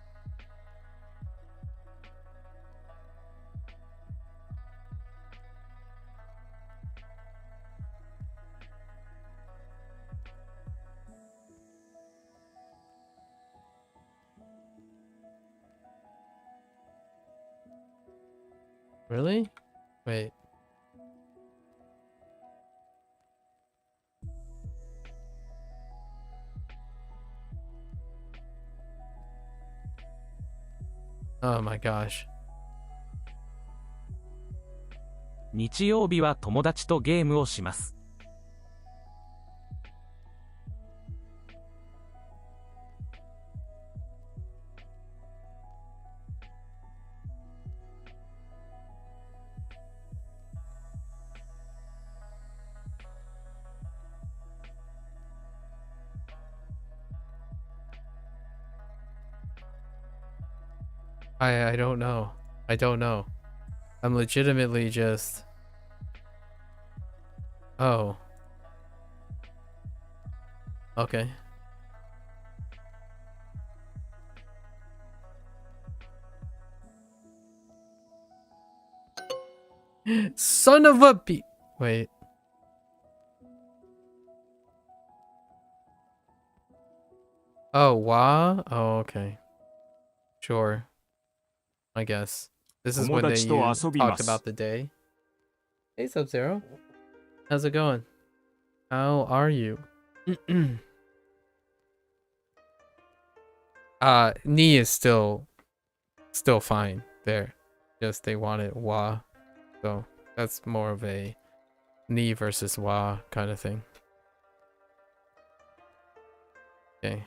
Really? Wait. Oh my gosh. 日曜日は友達とゲームをします。I don't know. I don't know. I'm legitimately just... Oh. Okay. Son of a b... Wait. Oh, wow? Oh, okay. Sure. I guess. This is when they talked about the day. Hey, Sub-Zero. How's it going? How are you? Knee is still fine there. Just they wanted wa. So that's more of a knee versus wa kind of thing. Okay.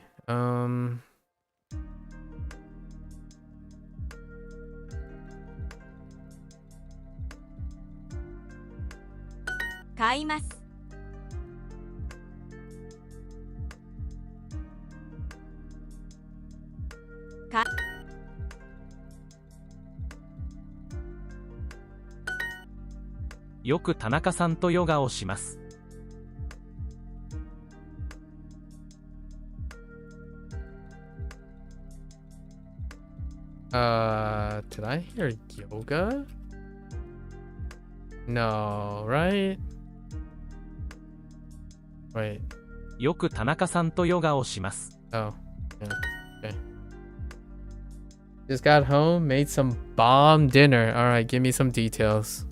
買います。よく田中さんとヨガをします。Did I hear yoga? No, right? Wait. よく田中さんとヨガをします。Oh, yeah. Okay. Just got home, made some bomb dinner. Alright, give me some details.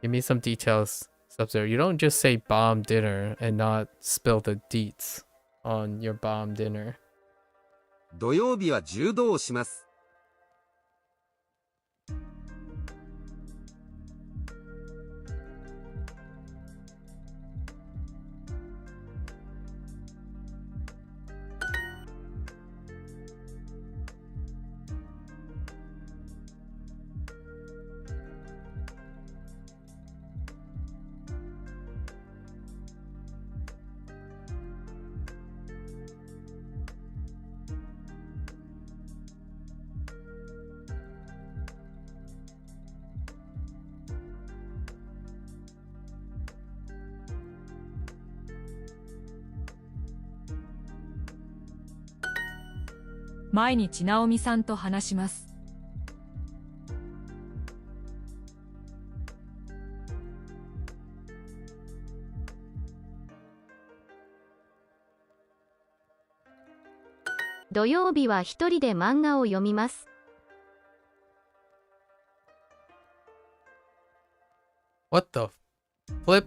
Give me some details, Sub-Zero. You don't just say bomb dinner and not spill the deets on your bomb dinner. 土曜日は柔道をします。毎日直美さんと話します。土曜日は一人で漫画を読みます。What the flip?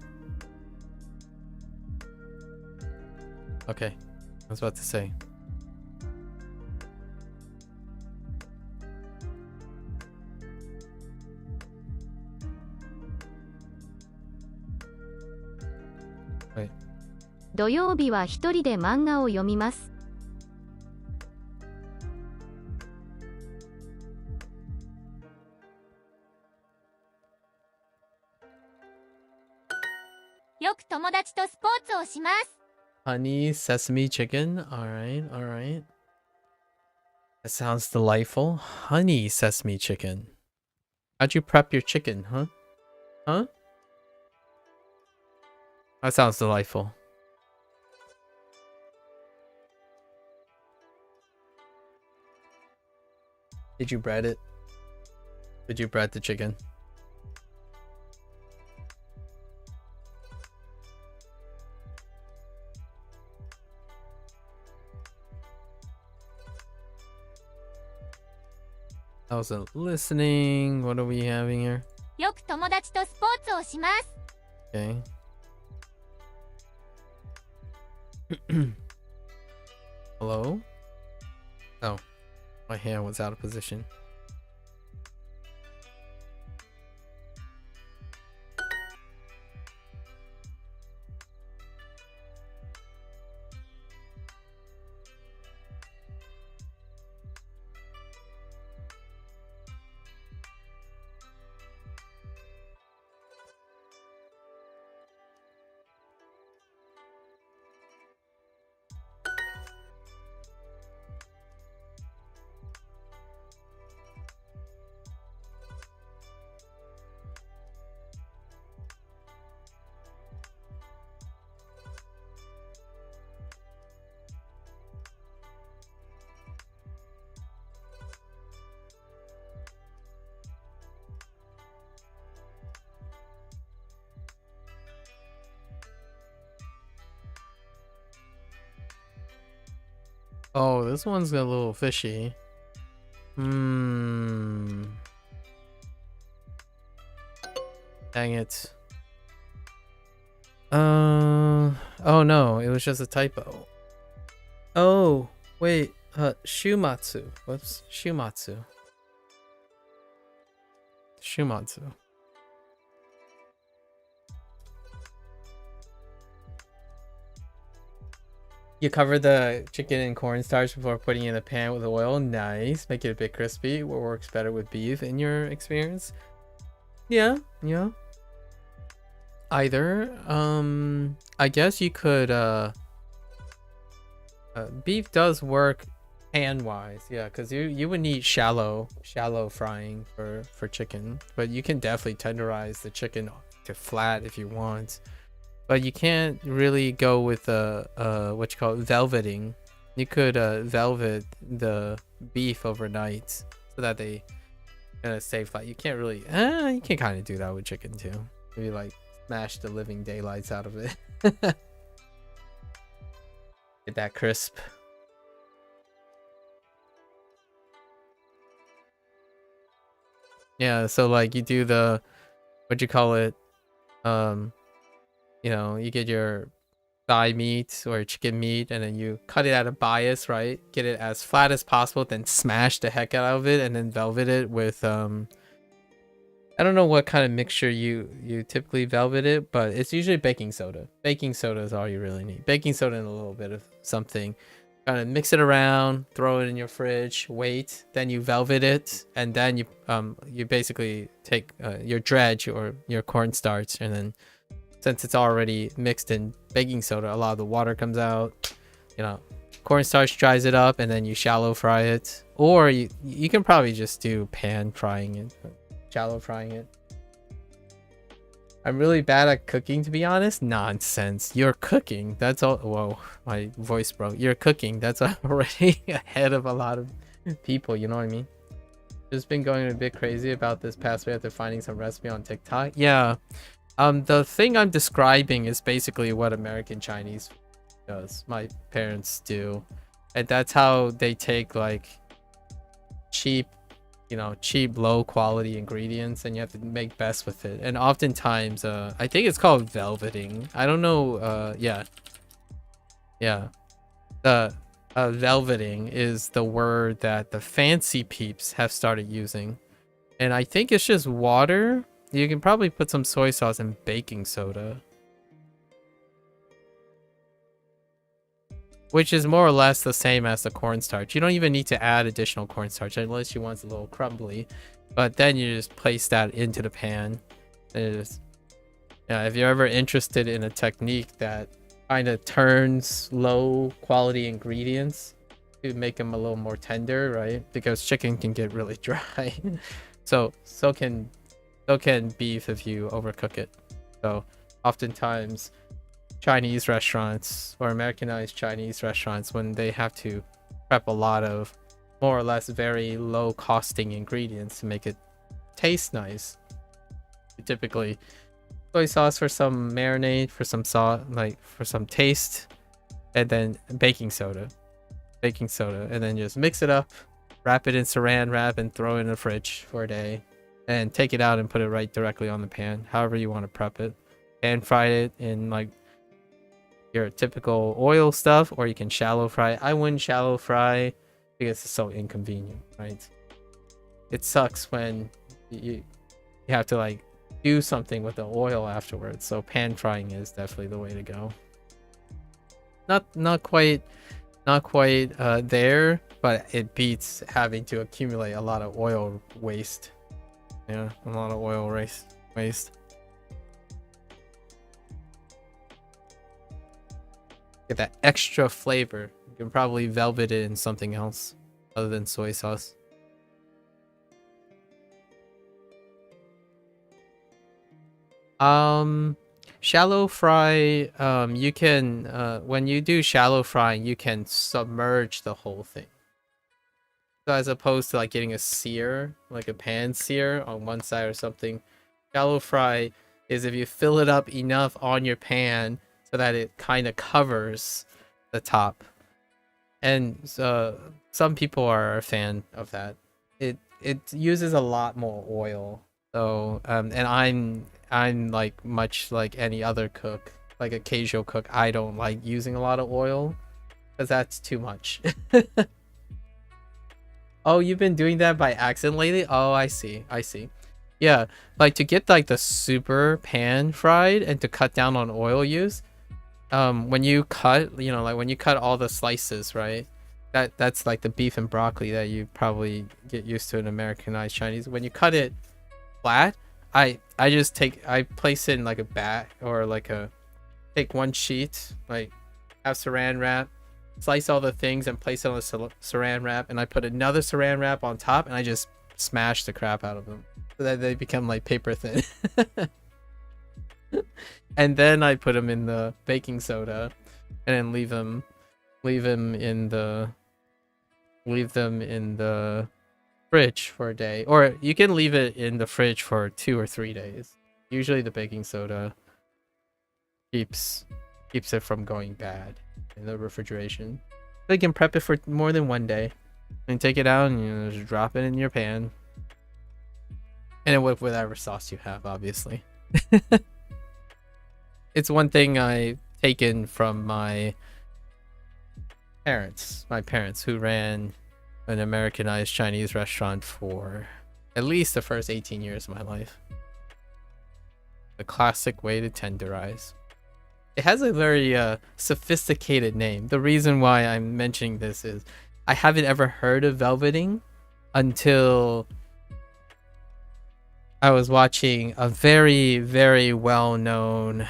Okay, I was about to say. Wait. 土曜日は一人で漫画を読みます。よく友達とスポーツをします。Honey sesame chicken. Alright, alright. That sounds delightful. Honey sesame chicken. How'd you prep your chicken, huh? Huh? That sounds delightful. Did you bread it? Did you bread the chicken? I wasn't listening. What are we having here? よく友達とスポーツをします。Okay. Hello? Oh. My hand was out of position. Oh, this one's a little fishy. Dang it. Oh no, it was just a typo. Oh, wait. Shumatsu. Whoops. Shumatsu. Shumatsu. You cover the chicken in cornstarch before putting it in a pan with oil. Nice. Make it a bit crispy. What works better with beef in your experience? Yeah. Either. I guess you could, beef does work pan-wise, yeah, because you would need shallow frying for chicken, but you can definitely tenderize the chicken to flat if you want. But you can't really go with what you call velveting. You could velvet the beef overnight so that they stay flat. You can't really, you can kind of do that with chicken too. Maybe like smash the living daylights out of it. Get that crisp. Yeah, so like you do the, what you call it, you know, you get your thigh meat or chicken meat and then you cut it at a bias, right? Get it as flat as possible, then smash the heck out of it and then velvet it with I don't know what kind of mixture you typically velvet it, but it's usually baking soda. Baking soda is all you really need. Baking soda and a little bit of something. Kind of mix it around, throw it in your fridge, wait, then you velvet it, and then you basically take your dredge or your cornstarch, and then since it's already mixed in baking soda, a lot of the water comes out. You know, cornstarch dries it up, and then you shallow fry it, or you can probably just do pan frying it, shallow frying it. I'm really bad at cooking, to be honest. Nonsense. You're cooking. That's all. Whoa, my voice broke. You're cooking. That's already ahead of a lot of people. You know what I mean? Just been going a bit crazy about this past week after finding some recipe on TikTok. Yeah. The thing I'm describing is basically what American Chinese does. My parents do, and that's how they take like cheap, low quality ingredients, and you have to make best with it. And oftentimes I think it's called velveting. I don't know. Yeah, the velveting is the word that the fancy peeps have started using, and I think it's just water. You can probably put some soy sauce and baking soda, which is more or less the same as the cornstarch. You don't even need to add additional cornstarch unless you want it a little crumbly. But then you just place that into the pan. If you're ever interested in a technique that kind of turns low quality ingredients to make them a little more tender, right? Because chicken can get really dry. so can beef if you overcook it. So oftentimes Chinese restaurants or Americanized Chinese restaurants, when they have to prep a lot of more or less very low costing ingredients to make it taste nice, typically soy sauce for some marinade, for some sauce, like for some taste, and then baking soda, and then just mix it up, wrap it in saran wrap, and throw it in the fridge for a day, and take it out and put it right directly on the pan, however you want to prep it, and fry it in like your typical oil stuff, or you can shallow fry. I wouldn't shallow fry. because it's so inconvenient, right? It sucks when you have to like do something with the oil afterwards. So pan frying is definitely the way to go. Not quite there, but it beats having to accumulate a lot of oil waste. Yeah, a lot of oil waste. Get that extra flavor. You can probably velvet it in something else other than soy sauce. Shallow fry, you can when you do shallow frying, you can submerge the whole thing. So as opposed to like getting a sear, like a pan sear on one side or something, shallow fry is if you fill it up enough on your pan so that it kind of covers the top. And some people are a fan of that. It uses a lot more oil. So and I'm like much like any other cook, like a casual cook, I don't like using a lot of oil because that's too much. Oh, you've been doing that by accident lately? Oh, I see. Yeah, like to get like the super pan fried and to cut down on oil use, when you cut, you know, like when you cut all the slices, right? That's like the beef and broccoli that you probably get used to in Americanized Chinese. When you cut it flat, I place it in like a bat or like take one sheet, like have saran wrap, slice all the things and place it on the saran wrap, and I put another saran wrap on top and I just smash the crap out of them so that they become like paper thin. And then I put them in the baking soda and then leave them in the fridge for a day, or you can leave it in the fridge for 2 or 3 days. Usually the baking soda keeps it from going bad in the refrigeration. So you can prep it for more than 1 day and take it out and, you know, just drop it in your pan, and with whatever sauce you have, obviously. It's one thing I've taken from my parents who ran an Americanized Chinese restaurant for at least the first 18 years of my life. The classic way to tenderize. It has a very sophisticated name. The reason why I'm mentioning this is I haven't ever heard of velveting until I was watching a very, very well-known,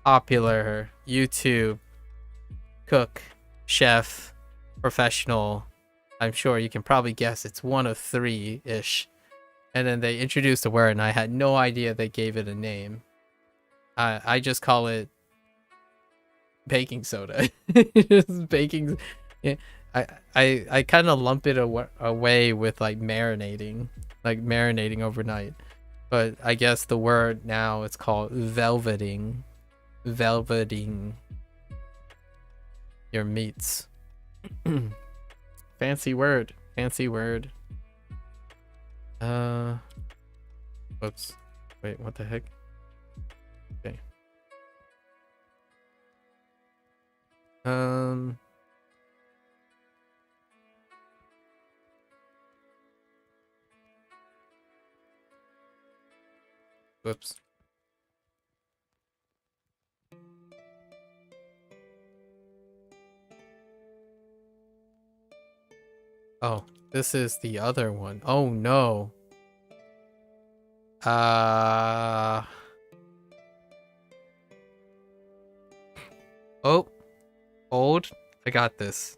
popular YouTube cook, chef, professional. I'm sure you can probably guess it's one of 3-ish. And then they introduced the word and I had no idea they gave it a name. I just call it baking soda. Just baking. I kind of lump it away with like marinating overnight. But I guess the word now it's called velveting your meats. Fancy word. Whoops. Wait, what the heck? Okay. Whoops. Oh, this is the other one. Oh no. Oh, hold. I got this.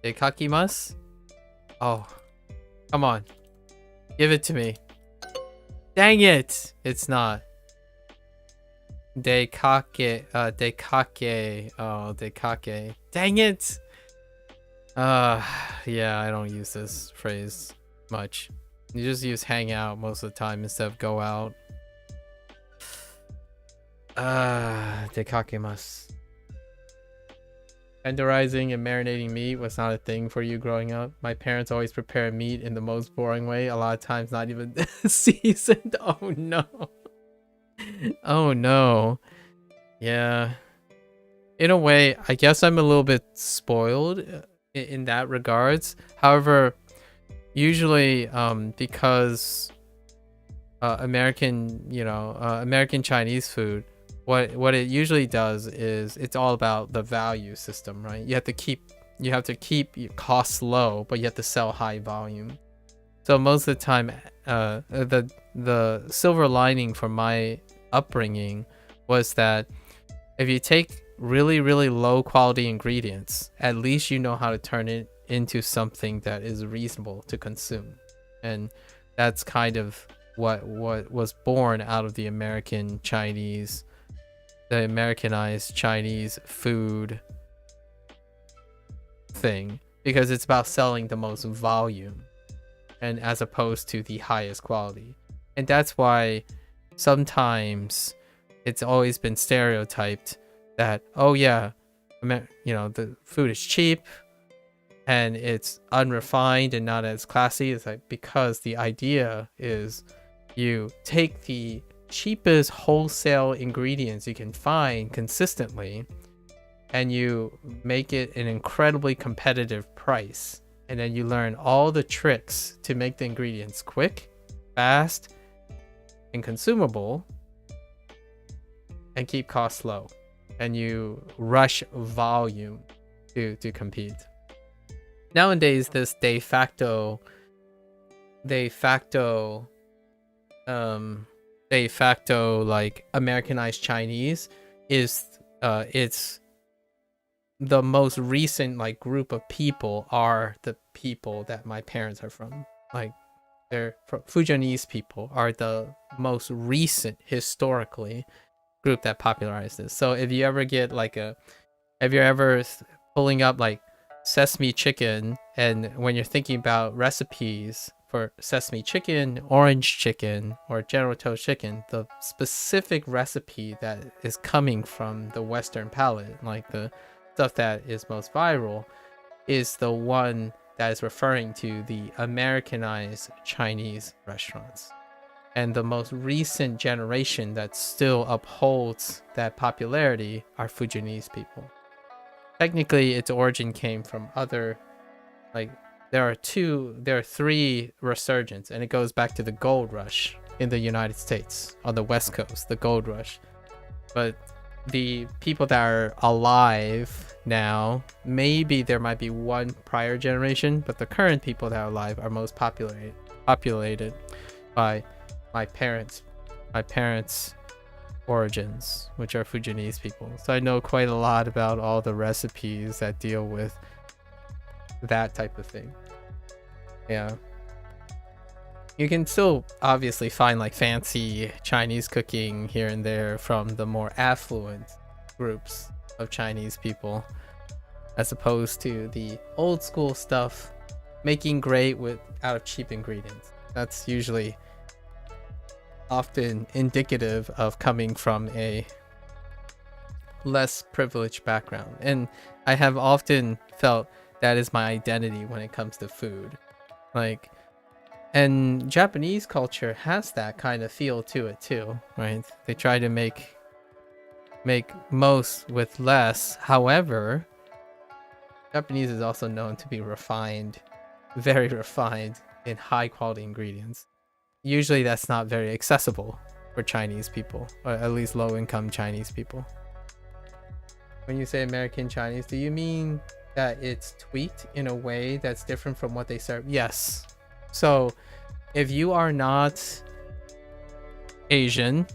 Dekakimasu? Oh, come on. Give it to me. Dang it! It's not. Dekake. Dekake. Oh, dekake. Dang it! Yeah, I don't use this phrase much. You just use hang out most of the time instead of go out. Dekakimasu. Tenderizing and marinating meat was not a thing for you growing up. My parents always prepare meat in the most boring way. A lot of times not even seasoned. Oh no. Oh no. Yeah. In a way, I guess I'm a little bit spoiled in that regards. However, usually because American Chinese food, what it usually does is it's all about the value system, right? You have to keep your costs low, but you have to sell high volume. So most of the time, the silver lining for my upbringing was that if you take really, really low quality ingredients, at least you know how to turn it into something that is reasonable to consume. And that's kind of what was born out of the Americanized Chinese food thing, because it's about selling the most volume and as opposed to the highest quality. And that's why sometimes it's always been stereotyped that, oh yeah, the food is cheap and it's unrefined and not as classy. It's like, because the idea is you take the cheapest wholesale ingredients you can find consistently and you make it an incredibly competitive price, and then you learn all the tricks to make the ingredients quick, fast, and consumable, and keep costs low, and you rush volume to compete. Nowadays, this de facto like Americanized Chinese is it's the most recent like group of people are the people that my parents are from. Like they're Fujianese people are the most recent historically group that popularized this. So if you ever get like if you're ever pulling up like sesame chicken, and when you're thinking about recipes for sesame chicken, orange chicken, or General Tso's chicken, the specific recipe that is coming from the Western palate, like the stuff that is most viral, is the one that is referring to the Americanized Chinese restaurants. And the most recent generation that still upholds that popularity are Fujianese people. Technically, its origin came from other, like, there are three resurgence, and it goes back to the gold rush in the United States on the West Coast, the gold rush. But the people that are alive now, maybe there might be one prior generation, but the current people that are alive are most populated by my parents' origins, which are Fujianese people. So I know quite a lot about all the recipes that deal with that type of thing. Yeah. You can still obviously find like fancy Chinese cooking here and there from the more affluent groups of Chinese people, as opposed to the old school stuff making great out of cheap ingredients. That's usually often indicative of coming from a less privileged background. And I have often felt that is my identity when it comes to food. Like, and Japanese culture has that kind of feel to it too, right? They try to make most with less. However, Japanese is also known to be refined, very refined in high quality ingredients. Usually that's not very accessible for Chinese people, or at least low income Chinese people. When you say American Chinese, do you mean that it's tweaked in a way that's different from what they serve? Yes. So if you are not Asian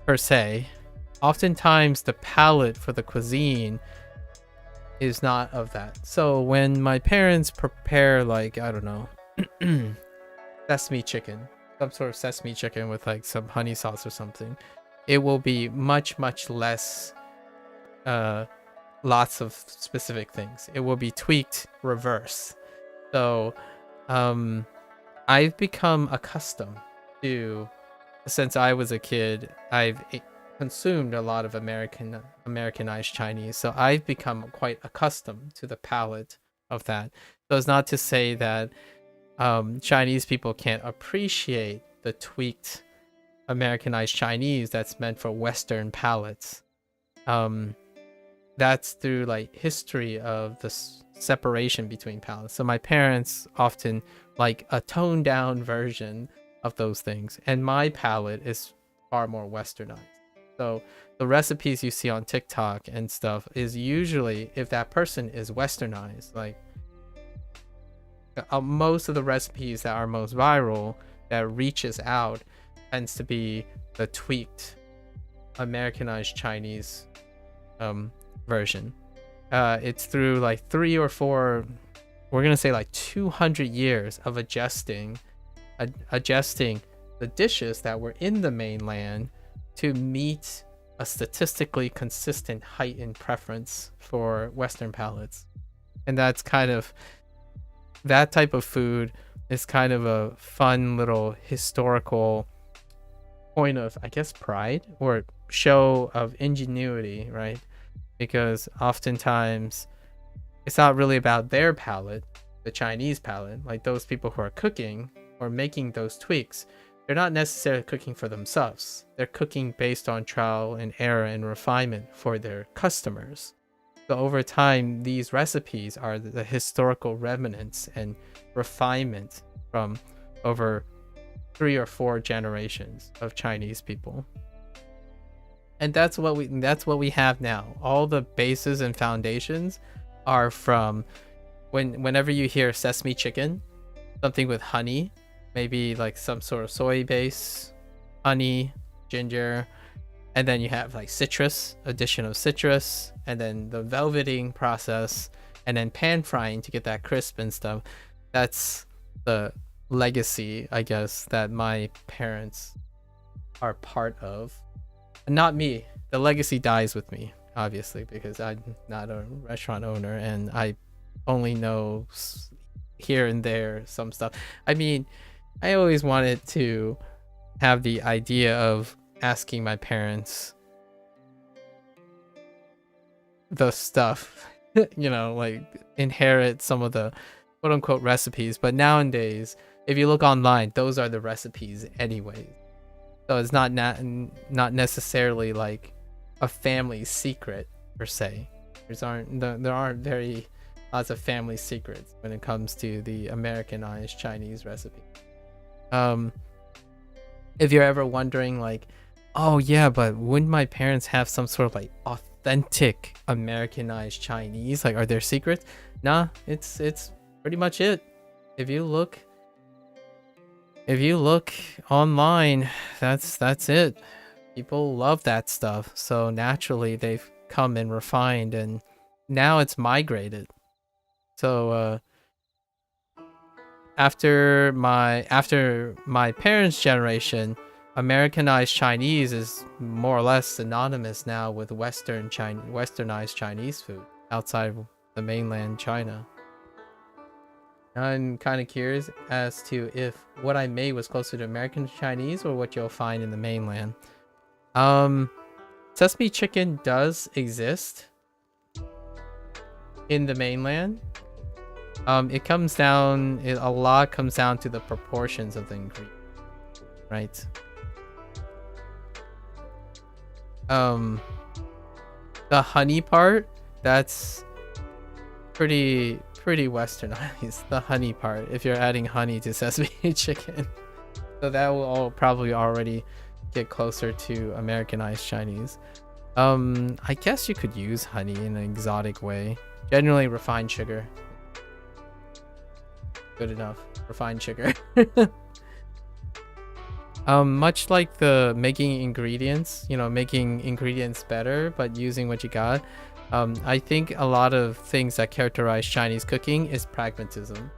per se, oftentimes the palate for the cuisine is not of that. So when my parents prepare, like, I don't know, sesame chicken, some sort of sesame chicken with like some honey sauce or something, it will be much less lots of specific things. It will be tweaked reverse. So I've become accustomed to, since I was a kid, I've consumed a lot of Americanized Chinese, so I've become quite accustomed to the palate of that. So it's not to say that Chinese people can't appreciate the tweaked Americanized Chinese that's meant for Western palates. That's through like history of the separation between palates. So my parents often like a toned down version of those things, and my palate is far more Westernized. So the recipes you see on TikTok and stuff is usually, if that person is Westernized, like most of the recipes that are most viral that reaches out tends to be the tweaked Americanized Chinese version. It's through like 3 or 4, we're gonna say like 200 years of adjusting the dishes that were in the mainland to meet a statistically consistent heightened preference for Western palates. And that's kind of, that type of food is kind of a fun little historical point of, I guess, pride or show of ingenuity, right? Because oftentimes it's not really about their palate, the Chinese palate, like those people who are cooking or making those tweaks. They're not necessarily cooking for themselves. They're cooking based on trial and error and refinement for their customers. So over time, these recipes are the historical remnants and refinement from over 3 or 4 generations of Chinese people. And that's what we have now. All the bases and foundations are from whenever you hear sesame chicken, something with honey, maybe like some sort of soy base, honey, ginger, and then you have like citrus, addition of citrus, and then the velveting process, and then pan frying to get that crisp and stuff. That's the legacy, I guess, that my parents are part of. Not me. The legacy dies with me, obviously, because I'm not a restaurant owner and I only know here and there some stuff. I mean, I always wanted to have the idea of asking my parents the stuff, you know, like inherit some of the quote unquote recipes. But nowadays, if you look online, those are the recipes anyway. So it's not necessarily like a family secret per se. There aren't very lots of family secrets when it comes to the Americanized Chinese recipe. If you're ever wondering like, oh yeah, but wouldn't my parents have some sort of like authentic Americanized Chinese? Like, are there secrets? Nah, it's pretty much it. If you look online, that's it. People love that stuff. So naturally they've come and refined, and now it's migrated. So after my parents' generation, Americanized Chinese is more or less synonymous now with westernized Chinese food outside of the mainland China. I'm kind of curious as to if what I made was closer to American Chinese or what you'll find in the mainland. Sesame chicken does exist in the mainland. A lot comes down to the proportions of the ingredient, right? The honey part, that's pretty westernized. The honey part, if you're adding honey to sesame chicken, so that will all probably already get closer to Americanized Chinese. I guess you could use honey in an exotic way. Generally, refined sugar. Good enough. Refined sugar. Much like the making ingredients, making ingredients better, but using what you got. I think a lot of things that characterize Chinese cooking is pragmatism.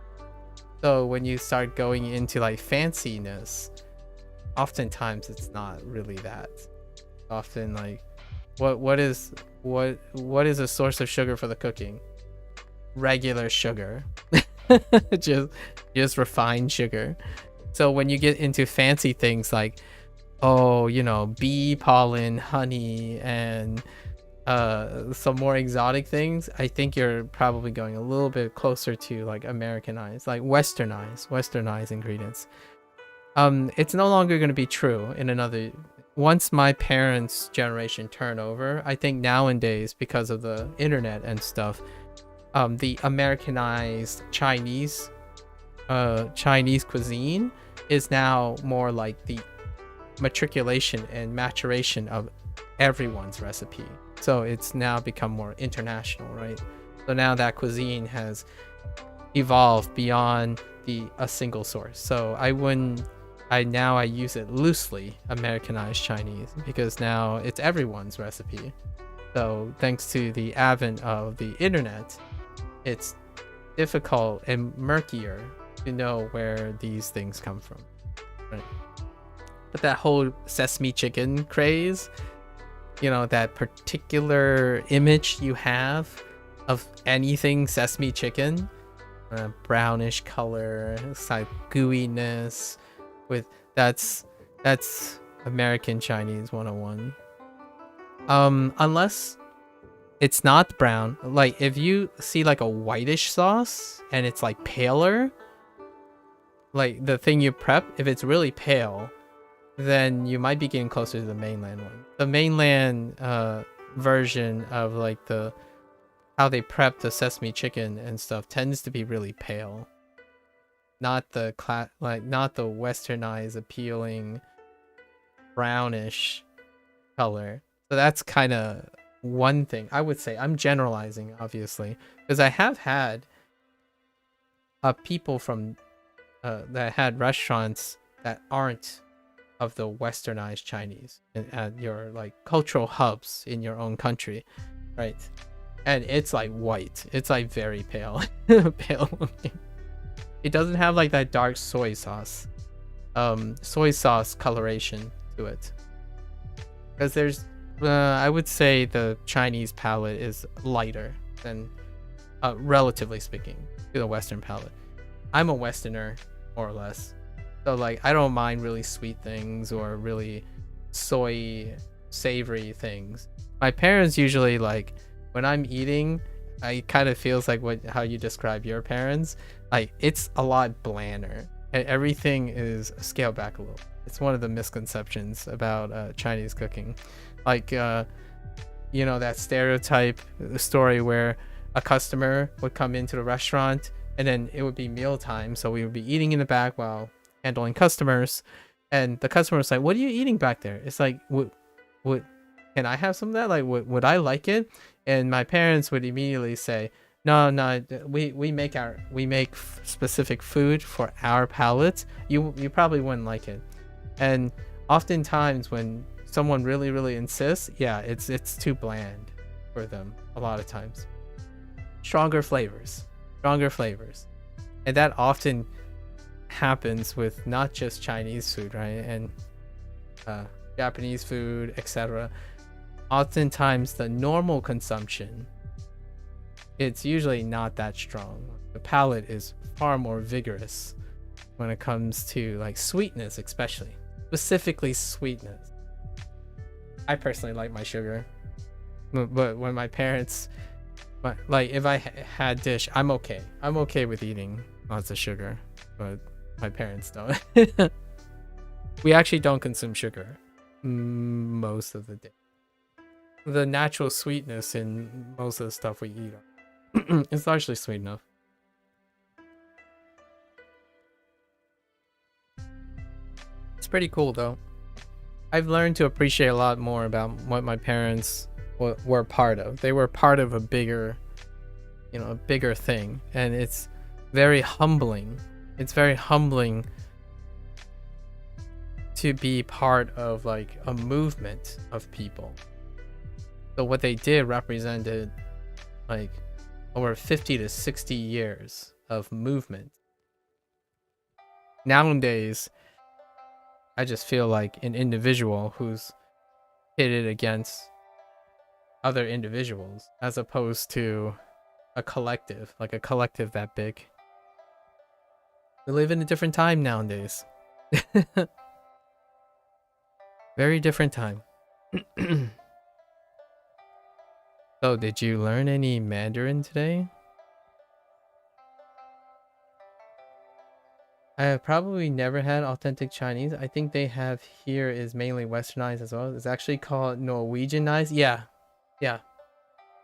So when you start going into like fanciness, oftentimes it's not really that. Often like, what is a source of sugar for the cooking? Regular sugar. just refined sugar. So when you get into fancy things like, oh, you know, bee pollen, honey, and some more exotic things, I think you're probably going a little bit closer to like Americanized, like westernized ingredients. It's no longer going to be true in another. Once my parents' generation turn over, I think nowadays, because of the internet and stuff, the Americanized Chinese cuisine is now more like the matriculation and maturation of everyone's recipe. So it's now become more international, right? So now that cuisine has evolved beyond a single source. So I use it loosely, Americanized Chinese, because now it's everyone's recipe. So thanks to the advent of the internet, it's difficult and murkier to know where these things come from, right? But that whole sesame chicken craze, you know, that particular image you have of anything sesame chicken, brownish color, it's like gooiness, with that's American Chinese 101. Unless it's not brown, like if you see like a whitish sauce and it's like paler, like the thing you prep, if it's really pale, then you might be getting closer to the mainland one. The mainland version of like how they prep the sesame chicken and stuff tends to be really pale. Not the not the westernized appealing brownish color. So that's kind of one thing I would say. I'm generalizing, obviously, because I have had people from that had restaurants that aren't of the westernized Chinese at your like cultural hubs in your own country, right? And it's like white. It's like very pale, pale looking. It doesn't have like that dark soy sauce coloration to it. Because there's, I would say the Chinese palate is lighter than, relatively speaking, to the Western palate. I'm a Westerner, more or less. So like, I don't mind really sweet things or really soy savory things. My parents usually like, when I'm eating, I kind of feels like how you describe your parents. Like it's a lot blander. Everything is scaled back a little. It's one of the misconceptions about Chinese cooking. Like, you know, that stereotype story where a customer would come into the restaurant and then it would be mealtime. So we would be eating in the back while handling customers. And the customer was like, what are you eating back there? It's like, what can I have some of that? Like, would I like it? And my parents would immediately say, no, we make specific food for our palates. You probably wouldn't like it. And oftentimes when someone really insists, yeah, it's too bland for them a lot of times. Stronger flavors. And that often happens with not just Chinese food, right? And Japanese food, etc. Oftentimes the normal consumption, it's usually not that strong. The palate is far more vigorous when it comes to like sweetness, especially. Specifically sweetness. I personally like my sugar. But when my parents, like if I had dish, I'm okay. I'm okay with eating lots of sugar. But my parents don't. We actually don't consume sugar most of the day. The natural sweetness in most of the stuff we eat is largely sweet enough. It's pretty cool though. I've learned to appreciate a lot more about what my parents were part of. They were part of a bigger thing, and it's very humbling. It's very humbling to be part of like a movement of people. So what they did represented like over 50 to 60 years of movement. Nowadays, I just feel like an individual who's pitted against other individuals as opposed to a collective, like a collective that big. We live in a different time nowadays. Very different time. So, did you learn any Mandarin today? I have probably never had authentic Chinese. I think they have here is mainly westernized as well. It's actually called Norwegianized. Yeah. Yeah.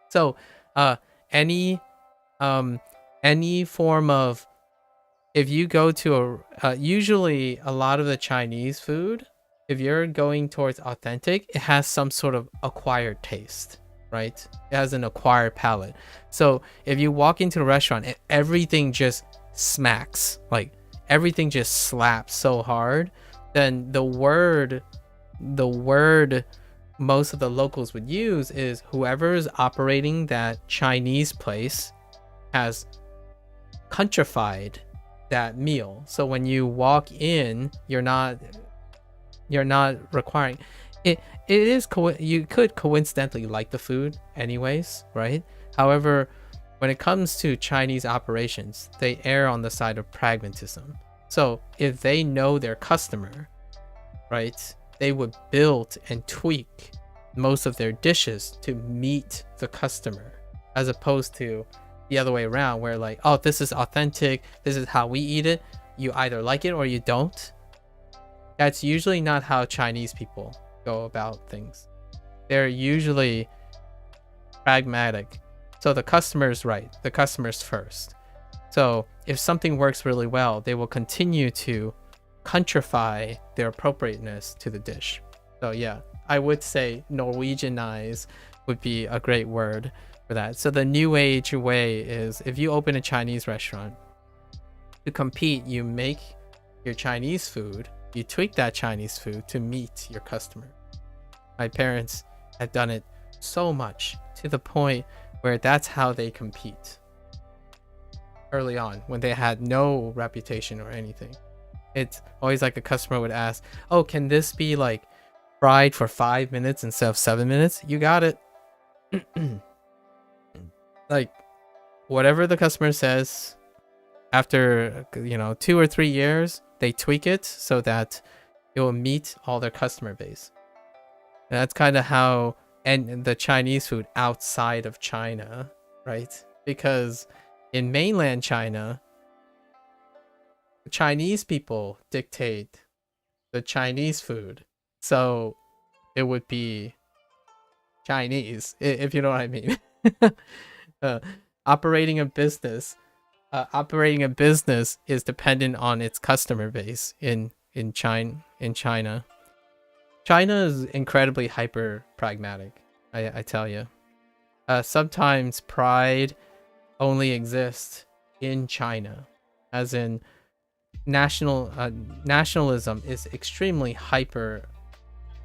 So, any form of, if you go to usually a lot of the Chinese food, if you're going towards authentic, it has some sort of acquired taste, right? It has an acquired palate. So if you walk into a restaurant, everything just smacks, like everything just slaps so hard, then the word most of the locals would use is whoever is operating that Chinese place has countrified that meal. So when you walk in, you're not requiring it. You could coincidentally like the food anyways, right? However, when it comes to Chinese operations, they err on the side of pragmatism. So if they know their customer, right, they would build and tweak most of their dishes to meet the customer, as opposed to the other way around, where like, oh, this is authentic, this is how we eat it, you either like it or you don't. That's usually not how Chinese people go about things. They're usually pragmatic. So the customer's right, the customer's first. So if something works really well, they will continue to countrify their appropriateness to the dish. So yeah, I would say Norwegianize would be a great word for that. So the new age way is, if you open a Chinese restaurant, to compete, you make your Chinese food, you tweak that Chinese food to meet your customer. My parents have done it so much to the point where that's how they compete. Early on, when they had no reputation or anything, it's always like a customer would ask, oh, can this be like fried for 5 minutes instead of 7 minutes? You got it. Like whatever the customer says, after 2 or 3 years, they tweak it so that it will meet all their customer base. And that's kind of how, and the Chinese food outside of China, right? Because in mainland China, Chinese people dictate the Chinese food. So it would be Chinese, if you know what I mean. Operating a business is dependent on its customer base in China. China is incredibly hyper pragmatic, I tell you. Sometimes pride only exists in China, as in nationalism is extremely hyper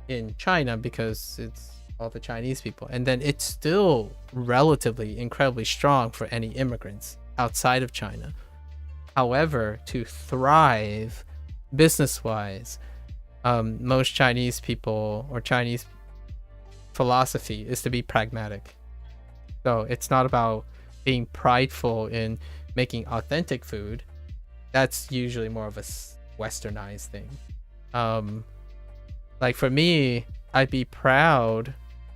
in China because it's all the Chinese people, and then it's still relatively incredibly strong for any immigrants outside of China. However, to thrive business-wise, most Chinese people or Chinese philosophy is to be pragmatic. So it's not about being prideful in making authentic food. That's usually more of a westernized thing. Like for me, I'd be proud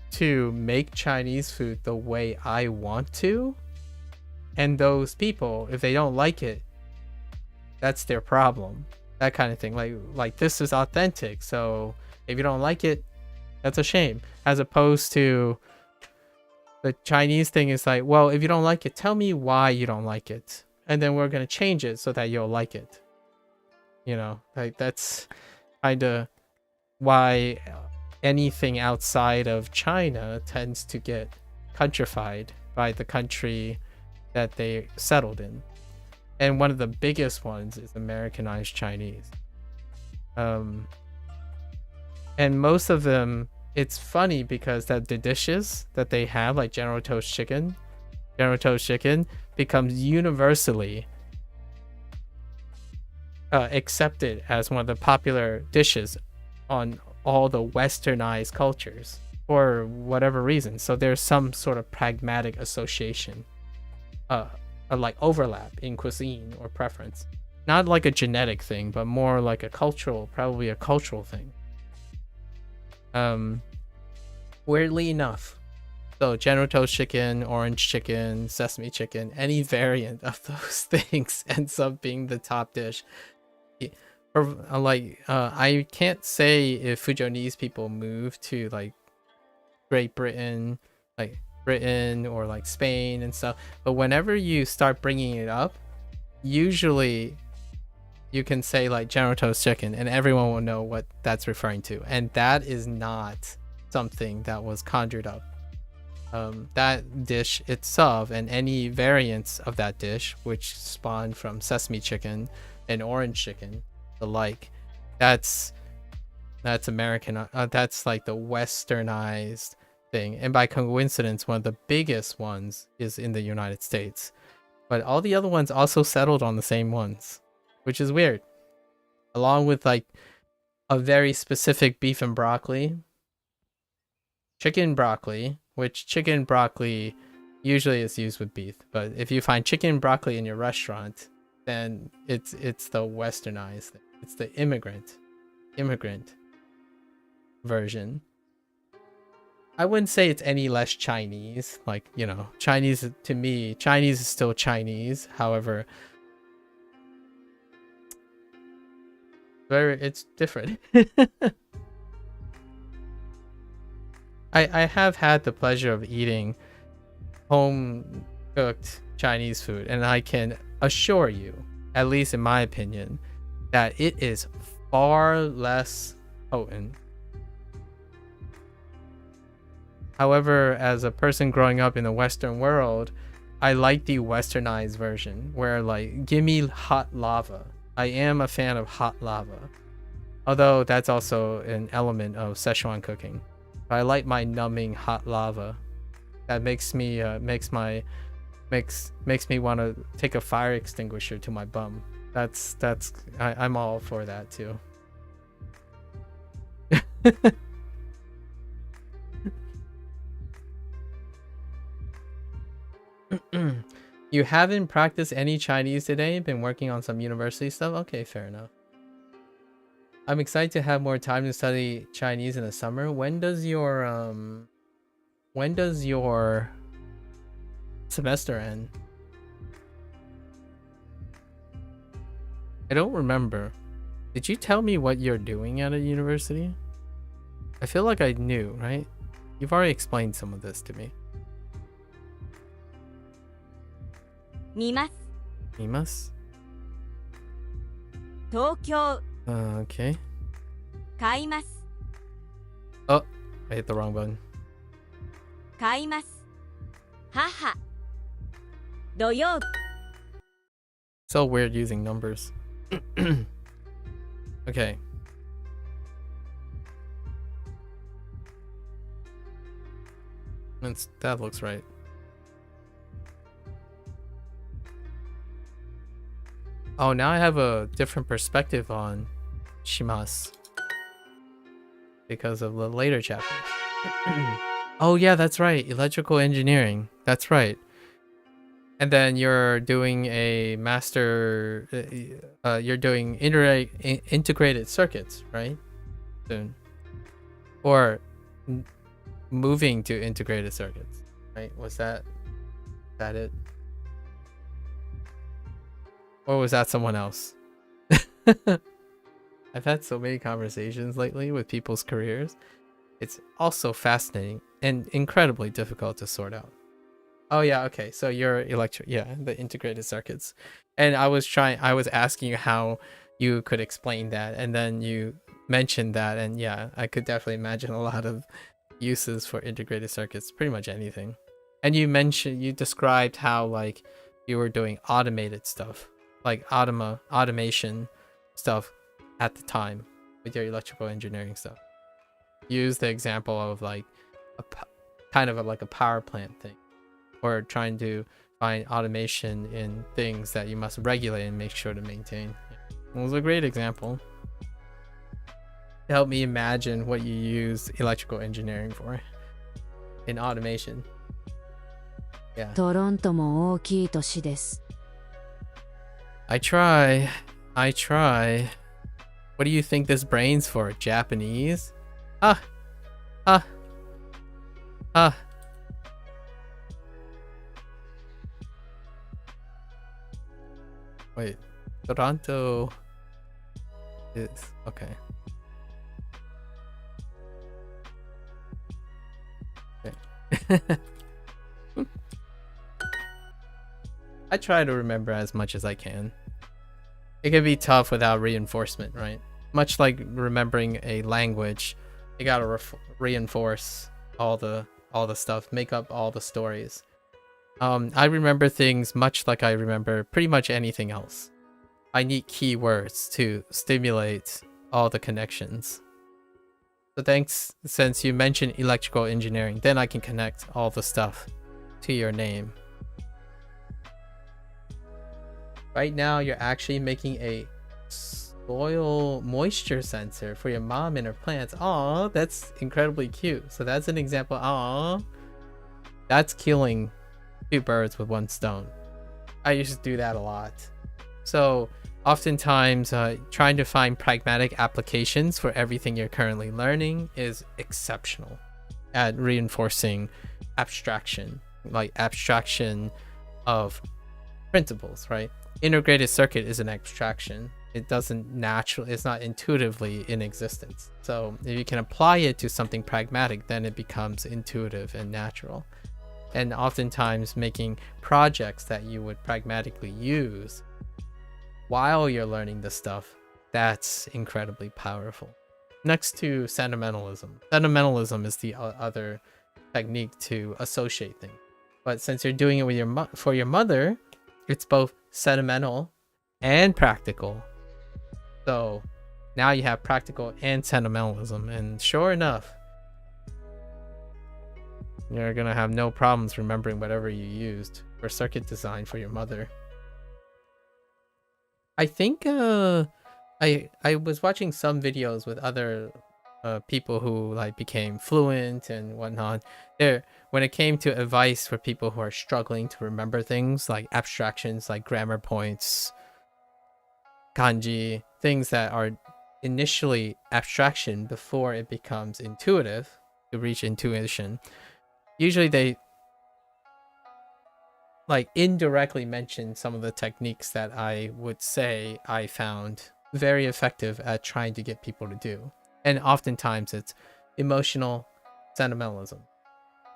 to make Chinese food the way I want to, and those people, if they don't like it, that's their problem. That kind of thing. Like this is authentic, so if you don't like it, that's a shame. As opposed to the Chinese thing is like, well, if you don't like it, tell me why you don't like it, and then we're gonna change it so that you'll like it. Like that's kind of why anything outside of China tends to get countrified by the country that they settled in. And one of the biggest ones is Americanized Chinese. And most of them, it's funny because the dishes that they have, like General Tso's chicken becomes universally accepted as one of the popular dishes on all the westernized cultures for whatever reason. So there's some sort of pragmatic association, like overlap in cuisine or preference. not like a genetic thing, but more like a cultural, probably a cultural thing. Weirdly enough, so General Tso's chicken, orange chicken, sesame chicken, any variant of those things ends up being the top dish. I can't say if Fujonese people move to like Great Britain, like Britain or like Spain and stuff, but whenever you start bringing it up, usually you can say like General Tso's chicken and everyone will know what that's referring to, and that is not something that was conjured up. That dish itself and any variants of that dish which spawned from sesame chicken and orange chicken, the like, that's American, that's like the westernized thing, and by coincidence one of the biggest ones is in the United States, but all the other ones also settled on the same ones, which is weird, along with like a very specific beef and broccoli, chicken broccoli, which chicken broccoli usually is used with beef, but if you find chicken broccoli in your restaurant, then it's the westernized thing. It's the immigrant version. I wouldn't say it's any less Chinese. Like, you know, Chinese, to me, Chinese is still Chinese. However, it's different. I have had the pleasure of eating home cooked Chinese food, and I can assure you, at least in my opinion, that it is far less potent. However, as a person growing up in the Western world, I like the westernized version where, like, give me hot lava. I am a fan of hot lava, although that's also an element of Szechuan cooking. But I like my numbing hot lava. That makes me makes me want to take a fire extinguisher to my bum. I'm all for that too. You haven't practiced any Chinese today? Been working on some university stuff? Okay, fair enough. I'm excited to have more time to study Chinese in the summer. When does your semester end? I don't remember. Did you tell me what you're doing at a university? I feel like I knew, right? You've already explained some of this to me. 見ます。見ます。東京。Okay. 買います。 Oh, I hit the wrong button. 買います。母。土曜日。 So weird using numbers. Okay. That looks right. Oh, now I have a different perspective on shimasu because of the later chapters. Oh yeah, that's right. Electrical engineering. That's right. And then you're doing a master. You're doing integrated circuits, right? Soon, or moving to integrated circuits, right? Was that it? Or was that someone else? I've had so many conversations lately with people's careers. It's also fascinating and incredibly difficult to sort out. Oh yeah, okay. So you're the integrated circuits. And I was asking you how you could explain that, and then you mentioned that, and yeah, I could definitely imagine a lot of uses for integrated circuits, pretty much anything. And you described how like you were doing automated stuff, like automation stuff at the time with your electrical engineering stuff. Use the example of like like a power plant thing, or trying to find automation in things that you must regulate and make sure to maintain. It was a great example to help me imagine what you use electrical engineering for in automation. Yeah. トロントも大きい都市です。 I try. I try. What do you think this brain's for? Japanese? Ah! Ah! Ah! Wait. Toronto is... okay. Okay. I try to remember as much as I can. It can be tough without reinforcement, right? Much like remembering a language, you gotta reinforce all the stuff, make up all the stories. I remember things much like I remember pretty much anything else. I need keywords to stimulate all the connections. So thanks, since you mentioned electrical engineering, then I can connect all the stuff to your name. Right now, you're actually making a soil moisture sensor for your mom and her plants. Aw, that's incredibly cute. So that's an example. Aw, that's killing two birds with one stone. I used to do that a lot. So oftentimes, trying to find pragmatic applications for everything you're currently learning is exceptional at reinforcing abstraction, like abstraction of principles, right? Integrated circuit is an abstraction. It doesn't naturally, it's not intuitively in existence. So if you can apply it to something pragmatic, then it becomes intuitive and natural. And oftentimes making projects that you would pragmatically use while you're learning this stuff, that's incredibly powerful. Next to sentimentalism. Sentimentalism is the other technique to associate things. But since you're doing it with for your mother, it's both sentimental and practical. So now you have practical and sentimentalism, and sure enough, you're gonna have no problems remembering whatever you used for circuit design for your mother. I think I was watching some videos with other people who like became fluent and whatnot. When it came to advice for people who are struggling to remember things like abstractions, like grammar points, kanji, things that are initially abstraction before it becomes intuitive, to reach intuition, usually they like indirectly mention some of the techniques that I would say I found very effective at trying to get people to do. And oftentimes it's emotional sentimentalism.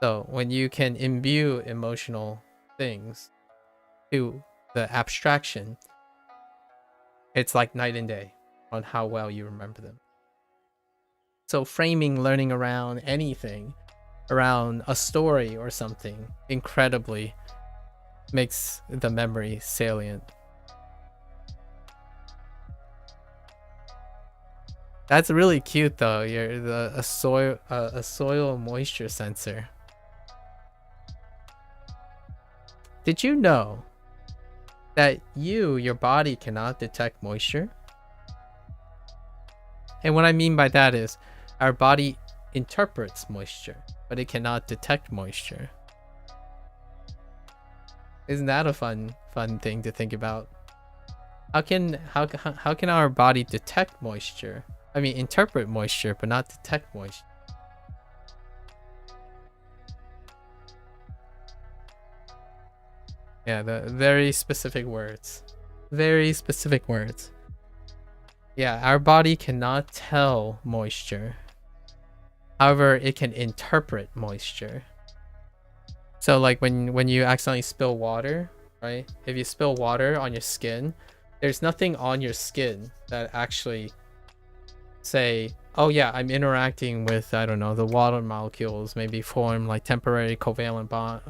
So when you can imbue emotional things to the abstraction, it's like night and day on how well you remember them. So framing learning around anything, around a story or something, incredibly makes the memory salient. That's really cute though. A soil moisture sensor. Did you know that your body cannot detect moisture? And what I mean by that is our body interprets moisture, but it cannot detect moisture. Isn't that a fun thing to think about? How can our body detect moisture? I mean, interpret moisture, but not detect moisture. Yeah, the very specific words. Very specific words. Yeah, our body cannot tell moisture. However, it can interpret moisture. So like when you accidentally spill water, right? If you spill water on your skin, there's nothing on your skin that actually say, oh yeah, I'm interacting with, I don't know, the water molecules, maybe form like temporary covalent bond,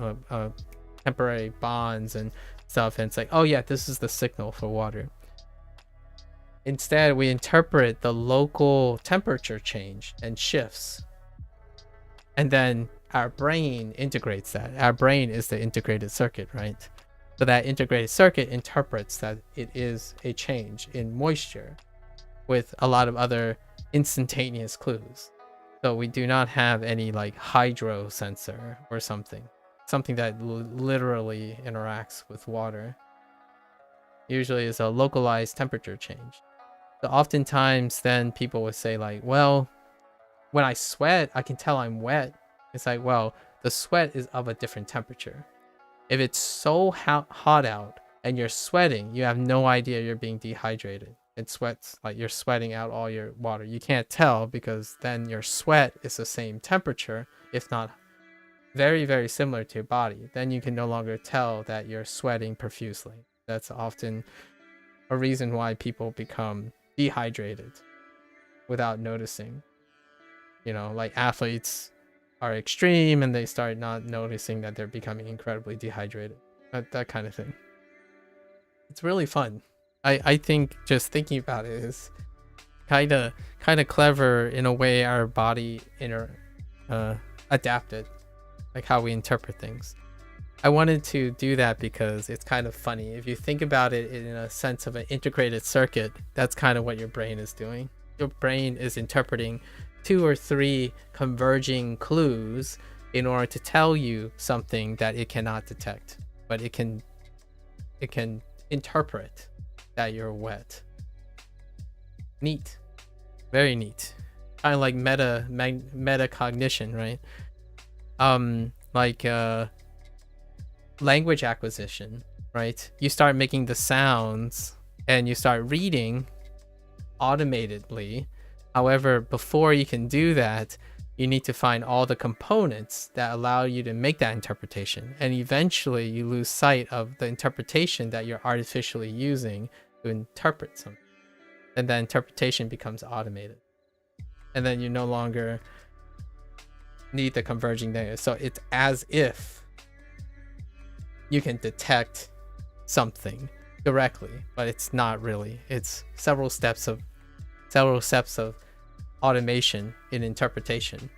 temporary bonds and stuff, and it's like, oh yeah, this is the signal for water. Instead, we interpret the local temperature change and shifts, and then our brain integrates that. Our brain is the integrated circuit, right? So that integrated circuit interprets that it is a change in moisture with a lot of other instantaneous clues. So we do not have any like hydro sensor or something that literally interacts with water. usually is a localized temperature change. So oftentimes then people would say like, well, when I sweat, I can tell I'm wet. It's like, well, the sweat is of a different temperature. If it's so hot out and you're sweating, you have no idea you're being dehydrated. It sweats, like you're sweating out all your water. You can't tell because then your sweat is the same temperature, if not very, very similar to your body. Then you can no longer tell that you're sweating profusely. That's often a reason why people become dehydrated without noticing. You know, like athletes are extreme and they start not noticing that they're becoming incredibly dehydrated. That kind of thing. It's really fun. I think just thinking about it is kind of clever in a way our body adapted, like how we interpret things. I wanted to do that because it's kind of funny. If you think about it in a sense of an integrated circuit, that's kind of what your brain is doing. Your brain is interpreting 2 or 3 converging clues in order to tell you something that it cannot detect, but it can interpret that you're wet. Neat. Very neat. Kind of like metacognition, right? Like language acquisition, right? You start making the sounds and you start reading automatedly. However, before you can do that, you need to find all the components that allow you to make that interpretation. And eventually you lose sight of the interpretation that you're artificially using to interpret something. And that interpretation becomes automated. And then you no longer need the converging data. So it's as if you can detect something directly, but it's not really. It's several steps of automation in interpretation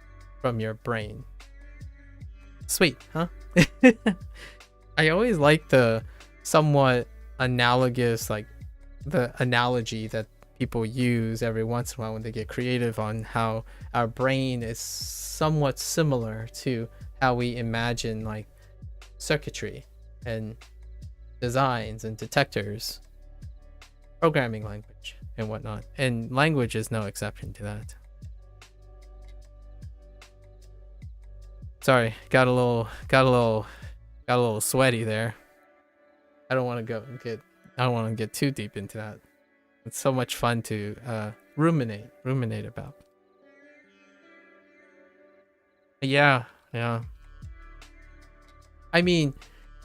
from your brain. Sweet, huh? I always like the somewhat analogous, like the analogy that people use every once in a while when they get creative on how our brain is somewhat similar to how we imagine like circuitry and designs and detectors, programming language and whatnot, and language is no exception to that. Sorry, got a little sweaty there. I don't want to get too deep into that. It's so much fun to ruminate about. Yeah. I mean,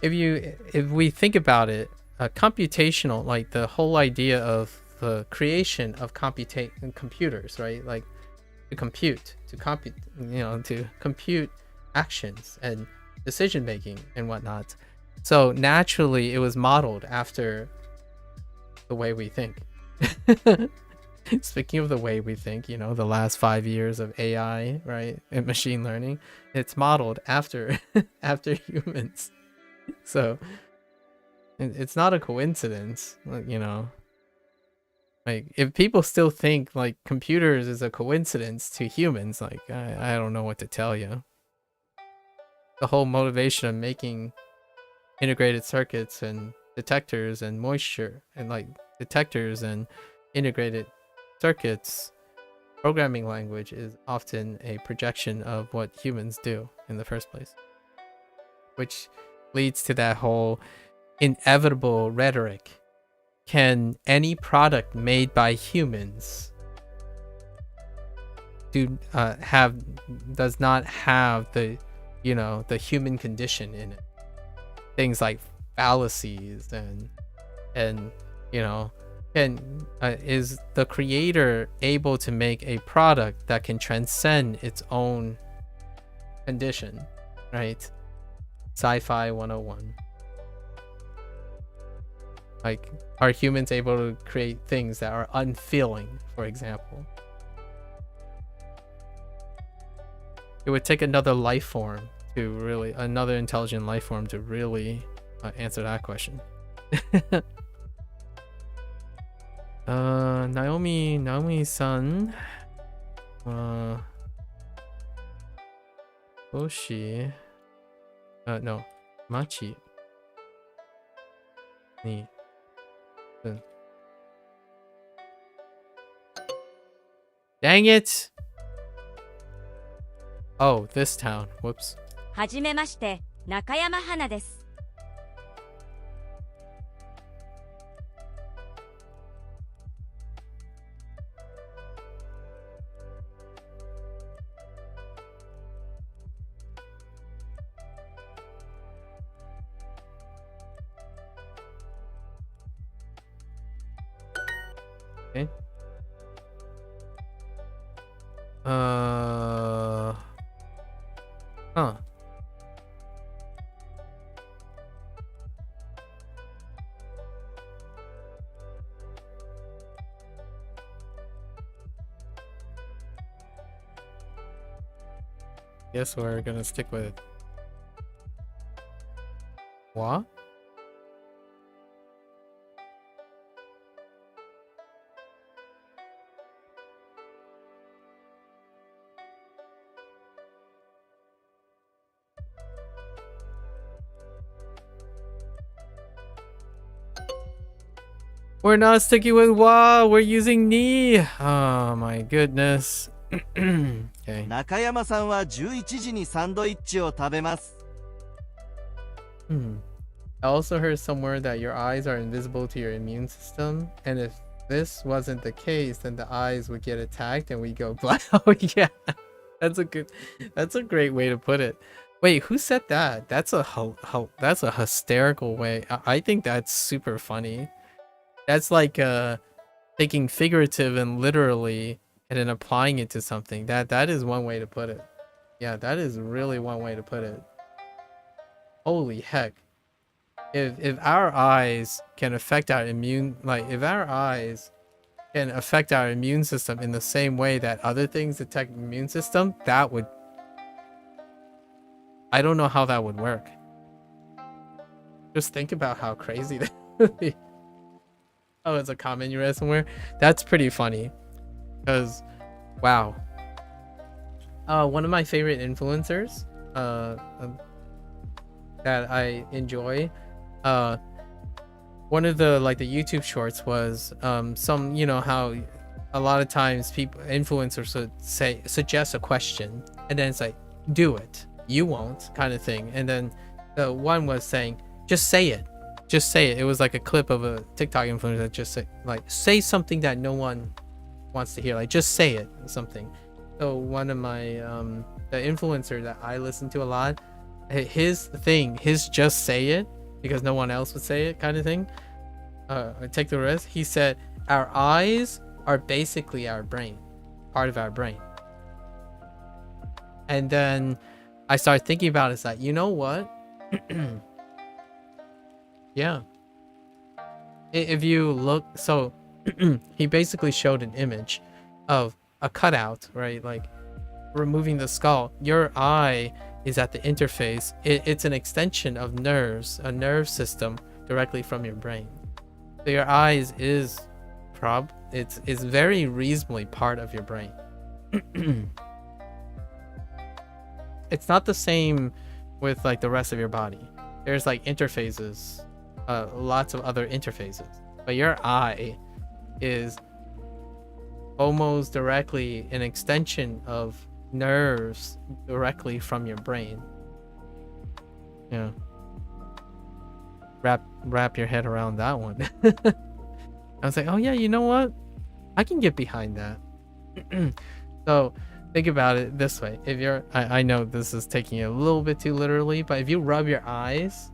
if we think about it, computational, like the whole idea of the creation of computers, right? Like to compute actions and decision making and whatnot. So naturally, it was modeled after the way we think. Speaking of the way we think, the last 5 years of AI, right, and machine learning, it's modeled after humans. So it's not a coincidence, like if people still think like computers is a coincidence to humans, like I don't know what to tell you. The whole motivation of making integrated circuits and detectors and moisture and like detectors and integrated circuits, programming language is often a projection of what humans do in the first place, which leads to that whole inevitable rhetoric. Can any product made by humans does not have the human condition in it? Things like fallacies and is the creator able to make a product that can transcend its own condition, right? Sci-fi 101. Like, are humans able to create things that are unfeeling, for example? It would take another intelligent life form to really answer that question. Naomi-san, Oshi, no, Machi ni Dang it! Oh, this town. Whoops. はじめまして、中山花です。Okay. Huh. Guess we're gonna stick with what? We're not sticking with wa. We're using ni. Oh my goodness. Okay. 中山さんは11時にサンドイッチを食べます。I also heard somewhere that your eyes are invisible to your immune system, and if this wasn't the case, then the eyes would get attacked and we go black. Oh yeah, that's a great way to put it. Wait, who said that? That's a hysterical way. I think that's super funny. That's like taking figurative and literally and then applying it to something. That is one way to put it. Yeah, that is really one way to put it. Holy heck. If our eyes can affect our immune, like if our eyes can affect our immune system in the same way that other things affect the immune system, that would, I don't know how that would work. Just think about how crazy that would be. Oh, it's a comment you read somewhere. That's pretty funny. Because, wow. One of my favorite influencers that I enjoy, one of the YouTube shorts was some, you know how a lot of times influencers would suggest a question and then it's like, do it, you won't, kind of thing. And then the one was saying, just say it. Just say it. It was like a clip of a TikTok influencer that just say something that no one wants to hear. Like just say it, something. So one of my the influencer that I listen to a lot, his just say it because no one else would say it kind of thing. Take the risk. He said our eyes are basically our brain, part of our brain. And then I started thinking about it. It's like, you know what? Yeah. If you look, so he basically showed an image of a cutout, right? Like removing the skull. Your eye is at the interface. It's an extension of nerves, a nerve system directly from your brain. So your eyes is it's very reasonably part of your brain. It's not the same with like the rest of your body. There's like interfaces, lots of other interfaces, but your eye is almost directly an extension of nerves directly from your brain. Yeah. Wrap your head around that one. I was like, oh yeah, you know what? I can get behind that. So think about it this way. If you're, I know this is taking it a little bit too literally, but if you rub your eyes,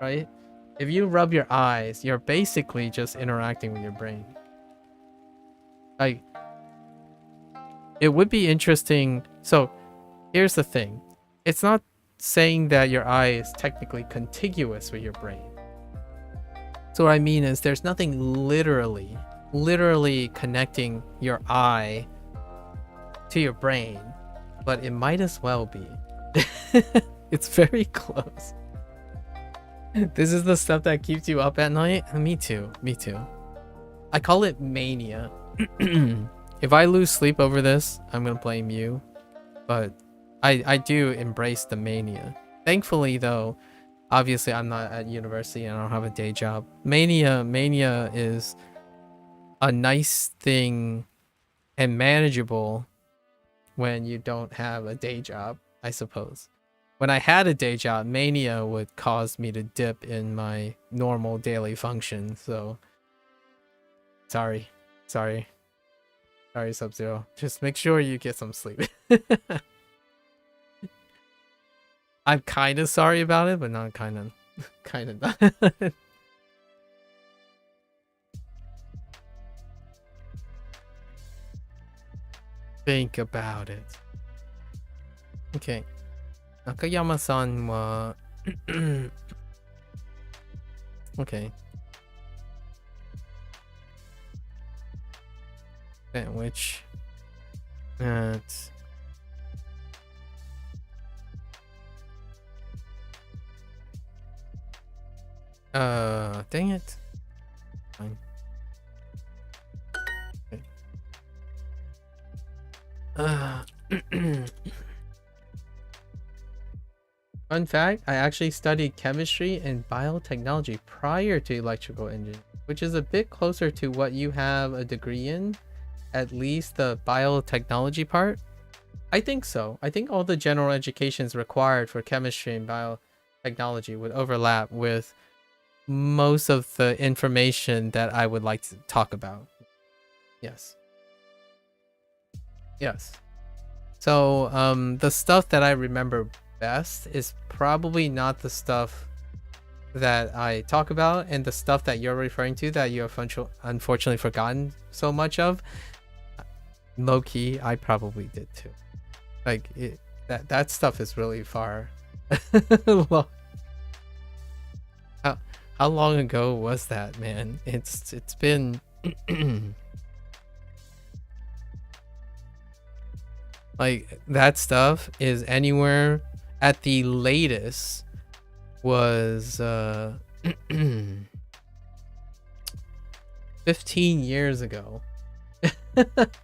right? If you rub your eyes, you're basically just interacting with your brain. Like, it would be interesting. So here's the thing. It's not saying that your eye is technically contiguous with your brain. So what I mean is there's nothing literally connecting your eye to your brain, but it might as well be. It's very close. This is the stuff that keeps you up at night. Me too. I call it mania. If I lose sleep over this, I'm gonna blame you, but I do embrace the mania. Thankfully though, obviously I'm not at university and I don't have a day job. Mania is a nice thing and manageable when you don't have a day job, I suppose. When I had a day job, mania would cause me to dip in my normal daily function. So sorry, Sub-Zero. Just make sure you get some sleep. I'm kind of sorry about it, but not kind of not. Think about it. Okay. Nakayama-san wa okay. Sandwich. At dang it. Fine. Okay. Fun fact, I actually studied chemistry and biotechnology prior to electrical engineering, which is a bit closer to what you have a degree in, at least the biotechnology part. I think so. I think all the general educations required for chemistry and biotechnology would overlap with most of the information that I would like to talk about. Yes. Yes. So, the stuff that I remember best is probably not the stuff that I talk about, and the stuff that you're referring to that you have unfortunately forgotten so much of. Low key, I probably did too. Like that stuff is really far. How long ago was that, man? It's been like that stuff is anywhere at the latest was 15 years ago.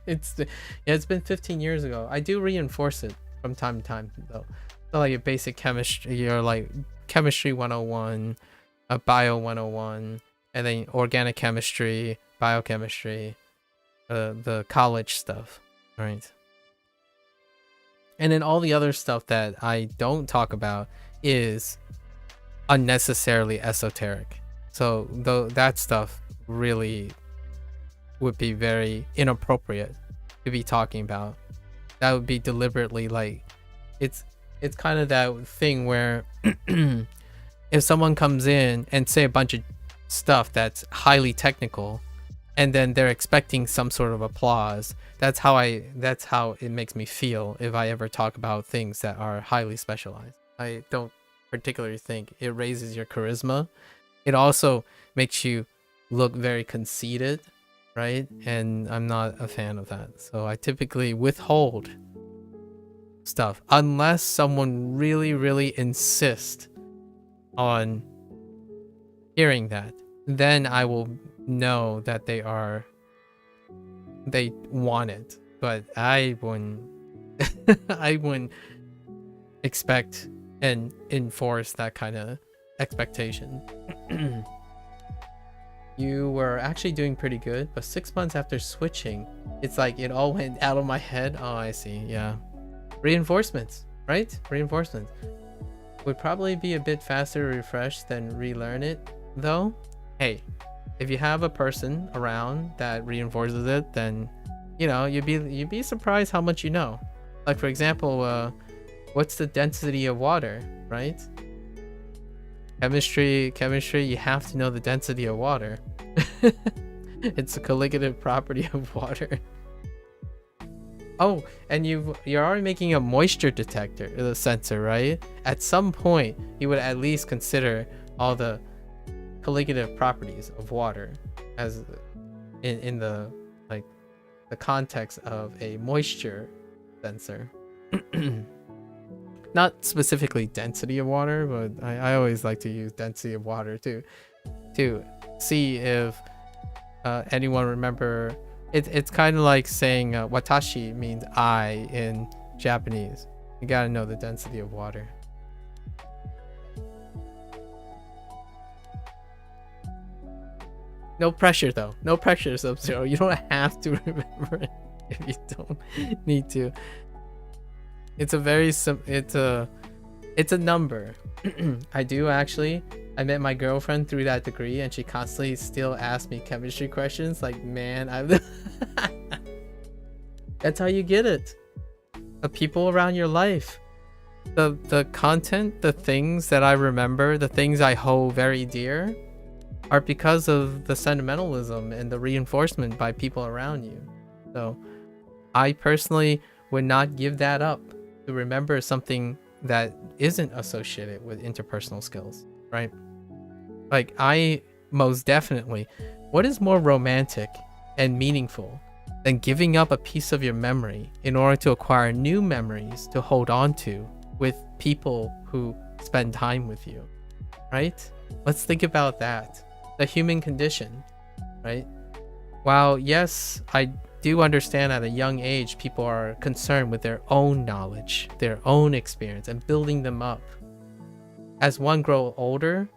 It's been 15 years ago. I do reinforce it from time to time though. So like your basic chemistry, your like chemistry 101, bio 101, and then organic chemistry, biochemistry, the college stuff, right? And then all the other stuff that I don't talk about is unnecessarily esoteric. So that stuff really would be very inappropriate to be talking about. That would be deliberately like, it's kind of that thing where if someone comes in and say a bunch of stuff that's highly technical, and then they're expecting some sort of applause, that's how it makes me feel if I ever talk about things that are highly specialized. I don't particularly think it raises your charisma. It also makes you look very conceited, right? And I'm not a fan of that. So I typically withhold stuff unless someone really, really insists on hearing that. Then I will know that they want it, but I wouldn't I wouldn't expect and enforce that kind of expectation. You were actually doing pretty good, but 6 months after switching, it's like it all went out of my head. Oh, I see. Yeah, reinforcements, right? Reinforcements would probably be a bit faster to refresh than relearn it though. Hey, if you have a person around that reinforces it, then you know you'd be surprised how much you know. Like for example, what's the density of water, right? Chemistry, you have to know the density of water. It's a colligative property of water. Oh, and you're already making a moisture detector, the sensor, right? At some point, you would at least consider all the colligative properties of water as in the like the context of a moisture sensor. Not specifically density of water, but I always like to use density of water to see if anyone remember. It's kind of like saying watashi means I in Japanese. You gotta know the density of water. No pressure though. No pressure, Sub-Zero. You don't have to remember it. if you don't need to. It's a very it's a number. I do actually. I met my girlfriend through that degree, and she constantly still asks me chemistry questions. Like, man, that's how you get it. The people around your life, the content, the things that I remember, the things I hold very dear, are because of the sentimentalism and the reinforcement by people around you. So, I personally would not give that up to remember something that isn't associated with interpersonal skills, right? Like, I most definitely, what is more romantic and meaningful than giving up a piece of your memory in order to acquire new memories to hold on to with people who spend time with you, right? Let's think about that. The human condition, right? While yes, I do understand at a young age people are concerned with their own knowledge, their own experience, and building them up. As one grows older,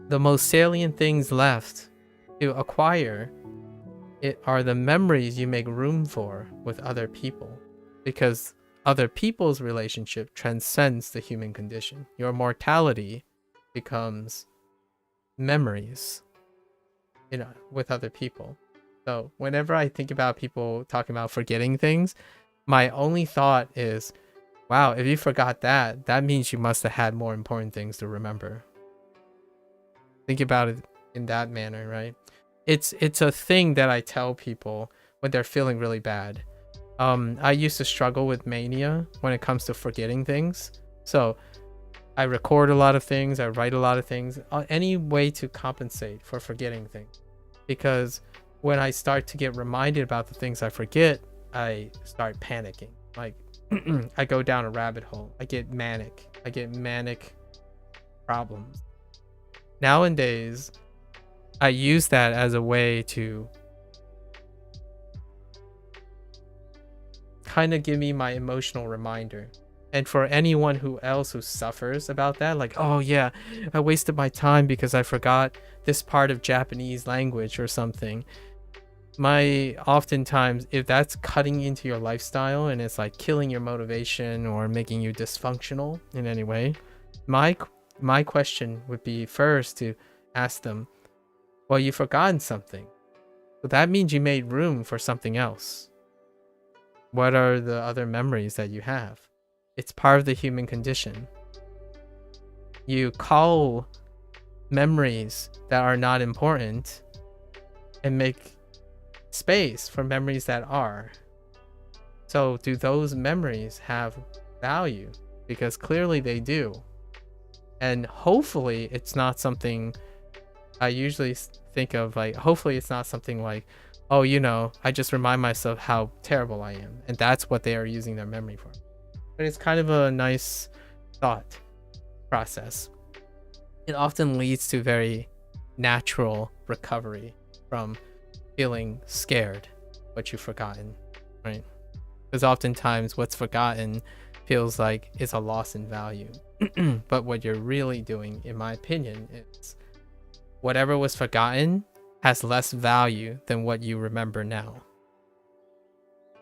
the most salient things left to acquire are the memories you make room for with other people, because other people's relationship transcends the human condition. Your mortality becomes memories, with other people. So whenever I think about people talking about forgetting things, my only thought is, wow, if you forgot that, that means you must have had more important things to remember. Think about it in that manner, right? It's a thing that I tell people when they're feeling really bad. I used to struggle with mania when it comes to forgetting things. So I record a lot of things, I write a lot of things, any way to compensate for forgetting things. Because when I start to get reminded about the things I forget, I start panicking. Like, I go down a rabbit hole. I get manic problems. Nowadays, I use that as a way to kind of give me my emotional reminder. And for anyone who suffers about that, like, oh yeah, I wasted my time because I forgot this part of Japanese language or something. Oftentimes, if that's cutting into your lifestyle and it's like killing your motivation or making you dysfunctional in any way, my question would be first to ask them, well, you've forgotten something. So that means you made room for something else. What are the other memories that you have? It's part of the human condition. You call memories that are not important and make space for memories that are. So do those memories have value? Because clearly they do. And hopefully it's not something I usually think of, like, hopefully it's not something like, oh, I just remind myself how terrible I am. And that's what they are using their memory for. But it's kind of a nice thought process. It often leads to very natural recovery from feeling scared what you've forgotten, right? Because oftentimes what's forgotten feels like it's a loss in value. But what you're really doing, in my opinion, is whatever was forgotten has less value than what you remember now.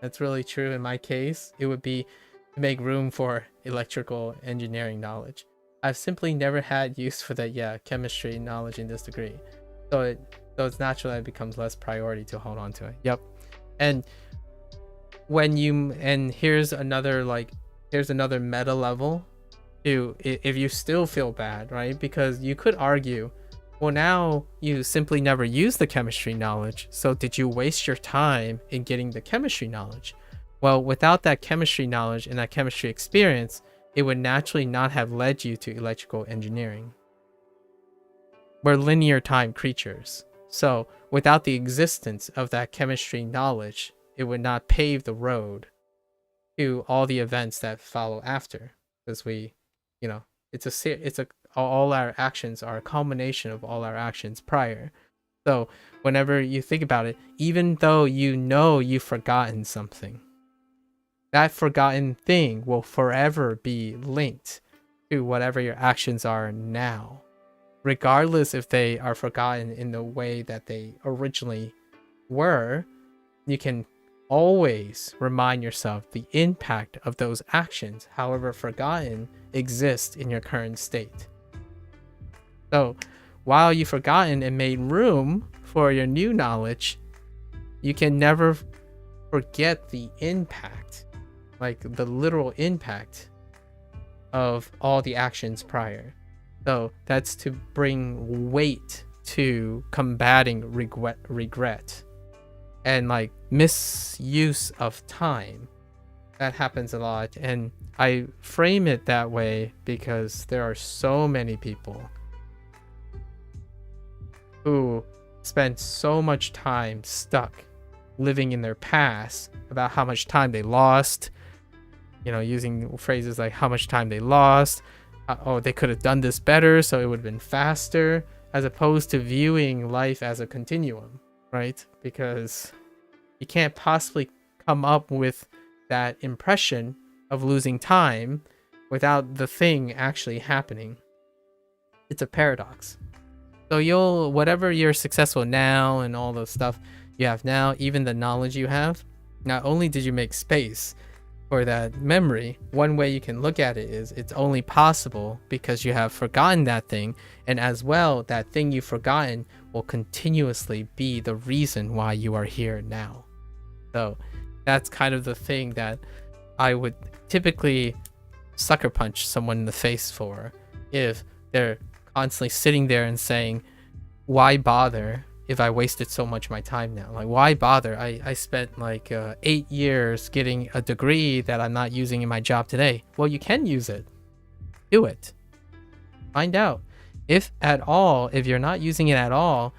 That's really true in my case. It would be to make room for electrical engineering knowledge. I've simply never had use for that, chemistry knowledge in this degree. So it's natural that it becomes less priority to hold on to it. Yep. And here's another meta level too, if you still feel bad, right? Because you could argue, well, now you simply never used the chemistry knowledge, so did you waste your time in getting the chemistry knowledge? Well, without that chemistry knowledge and that chemistry experience, it would naturally not have led you to electrical engineering. We're linear time creatures, so without the existence of that chemistry knowledge, it would not pave the road to all the events that follow after, because all our actions are a culmination of all our actions prior. So whenever you think about it, even though you've forgotten something, that forgotten thing will forever be linked to whatever your actions are now, regardless if they are forgotten in the way that they originally were. You can always remind yourself the impact of those actions, however forgotten, exist in your current state. So while you've forgotten and made room for your new knowledge, you can never forget the impact, like the literal impact of all the actions prior. So that's to bring weight to combating regret and like misuse of time. That happens a lot, and I frame it that way because there are so many people who spend so much time stuck living in their past about how much time they lost, using phrases like how much time they lost, oh, they could have done this better so it would have been faster, as opposed to viewing life as a continuum, right? Because you can't possibly come up with that impression of losing time without the thing actually happening. It's a paradox. So whatever you're successful now and all the stuff you have now, even the knowledge you have, not only did you make space for that memory, one way you can look at it is it's only possible because you have forgotten that thing, and as well, that thing you've forgotten will continuously be the reason why you are here now. So that's kind of the thing that I would typically sucker punch someone in the face for if they're constantly sitting there and saying, why bother if I wasted so much of my time now? Like, why bother? I spent like 8 years getting a degree that I'm not using in my job today. Well, you can use it. Do it. Find out. If you're not using it at all,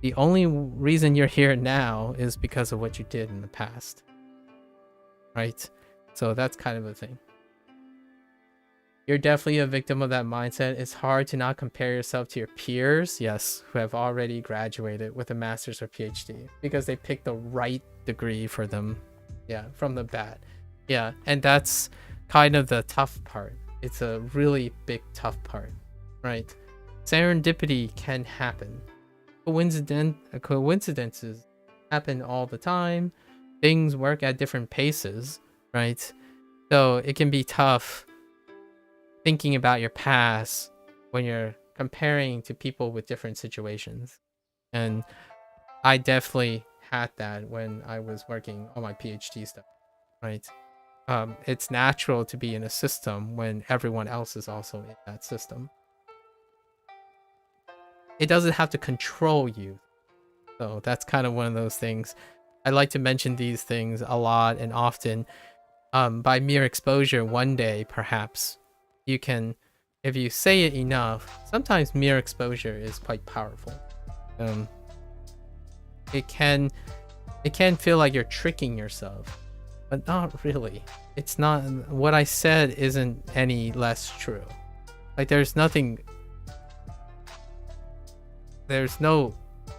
the only reason you're here now is because of what you did in the past. Right? So that's kind of a thing. You're definitely a victim of that mindset. It's hard to not compare yourself to your peers, yes, who have already graduated with a master's or PhD because they picked the right degree for them, yeah, from the bat. Yeah, and that's kind of the tough part. It's a really big tough part, right? Serendipity can happen. Coincidences happen all the time. Things work at different paces, right? So it can be tough thinking about your past when you're comparing to people with different situations. And I definitely had that when I was working on my PhD stuff, right? It's natural to be in a system when everyone else is also in that system. It doesn't have to control you. So that's kind of one of those things. I like to mention these things a lot and often. By mere exposure, one day, perhaps, you can, if you say it enough, sometimes mere exposure is quite powerful. It can feel like you're tricking yourself, but not really. It's not, what I said isn't any less true. Like there's no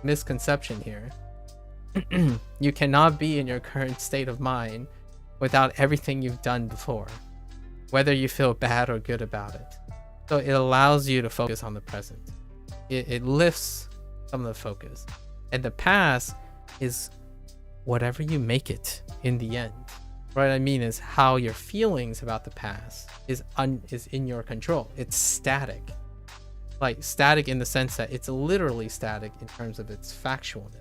misconception here. You cannot be in your current state of mind without everything you've done before, whether you feel bad or good about it. So it allows you to focus on the present. It lifts some of the focus. And the past is whatever you make it in the end. What I mean is how your feelings about the past is in your control. It's static. Like static in the sense that it's literally static in terms of its factualness.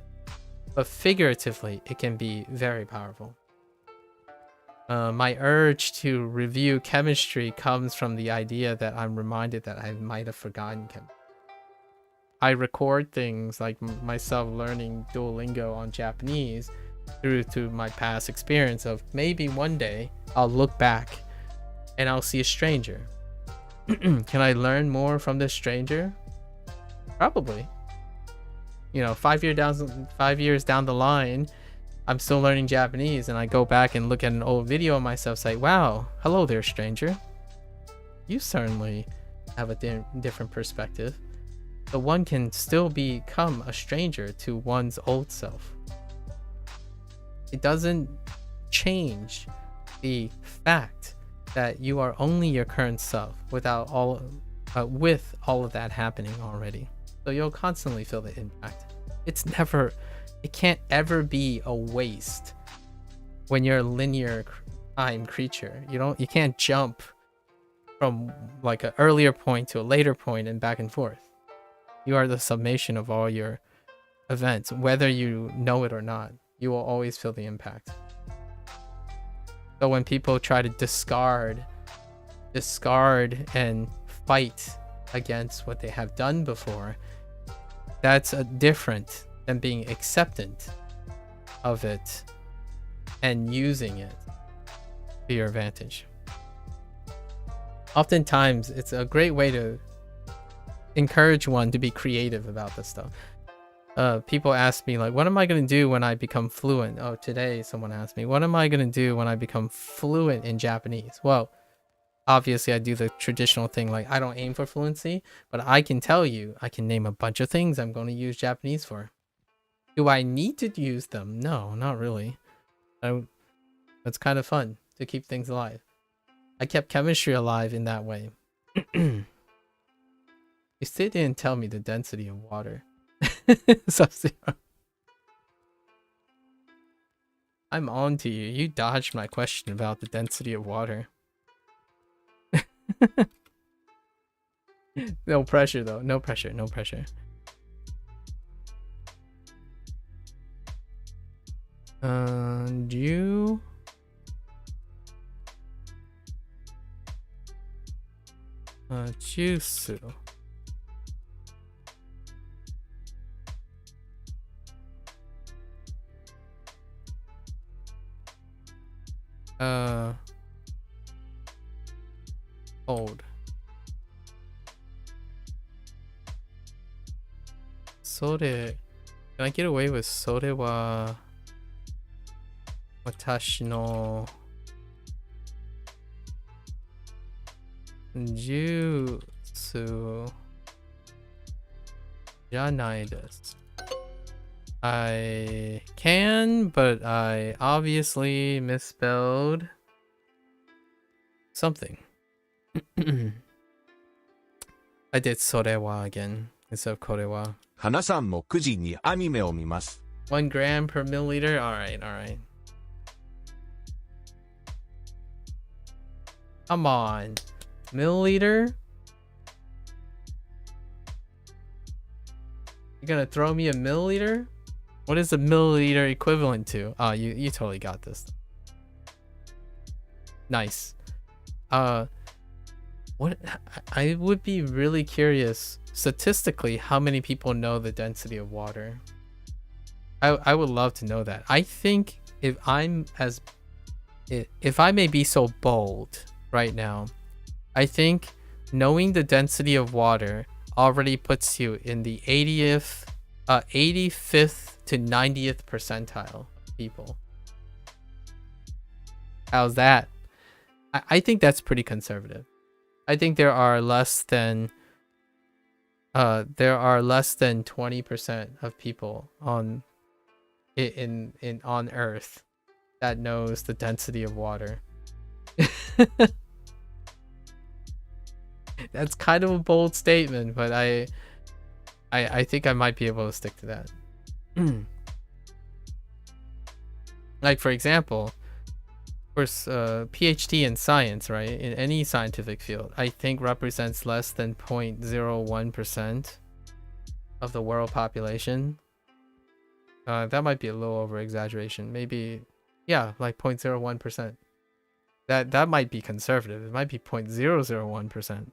But figuratively, it can be very powerful. My urge to review chemistry comes from the idea that I'm reminded that I might have forgotten chemistry. I record things like myself learning Duolingo on Japanese through to my past experience of maybe one day I'll look back and I'll see a stranger. Can I learn more from this stranger? Probably. 5 years down the line, I'm still learning Japanese and I go back and look at an old video of myself, say, wow, hello there, stranger. You certainly have a different perspective. So one can still become a stranger to one's old self. It doesn't change the fact that you are only your current self with all of that happening already. So you'll constantly feel the impact. It can't ever be a waste when you're a linear time creature. You can't jump from like an earlier point to a later point and back and forth. You are the summation of all your events, whether you know it or not. You will always feel the impact. So when people try to discard and fight against what they have done before, that's different than being acceptant of it and using it to your advantage. Oftentimes, it's a great way to encourage one to be creative about this stuff. People ask me, like, what am I going to do when I become fluent? Oh, today someone asked me, what am I going to do when I become fluent in Japanese? Well, obviously I do the traditional thing, like I don't aim for fluency, but I can tell you, I can name a bunch of things I'm going to use Japanese for. Do I need to use them? No, not really. It's kind of fun to keep things alive. I kept chemistry alive in that way. You still didn't tell me the density of water. Sub-Zero. I'm on to you. You dodged my question about the density of water. No pressure though. No pressure. No pressure. You... Jusu. Old. Sore. Can I get away with sore wa watashi no jutsu janai desu. I can, but I obviously misspelled something. I did sorewa again instead of korewa. 花さんも9時にアニメを見ます。1 gram per milliliter? Alright, alright. Come on. Milliliter? You're gonna throw me a milliliter? What is a milliliter equivalent to? Oh, you totally got this. Nice. What I would be really curious statistically how many people know the density of water. I would love to know that. I think if I may be so bold right now, I think knowing the density of water already puts you in the 85th to 90th percentile of people. How's that? I think that's pretty conservative. I think there are less than 20% of people on Earth that knows the density of water. That's kind of a bold statement, but I think I might be able to stick to that. Like, for example, of course, PhD in science, right? In any scientific field, I think represents less than 0.01% of the world population. That might be a little over exaggeration. Maybe, yeah, like 0.01%. That might be conservative. It might be 0.001%.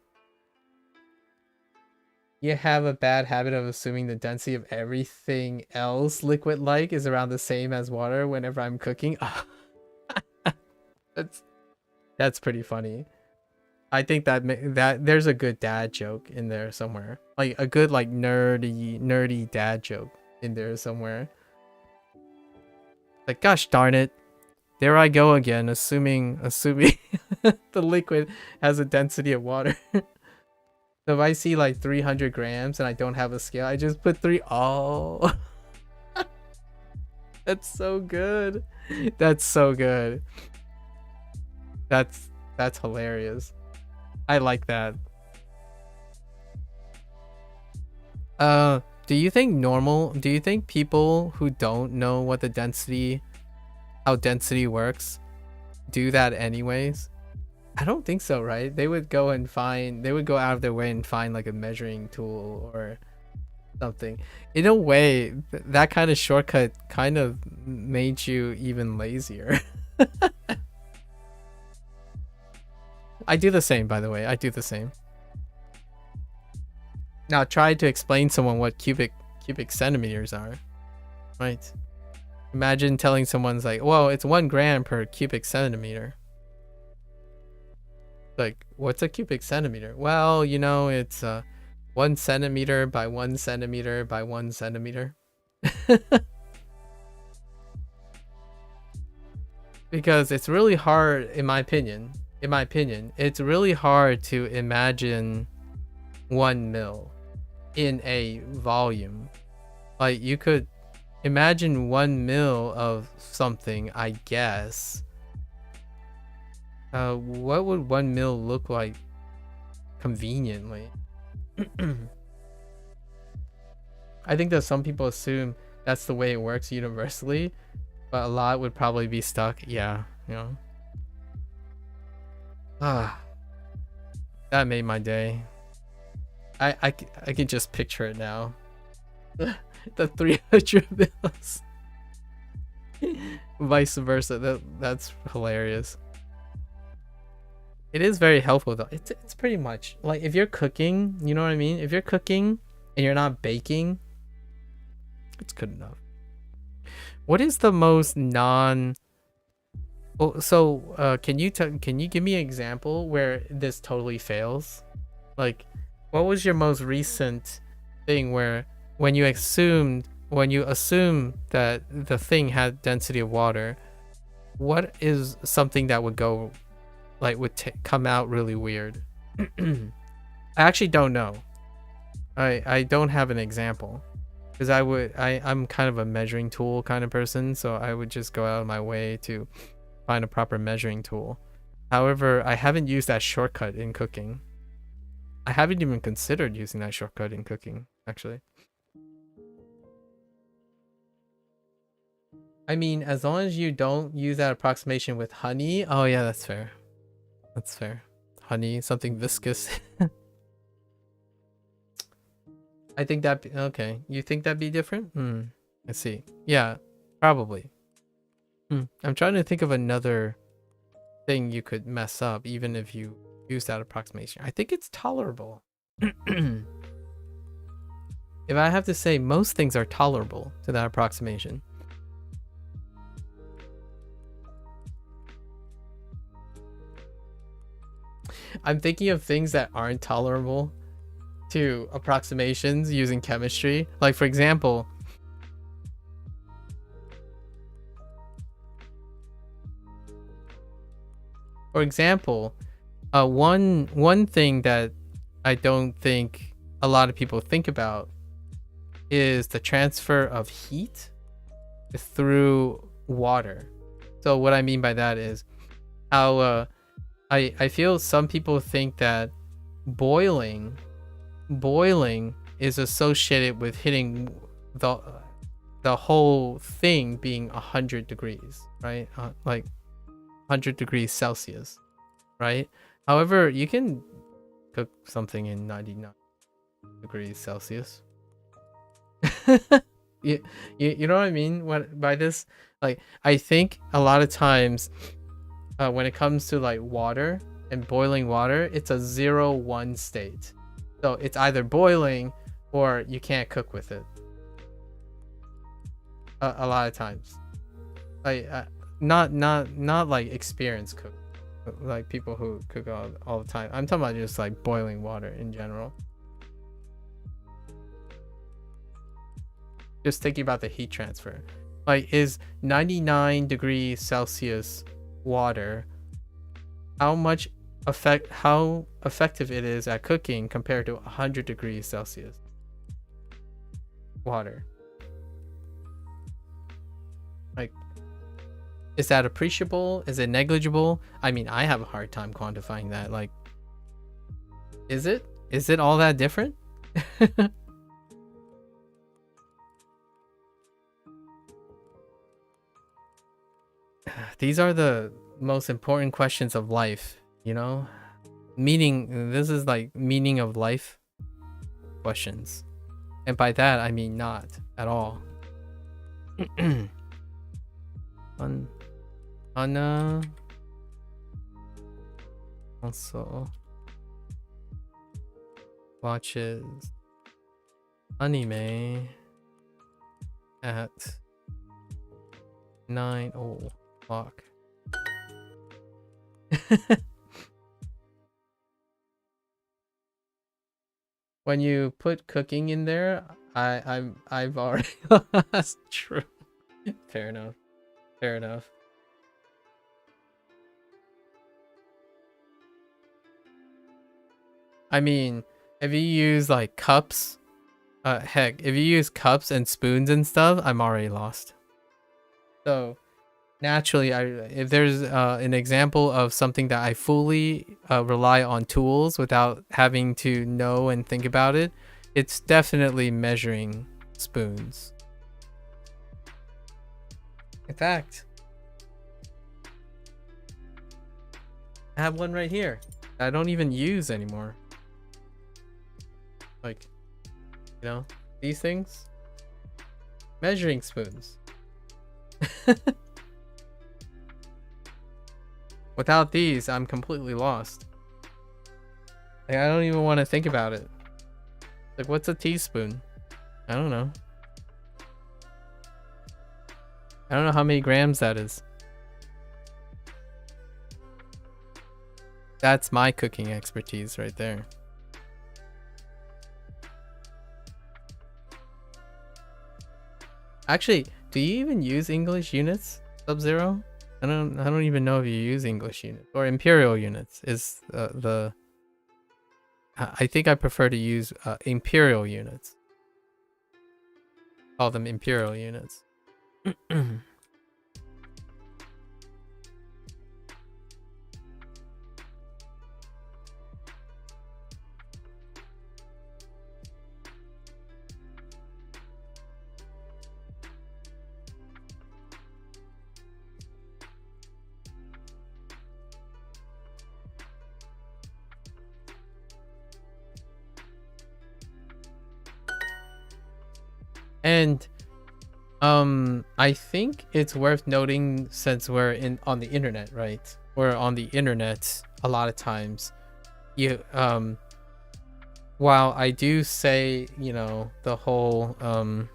You have a bad habit of assuming the density of everything else liquid-like is around the same as water whenever I'm cooking. That's pretty funny. I think that there's a good dad joke in there somewhere. Like a good like nerdy dad joke in there somewhere. Like, gosh darn it. There I go again, assuming the liquid has a density of water. So if I see like 300 grams and I don't have a scale, I just put 3. Oh, that's so good. That's so good. That's hilarious. I like that. Do you think people who don't know what the density how density works do that anyways? I don't think so, right? They would go out of their way and find like a measuring tool or something. In a way, that kind of shortcut kind of made you even lazier. I do the same, by the way. I do the same. Now try to explain to someone what cubic centimeters are, right? Imagine telling someone's like, well, it's 1 gram per cubic centimeter. Like, what's a cubic centimeter? Well, you know, it's 1 centimeter by 1 centimeter by 1 centimeter. Because it's really hard, in my opinion, it's really hard to imagine 1 mil in a volume. Like, you could imagine 1 mil of something, I guess. What would 1 mil look like conveniently? I think that some people assume that's the way it works universally, but a lot would probably be stuck. Yeah, you know. That made my day. I can just picture it now. The 300 mils. Vice versa. That's hilarious. It is very helpful though. It's pretty much like if you're cooking, you know what I mean? If you're cooking and you're not baking, it's good enough. What is the most can you give me an example where this totally fails? Like, what was your most recent thing where when you assume that the thing had density of water, what is something that would go like come out really weird? I actually don't know. I don't have an example because I'm kind of a measuring tool kind of person, so I would just go out of my way to find a proper measuring tool. However, I haven't used that shortcut in cooking. I haven't even considered using that shortcut in cooking, actually. I mean, as long as you don't use that approximation with honey. Oh yeah, that's fair. That's fair. Honey, something viscous. I think that okay. You think that'd be different? I see. Yeah, probably. I'm trying to think of another thing you could mess up even if you use that approximation. I think it's tolerable. If I have to say, most things are tolerable to that approximation. I'm thinking of things that aren't tolerable to approximations using chemistry. Like, for example, one thing that I don't think a lot of people think about is the transfer of heat through water. So what I mean by that is how I feel some people think that boiling is associated with hitting the whole thing being 100 degrees, right? Like 100 degrees Celsius, right? However, you can cook something in 99 degrees Celsius. you know what I mean by this? Like, I think a lot of times when it comes to like water and boiling water, it's a 0-1 state. So it's either boiling or you can't cook with it. A lot of times, like not like experienced cook, like people who cook all the time. I'm talking about just like boiling water in general. Just thinking about the heat transfer. Like, is 99 degrees Celsius water, how effective it is at cooking compared to 100 degrees Celsius water? Like, is that appreciable? Is it negligible? I mean, I have a hard time quantifying that. Like, is it all that different? these are the most important questions of life, you know? Meaning, this is like meaning of life questions. And by that, I mean not at all. Anna also watches anime at 9 o'clock. When you put cooking in there, I've already lost. True. Fair enough. Fair enough. I mean, if you use like cups, heck, if you use cups and spoons and stuff, I'm already lost. So naturally, if there's an example of something that I fully rely on tools without having to know and think about it, it's definitely measuring spoons. In fact, I have one right here that I don't even use anymore. Like, you know, these things? Measuring spoons. Without these, I'm completely lost. Like, I don't even want to think about it. Like, what's a teaspoon? I don't know. I don't know how many grams that is. That's my cooking expertise right there. Actually, do you even use English units, Sub-Zero? I don't even know if you use English units or imperial units. Is I think I prefer to use imperial units. Call them imperial units. And I think it's worth noting, since we're on the internet, right? We're on the internet a lot of times. You while I do say, you know, the whole how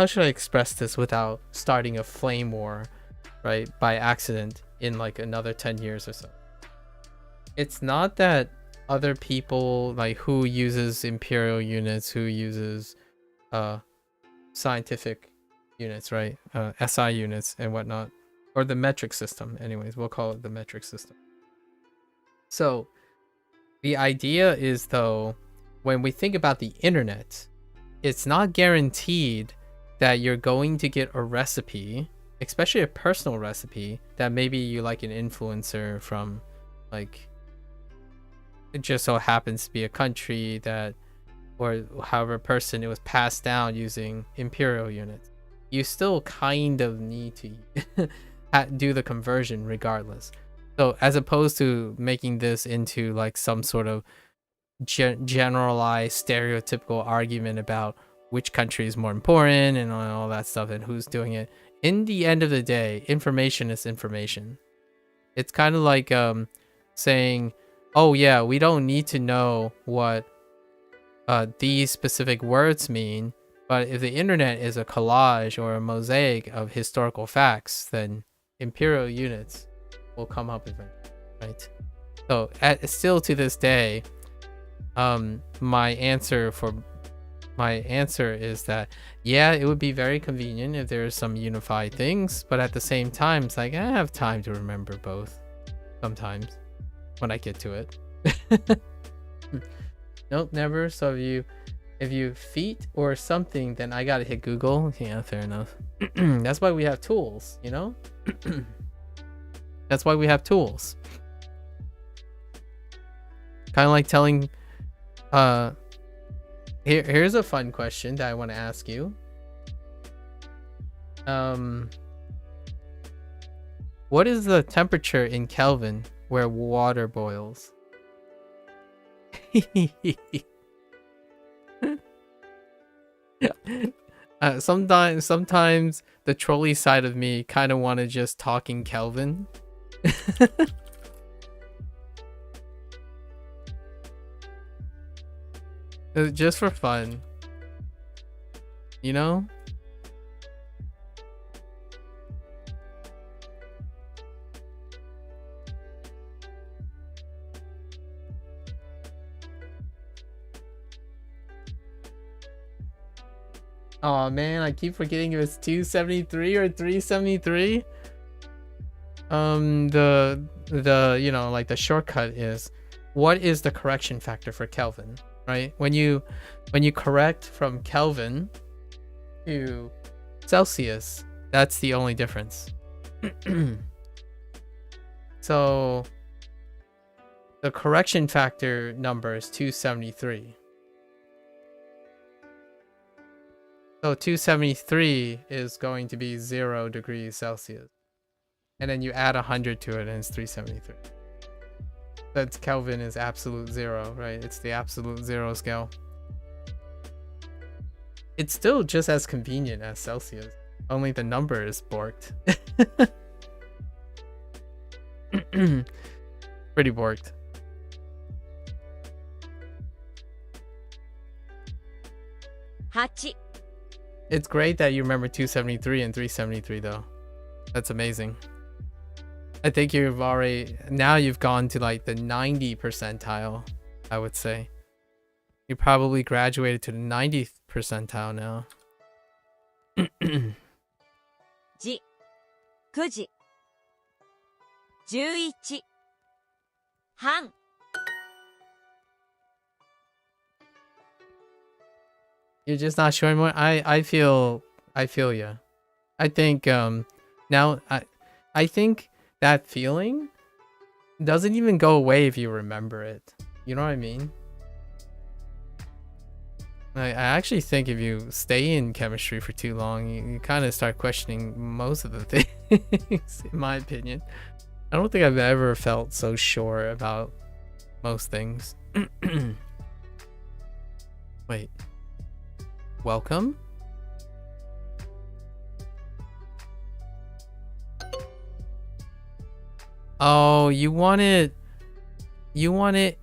should I express this without starting a flame war, right? By accident in like another 10 years or so. It's not that other people, like who uses imperial units, who uses scientific units, right? SI units and whatnot, or the metric system. Anyways, we'll call it the metric system. So the idea is, though, when we think about the internet, it's not guaranteed that you're going to get a recipe, especially a personal recipe, that maybe you like an influencer from, like, it just so happens to be a country that, or however person it was passed down using imperial units. You still kind of need to do the conversion regardless. So as opposed to making this into like some sort of generalized stereotypical argument about which country is more important and all that stuff and who's doing it, in the end of the day, information is information. It's kind of like saying, oh yeah, we don't need to know what these specific words mean, but if the internet is a collage or a mosaic of historical facts, then imperial units will come up eventually, right? So still to this day, my answer is that, yeah, it would be very convenient if there's some unified things, but at the same time, it's like I have time to remember both sometimes when I get to it. Nope, never. So if you feet or something, then I gotta hit Google. Yeah, fair enough. That's why we have tools, you know? That's why we have tools. Kind of like telling, here's a fun question that I want to ask you. What is the temperature in Kelvin where water boils? Sometimes the trolley side of me kind of want to just talk in Kelvin. Just for fun, you know? Oh man, I keep forgetting if it's 273 or 373. The you know, like the shortcut is, what is the correction factor for Kelvin, right? When you correct from Kelvin to Celsius, that's the only difference. So the correction factor number is 273. So 273 is going to be 0 degrees Celsius. And then you add 100 to it and it's 373. That's Kelvin is absolute 0, right? It's the absolute 0 scale. It's still just as convenient as Celsius. Only the number is borked. Pretty borked. It's great that you remember 273 and 373 though. That's amazing. I think you've gone to like the 90th percentile, I would say. You probably graduated to the 90th percentile now. じ、9時、11、半。 You're just not sure anymore. I feel ya. I think now I think that feeling doesn't even go away if you remember it. You know what I mean? I actually think if you stay in chemistry for too long, you kind of start questioning most of the things, in my opinion. I don't think I've ever felt so sure about most things. Wait. Welcome? Oh, you want it. Wait,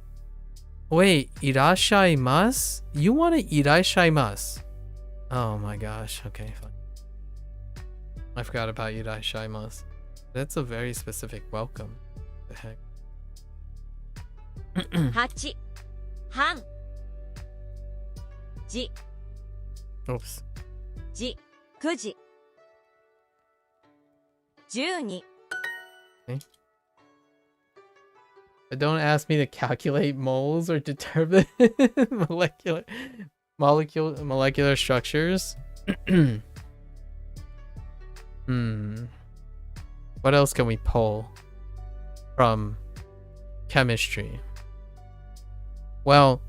irashaimasu? You want it irashaimasu? Oh my gosh. Okay, fine. I forgot about irashaimasu. That's a very specific welcome. What the heck? 8、半。じ、 Oops. じ、9時。12。 Okay. But don't ask me to calculate moles or determine molecular structures. What else can we pull from chemistry? Well,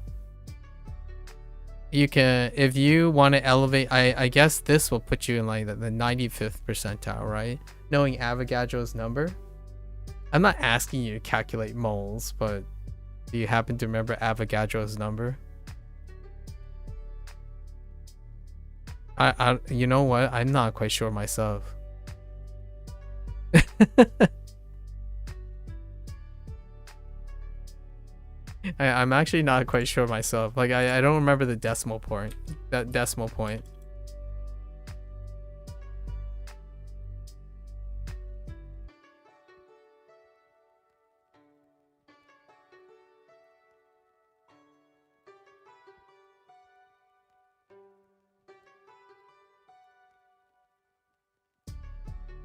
you can, if you want to elevate, I guess this will put you in like the 95th percentile, right? Knowing Avogadro's number. I'm not asking you to calculate moles, but do you happen to remember Avogadro's number? You know what? I'm not quite sure myself. I'm actually not quite sure myself. Like I don't remember the decimal point. That decimal point.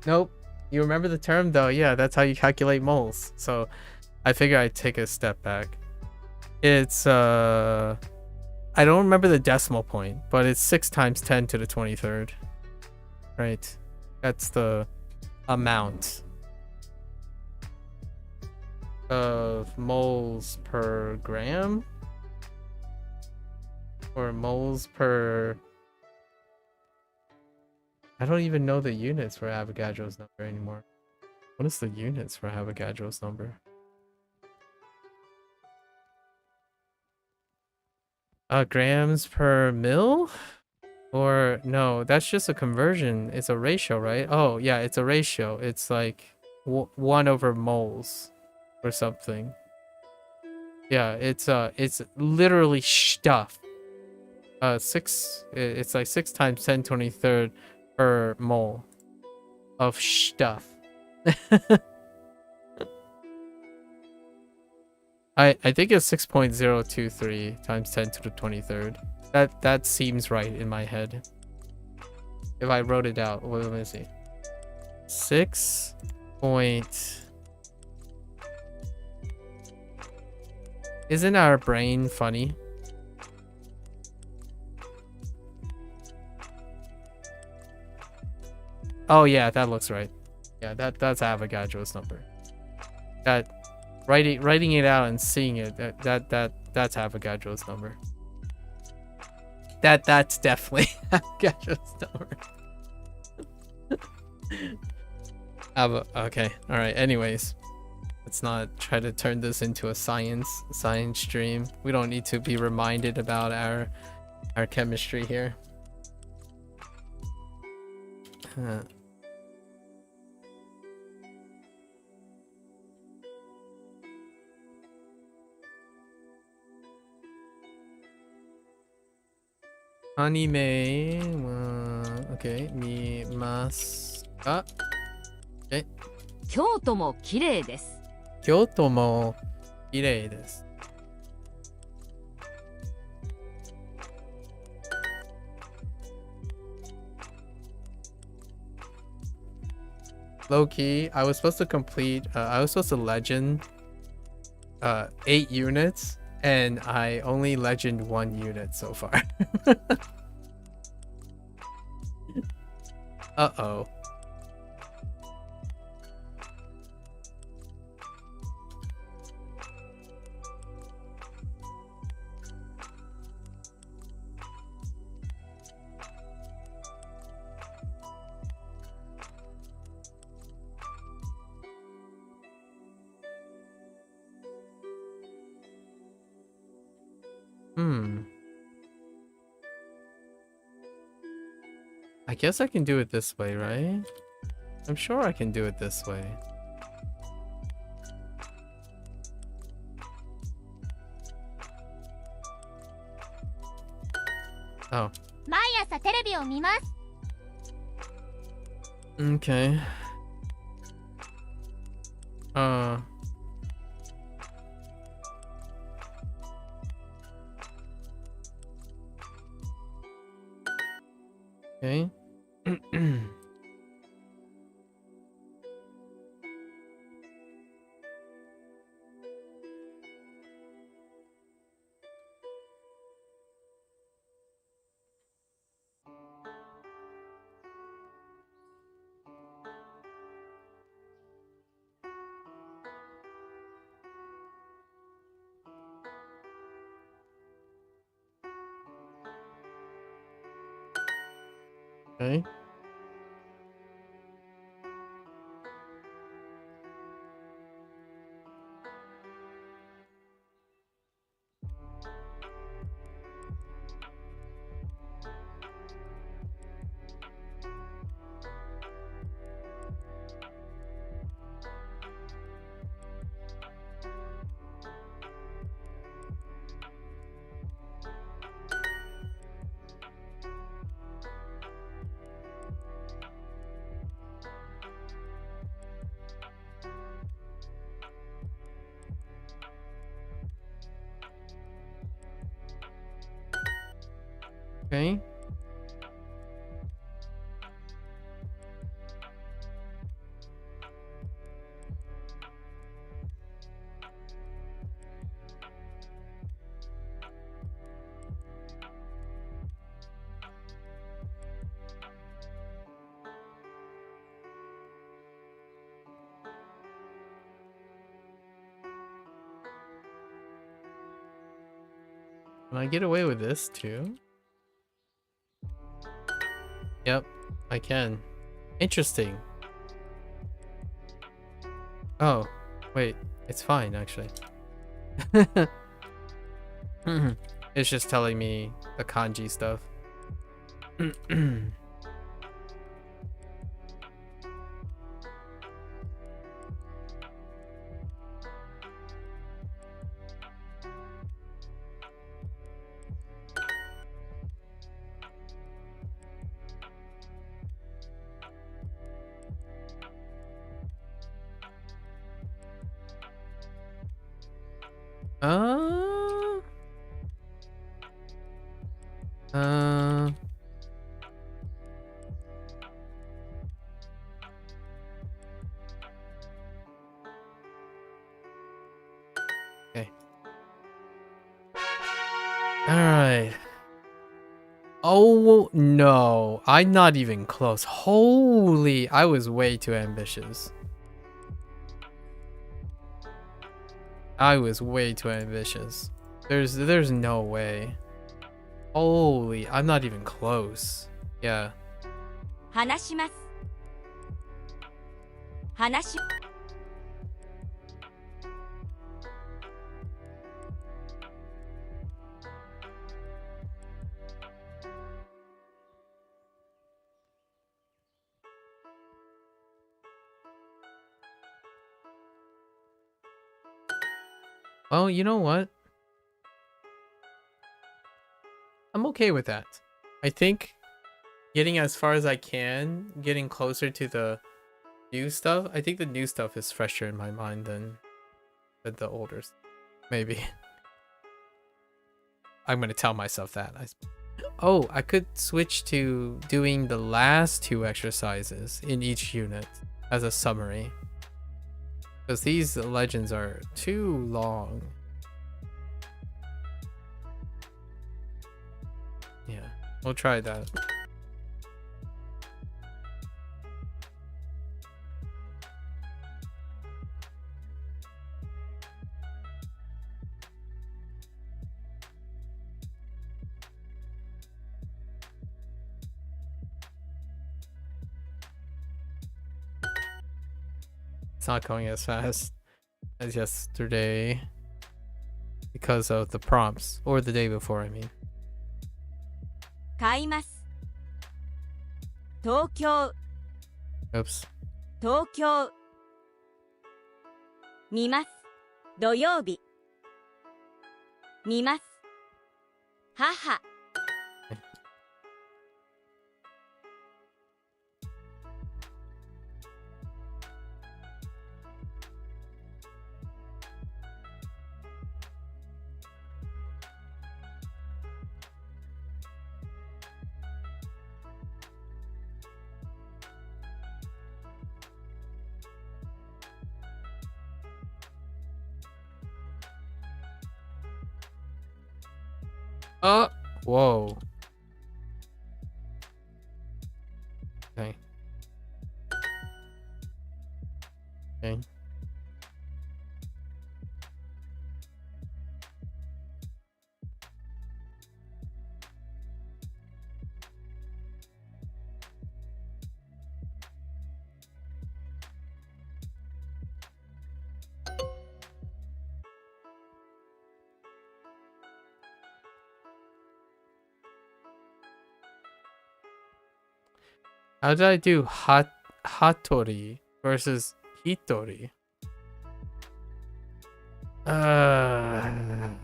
Nope. You remember the term though? Yeah, that's how you calculate moles. So I figure I'd take a step back. It's I don't remember the decimal point, but it's 6 times 10 to the 23rd. Right. That's the amount of moles per gram, or moles per, I don't even know the units for Avogadro's number anymore. What is the units for Avogadro's number? Grams per mil? Or no, that's just a conversion. It's a ratio, right? Oh, yeah, it's a ratio. It's like 1 over moles or something. Yeah, it's literally stuff. It's like 6 times 10^23 per mole of stuff. I think it's 6.023 times 10 to the 23rd. That seems right in my head. If I wrote it out, well, let me see. 6 point. Isn't our brain funny? Oh yeah, that looks right. Yeah, that's Avogadro's number. That writing it out and seeing it, that's Avogadro's number. That's definitely Avogadro's number. Okay, all right. Anyways, let's not try to turn this into a science stream. We don't need to be reminded about our chemistry here. Anime, okay, 見ますか? Okay. 京都も綺麗です。京都も綺麗です。Low key, I was supposed to complete, I was supposed to legend 8 units, and I only legend 1 unit so far. Uh-oh. I guess I can do it this way, right? I'm sure I can do it this way. Oh. 毎朝テレビを見ます。 Okay. Okay. Okay. Okay. Can I get away with this too? Yep, I can. Interesting. Oh, wait. It's fine, actually. It's just telling me the kanji stuff. Uh, uh, okay. All right. Oh no, I'm not even close. Holy, I was way too ambitious. I was way too ambitious. There's no way. Holy, I'm not even close. Yeah. 話します。話し Well, you know what? I'm okay with that. I think getting as far as I can, getting closer to the new stuff. I think the new stuff is fresher in my mind than the older stuff. Maybe. I'm gonna tell myself that. Oh, I could switch to doing the last 2 exercises in each unit as a summary. Because these legends are too long. Yeah, we'll try that. It's not going as fast as yesterday because of the prompts, or the day before, I mean. 買います。東京 Oops. 東京見ます。土曜日見ます。母 Whoa. Okay. Okay. How did I do Hatori versus Hitori? I'm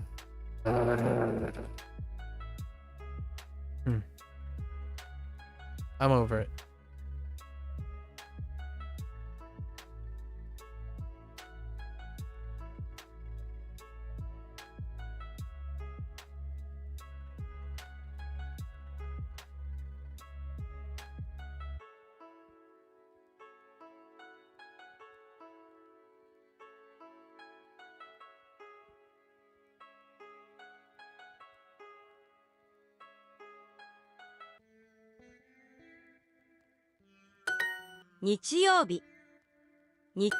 over it.「日曜日」に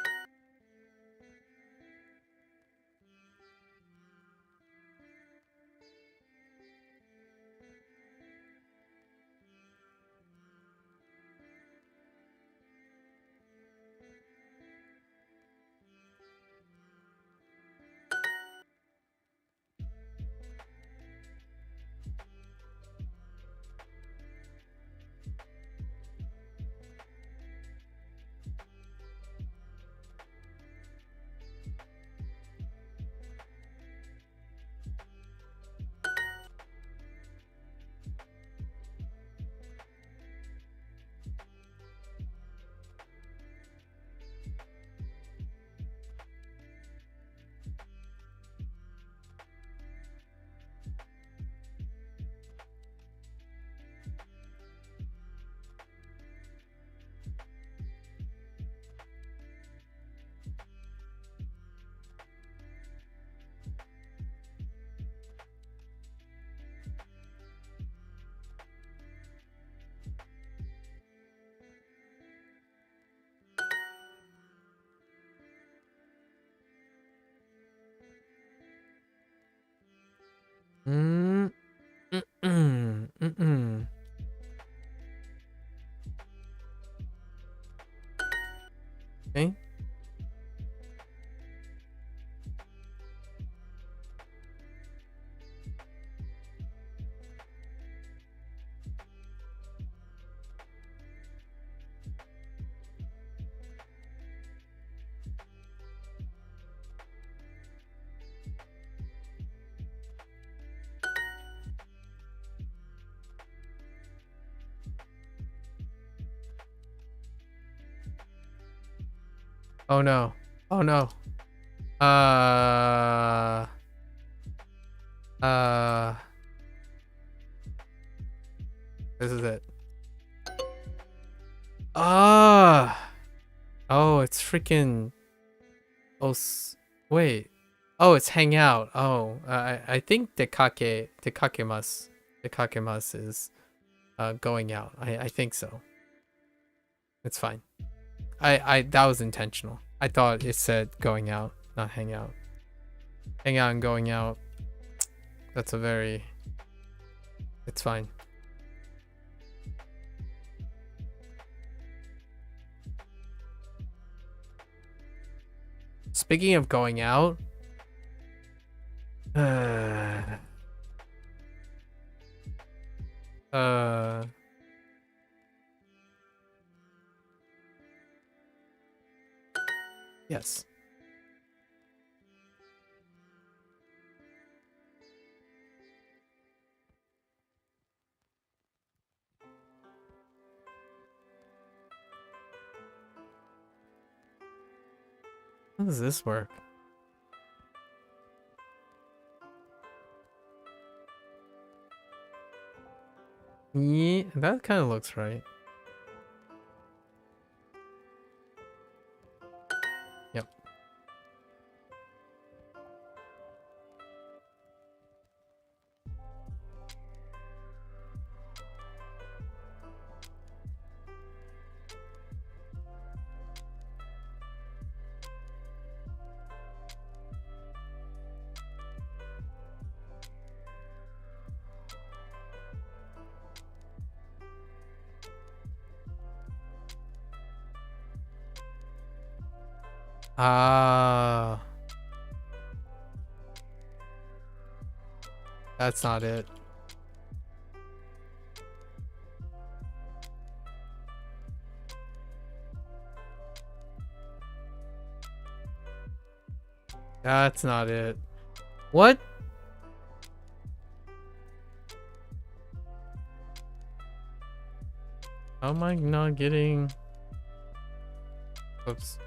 Mm, mm-mm, mm-mm. Okay. Oh no. Oh no. Uh. Uh. This is it. Ah. Oh, it's freaking. Oh, wait. Oh, it's hang out. Oh, I think dekakemas is going out. I think so. It's fine. I that was intentional. I thought it said going out, not hang out. Hang out and going out. That's a very. It's fine. Speaking of going out, yes. How does this work? Yeah, that kind of looks right. Yep. Ah, that's not it. That's not it. What? How am I not getting? Oops.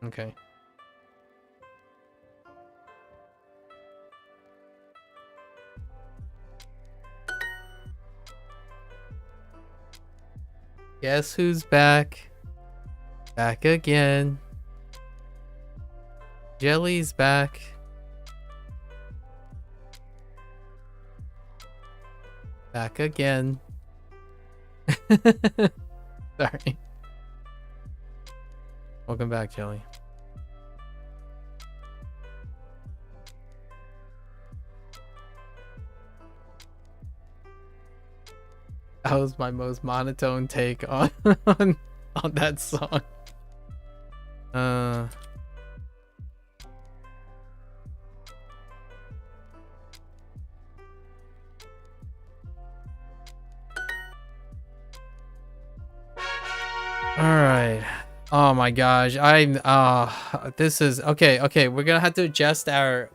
Okay. Guess who's back? Back again. Jelly's back. Back again. Sorry. Welcome back, Jelly. That was my most monotone take on on that song. All right. Oh my gosh. I'm this is okay, we're going to have to adjust our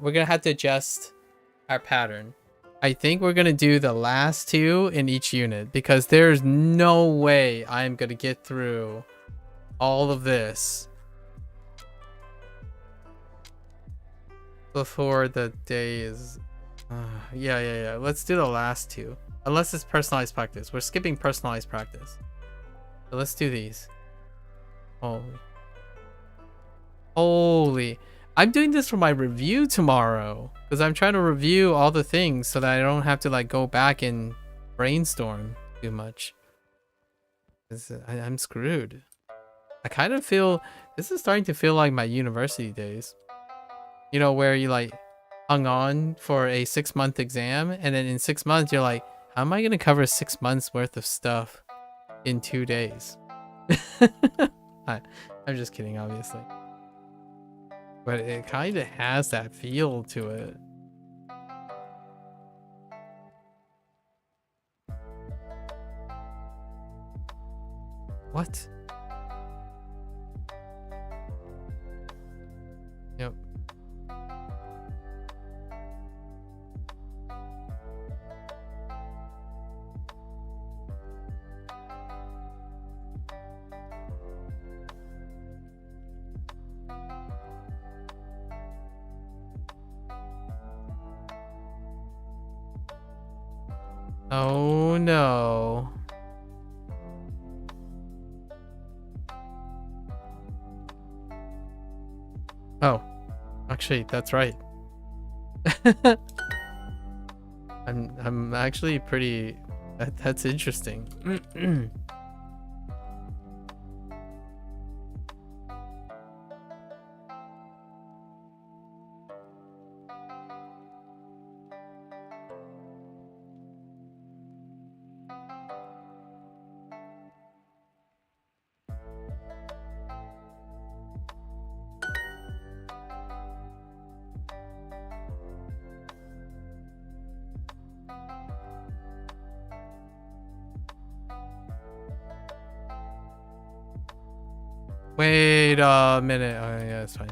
pattern. I think we're going to do the last two in each unit because there's no way I'm going to get through all of this before the day is yeah. Let's do the last two. Unless it's personalized practice. We're skipping personalized practice. So let's do these. Holy. I'm doing this for my review tomorrow because I'm trying to review all the things so that I don't have to like go back and brainstorm too much. I'm screwed. I kind of feel this is starting to feel like my university days. You know, where you like hung on for a 6-month exam, and then in 6 months you're like, how am I gonna cover 6 months worth of stuff in 2 days? I'm just kidding, obviously. But it kind of has that feel to it. What? Yep. Oh no. Oh, actually, that's right. I'm actually pretty. That's interesting. Wait a minute. Oh yeah, it's fine.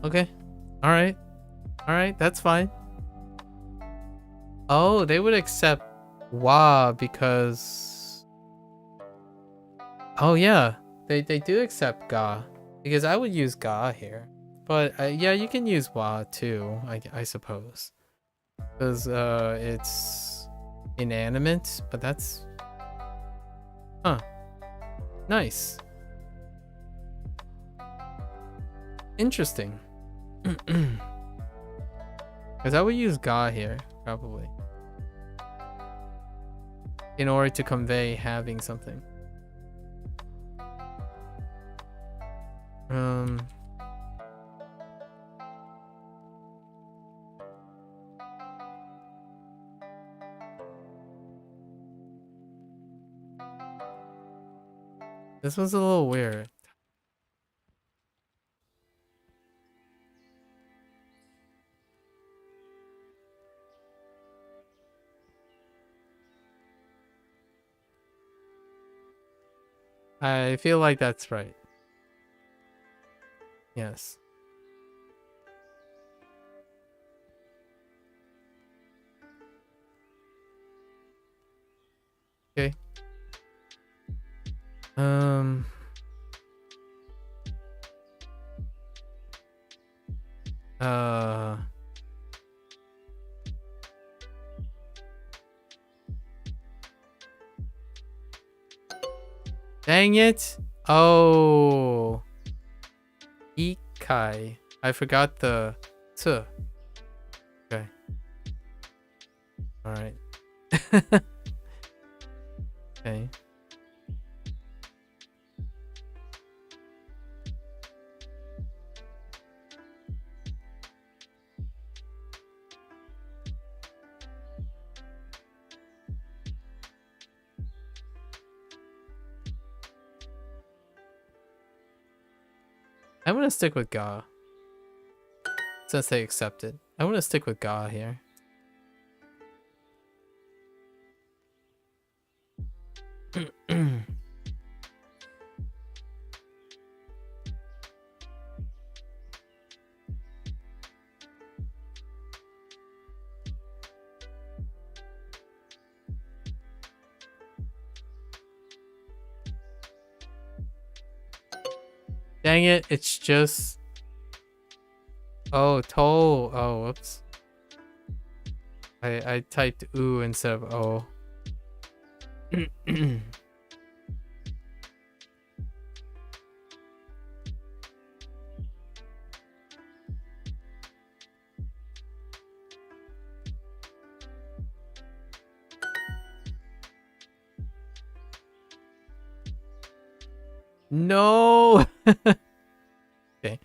Okay. All right. All right. That's fine. Oh, they would accept wa because. Oh yeah, they do accept ga because I would use ga here, but yeah, you can use wa too. I suppose because it's inanimate, but that's nice, interesting. Because I would use ga here, probably. In order to convey having something. This was a little weird. I feel like that's right. Yes. Okay. Dang it. Oh. Ikai. I forgot the t. Okay. All right. Okay. I'm gonna stick with ga. Since they accepted. I'm gonna stick with ga here. Dang it, it's just Oh, toe. Oh, whoops. I typed oo instead of o. No. Okay.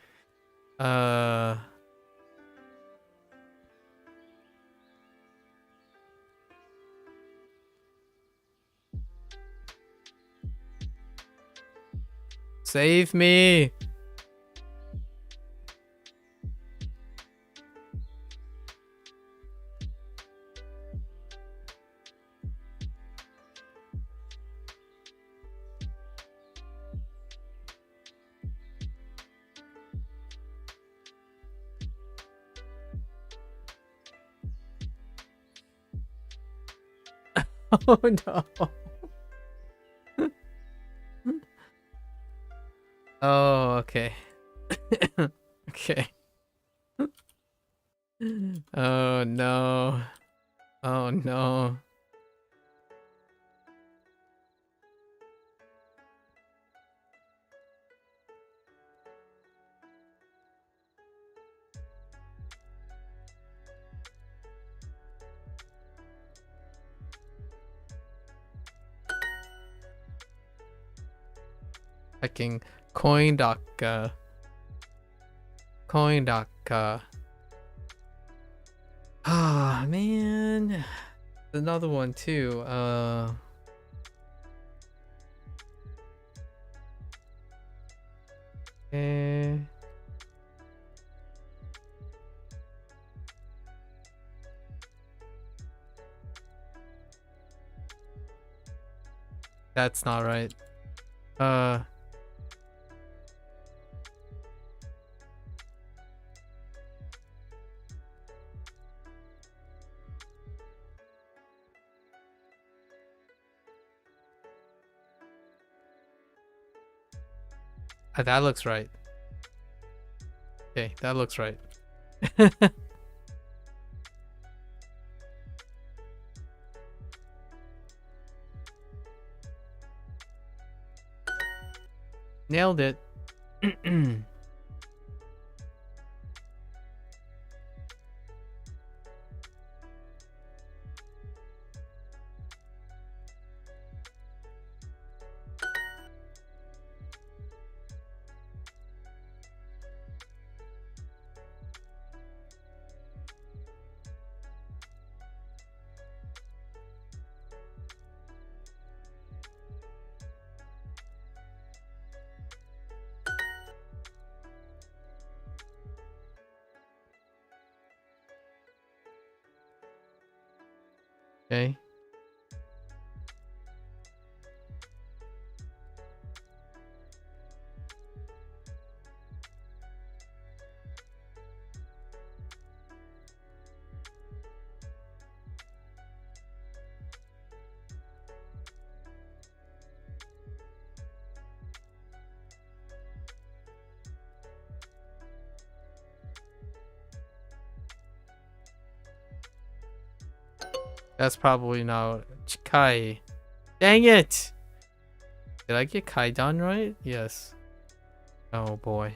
Save me. Oh no. Oh, okay. Okay. Oh no. Oh no. Fucking Coindaka. Coindaka. Ah, man. Another one too. Eh. That's not right. That looks right. Okay, that looks right. Nailed it. Okay. That's probably not Chikai. Dang it! Did I get Kai done right? Yes. Oh boy.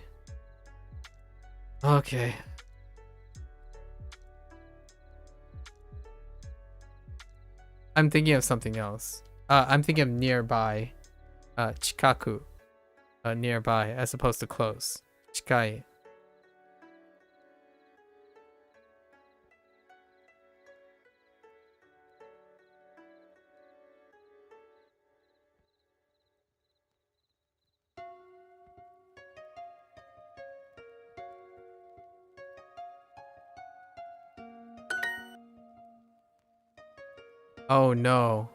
Okay. I'm thinking of something else. I'm thinking of nearby. Chikaku. Nearby as opposed to close. Chikai. Oh no.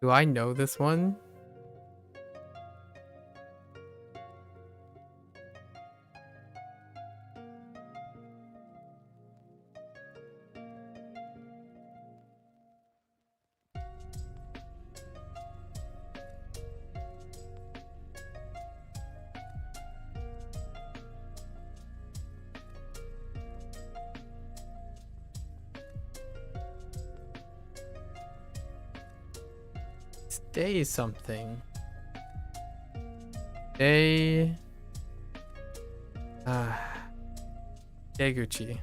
Do I know this one? Day something. Day. Deguchi.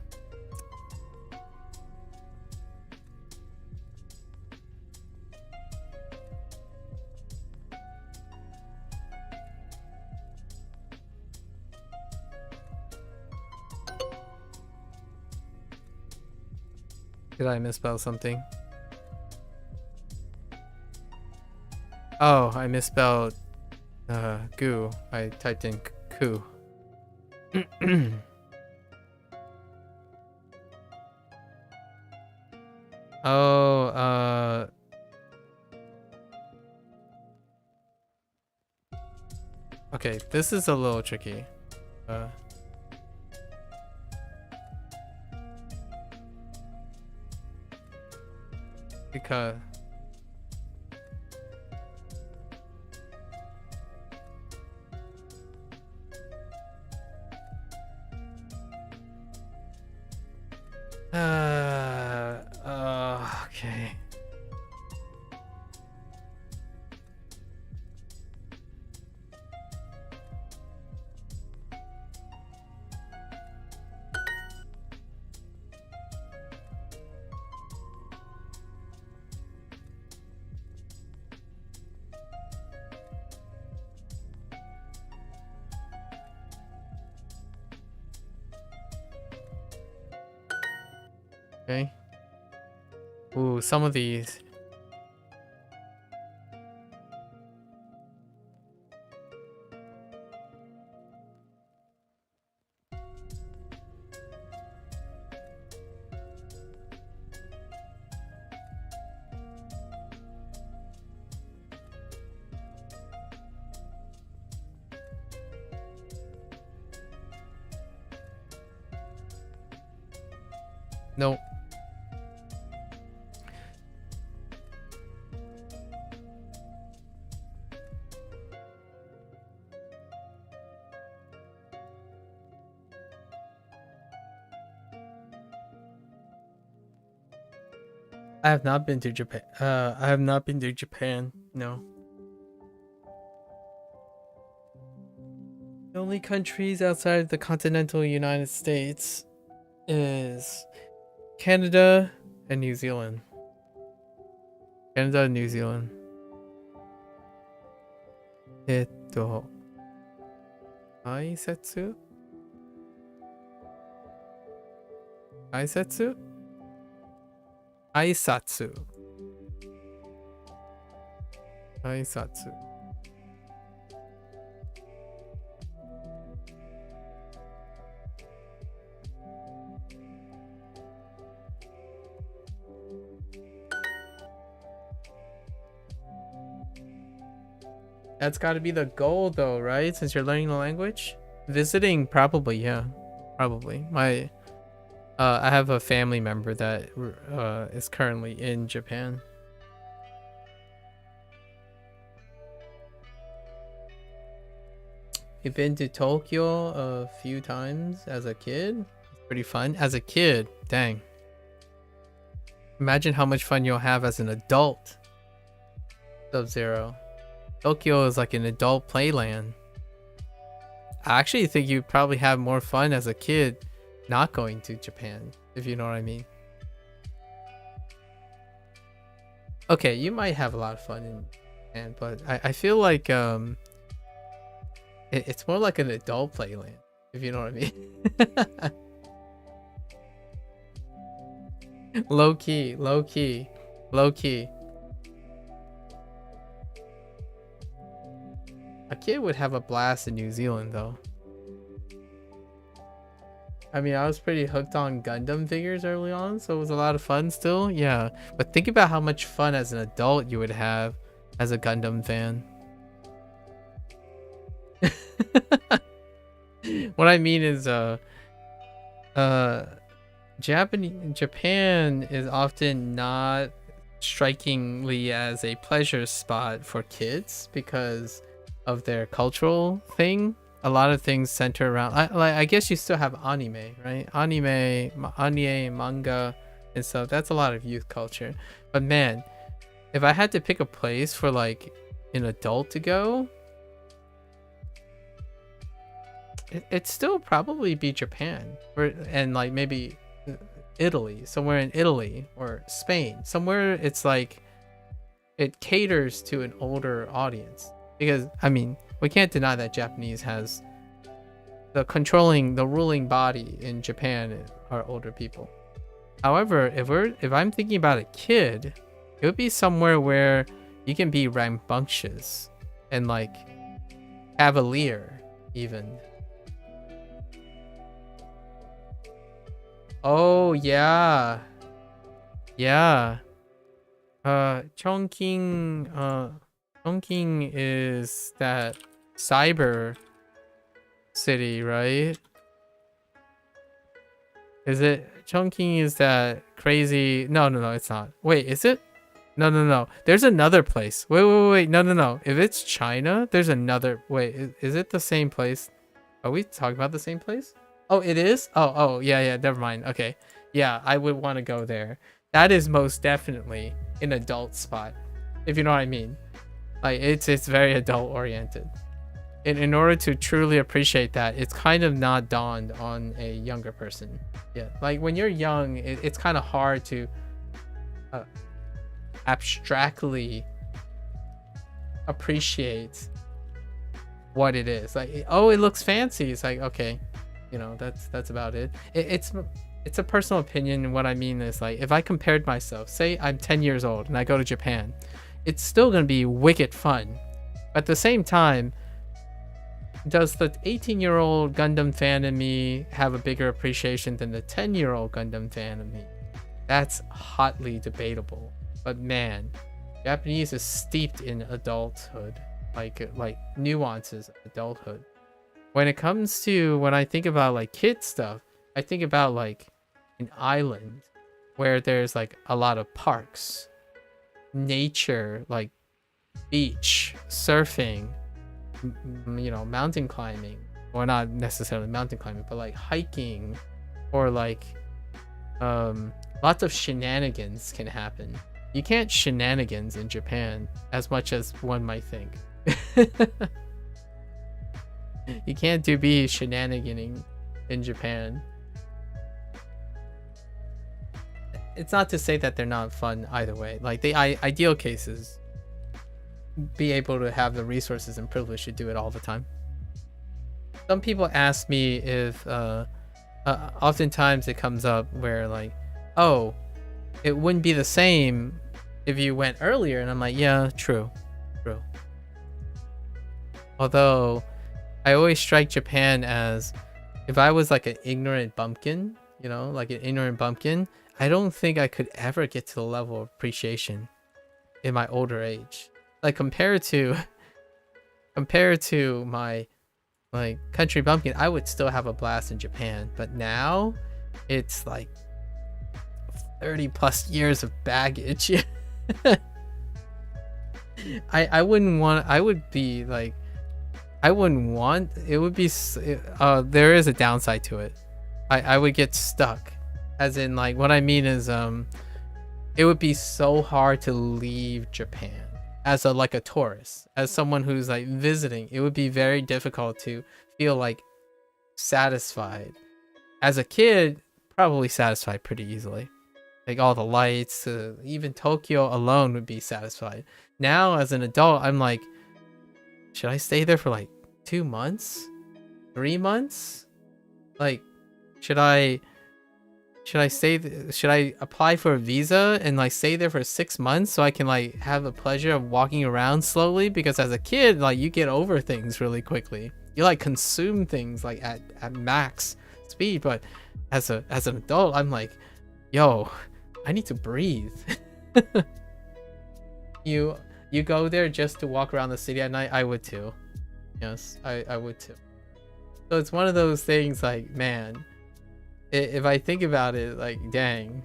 Did I misspell something? Oh, I misspelled goo. I typed in ku. Oh, okay, this is a little tricky. Because okay. Okay. Ooh, some of these. Nope. I have not been to Japan. I have not been to Japan. No. The only countries outside the continental United States is Canada and New Zealand. Canada and New Zealand. 挨拶挨拶挨拶挨拶 That's got to be the goal though, right? Since you're learning the language? Visiting, probably, yeah. Probably. I have a family member that is currently in Japan. You've been to Tokyo a few times as a kid. It's pretty fun. As a kid, dang. Imagine how much fun you'll have as an adult. Sub-Zero. Tokyo is like an adult playland. I actually think you'd probably have more fun as a kid not going to Japan, if you know what I mean. Okay, you might have a lot of fun in Japan, but I feel like it's more like an adult playland, if you know what I mean. Low key, low key, low key. A kid would have a blast in New Zealand though. I mean, I was pretty hooked on Gundam figures early on, so it was a lot of fun still. Yeah, but think about how much fun as an adult you would have as a Gundam fan. What I mean is Japan is often not strikingly as a pleasure spot for kids because of their cultural thing. A lot of things center around I guess you still have anime, right? Anime, manga and stuff. That's a lot of youth culture. But man, if I had to pick a place for like an adult to go, it'd still probably be Japan, and like maybe Italy, somewhere in Italy or Spain, somewhere it's like it caters to an older audience. Because I mean, we can't deny that Japanese has the ruling body in Japan are older people. However, if I'm thinking about a kid, it would be somewhere where you can be rambunctious and like cavalier even. Oh yeah. Yeah. Chongqing is that cyber city, right? Is it? Chongqing is that crazy? No, it's not. Wait, is it? No. There's another place. Wait. No. If it's China, there's another. Wait, is it the same place? Are we talking about the same place? Oh, it is? Oh, yeah, never mind. Okay. Yeah, I would want to go there. That is most definitely an adult spot, if you know what I mean. Like, it's very adult oriented. In order to truly appreciate that, it's kind of not dawned on a younger person. Yeah, like when you're young, it's kind of hard to abstractly appreciate what it is. Like, oh, it looks fancy. It's like, okay, you know, that's about it. It's a personal opinion. And what I mean is, like, if I compared myself, say I'm 10 years old and I go to Japan, it's still gonna be wicked fun. At the same time, does the 18-year-old Gundam fan in me have a bigger appreciation than the 10-year-old Gundam fan in me? That's hotly debatable. But man, Japanese is steeped in adulthood, like nuances of adulthood. When it comes to, when I think about like kid stuff, I think about like an island where there's like a lot of parks, nature, like beach, surfing, you know, mountain climbing, or not necessarily mountain climbing, but like hiking, or like lots of shenanigans can happen. You can't shenanigans in Japan as much as one might think. You can't be shenaniganing in Japan. It's not to say that they're not fun either way. Like, the ideal cases, be able to have the resources and privilege to do it all the time. Some people ask me if oftentimes it comes up where like, oh, it wouldn't be the same if you went earlier, and I'm like, yeah, true. Although I always strike Japan as, if I was like an ignorant bumpkin, you know, like an ignorant bumpkin, I don't think I could ever get to the level of appreciation in my older age. Like, compared to my like country bumpkin, I would still have a blast in Japan. But now it's like 30 plus years of baggage. I wouldn't want, I would be like, I wouldn't want, it would be, there is a downside to it. I would get stuck. As in, like, what I mean is, it would be so hard to leave Japan as a tourist, as someone who's like visiting. It would be very difficult to feel like satisfied. As a kid, probably satisfied pretty easily. Like, all the lights, even Tokyo alone would be satisfied. Now, as an adult, I'm like, should I stay there for like 2 months? 3 months? Like, should I apply for a visa and like stay there for 6 months so I can like have the pleasure of walking around slowly? Because as a kid, like, you get over things really quickly. You like consume things like at max speed. But as an adult, I'm like, yo, I need to breathe. You go there just to walk around the city at night? I would too. Yes, I would too. So it's one of those things like, man, if I think about it, like, dang,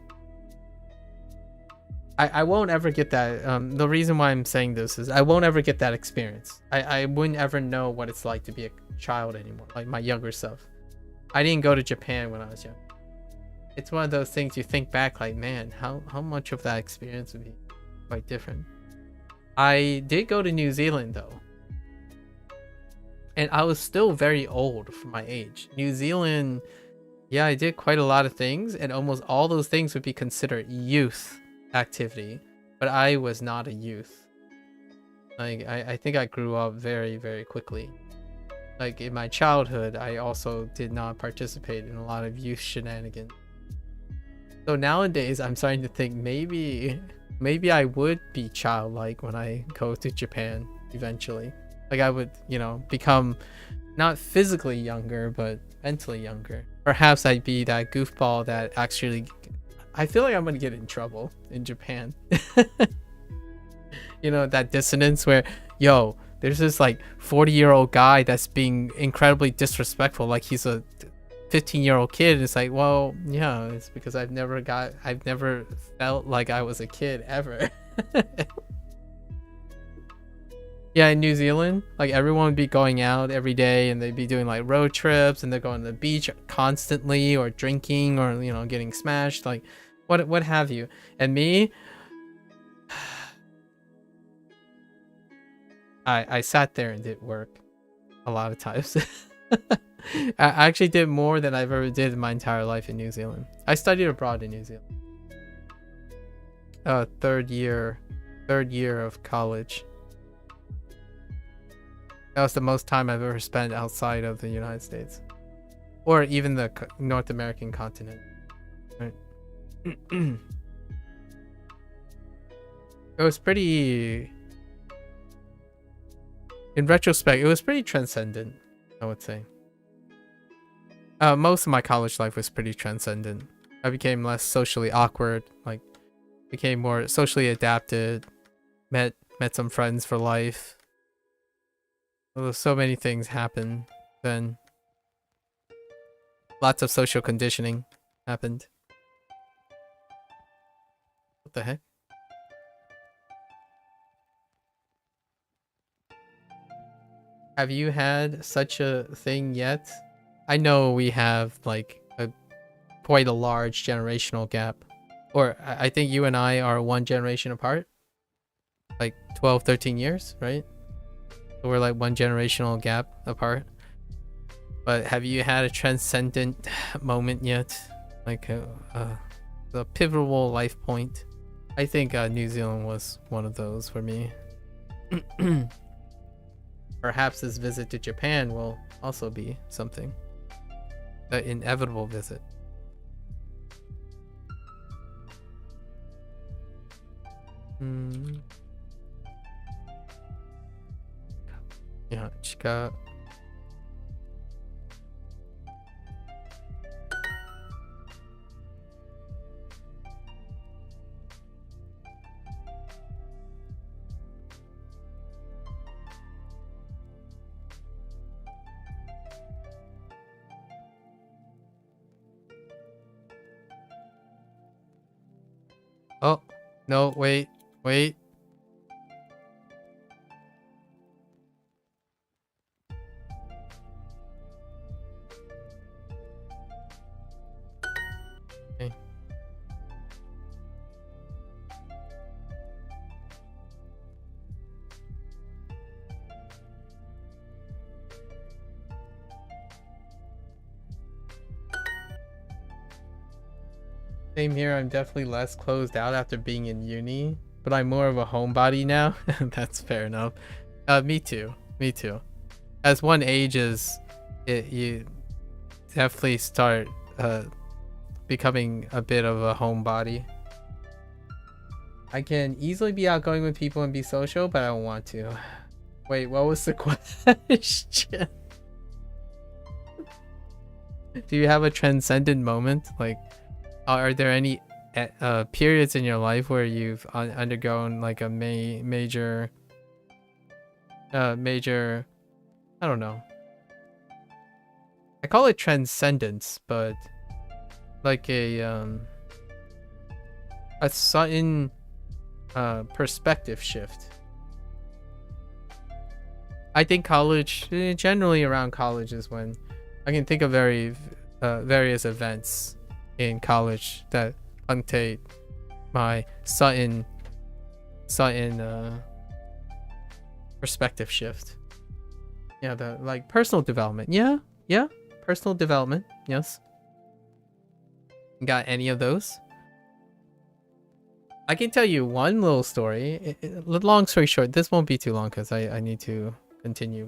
I won't ever get that. The reason why I'm saying this is I won't ever get that experience. I wouldn't ever know what it's like to be a child anymore, like my younger self. I didn't go to Japan when I was young. It's one of those things you think back like, man, how much of that experience would be quite different. I did go to New Zealand though. And I was still very old for my age. New Zealand, yeah, I did quite a lot of things, and almost all those things would be considered youth activity. But I was not a youth. Like, I think I grew up very, very quickly. Like, in my childhood, I also did not participate in a lot of youth shenanigans. So nowadays, I'm starting to think maybe I would be childlike when I go to Japan eventually. Like, I would, you know, become not physically younger, but mentally younger. Perhaps I'd be that goofball that actually... I feel like I'm gonna get in trouble in Japan. You know, that dissonance where, yo, there's this like 40-year-old guy that's being incredibly disrespectful, like he's a 15-year-old kid. It's like, well, yeah, it's because I've never felt like I was a kid ever. Yeah, in New Zealand, like everyone would be going out every day and they'd be doing like road trips and they're going to the beach constantly or drinking or, you know, getting smashed, like what have you. And me, I sat there and did work a lot of times. I actually did more than I've ever did in my entire life in New Zealand. I studied abroad in New Zealand. Third year of college. That was the most time I've ever spent outside of the United States, or even the North American continent. Right. It was pretty, in retrospect, it was pretty transcendent, I would say. Most of my college life was pretty transcendent. I became less socially awkward, like became more socially adapted, met some friends for life. Well, so many things happened then. Lots of social conditioning happened. What the heck? Have you had such a thing yet? I know we have like quite a large generational gap. Or I think you and I are one generation apart. Like 12, 13 years, right? So we're like one generational gap apart. But have you had a transcendent moment yet? Like a pivotal life point? I think New Zealand was one of those for me. Perhaps this visit to Japan will also be something. An inevitable visit. Yeah, Chika. Oh, no, wait. Okay. Same here, I'm definitely less closed out after being in uni, but I'm more of a homebody now. That's fair enough. Me too. As one ages, you definitely start becoming a bit of a homebody. I can easily be outgoing with people and be social, but I don't want to. Wait, what was the question? Do you have a transcendent moment? Like, are there any periods in your life where you've undergone like a major, I don't know. I call it transcendence, but like a sudden perspective shift. I think college, generally around college, is when I can think of various events in college that punctate my sudden perspective shift. Yeah, the like personal development. Yeah, personal development. Yes. Got any of those? I can tell you one little story. Long story short, this won't be too long because I need to continue.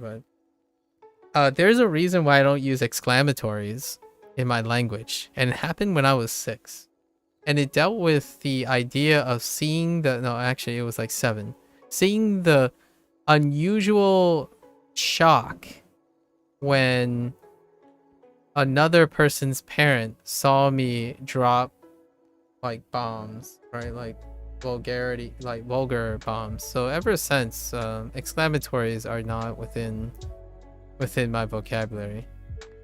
But there's a reason why I don't use exclamatories in my language, and it happened when I was 6. And it dealt with the idea of seeing the no, actually it was like 7, seeing the unusual shock when another person's parent saw me drop like bombs, right? Like vulgarity, like vulgar bombs. So ever since, exclamatories are not within my vocabulary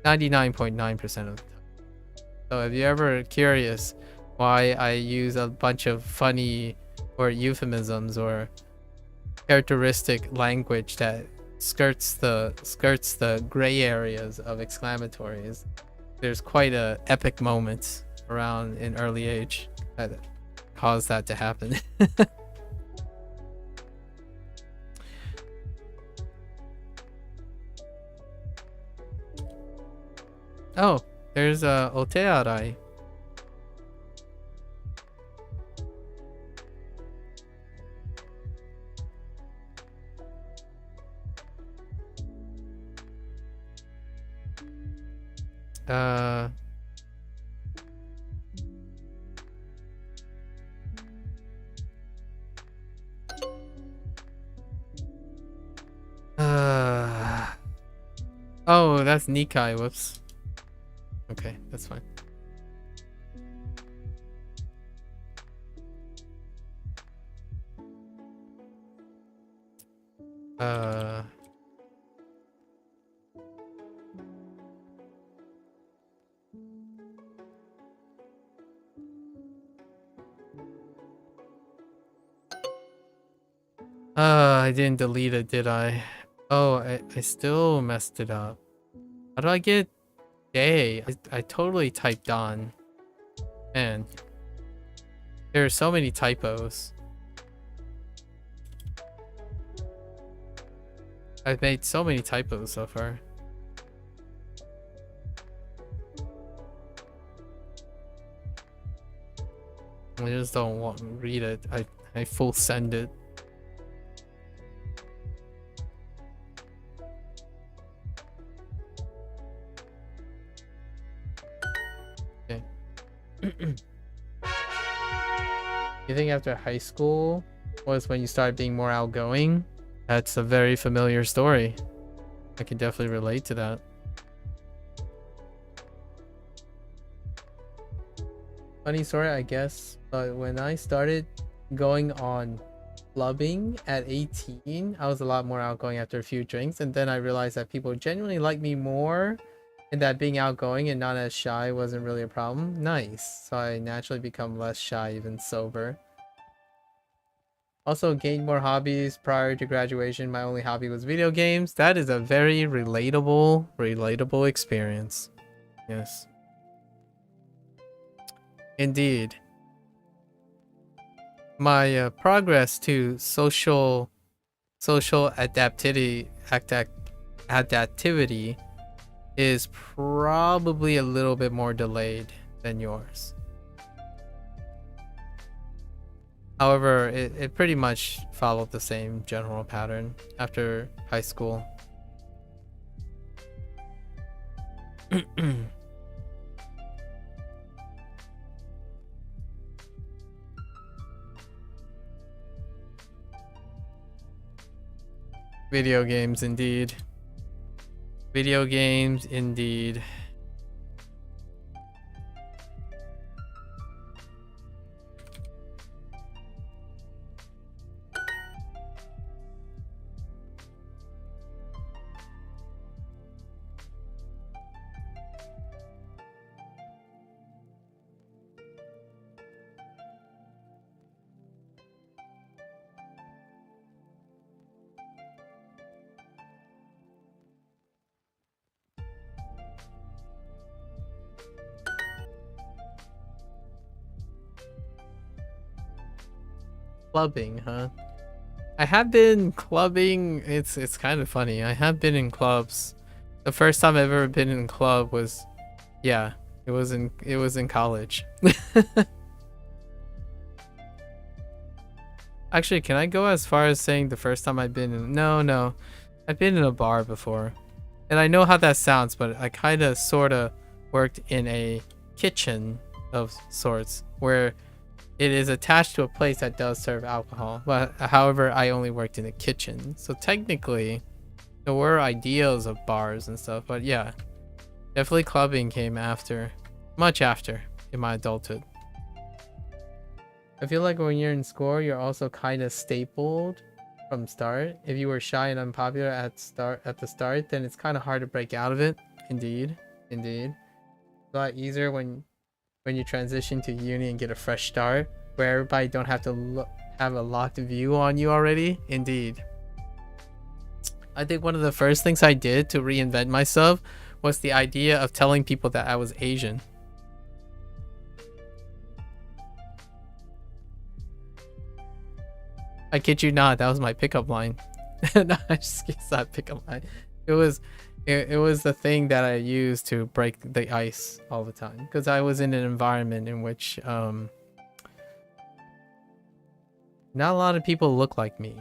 99.9% of the time. So if you're ever curious why I use a bunch of funny or euphemisms or characteristic language that skirts the gray areas of exclamatories, there's quite a epic moment around in early age that caused that to happen. Oh, there's a otearai. Oh, that's Nikai. Whoops. Okay, that's fine. I didn't delete it, did I? Oh, I still messed it up. How do I get day? I totally typed on. Man, there are so many typos. I've made so many typos so far. I just don't want to read it. I full send it. Okay. You think after high school was when you started being more outgoing? That's a very familiar story. I can definitely relate to that. Funny story, I guess, but when I started going on clubbing at 18, I was a lot more outgoing after a few drinks, and then I realized that people genuinely liked me more and that being outgoing and not as shy wasn't really a problem. Nice. So I naturally become less shy even sober. Also gained more hobbies prior to graduation. My only hobby was video games. That is a very relatable experience. Yes. Indeed. My progress to social adaptivity is probably a little bit more delayed than yours. However, it pretty much followed the same general pattern after high school. Video games, indeed. Video games, indeed. Clubbing, huh? I have been clubbing. It's kind of funny. I have been in clubs. The first time I've ever been in a club was, yeah, it was in college. Actually, can I go as far as saying the first time I've been in? No, I've been in a bar before, and I know how that sounds, but I kind of sort of worked in a kitchen of sorts where it is attached to a place that does serve alcohol. But however, I only worked in a kitchen, so technically there were ideas of bars and stuff. But yeah, definitely clubbing came after, much after, in my adulthood. I feel like when you're in school, you're also kind of stapled from start. If you were shy and unpopular at the start, then it's kind of hard to break out of it. Indeed. It's a lot easier when you transition to uni and get a fresh start, where everybody don't have to have a locked view on you already. Indeed. I think one of the first things I did to reinvent myself was the idea of telling people that I was Asian. I kid you not, that was my pickup line. No, I just guess that pickup line. It was the thing that I used to break the ice all the time, because I was in an environment in which not a lot of people look like me.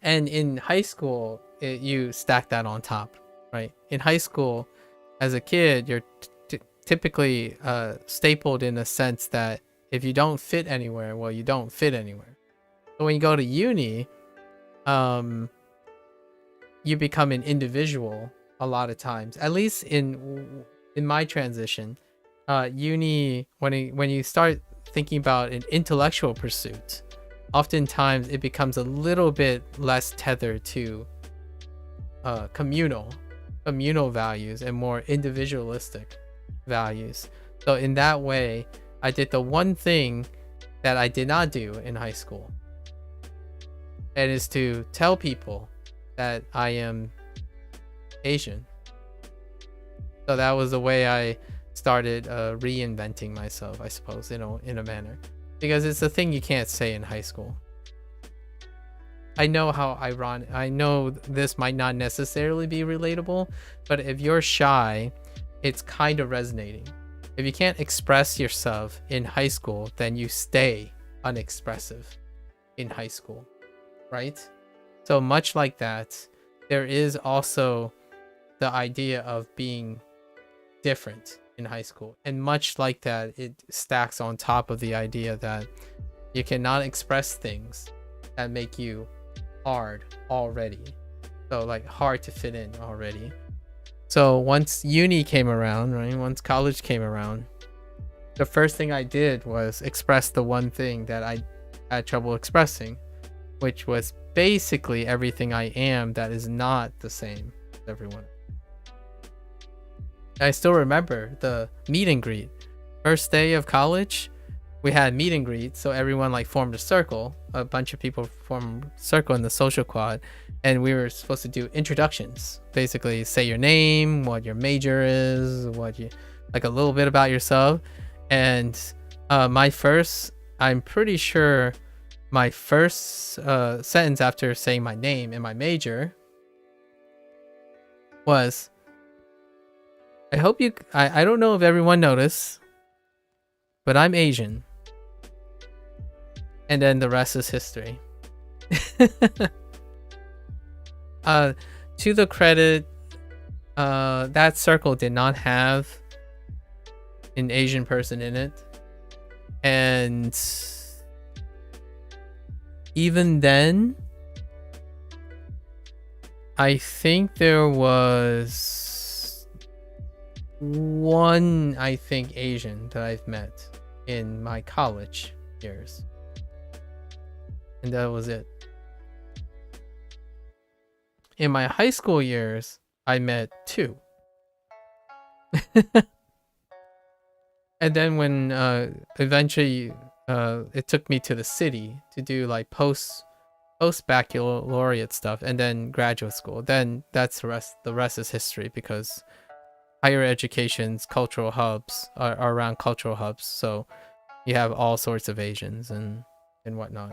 And in high school, you stack that on top, right? In high school, as a kid, you're typically stapled in a sense that if you don't fit anywhere, well, you don't fit anywhere. So when you go to uni, you become an individual a lot of times. At least in my transition, uni, when you start thinking about an intellectual pursuit, oftentimes it becomes a little bit less tethered to communal values and more individualistic values. So in that way, I did the one thing that I did not do in high school, and is to tell people that I am Asian. So that was the way I started reinventing myself, I suppose, in a manner, because it's a thing you can't say in high school. I know how ironic. I know this might not necessarily be relatable, but if you're shy, it's kind of resonating. If you can't express yourself in high school, then you stay unexpressive in high school, right? So much like that, there is also the idea of being different in high school. And much like that, it stacks on top of the idea that you cannot express things that make you hard already. So like hard to fit in already. So once uni came around, right? Once college came around, the first thing I did was express the one thing that I had trouble expressing, which was basically everything I am that is not the same as everyone. I still remember the meet and greet. First day of college, we had meet and greet, so everyone like formed a circle. A bunch of people formed a circle in the social quad, and we were supposed to do introductions. Basically, say your name, what your major is, like a little bit about yourself. And I'm pretty sure my first sentence after saying my name and my major was, I don't know if everyone noticed, but I'm Asian. And then the rest is history. To the credit, that circle did not have an Asian person in it. And even then, I think there was one, Asian that I've met in my college years. And that was it. In my high school years, I met 2. And then when eventually it took me to the city to do like post baccalaureate stuff and then graduate school, then that's the rest is history, because higher education's cultural hubs are around cultural hubs, so you have all sorts of Asians and whatnot.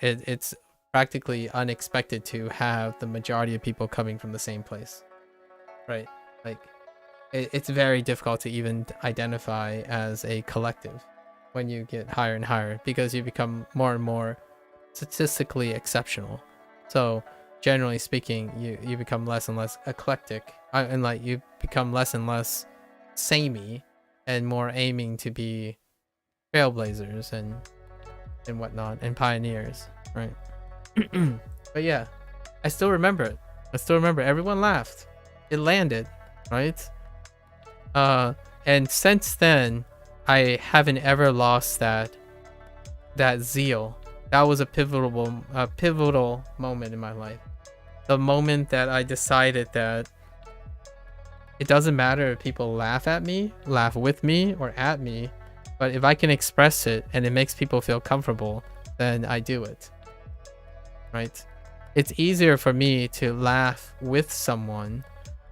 it's practically unexpected to have the majority of people coming from the same place, right? Like it's very difficult to even identify as a collective when you get higher and higher, because you become more and more statistically exceptional. So generally speaking, you become less and less eclectic, and like you become less and less samey and more aiming to be trailblazers and whatnot, and pioneers, right? But yeah, I still remember it. I still remember everyone laughed. It landed, right? And since then, I haven't ever lost that zeal. That was a pivotal moment in my life. The moment that I decided that it doesn't matter if people laugh at me, laugh with me, or at me, but if I can express it and it makes people feel comfortable, then I do it, right? It's easier for me to laugh with someone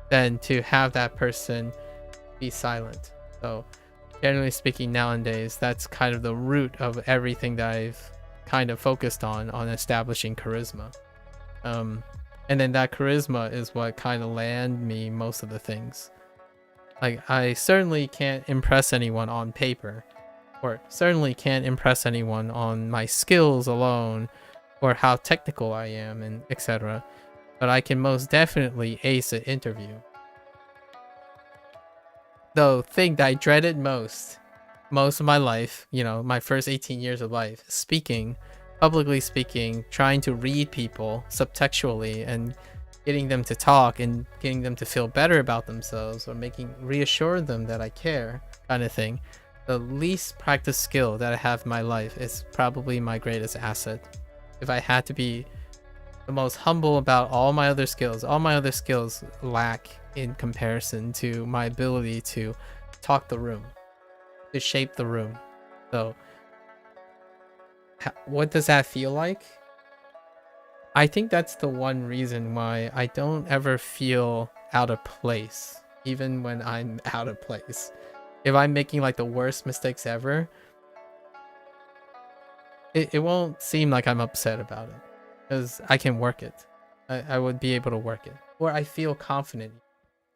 than to have that person be silent. So generally speaking, nowadays, that's kind of the root of everything that I've kind of focused on establishing charisma. And then that charisma is what kind of land me most of the things. Like, I certainly can't impress anyone on paper, or certainly can't impress anyone on my skills alone, or how technical I am, and etc. But I can most definitely ace an interview. The thing that I dreaded most of my life, my first 18 years of life, speaking, publicly speaking, trying to read people subtextually and getting them to talk and getting them to feel better about themselves, or reassure them that I care, kind of thing. The least practiced skill that I have in my life is probably my greatest asset. If I had to be the most humble about all my other skills lack in comparison to my ability to talk the room, to shape the room. So what does that feel like? I think that's the one reason why I don't ever feel out of place, even when I'm out of place. If I'm making like the worst mistakes ever, it won't seem like I'm upset about it, because I can work it. I would be able to work it, or I feel confident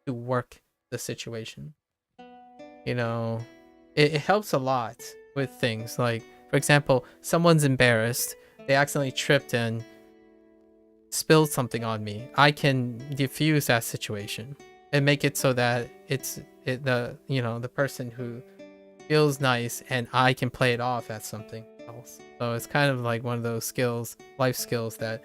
to work the situation. It helps a lot with things like, for example, someone's embarrassed, they accidentally tripped and spilled something on me. I can diffuse that situation and make it so that the person who feels nice, and I can play it off as something else. So it's kind of like one of those life skills that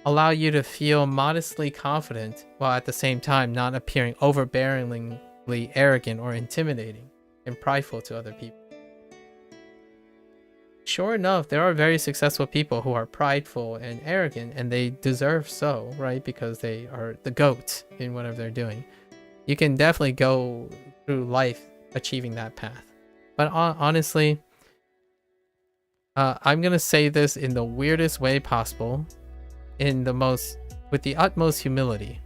allow you to feel modestly confident while at the same time not appearing overbearingly arrogant or intimidating and prideful to other people. Sure enough, there are very successful people who are prideful and arrogant, and they deserve so, right? Because they are the GOAT in whatever they're doing. You can definitely go through life achieving that path. But honestly, I'm gonna say this in the weirdest way possible, with the utmost humility.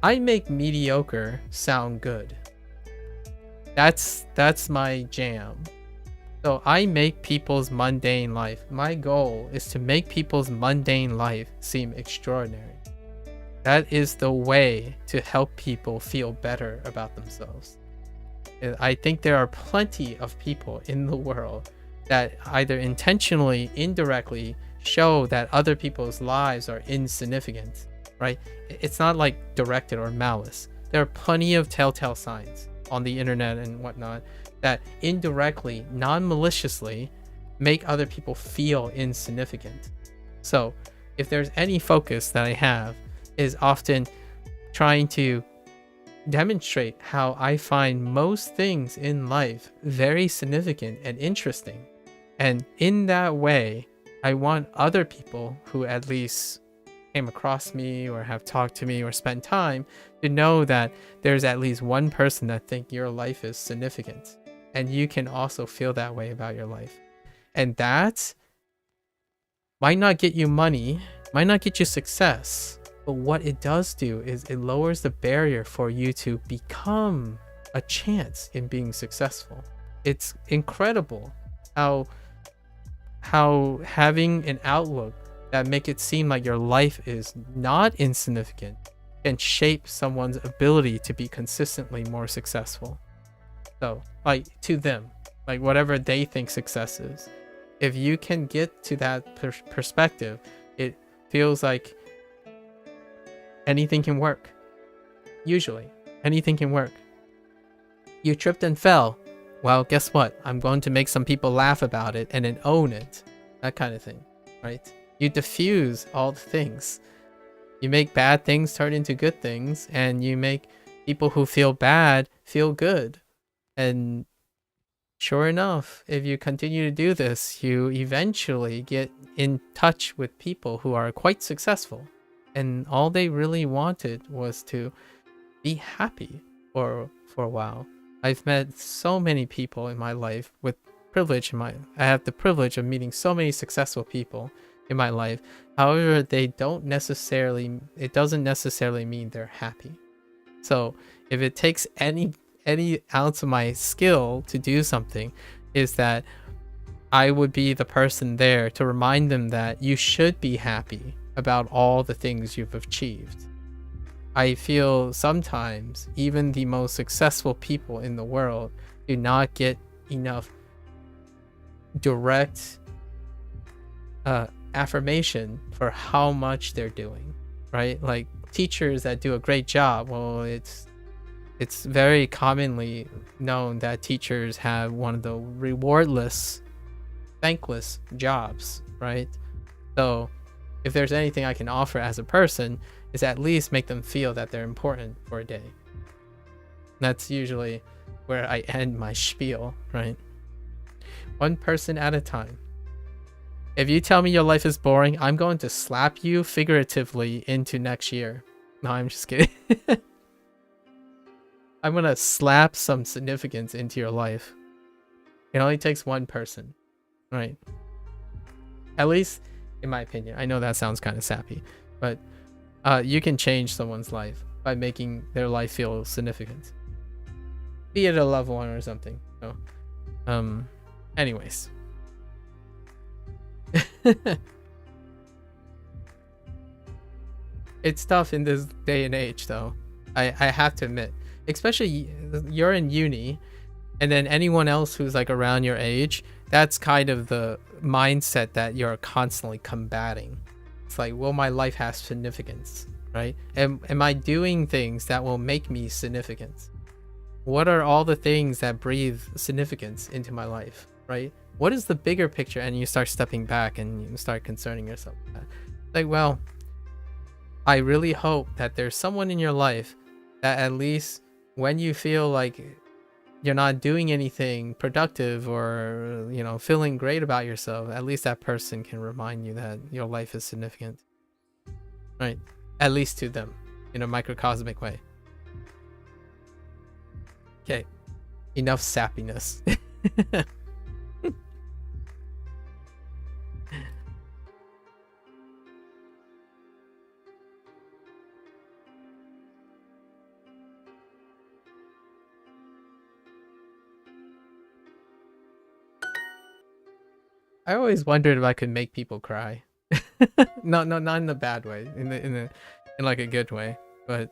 I make mediocre sound good. That's my jam. So I make people's mundane life. My goal is to make people's mundane life seem extraordinary. That is the way to help people feel better about themselves. I think there are plenty of people in the world that either intentionally, indirectly show that other people's lives are insignificant, right? It's not like directed or malice. There are plenty of telltale signs on the internet and whatnot that indirectly, non-maliciously, make other people feel insignificant. So if there's any focus that I have, is often trying to demonstrate how I find most things in life very significant and interesting. And in that way, I want other people who at least came across me or have talked to me or spent time to know that there's at least one person that think your life is significant. And you can also feel that way about your life. And that might not get you money, might not get you success, but what it does do is it lowers the barrier for you to become a chance in being successful. It's incredible how how having an outlook that make it seem like your life is not insignificant can shape someone's ability to be consistently more successful. So, like, to them, like whatever they think success is, if you can get to that perspective, it feels like anything can work. Usually, anything can work. You tripped and fell. Well, guess what? I'm going to make some people laugh about it and then own it. That kind of thing, right? You diffuse all the things. You make bad things turn into good things, and you make people who feel bad feel good. And sure enough, if you continue to do this, you eventually get in touch with people who are quite successful. And all they really wanted was to be happy for a while. I've met so many people in my life with privilege I have the privilege of meeting so many successful people in my life. However, it doesn't necessarily mean they're happy. So if it takes any ounce of my skill to do something, is that I would be the person there to remind them that you should be happy about all the things you've achieved. I feel sometimes even the most successful people in the world do not get enough direct affirmation for how much they're doing, right? Like teachers that do a great job, well, it's very commonly known that teachers have one of the rewardless, thankless jobs, right? So if there's anything I can offer as a person, is at least make them feel that they're important for a day. That's usually where I end my spiel, right? One person at a time. If you tell me your life is boring, I'm going to slap you figuratively into next year. No, I'm just kidding. I'm going to slap some significance into your life. It only takes one person, right? At least, in my opinion. I know that sounds kind of sappy, but you can change someone's life by making their life feel significant. Be it a loved one or something. So, anyways. It's tough in this day and age, though. I have to admit. Especially, you're in uni, and then anyone else who's like around your age, that's kind of the mindset that you're constantly combating. It's like, will my life have significance, right? Am I doing things that will make me significant? What are all the things that breathe significance into my life, right? What is the bigger picture? And you start stepping back and you start concerning yourself with that. Like, well, I really hope that there's someone in your life that at least when you feel like you're not doing anything productive or, you know, feeling great about yourself, at least that person can remind you that your life is significant, right? At least to them in a microcosmic way. Okay, enough sappiness. I always wondered if I could make people cry. No, not in a bad way, in like a good way. But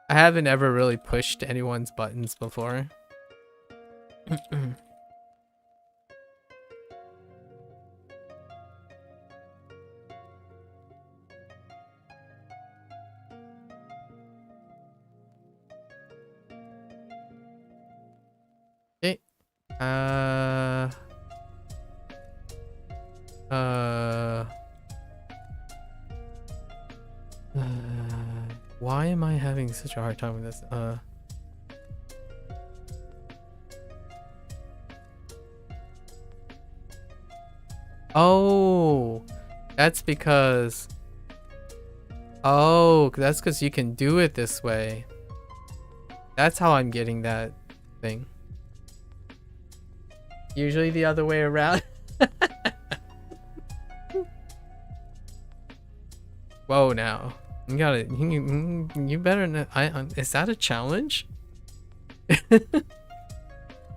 I haven't ever really pushed anyone's buttons before. Okay. Why am I having such a hard time with this? Oh, that's because. Oh, that's because you can do it this way. That's how I'm getting that thing. Usually the other way around. Whoa, now. You gotta, you better know. Is that a challenge?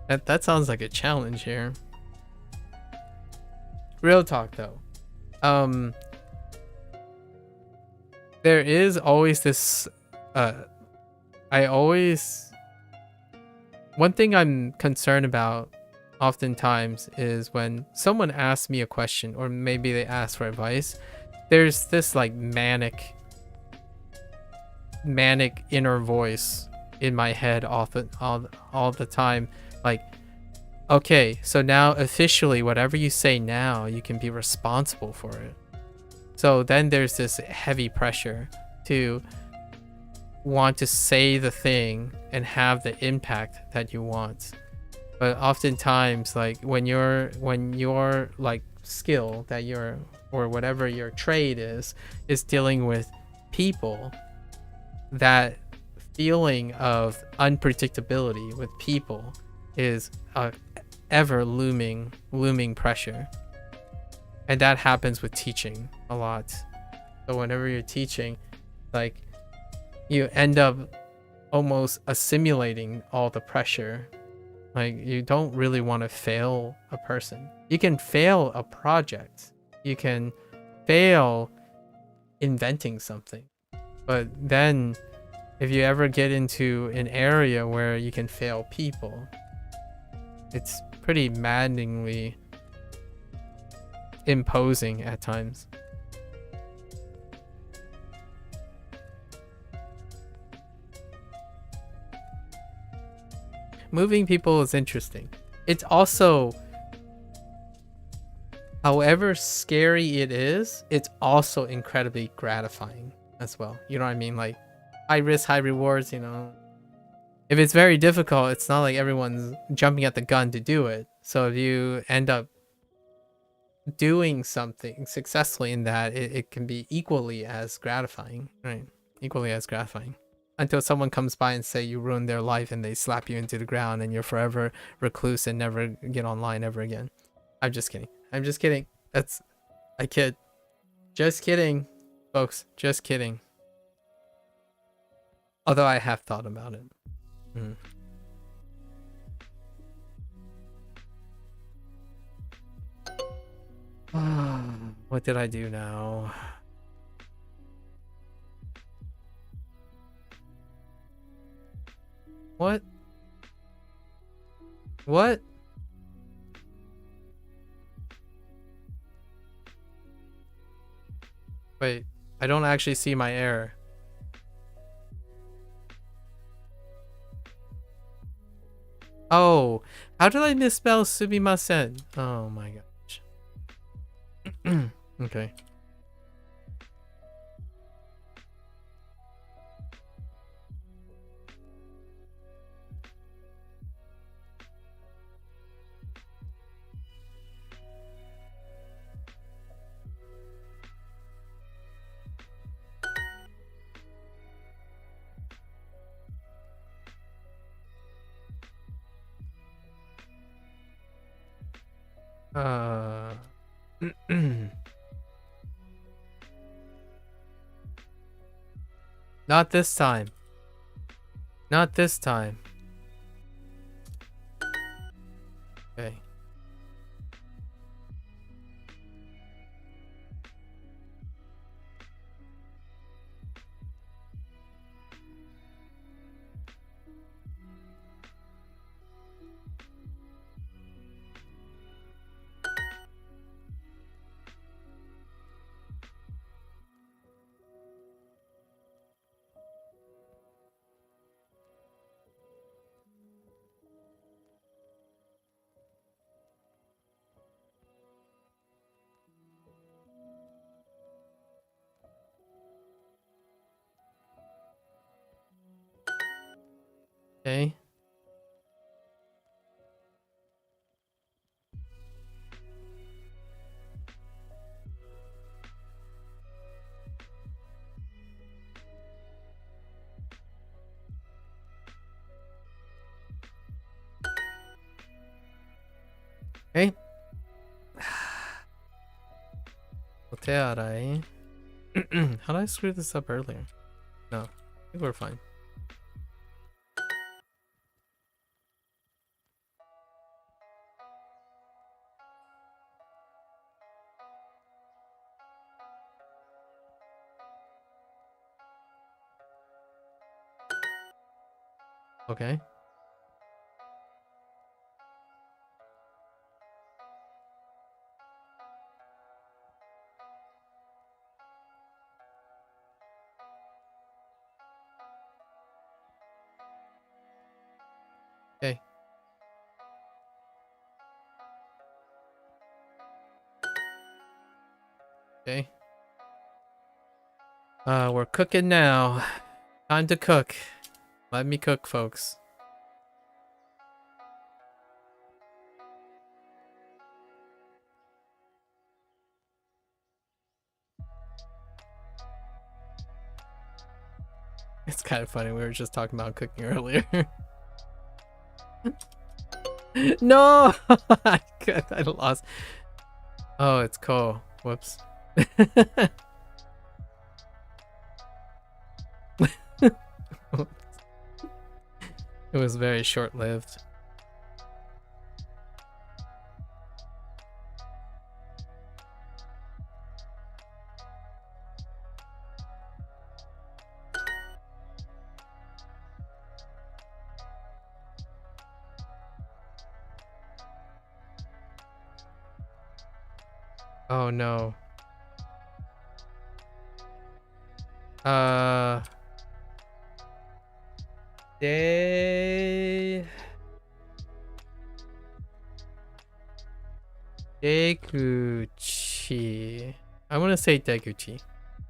That sounds like a challenge here. real talk though. There is always this one thing I'm concerned about oftentimes is when someone asks me a question, or maybe they ask for advice, there's this like manic inner voice in my head all the time, like, okay, so now officially whatever you say now, you can be responsible for it. So then there's this heavy pressure to want to say the thing and have the impact that you want. But oftentimes, like when your like skill that you're, or whatever your trade is dealing with people, that feeling of unpredictability with people is a ever looming pressure. And that happens with teaching a lot. So whenever you're teaching, like, you end up almost assimilating all the pressure. Like, you don't really want to fail a person. You can fail a project. You can fail inventing something. But then if you ever get into an area where you can fail people, it's pretty maddeningly imposing at times. Moving people is interesting. It's also, however scary it is, it's also incredibly gratifying as well. You know what I mean? Like, high risk, high rewards, you know. If it's very difficult, it's not like everyone's jumping at the gun to do it. So if you end up doing something successfully in that, it can be equally as gratifying, right? Equally as gratifying. Until someone comes by and say you ruined their life and they slap you into the ground and you're forever recluse and never get online ever again. I'm just kidding. I'm just kidding. I kid. Just kidding, folks. Just kidding. Although I have thought about it. What did I do now? What? Wait, I don't actually see my error. Oh, how did I misspell sumimasen? Oh my gosh. Okay. Not this time. Not this time. Okay. Okay. Okay. お手洗い. How did I screw this up earlier? No, I think we're fine. Okay. Okay. Okay. We're cooking now. Time to cook. Let me cook, folks. It's kind of funny. We were just talking about cooking earlier. No! I lost. Oh, it's cool. Whoops. It was very short-lived. Oh no. Deguchi. I want to say Deguchi.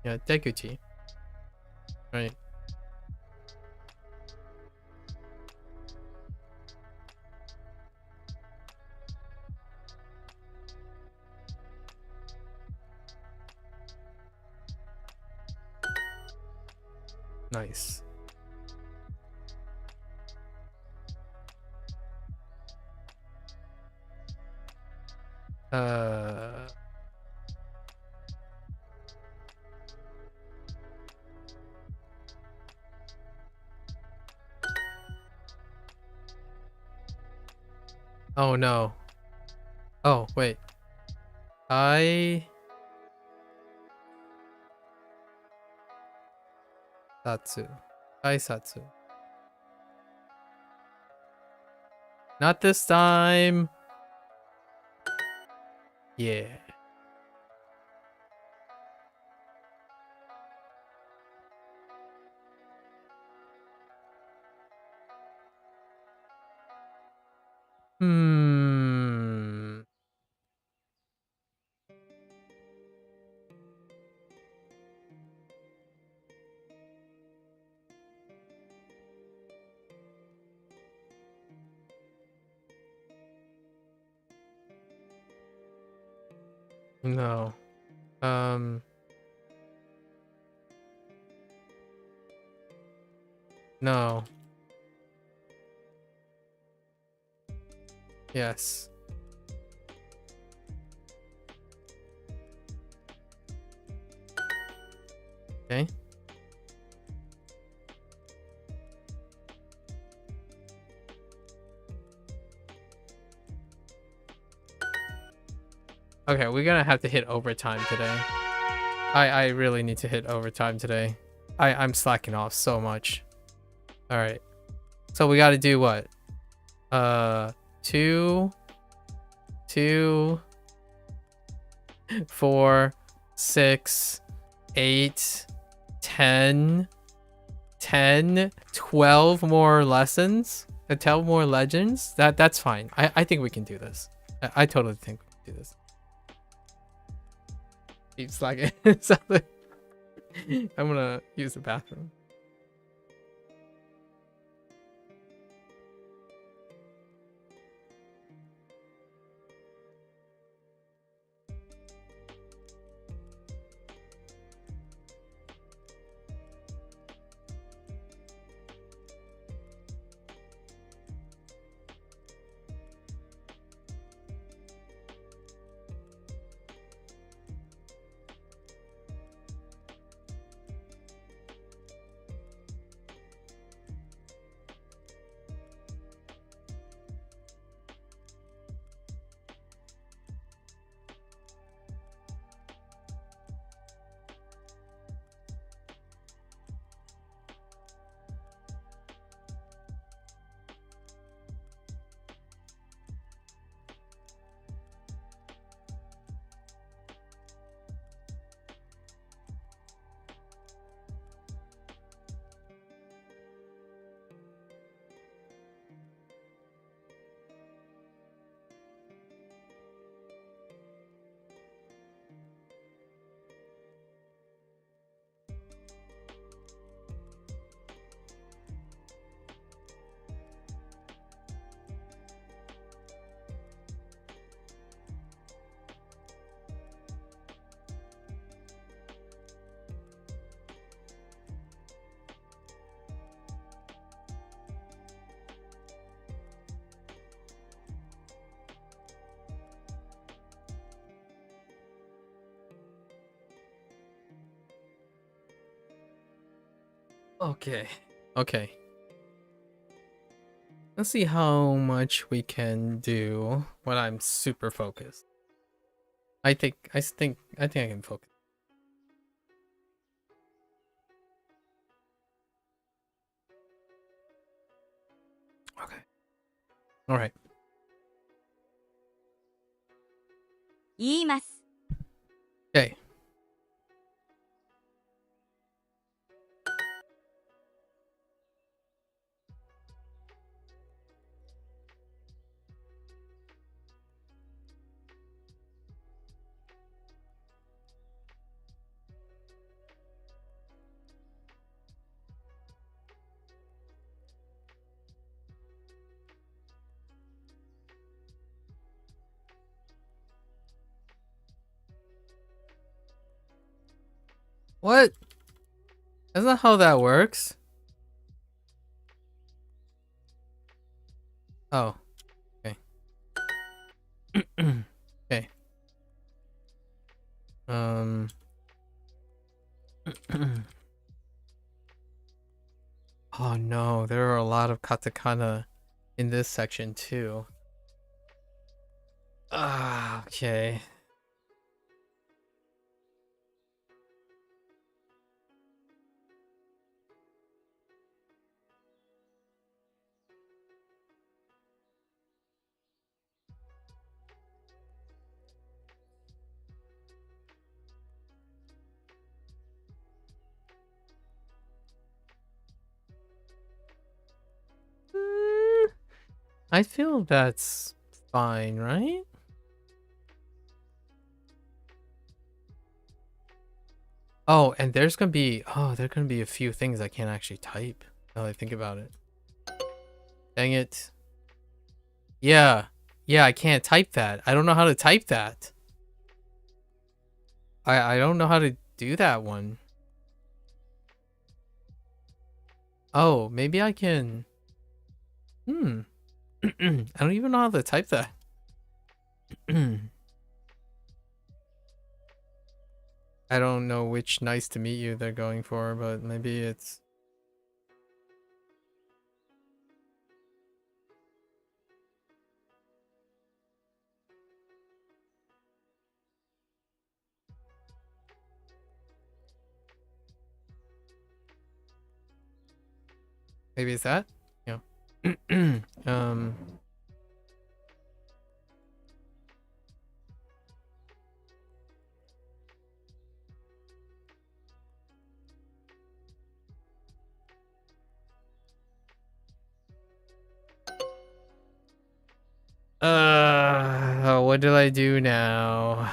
Yeah, Deguchi. Right. Nice. Oh no. Oh, wait. Satsu. Satsu. Not this time. Yeah. Hmm. No. No. Yes. Okay. Okay, we're gonna have to hit overtime today. I really need to hit overtime today. I'm slacking off so much. All right. So we got to do what? 2, 4, 6, 8, 10, 12 more lessons, 12 more legends. That's fine. I think we can do this. I totally think we can do this. Keep slacking. I'm gonna use the bathroom. Okay. Okay. Let's see how much we can do when I'm super focused. I think I can focus. Okay. All right. 言います。 Okay. What? That's not how that works. Oh. Okay. Okay. Oh no, there are a lot of katakana in this section too. Ah, okay. I feel that's fine, right? Oh, and there's gonna be a few things I can't actually type. Now that I think about it. Dang it. Yeah. Yeah, I can't type that. I don't know how to type that. I don't know how to do that one. Oh, maybe I can. I don't even know how to type that. I don't know which nice to meet you they're going for, but maybe it's... Maybe it's that? Yeah. What did I do now?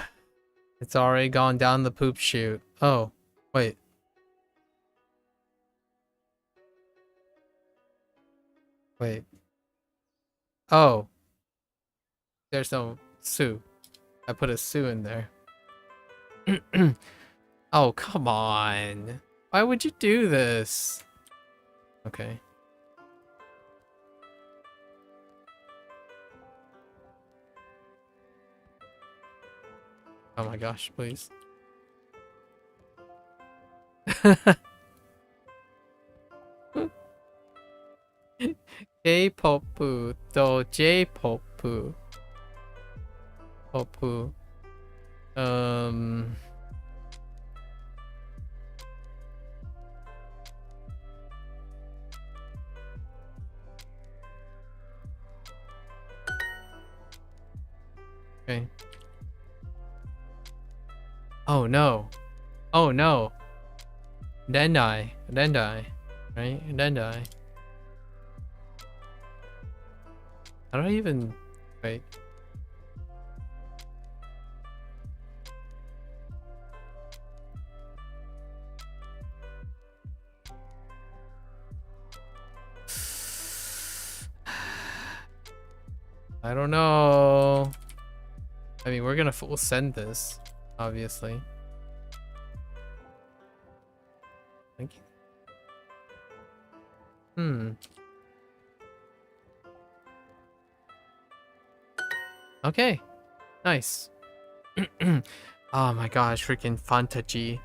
It's already gone down the poop chute. Oh, wait. Wait. Oh. There's no Sue. I put a Sue in there. Oh, come on. Why would you do this? Okay. Oh my gosh, please. J-pop to J-pop. Pop. Okay. Oh no. Oh no. Dendai. Right? Dendai. How do I even... Wait. I don't know. I mean, we'll send this, obviously. Thank you. Okay. Nice. Oh my gosh, freaking Fantaji.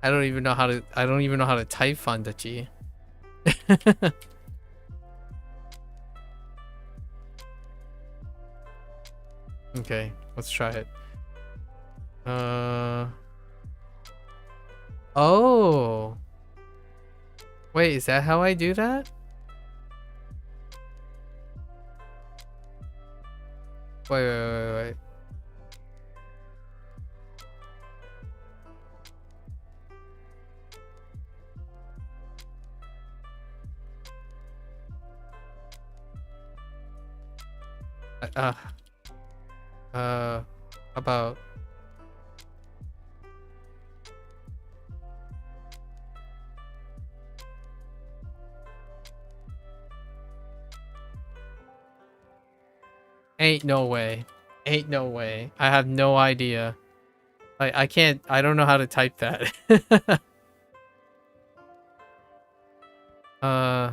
I don't even know how to type Fantaji. Okay, let's try it. Oh. Wait, is that how I do that? Wait. About ain't no way. Ain't no way. I have no idea. I can't. I don't know how to type that. uh.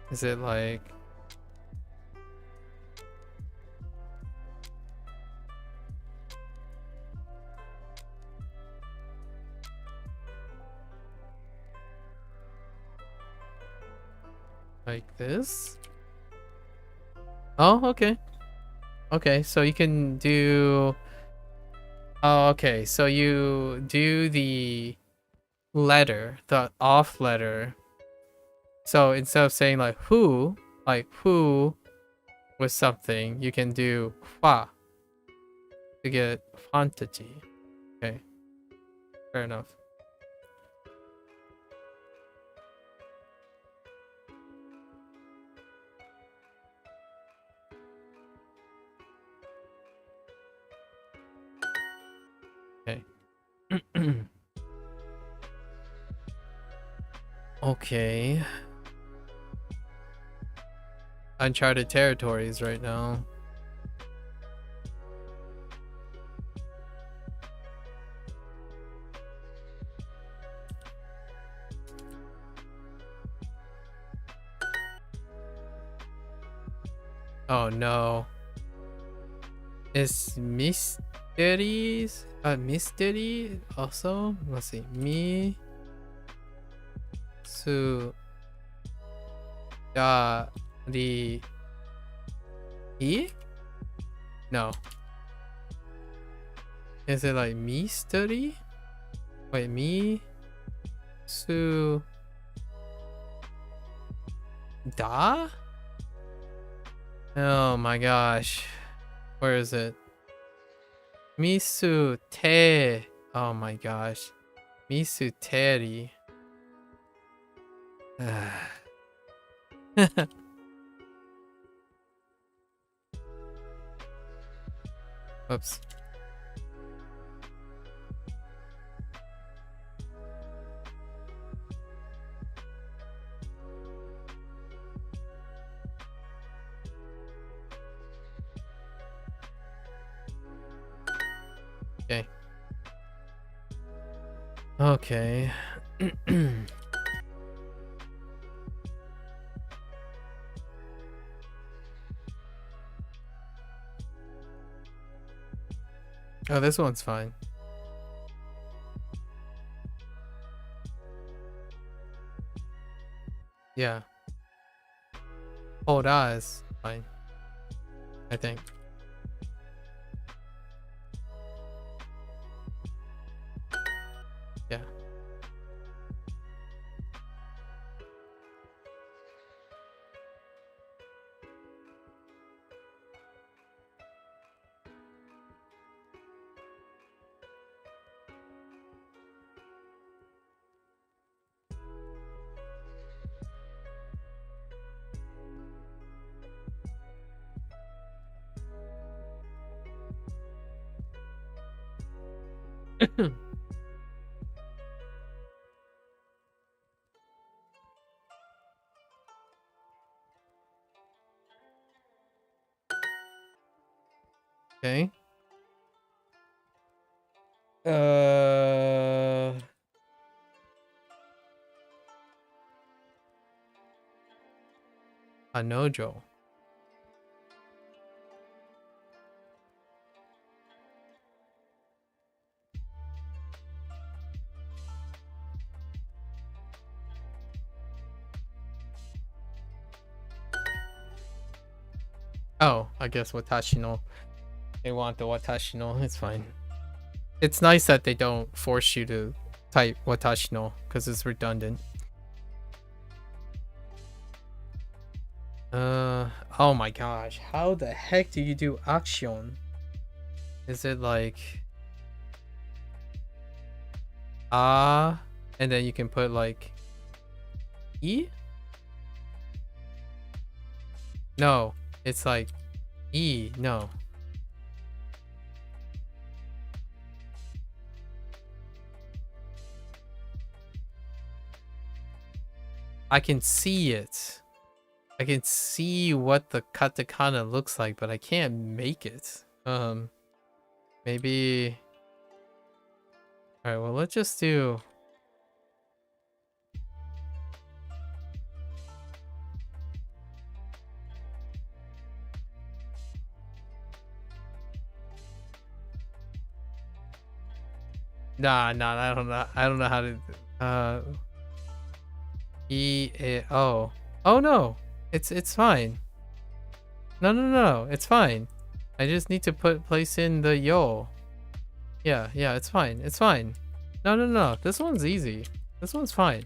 Is it like? Like this? Oh, okay. Okay, so you can do... Oh, okay. So you do the letter, the off letter. So instead of saying like who with something, you can do fa to get quantity. Okay. Fair enough. Okay. Okay. Uncharted territories right now. Oh no. Is mysteries mystery also? Let's see. No. Is it like mystery? Wait, da? Oh my gosh. Where is it? Te. Oh my gosh. Teri. Oops. Okay. Okay. Oh, this one's fine. Yeah. Hora is fine. I think. Yeah. Okay. Anojo. Oh, I guess watashi no. They want the watashi no. It's fine. It's nice that they don't force you to type watashi no because it's redundant. Oh my gosh. How the heck do you do action? Is it like and then you can put like E? No, it's like E. No. I can see it. I can see what the katakana looks like, but I can't make it. Maybe. All right, well, let's just do. Nah, I don't know. I don't know how to. O. Oh no, it's fine. No, it's fine. I just need to place in the yo. Yeah, it's fine. It's fine. No. This one's easy. This one's fine.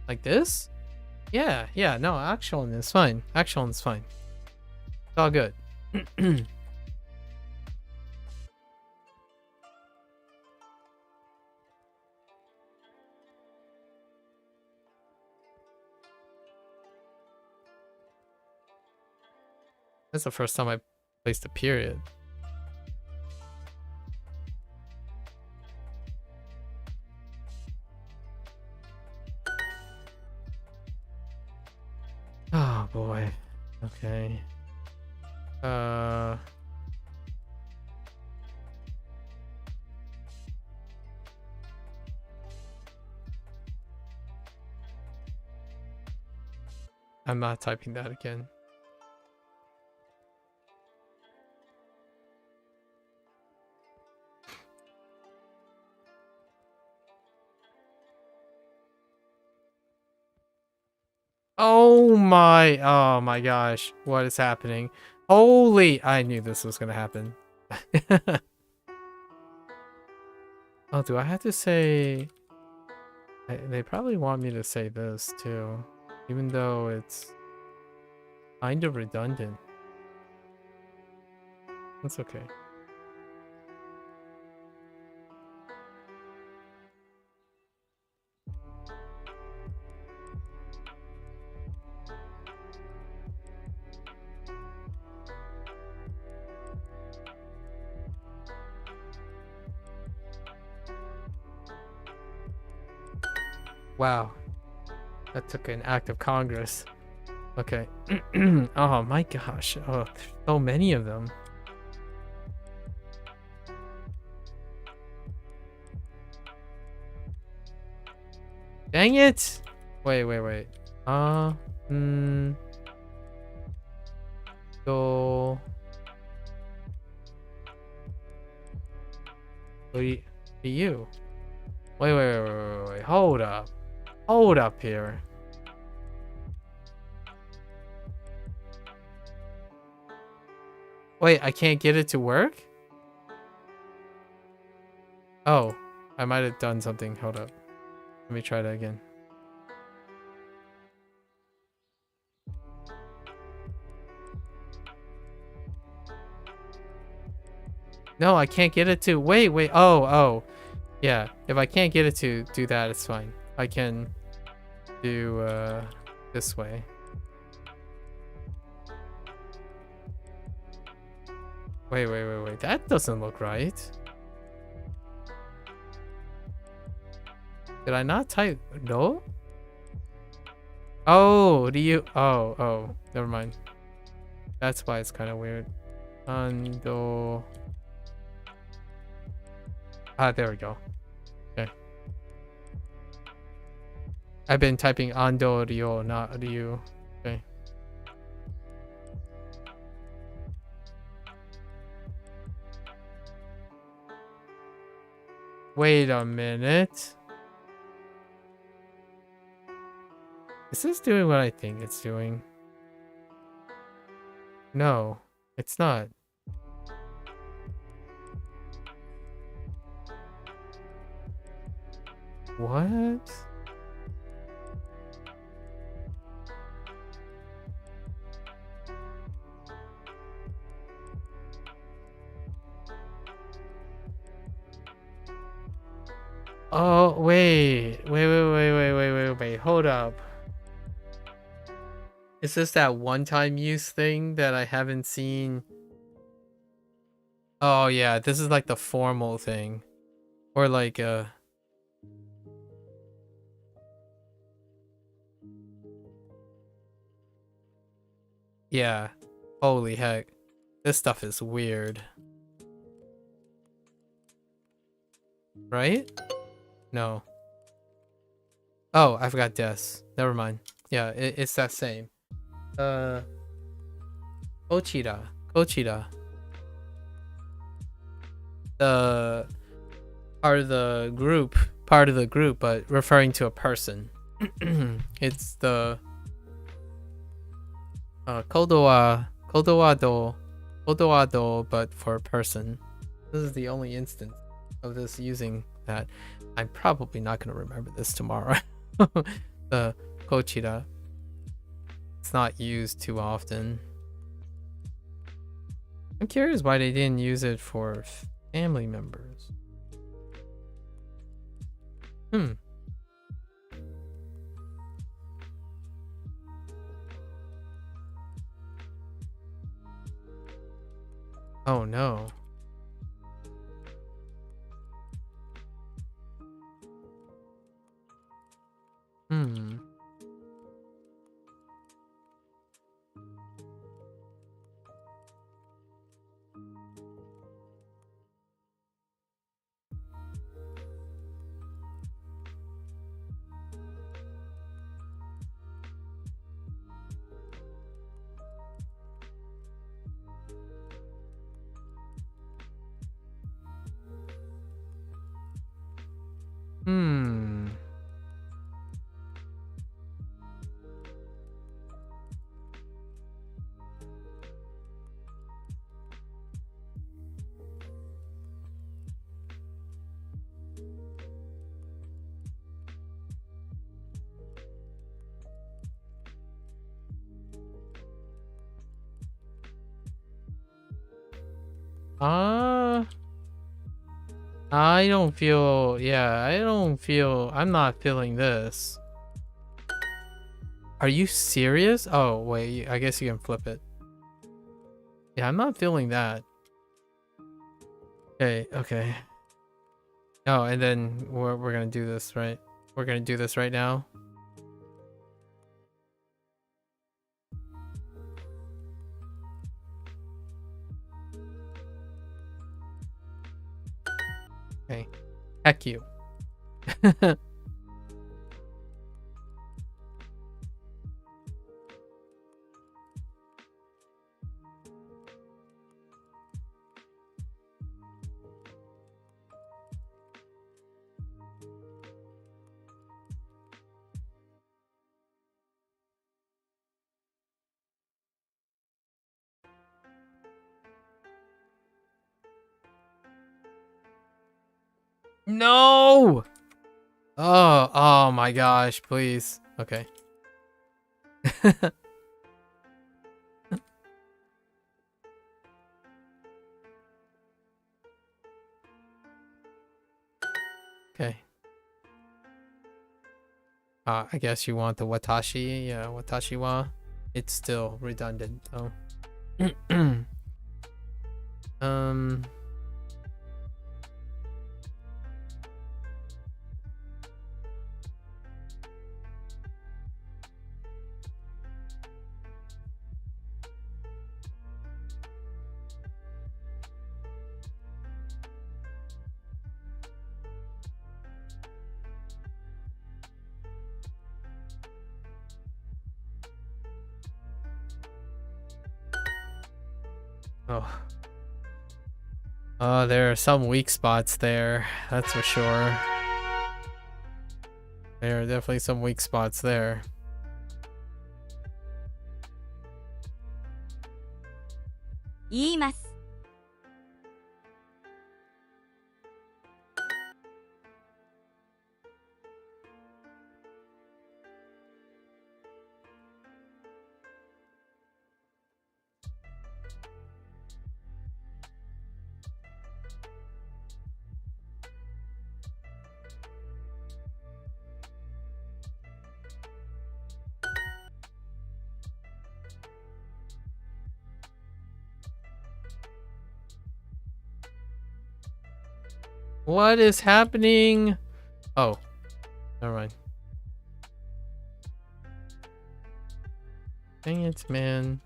Like this? Yeah, no, action is fine. Action is fine. It's all good. That's the first time I placed a period. Oh boy. Okay. I'm not typing that again. Oh my gosh. What is happening? Holy, I knew this was gonna happen. Oh, do I have to say... They probably want me to say this too. Even though it's kind of redundant. That's okay. Wow. That took an act of Congress. Okay. Oh my gosh. Oh, there's so many of them. Dang it! Wait. So... you. Wait. Hold up. Hold up here. Wait, I can't get it to work? Oh, I might have done something. Hold up. Let me try that again. No, I can't get it to... Wait. Oh. Yeah, if I can't get it to do that, it's fine. I can do this way. Wait. That doesn't look right. Did I not type no? Oh, do you... Oh, never mind. That's why it's kind of weird. Ando... Ah, there we go. Okay. I've been typing ando ryo, not ryu. Okay. Wait a minute. Is this doing what I think it's doing? No, it's not. What? Oh, wait. Wait. Hold up. Is this that one-time use thing that I haven't seen? Oh, yeah. This is like the formal thing. Or like, yeah. Holy heck. This stuff is weird. Right? No. Oh, I forgot des. Never mind. Yeah, it's that same. Kochira. The part of the group, but referring to a person. It's the kodo wa do, but for a person. This is the only instance of this using that. I'm probably not going to remember this tomorrow. The kochira. It's not used too often. I'm curious why they didn't use it for family members. Oh no. I don't feel, I'm not feeling this. Are you serious? Oh, wait, I guess you can flip it. Yeah, I'm not feeling that. Okay. Oh, and then we're gonna do this, right? We're gonna do this right now. Okay. Heck you. No! Oh my gosh, please. Okay. Okay. I guess you want the watashi. Yeah, watashi wa. It's still redundant though. Oh. There are some weak spots there. That's for sure. There are definitely some weak spots there. What is happening? Oh, never mind. Dang it, man.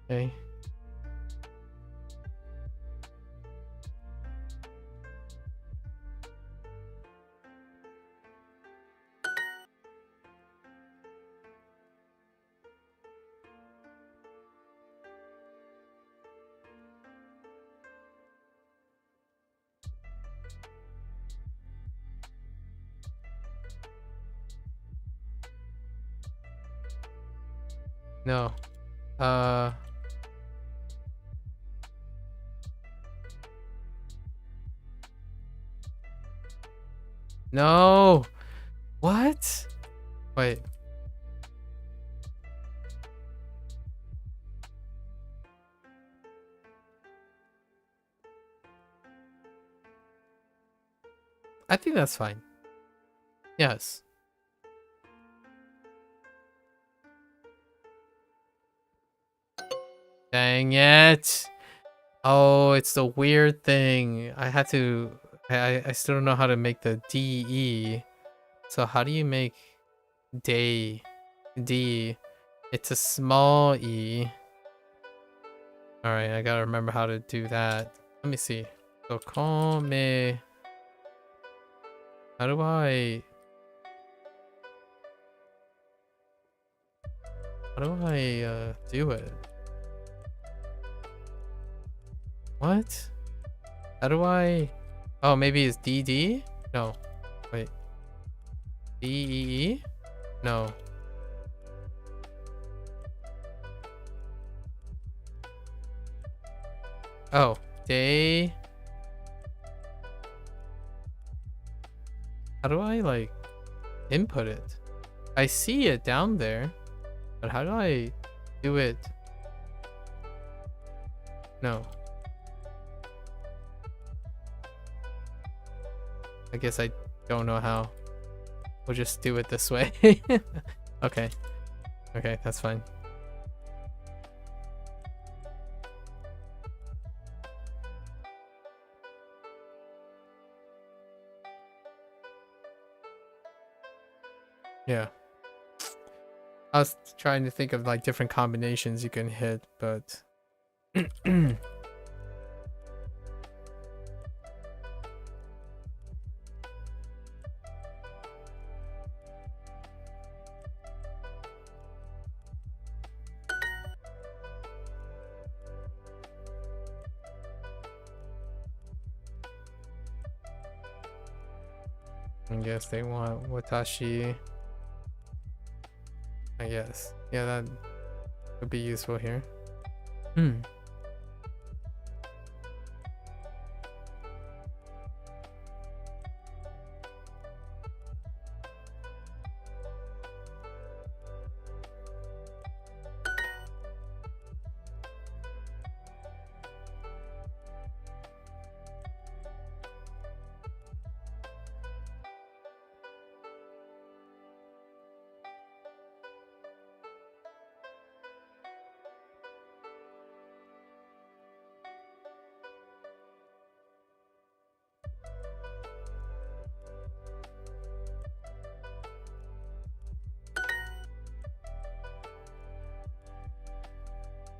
Okay. No. No. What? Wait. I think that's fine. Yes. Dang it. Oh, it's the weird thing. I had to... I still don't know how to make the DE. So how do you make day D? It's a small E. Alright, I gotta remember how to do that. Let me see. So call me... How do I... How do I do it? What? How do I... Oh, maybe it's DD? No. Wait. DEE? No. Oh. Day... How do I, like, input it? I see it down there. But how do I do it? No. I guess I don't know how. We'll just do it this way. Okay. Okay, that's fine. Yeah. I was trying to think of like different combinations you can hit, but I guess they want watashi. I guess. Yeah, that would be useful here.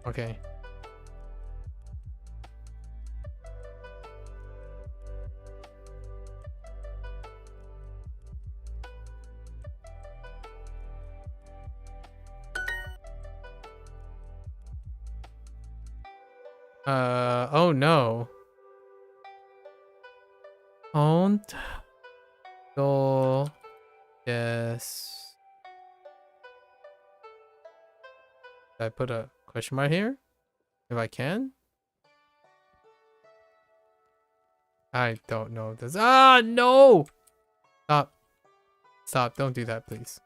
Okay. Oh no. Honto desu. Did I put a question mark here? If I can? I don't know this. Ah, no! Stop. Stop. Don't do that, please.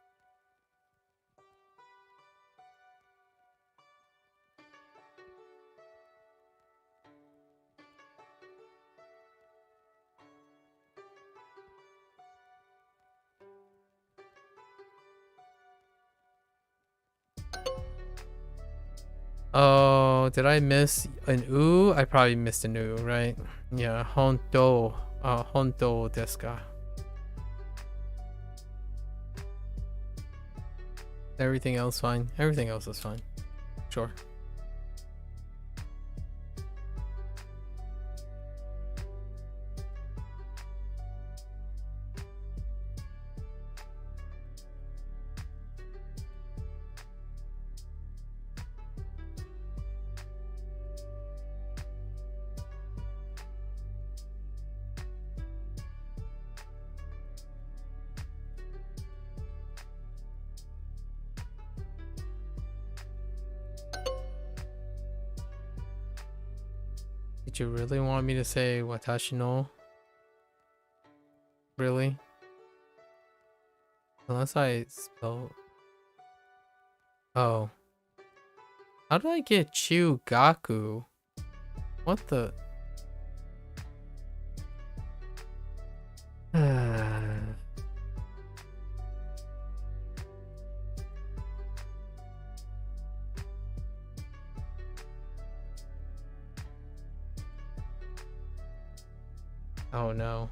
Oh, did I miss an U? I probably missed an U, right? Yeah, honto. Honto desu ka. Everything else fine? Everything else is fine. Sure. Did you really want me to say watashi no? Really? Unless I spell... Oh. How did I get Chugaku? What the... Oh no.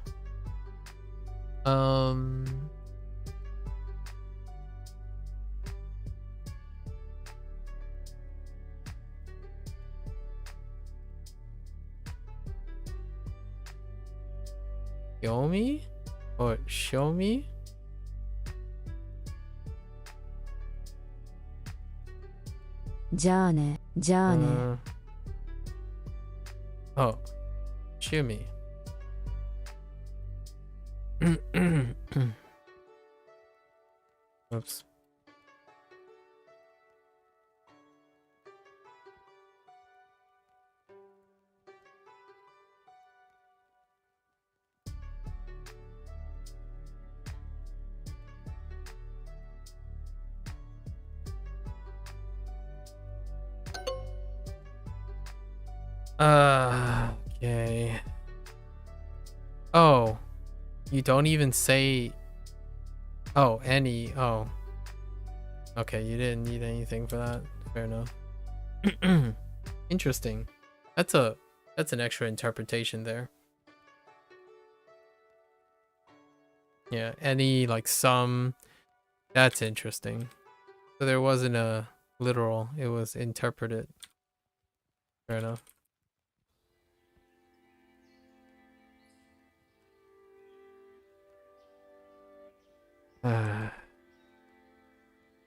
Yomi? Or show me? Jane. Oh. Shumi. Oops. Okay. Oh. You don't even say... Oh, any... Oh. Okay, you didn't need anything for that. Fair enough. Interesting. That's an extra interpretation there. Yeah, any, like, some... That's interesting. So there wasn't a literal, it was interpreted. Fair enough.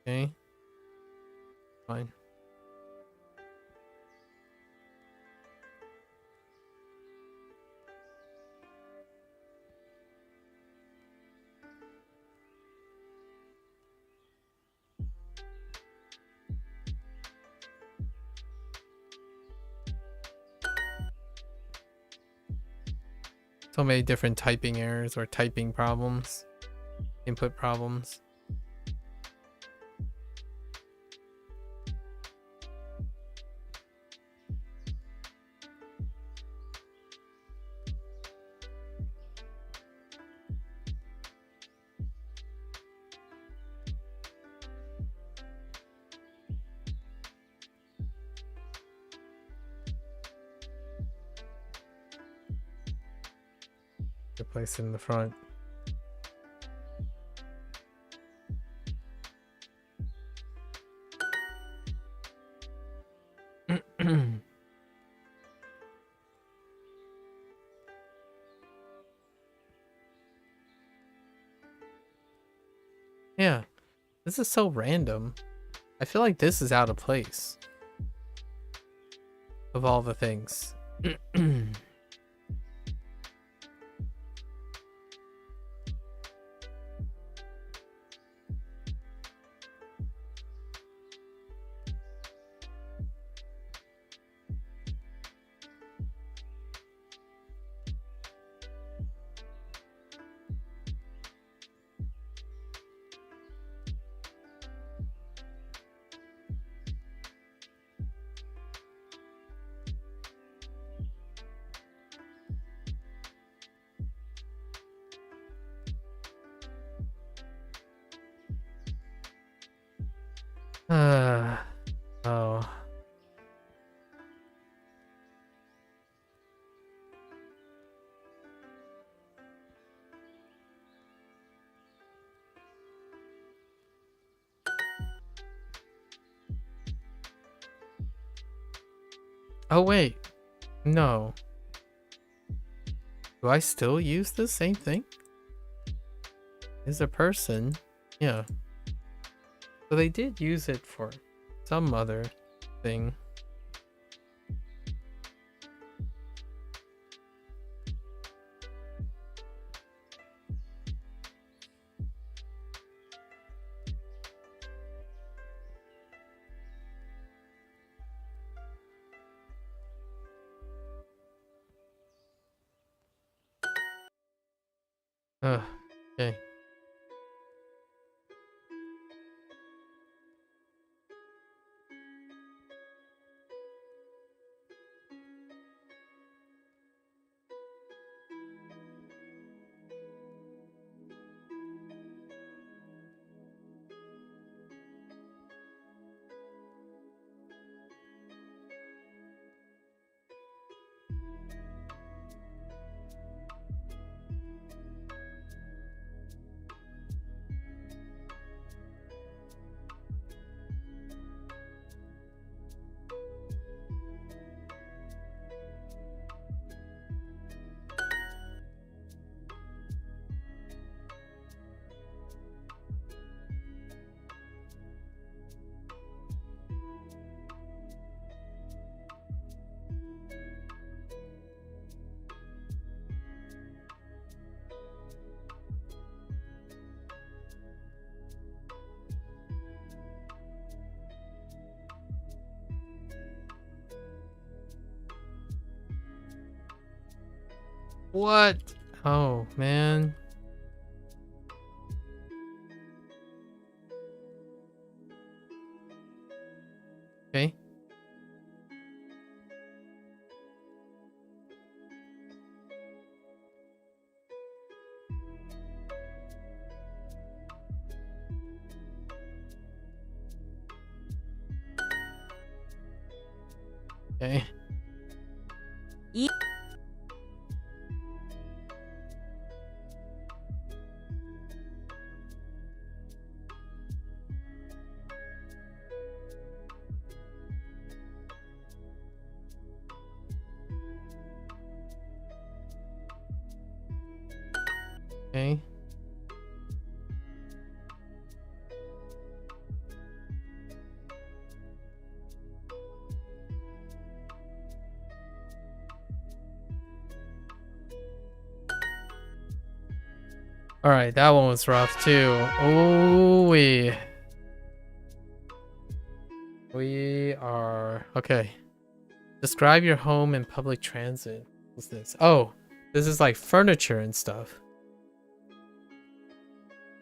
Okay. Fine. So many different typing errors or typing problems, input problems. Place it in the front. Yeah, this is so random. I feel like this is out of place. of all the things. Oh. Oh wait, no. Do I still use the same thing? Is a person? Yeah. So they did use it for some other thing. Okay. What? Oh, man. Okay. Okay. Okay. All right, that one was rough too. Oh, we are okay. Describe your home and public transit. What's this? Oh, this is like furniture and stuff.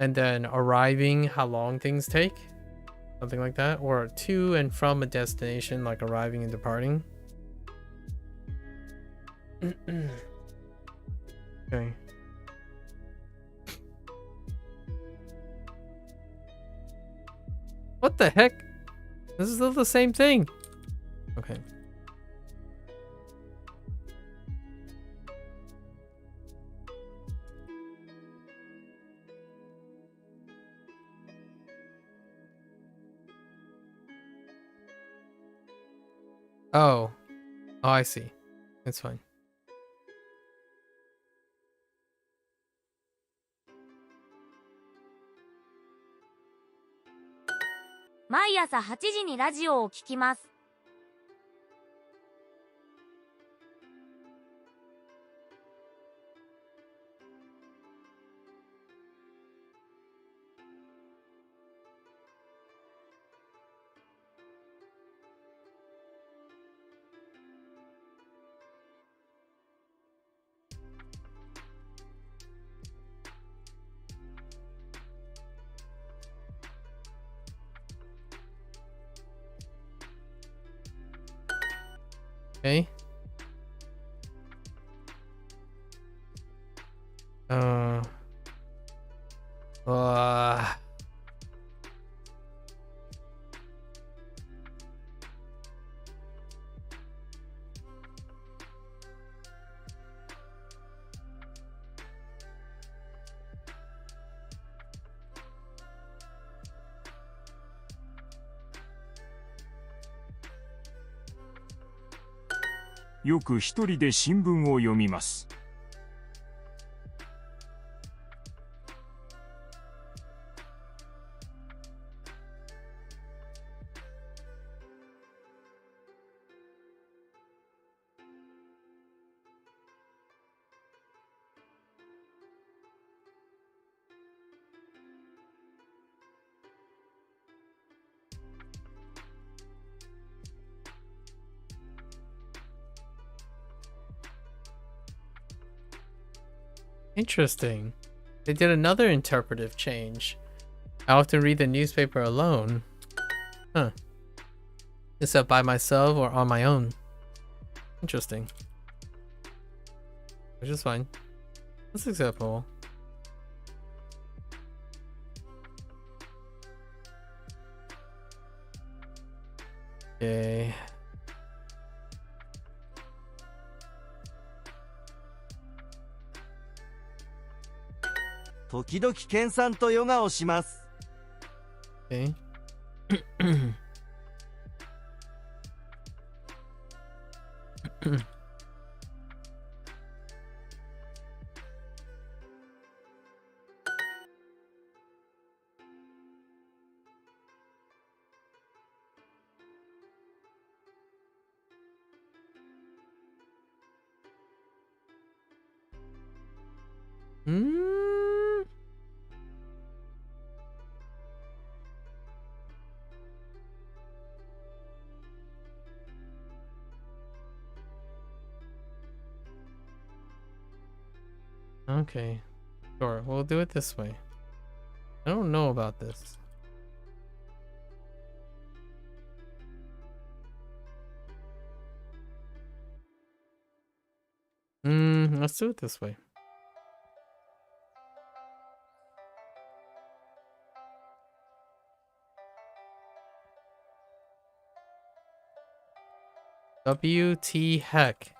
And then arriving, how long things take, something like that, or to and from a destination, like arriving and departing. Okay. What the heck? This is still the same thing. Okay. Oh. Oh, I see. It's fine.毎朝8時にラジオを聞きます。Okay. Uh. Uh.よく一人で新聞を読みます。Interesting. They did another interpretive change. I often read the newspaper alone. Huh. Is that by myself or on my own? Interesting. Which is fine. That's acceptable. Okay.「時々研鑽とヨガをします」。Okay. Okay. Sure, we'll do it this way. I don't know about this. Let's do it this way. WT heck.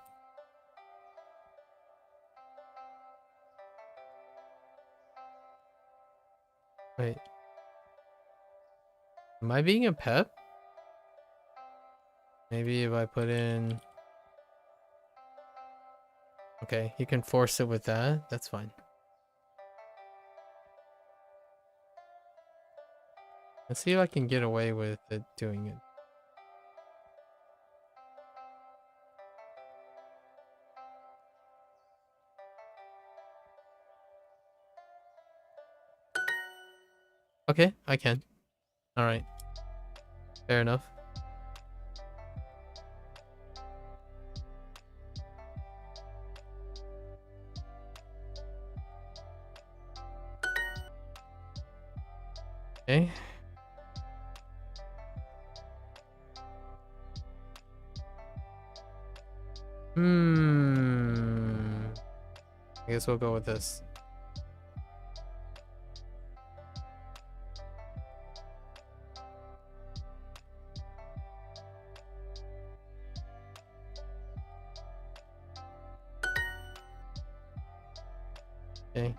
Wait. Am I being a pep? Maybe if I put in... Okay, you can force it with that. That's fine. Let's see if I can get away with it doing it. Okay, I can. Alright. Fair enough. Okay. I guess we'll go with this. Okay.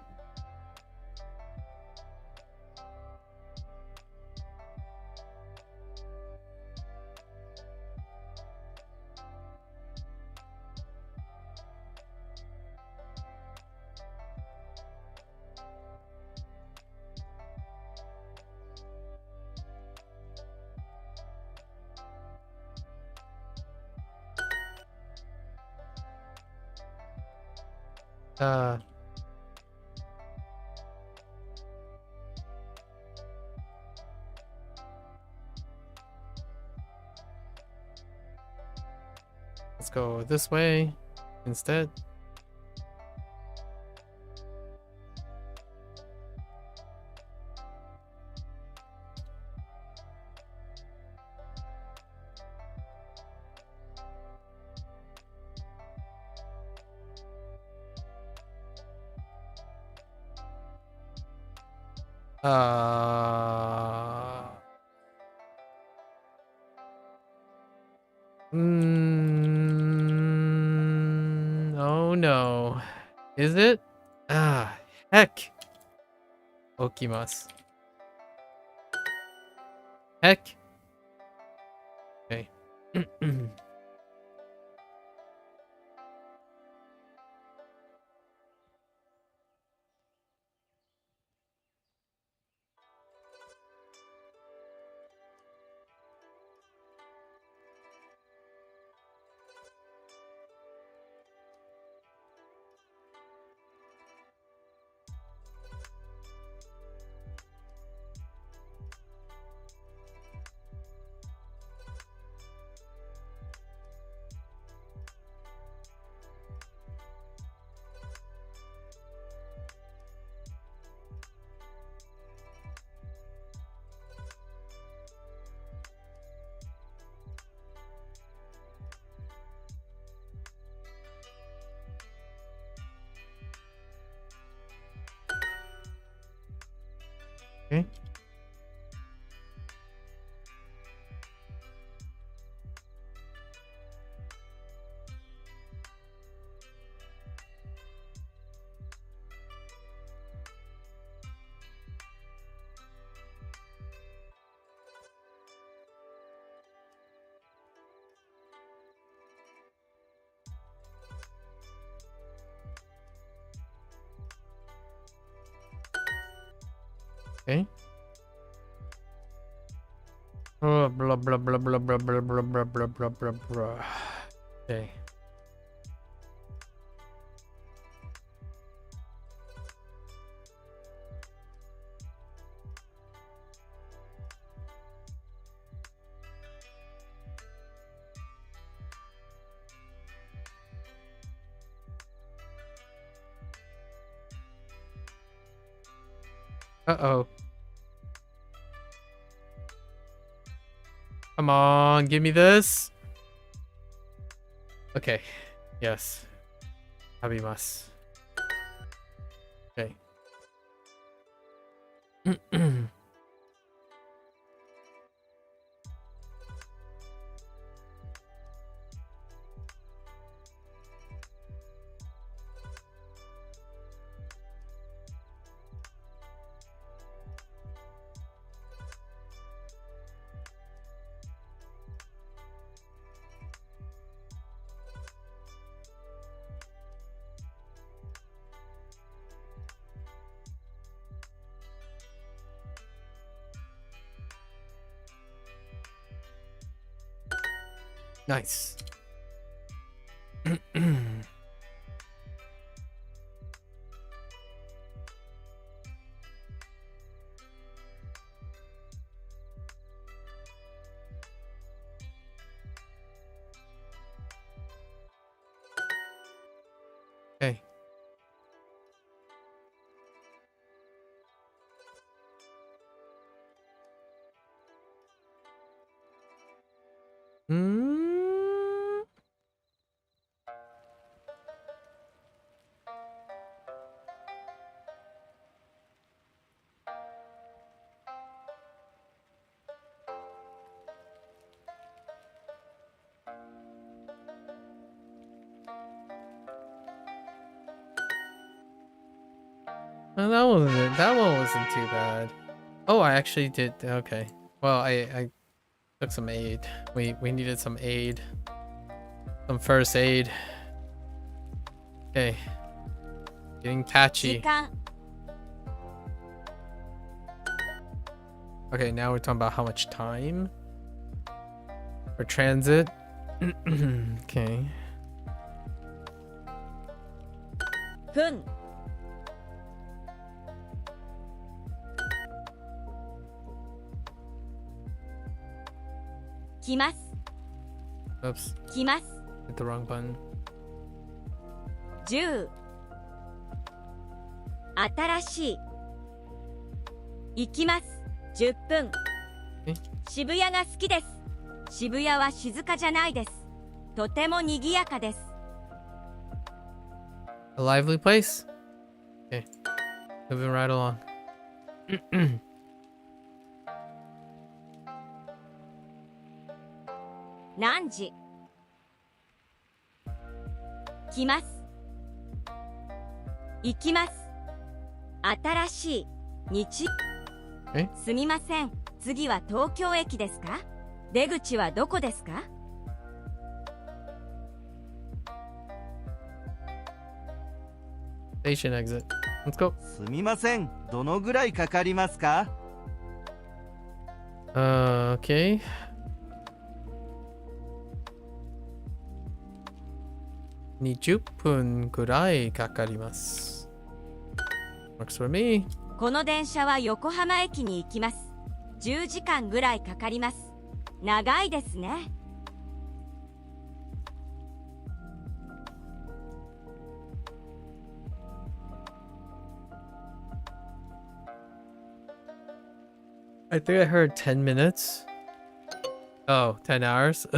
Let's go this way instead. Oh no. Is it? Heck. Okimasu. Heck. Okay. Okay. Okay. Oh, blah blah blah blah blah blah blah blah blah blah blah blah. Okay. Uh-oh. Come on, give me this. Okay. Yes. Habimasu. Okay. Nice. Okay. Well, that one wasn't too bad. Oh, I actually did. Okay. Well, I took some aid. We needed some aid. Some first aid. Okay. Getting patchy. Okay, now we're talking about how much time for transit. Okay. 分 来ます Oops. 来ます Hit the wrong button. 10新しい行きます10分渋谷が好きです渋谷は静かじゃないですとても賑やかです A lively place? Okay. Moving right along. 何時来ます。行きます。新しい日。すみません。次は東京駅ですか？出口はどこですか？Station exit. Let's go. すみません。どのぐらいかかりますか？ Okay. 20分ぐらいかかります。Works for me. この電車は横浜駅に行きます。10時間ぐらいかかります。長いですね。I think I heard 10 minutes. Oh, 10 hours?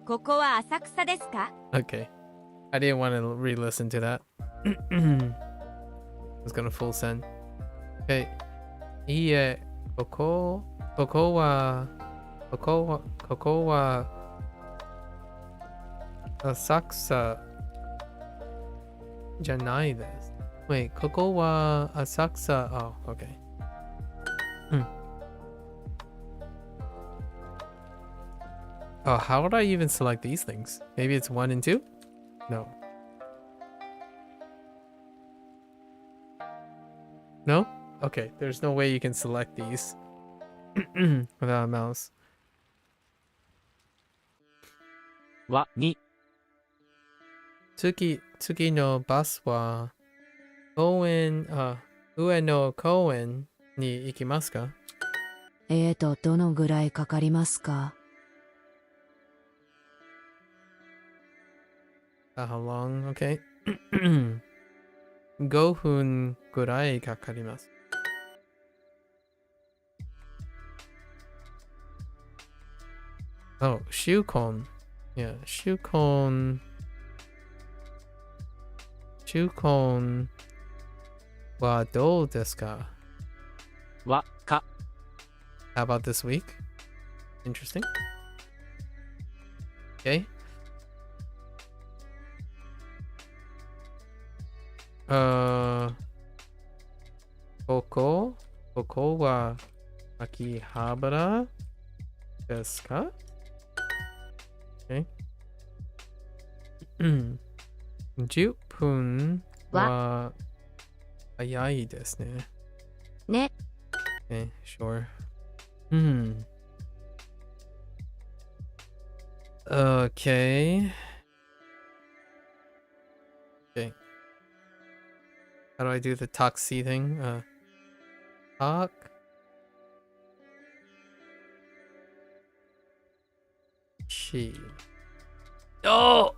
ここは浅草ですか？ Okay. I didn't want to re-listen to that. I was gonna full send. Okay. いいえ、ここは、浅草じゃないです。Wait, ここは浅草。Oh, okay. Oh, how would I even select these things? Maybe it's 1 and 2? No. No? Okay, there's no way you can select these without a mouse. は2次のバスは上野公園に行きますか？どのぐらいかかりますか？ How long? Okay. 5分ぐらいかかります。Oh, シュコン。Yeah, シュコンはどうですか？はか How about this week? Interesting. Okay. ここは秋葉原ですか？ Okay. 10分は早いですね。ね。Okay, sure. Okay. Okay. How do I do the taxi thing? Talk. She. Oh!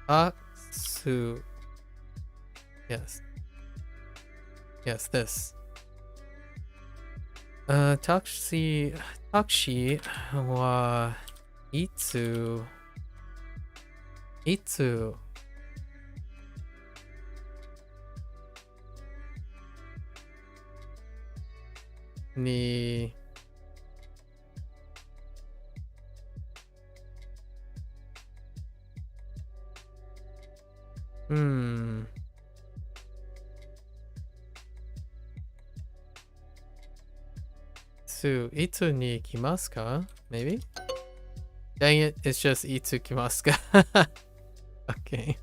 Tatsu. Yes. Yes, this. Taxi wa itsu ni itsu ni kimasu ka? Maybe? Dang it, it's just itsu kimasu ka. Okay.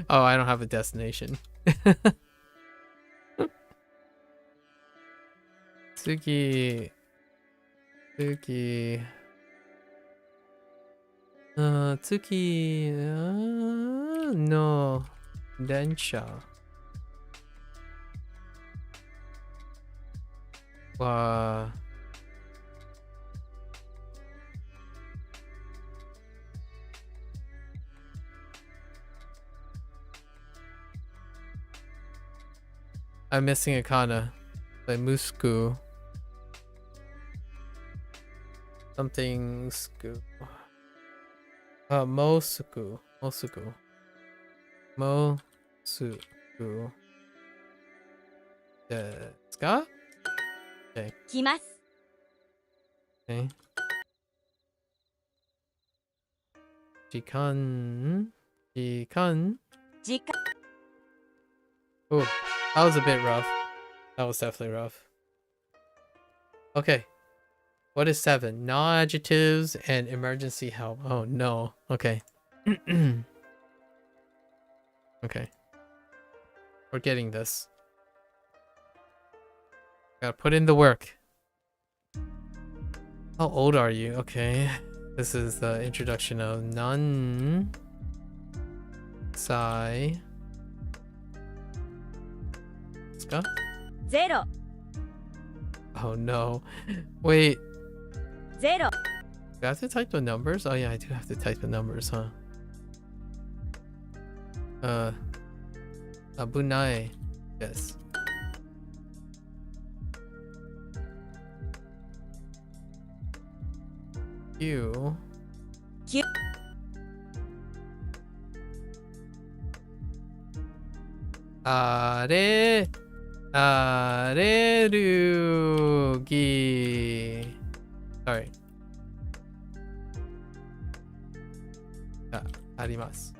Oh, I don't have a destination. 次の電車はI'm missing a kana. Like Musku. Something sku. Mosuku. ですか? Okay. 来ます。 Okay. 時間 時間 時間 Ooh, that was a bit rough. That was definitely rough. Okay. What is 7? Non-adjectives and emergency help. Oh no. Okay. Okay. We're getting this. Gotta put in the work. How old are you? Okay. This is the introduction of non sai. 0 Oh no. Wait. 0 Do I have to type the numbers? Oh yeah, I do have to type the numbers, huh? Abunai. Yes. You. Q. Are. Arerugi. Sorry. あります。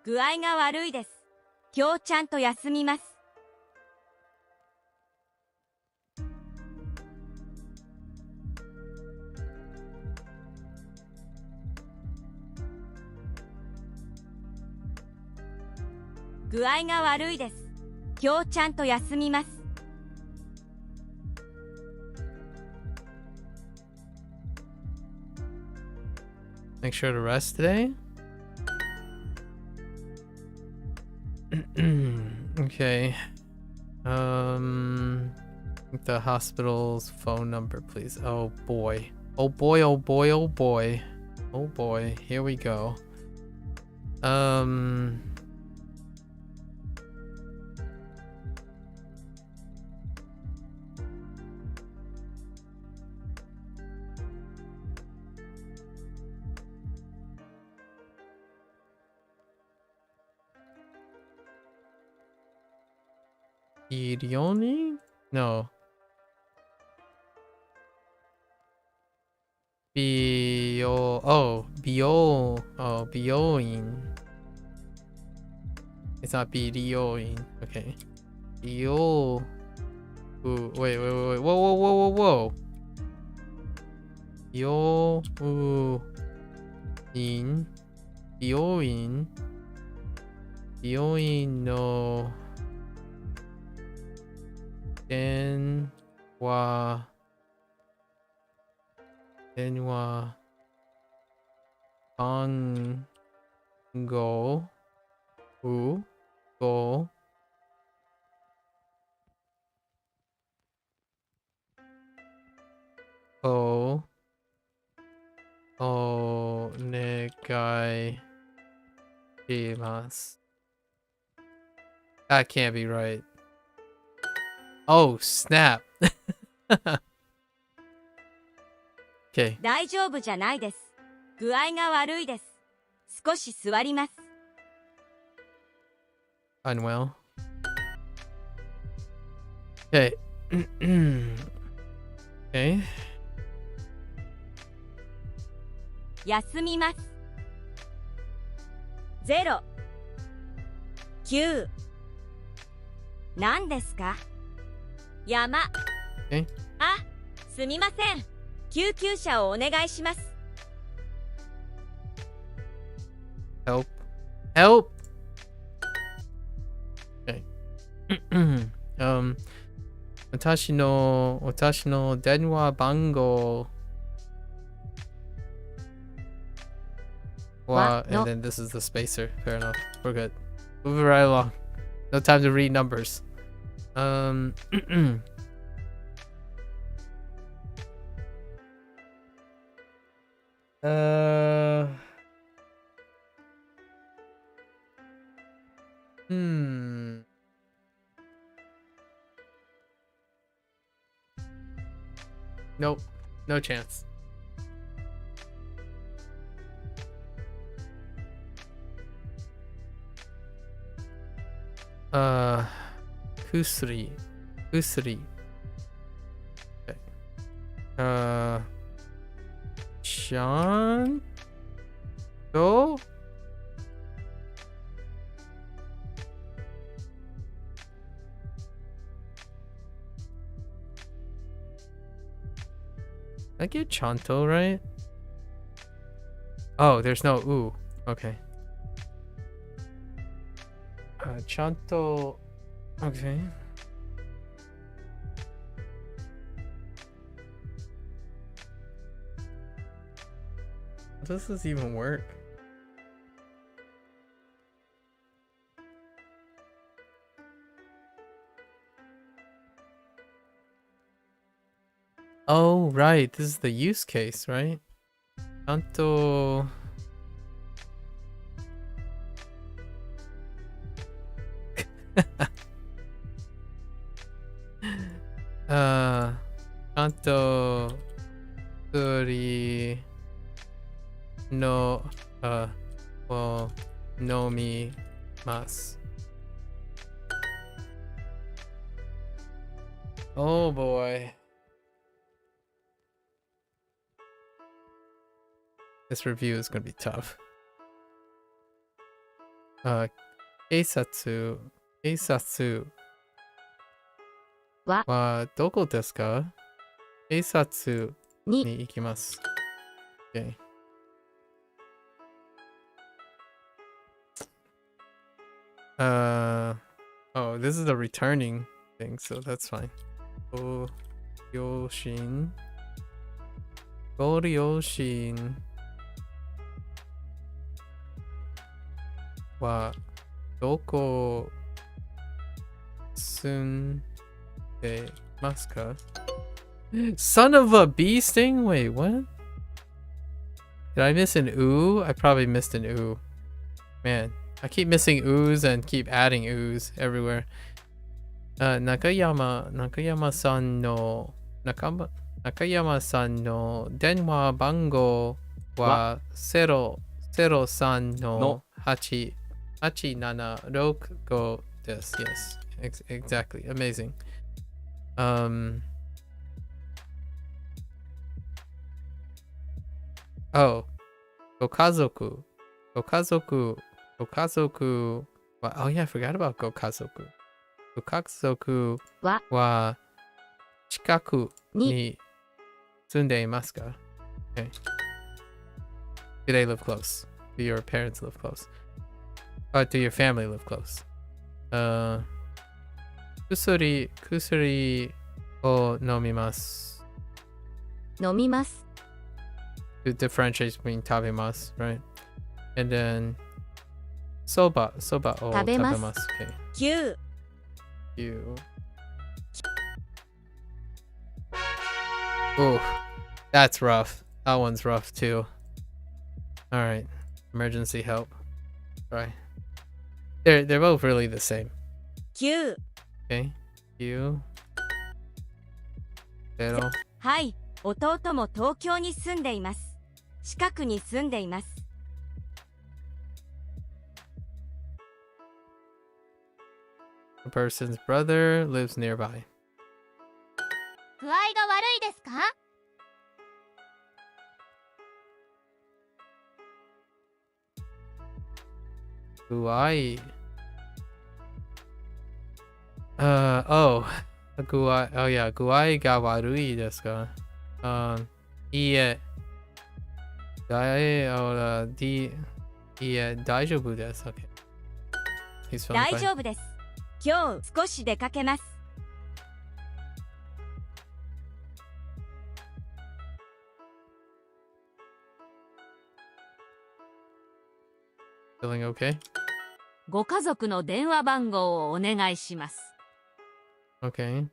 具合が悪いです。今日ちゃんと休みます。具合が悪いです。今日ちゃんと休みます。Make sure to rest today. Okay. The hospital's phone number, please. Oh boy. Oh boy, oh boy, oh boy. Oh boy, here we go. Irioni? No. Bioin. It's not Bioin. Okay. Bio. Ooh, wait. Whoa. Bioin no. 電話番号をお願いします。That can't be right. Oh, snap. Okay. 大丈夫じゃないです。具合が悪いです。少し座ります。Unwell. Okay. Okay. 休みます。0 9何ですか？山。Okay. あ、すみません。救急車をお願いします。Help. Help. Okay. 私の電話番号は and then this is the spacer. Fair enough. We're good. Moving right along. No time to read numbers. Nope. No chance. kusuri. Kusuri. Okay. Chanto? I get Chanto right? Oh, there's no ooh. Okay. Chanto. Okay. How does this even work? Oh, right. This is the use case, right? Chanto. Chanto Suri no wo nomimasu. Oh boy. This review is gonna be tough. Keisatsu wa doko desu ka? Keisatsu ni ikimasu. Okay. Oh, this is a returning thing, so that's fine. Goryoshin wa doko sunde masu ka? Son of a bee sting? Wait, what? Did I miss an ooh? I probably missed an ooh. Man, I keep missing oohs and keep adding oohs everywhere. Nakayama-san no denwa bango wa 03の8765 desu. Yes, exactly. Amazing. Oh, gokazoku wa, oh yeah, I forgot about gokazoku. Gokazoku wa chikaku ni tsunde imasu ka? Okay. Do they live close? Do your parents live close? Do your family live close? Kusuri o nomimasu. Nomimasu. To differentiate between tabimasu, right? And then soba o tabemasu. Okay. Q. Ooh, that's rough. That one's rough too. All right, emergency help. Right. They're both really the same. Q. Okay. Q. Pero. はい、弟も東京に住んでいます。近くに住んでいます。A person's brother lives nearby. 具合が悪いですか？Guai. Oh. Guai. Oh yeah. Guai ga warui desu ka? Iie. Iie, daijoubu desu. Okay. He's feeling fine. 大丈夫です。今日少し出かけます。Feeling okay? ご家族の電話番号をお願いします。Okay.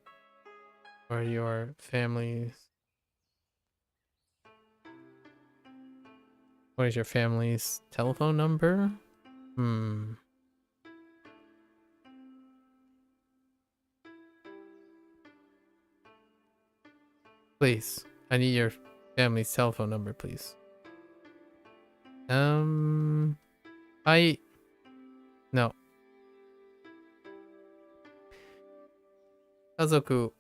Or your family's. What is your family's telephone number? Please. I need your family's telephone number, please. No. 家族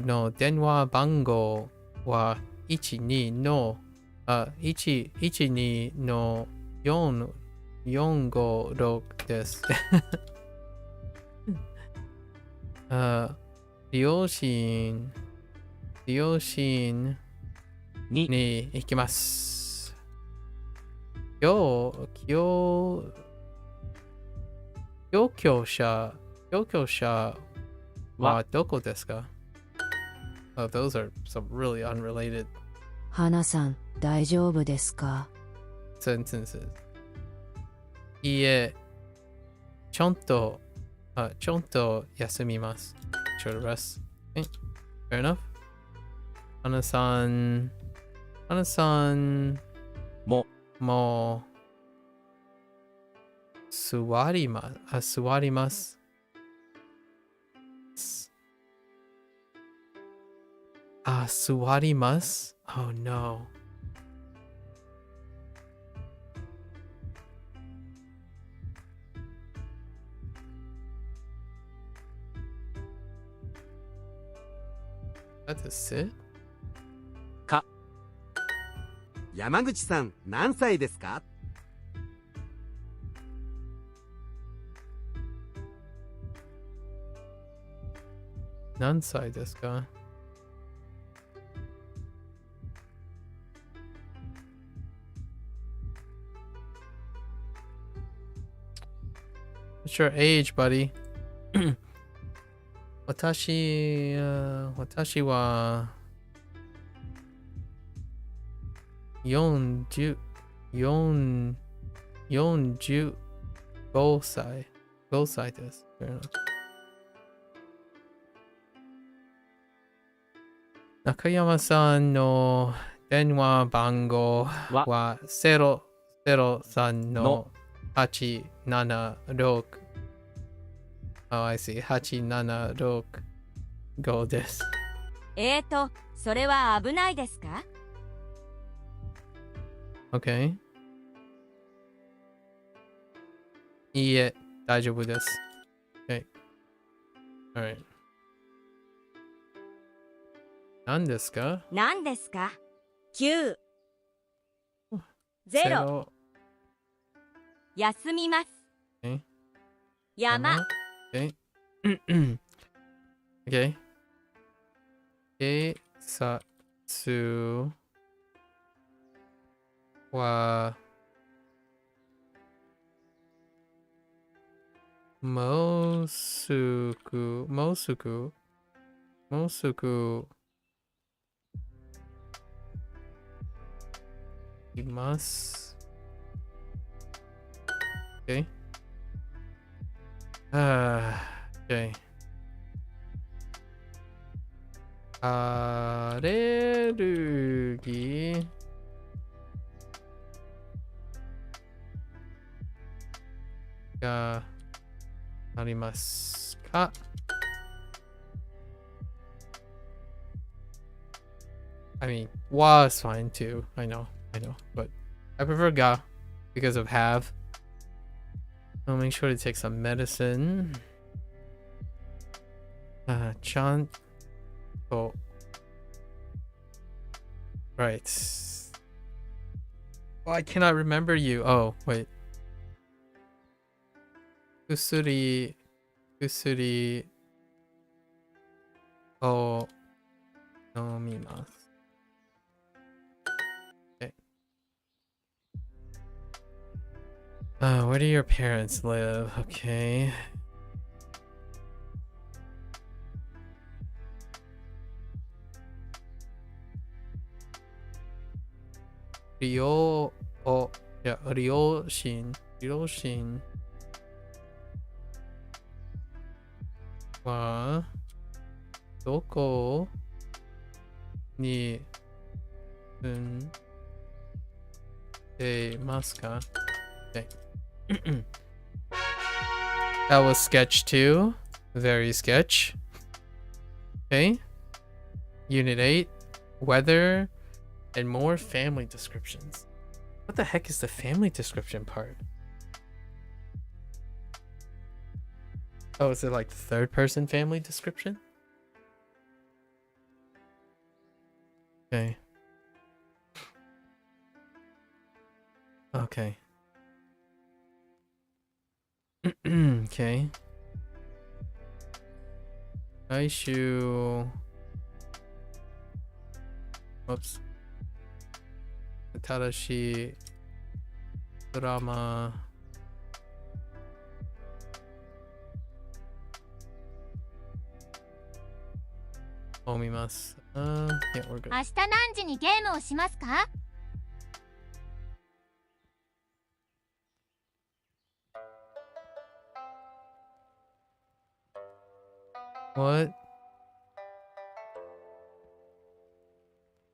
の電話番号は12の、112の456です。両親に行きます。教教者はどこですか? Oh, those are some really unrelated 花さん、大丈夫ですか? sentences. いいえ、ちょんと休みます。Sure to rest. Okay. Fair enough. 花さんも座ります。座ります。Oh no. That's a sit? 山口さん、何歳ですか? 何歳ですか? What's your age, buddy? 私は45歳です。中山さんの電話番号は003の876。Oh, I see. 8765です。それは危ないですか? Okay. いいえ、大丈夫です。Okay. Alright. 何ですか? 9 0休みます。Okay. 山 Okay. Okay. 警察はもうすぐいます。Okay. Okay. アレルギーがありますか? I mean, wa is fine too. I know. But I prefer ga because of have. I'll make sure to take some medicine. Chan. Oh. Right. Oh, I cannot remember you. Oh, wait. Kusuri o nomimasu. Okay. Where do your parents live? Okay. Ryo Ryoshinはどこに住んでいますか? Okay. That was sketch 2. Very sketch. Okay. Unit 8. Weather and more family descriptions. What the heck is the family description part? Oh, is it like the third person family description? Okay. Okay. Okay. Aishu. Oops. Tadashi. Drama. Omimasu. Yeah, we're good. 明日何時にゲームをしますか？ What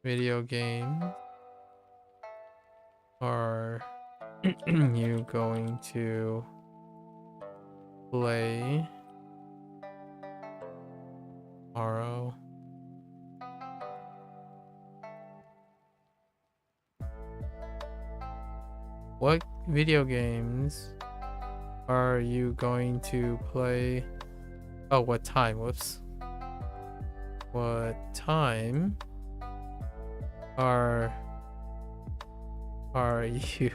video game are you going to play tomorrow? What video games are you going to play? Oh, what time? Whoops. What time are you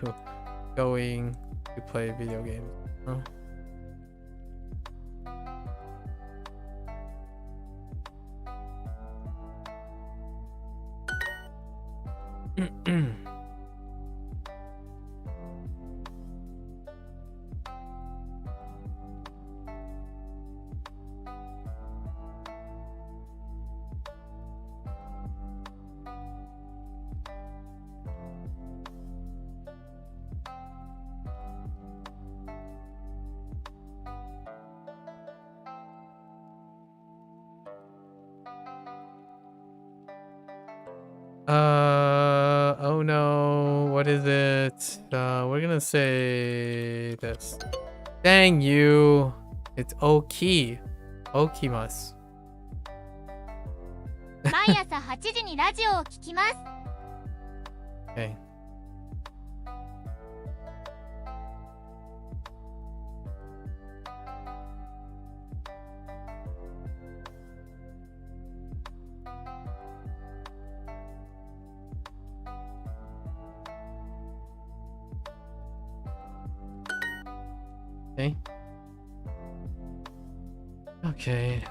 going to play video games? Oh. Oh no, what is it? We're gonna say this. Dang you. It's Oki. Okimasu. 毎朝8時にラジオを聞きます。 Okay. Okay. Okay.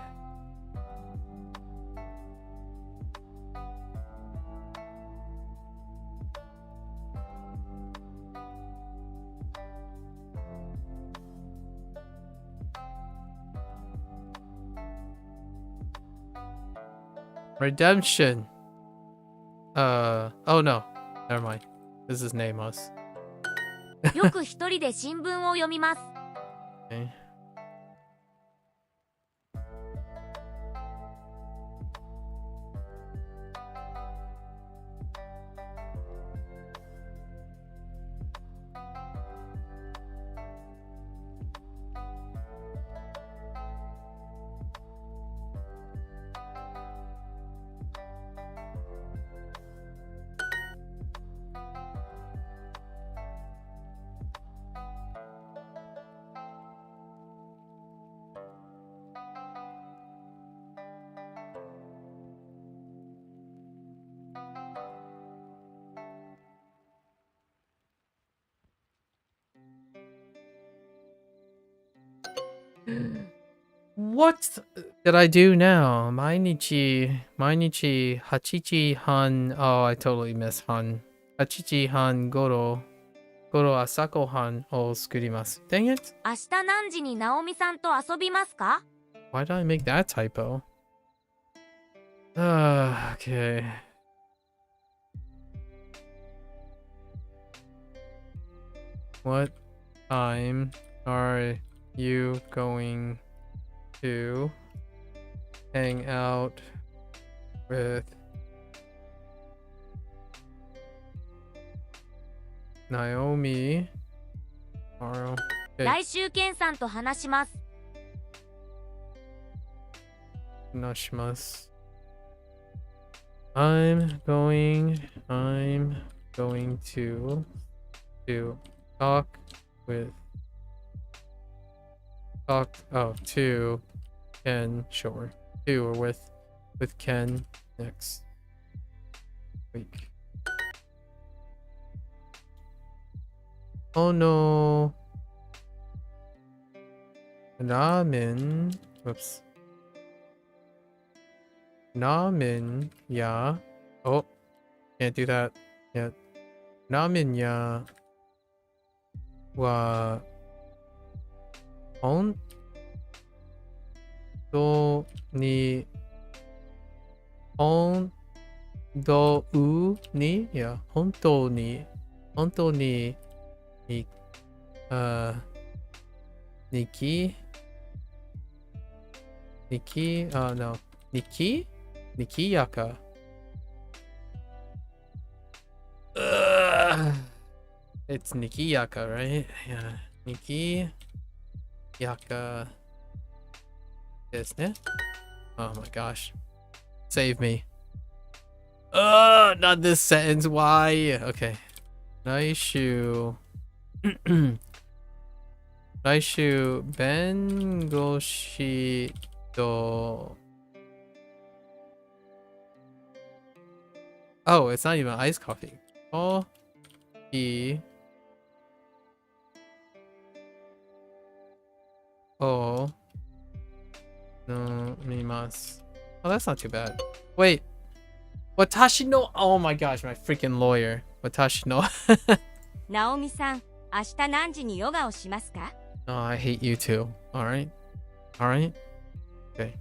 Redemption. Oh no. Never mind. This is Namos. よく一人で新聞を読みます。 Okay. What did I do now? Mainichi Hachichi Han. Oh, I totally missed Han. Hachichi Han Goro Asako Han o skurimasu. Dang it. 明日何時にナオミさんと遊びますか？ Why did I make that typo? Okay. What time are you going to hang out with Naomi tomorrow? Okay. 来週ケンさんと話します。 Nashimasu. I'm going to talk to Ken, sure. To or with Ken next. Weak. Oh no. Ramen. Whoops. Ramen. Yeah. Oh. Can't do that yet. Ramen ya. Wa. On. Do. Ni. On. Do. U. Ni. Yeah. Honto ni. Honto ni. Ni. Niki. Niki. No. Niki? Nikiyaka. It's Nikiyaka, right? Yeah. Nikiyaka. Isn't it? Oh my gosh. Save me. Not this sentence. Why? Okay. Naishu. Naishu bengoshi to. Oh, it's not even iced coffee. Oh, he. Oh. No, mimasu. Oh, that's not too bad. Wait. Watashi no. Oh my gosh, my freaking lawyer. Watashi no. ナオミさん、明日何時にヨガをしますか？ Oh, I hate you too. Alright. Alright. Okay.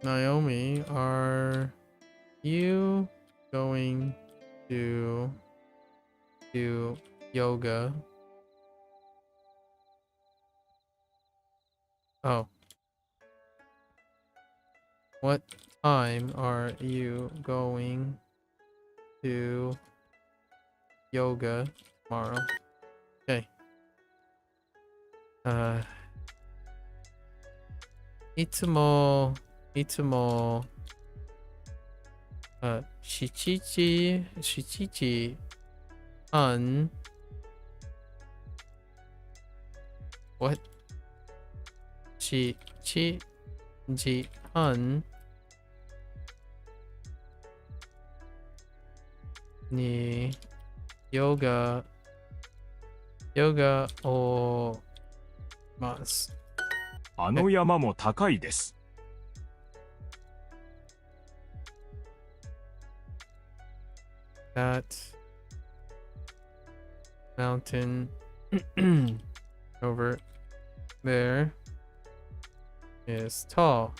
Naomi, are you going to do yoga? Oh. What time are you going to yoga tomorrow? Okay. いつも7時半 What? 7時半にヨガをます。あの山も高いです。That mountain over there is tall.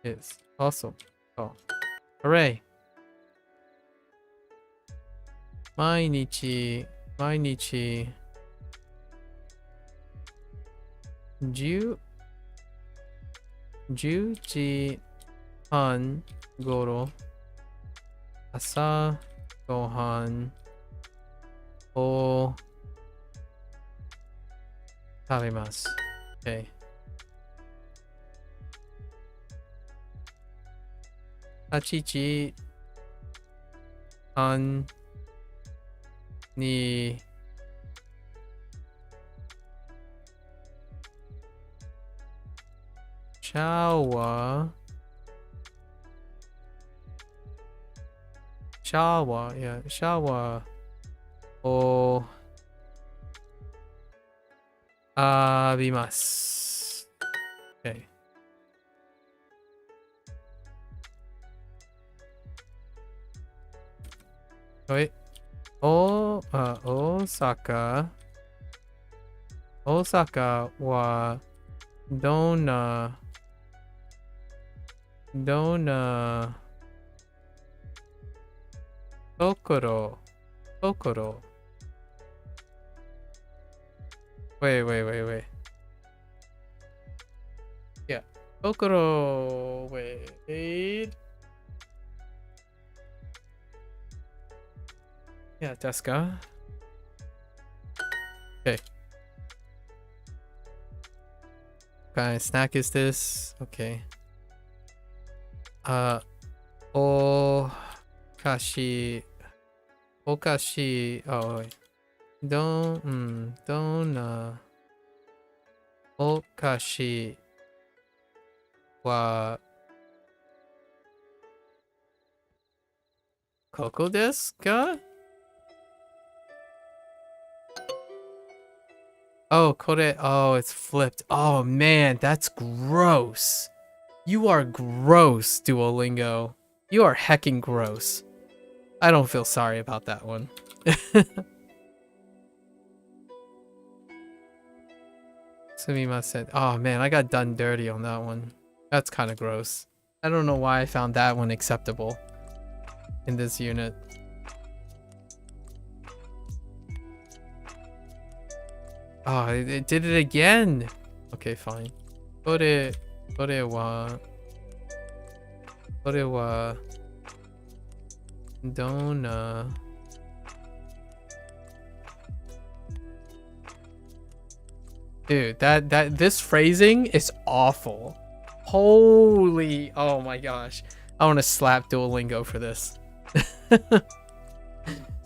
It's also tall. Hooray! 毎日10時半頃朝ごはんを食べます。Okay. 8時半にシャワーを浴びます。Okay. はい。大阪はどんなところ Wait. Yeah. ところ Wait. Yeah, Deska. Okay. What kind of snack is this? Okay. Okashi. Oh, wait. Dona. Okashi wa koko desu ka? Oh, kore. Oh, it's flipped. Oh, man, that's gross. You are gross, Duolingo. You are hecking gross. I don't feel sorry about that one. Sumimasen. Oh, man, I got done dirty on that one. That's kind of gross. I don't know why I found that one acceptable in this unit. Oh, it did it again. Okay, fine. Kore wa dona. Dude, this phrasing is awful. Holy, oh my gosh. I want to slap Duolingo for this.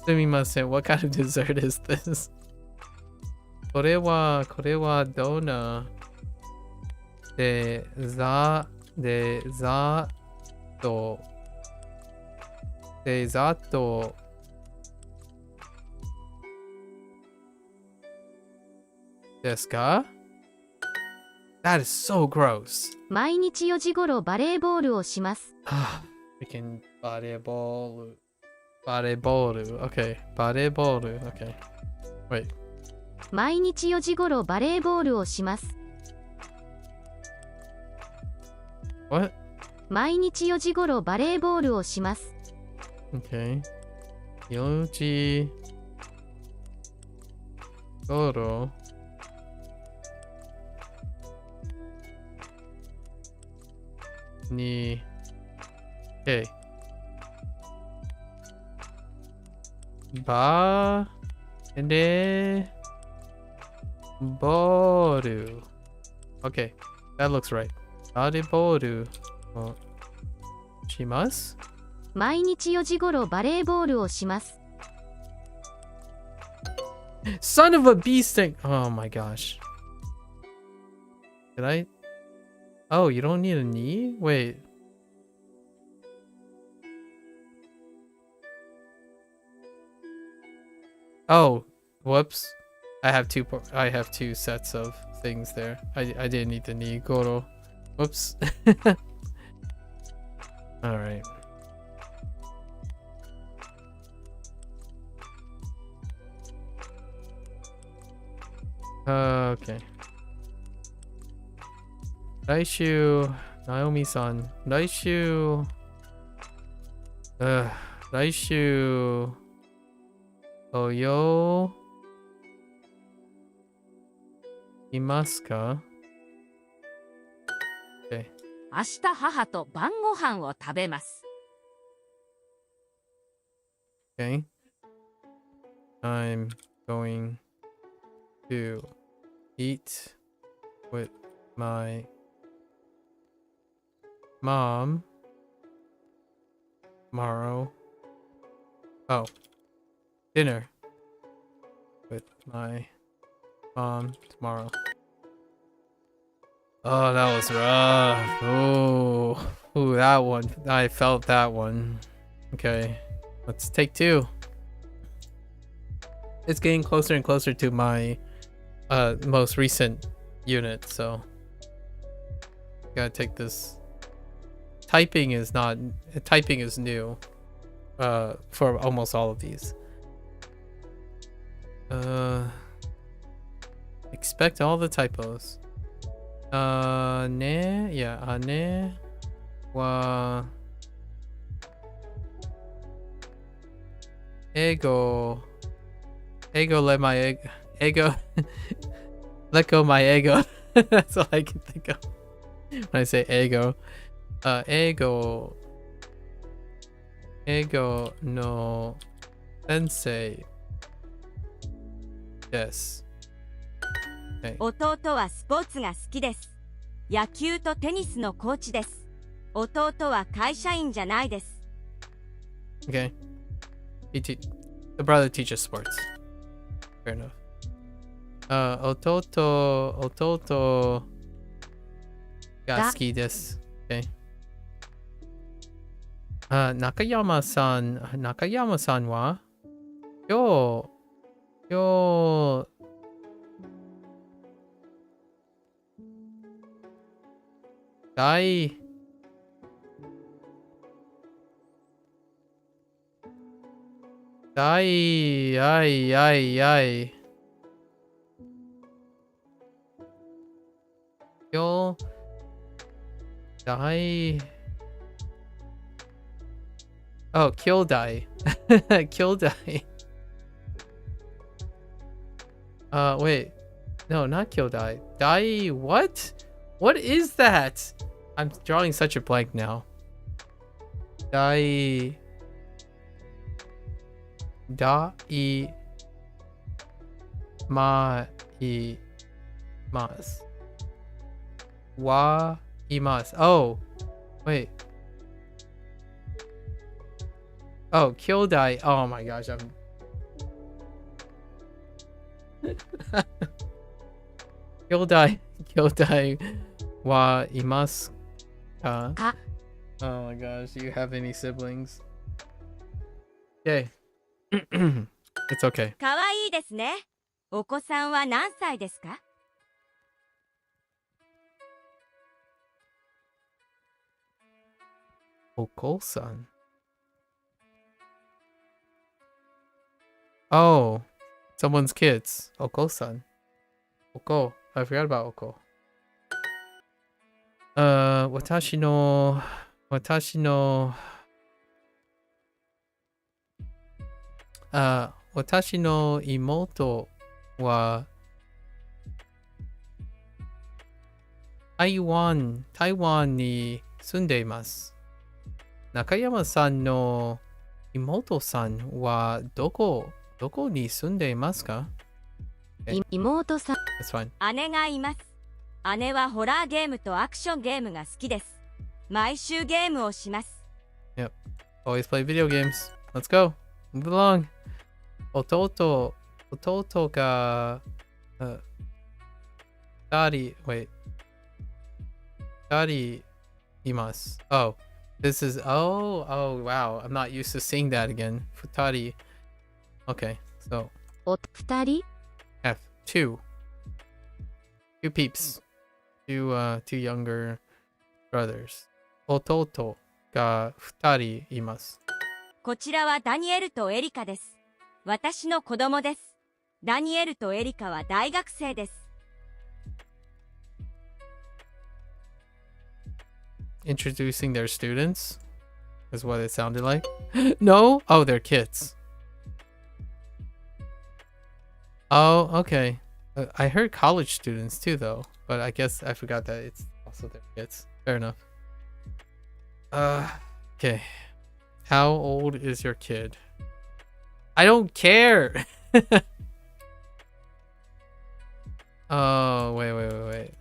Sumimasen, what kind of dessert is this? Kore wa dona. Desato. Desu ka? That is so gross. 毎日4時頃バレーボールをします。Freaking バレーボール。Okay. バレーボール。Okay. Wait. 毎日4時頃バレーボールをします。What? 毎日4時頃バレーボールをします。Okay. 4時頃に Okay. バレーボール Okay, that looks right. バレーボールをします。毎日4時頃バレーボールをします。Son of a bee sting! Oh my gosh. Did I? Oh, you don't need a knee? Wait. Oh, whoops. I have two sets of things there. I didn't need the knee. Goro. Whoops. All right. Okay. 来週、Naomi-san。来週、土曜いますか？ Okay. 明日母と晩ご飯を食べます。Okay. I'm going to eat with my mom tomorrow. Oh, dinner with my mom tomorrow. Oh, that was rough. Oh, that one. I felt that one. Okay, let's take two. It's getting closer and closer to my most recent unit, so gotta take this. Typing is new for almost all of these. Expect all the typos. Ne, yeah, ne wa ego let my ego let go my ego. That's all I can think of when I say ego. Ego no sensei desu. Okay. 弟はスポーツが好きです。野球とテニスのコーチです。弟は会社員じゃないです。Okay. The brother teaches sports. Fair enough. Ototo ga suki desu. Okay. Nakayama-san wa yo dai ai yo dai. Oh, Kyodai. Kyodai. Wait. No, not Kyodai. Dai, what? What is that? I'm drawing such a blank now. Dai. Dai. Mas. Wa imas. Oh, wait. Oh, Kyodai. Oh my gosh, I'm Kyodai wa imasu ka? Oh my gosh, do you have any siblings? Yay. It's okay. かわいいですね。お子さんは何歳ですか？ Oko-san. Oh, someone's kids. Oko-san. Oko. I forgot about Oko. Watashi no imoto wa Taiwan ni sundeimasu. Nakayama-san no imoto-san wa doko ni sundeimasu ka? Okay. 妹さん That's fine. 姉がいます。姉はホラーゲームとアクションゲームが好きです。毎週ゲームをします。 Yep. Always play video games. Let's go. Move along. Ototo ga wait. Dari imasu. Oh. This is oh wow. I'm not used to seeing that again. Futari. Okay. So 2人 F two peeps. Two younger brothers. Ototo ga 2人います。こちらはダニエルとエリカです。私の子供です。ダニエルとエリカは大学生です。 Introducing their students is what it sounded like. No? Oh, they're kids. Oh, okay. I heard college students too, though. But I guess I forgot that it's also their kids. Fair enough. Okay. How old is your kid? I don't care! Oh, wait.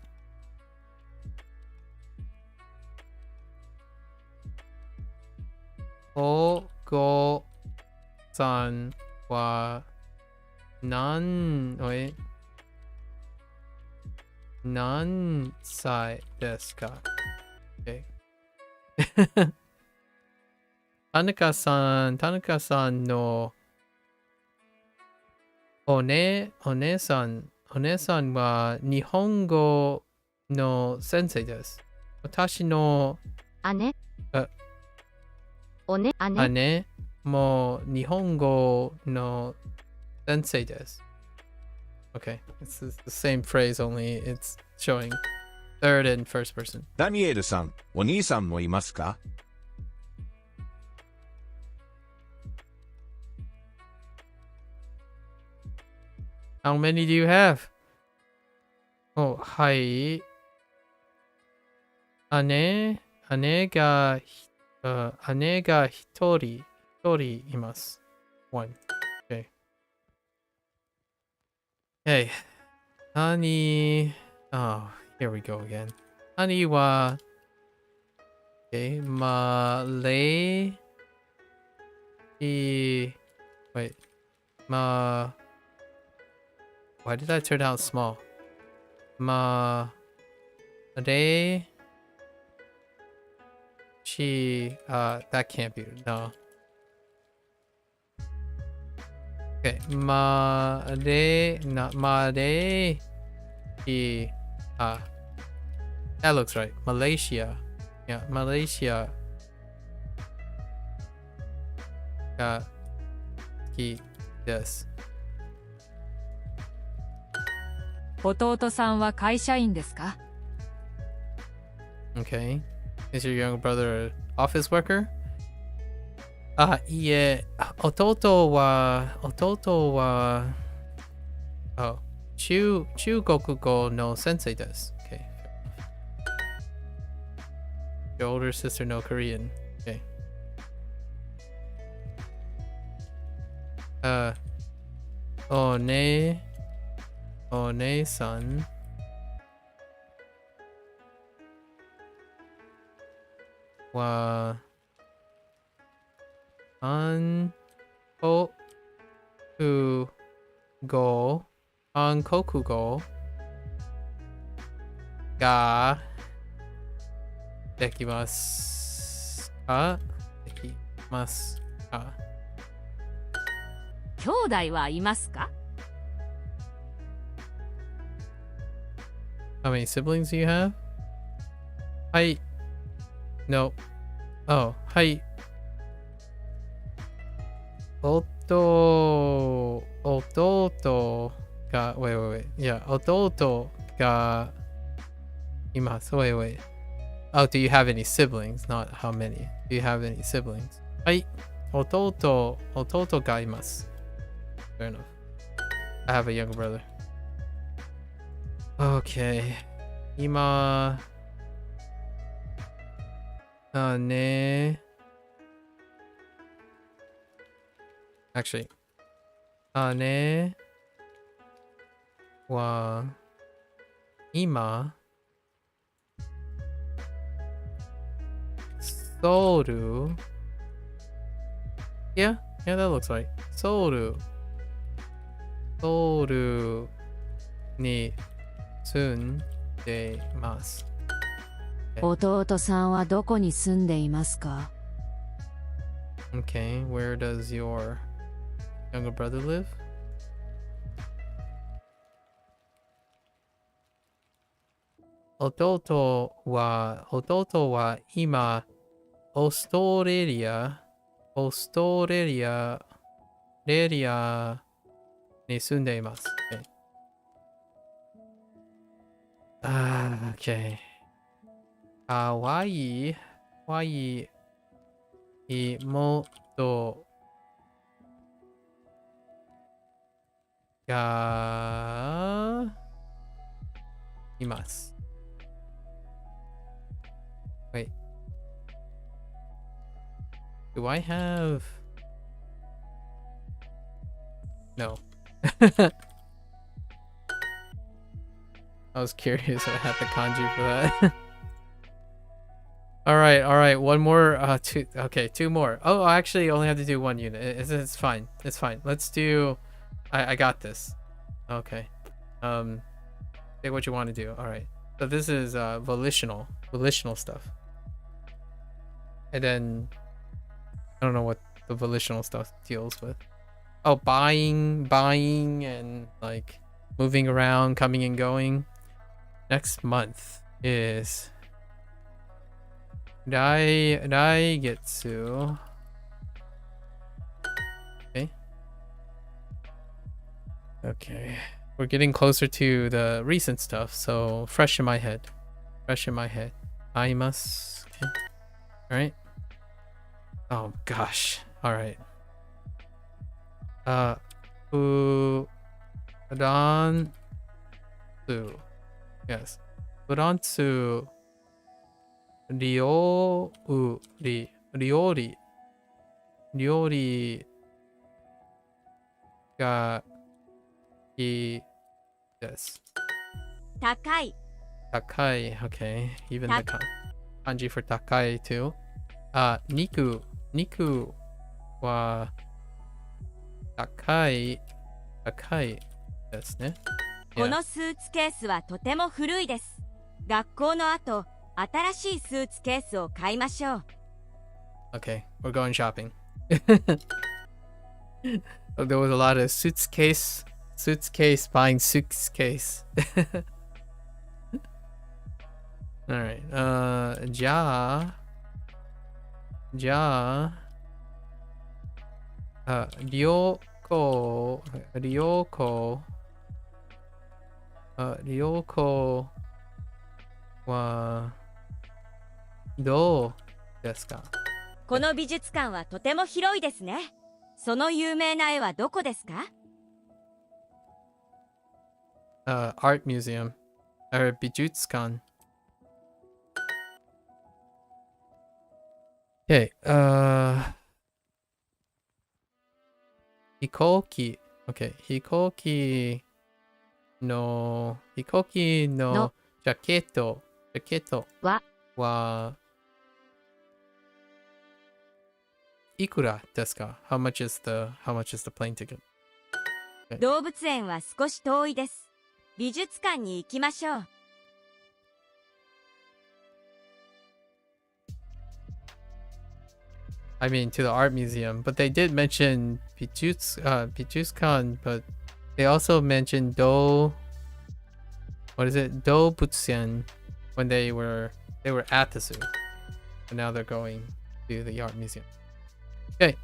Ogo-san wa wait. 何歳ですか? Okay. 田中さんのお姉さんは日本語の先生です。私の姉姉も日本語の先生です。Okay, it's the same phrase, only it's showing third and first person. ダニエルさん、お兄さんもいますか? How many do you have? Oh, はい。姉が一人います。One. Okay. Hey. Honey. Oh, here we go again. Honey wa. Okay. Malay. Wait. Why did I turn out small? Ma de she that can't be no. Okay, ma de not ma de she that looks right. Malaysia. Yeah, Malaysia. Ki this. 弟さんは会社員ですか？ Okay. Is your younger brother an office worker? いえ、弟は、中国語の先生です。Okay. Your older sister no Korean. Okay. お姉さんは韓国語ができますか？できますか？兄弟はいますか？ How many siblings do you have? はい。No. Oh, はい。弟が、wait. Yeah, 弟がいます。Wait. Oh, do you have any siblings? Not how many. Do you have any siblings? はい。弟がいます。Fair enough. I have a younger brother. Okay. 今ね Actually 姉は今ソウル Yeah, that looks right. ソウルに住んでいます。弟さんはどこに住んでいますか？ Okay, where does your younger brother live? 弟は今オーストラリアに住んでいます。Okay. かわいい妹がいます。Wait. Do I have... No. I was curious if I had the kanji for that. All right. One more. Two more. Oh, I actually only have to do one unit. It's fine. Let's do. I got this. Okay. Say what you want to do. All right. So this is volitional stuff. And then I don't know what the volitional stuff deals with. Oh, buying, and like moving around, coming and going. Next month is Daigetsu. Okay. We're getting closer to the recent stuff, so fresh in my head. Aimasu. Okay. Alright. Oh gosh. Alright. Furansu. Yes. Furansu. Ryori gaいいです。高い。Okay. Even the kanji for 高い too. 肉は高いですね。このスーツケースはとても古いです。学校の後、新しいスーツケースを買いましょう。Okay, we're going shopping. There was a lot of suitcase buying suitcase. Alright, じゃあ、旅行はどうですか？この美術館はとても広いですね。その有名な絵はどこですか？ Art museum or 美術館。Okay, 飛行機 Okay, 飛行機のジャケットはいくらですか？ How much is the plane ticket? 動物園は少し遠いです。美術館に行きましょう。I mean, to the art museum, but they did mention Bijutsukan, but they also mentioned Dobutsen when they were at the zoo, but now they're going to the art museum. Okay,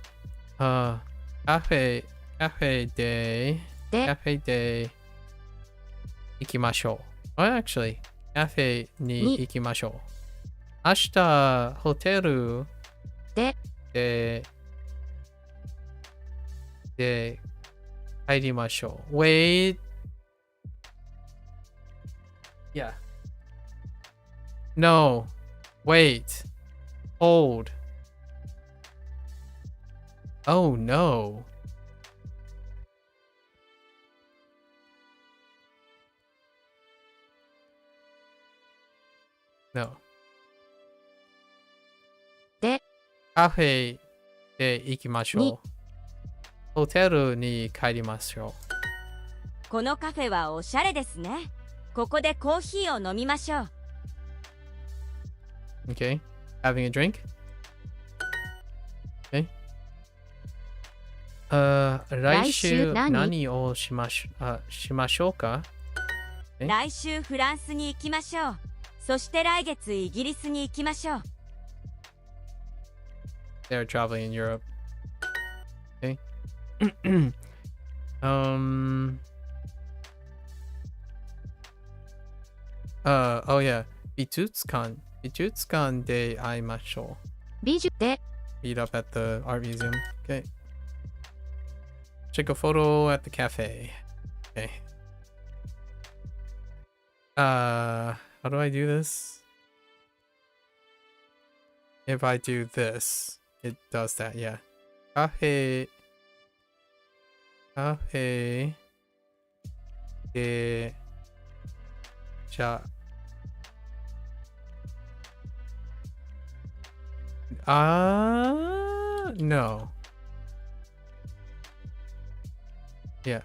cafe day 行きましょう。Well, actually, カフェに行きましょう。明日ホテルで帰りましょう。Wait. Yeah. No. Wait. Hold. Oh no. No. カフェで行きましょう。ホテルに帰りましょう。このカフェはおしゃれですね。ここでコーヒーを飲みましょう。Okay. Having a drink? Okay. 来週何をしましょうか？来週フランスに行きましょう。そして来月イギリスに行きましょう。They're traveling in Europe. Okay. Oh yeah. 美術館で会いましょう。Meet up at the art museum. Okay. Take a photo at the cafe. Okay. How do I do this? If I do this, it does that, yeah. CafeでじゃNo. Yeah.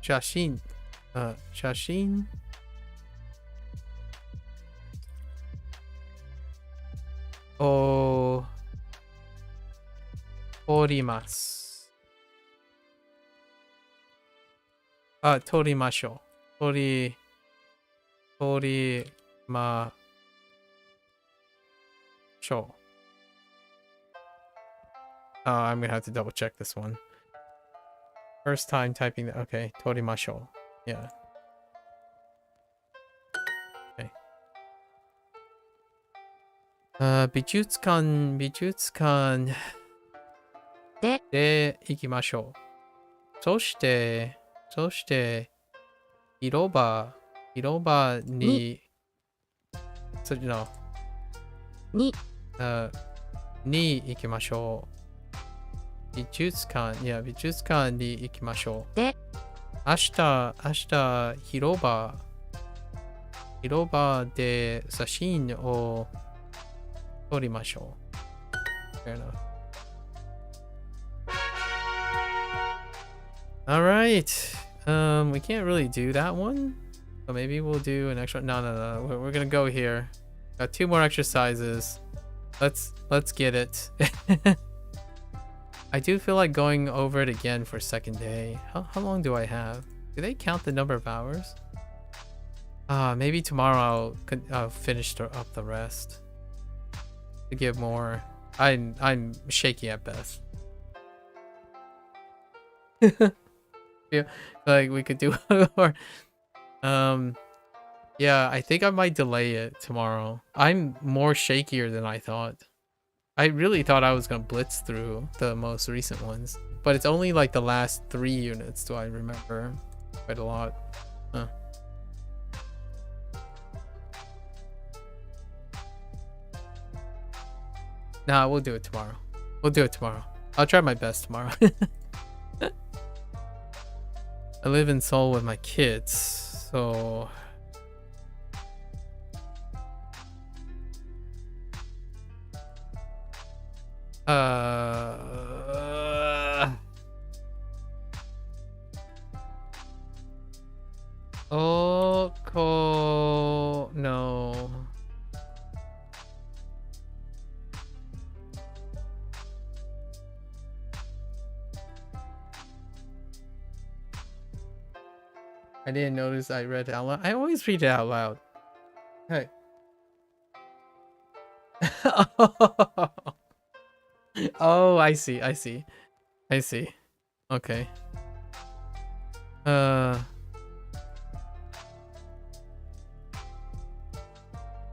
写真を撮ります。撮りましょう。撮りましょう。I'm gonna have to double check this one. First time typing that. Okay, 撮りましょう。Yeah. Okay. 美術館で行きましょう。そして広場にに行きましょう。美術館に行きましょう。明日広場で写真を撮りましょう。Fair enough. All right. We can't really do that one. So maybe we'll do an extra. No. We're gonna go here. Got 2 more exercises. Let's get it. I do feel like going over it again for second day. How long do I have? Do they count the number of hours? Maybe tomorrow I'll finish up the rest to get more. I'm shaky at best. Yeah, like we could do more. Yeah, I think I might delay it tomorrow. I'm more shakier than I thought. I really thought I was gonna blitz through the most recent ones, but it's only like the last 3 units do I remember quite a lot. Huh. Nah, we'll do it tomorrow. I'll try my best tomorrow. I live in Seoul with my kids, so no. I didn't notice I read it out loud. I always read it out loud. Hey. Oh, I see. Okay.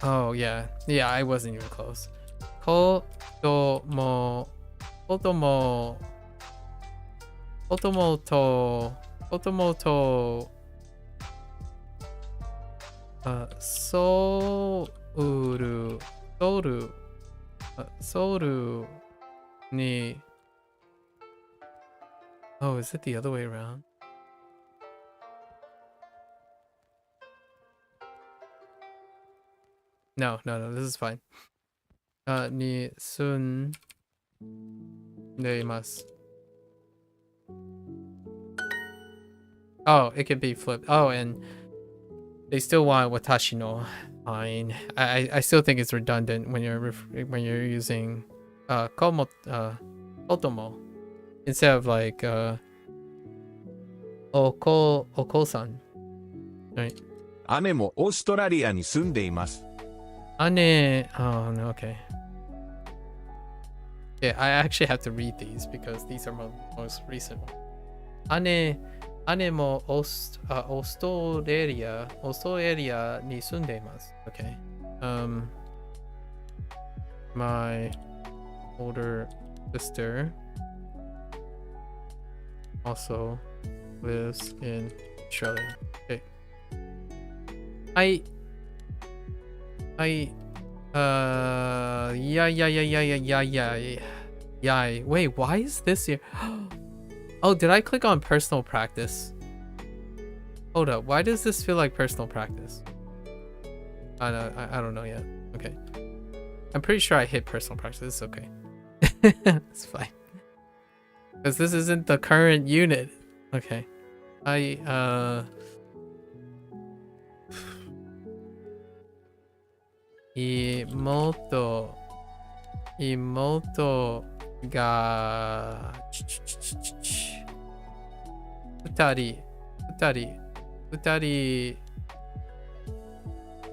Oh, yeah. Yeah, I wasn't even close. Kotomo to souru ni. Oh, is it the other way around? No, this is fine. Ni sun neimasu. Oh, it can be flipped. Oh, and they still want watashi no. Fine. I still think it's redundant when you're using kotomo instead of like oko-san. Right. 姉もオーストラリアに住んでいます。 Ane. Oh no. Okay. Yeah, I actually have to read these because these are most recent ones. Ane mo Australia ni sundemasu. Okay. My older sister also lives in Australia. Okay. Yeah. Wait, why is this here? Oh, did I click on personal practice? Hold up, why does this feel like personal practice? I don't know yet. Okay. I'm pretty sure I hit personal practice. It's okay. It's fine. Because this isn't the current unit. Okay. Imoto ga 2人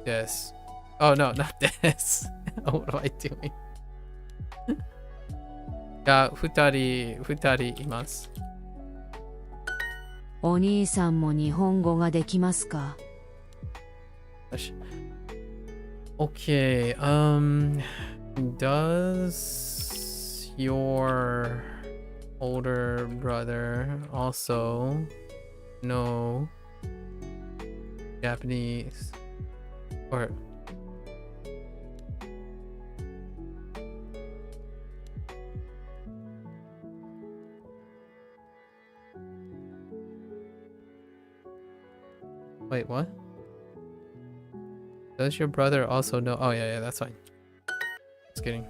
です. Oh no, not this. What am I doing? が2人います. お兄さんも日本語ができますか? Okay, does your older brother also know Japanese? Or wait, what? Does your brother also know? Oh yeah, that's fine. Just kidding.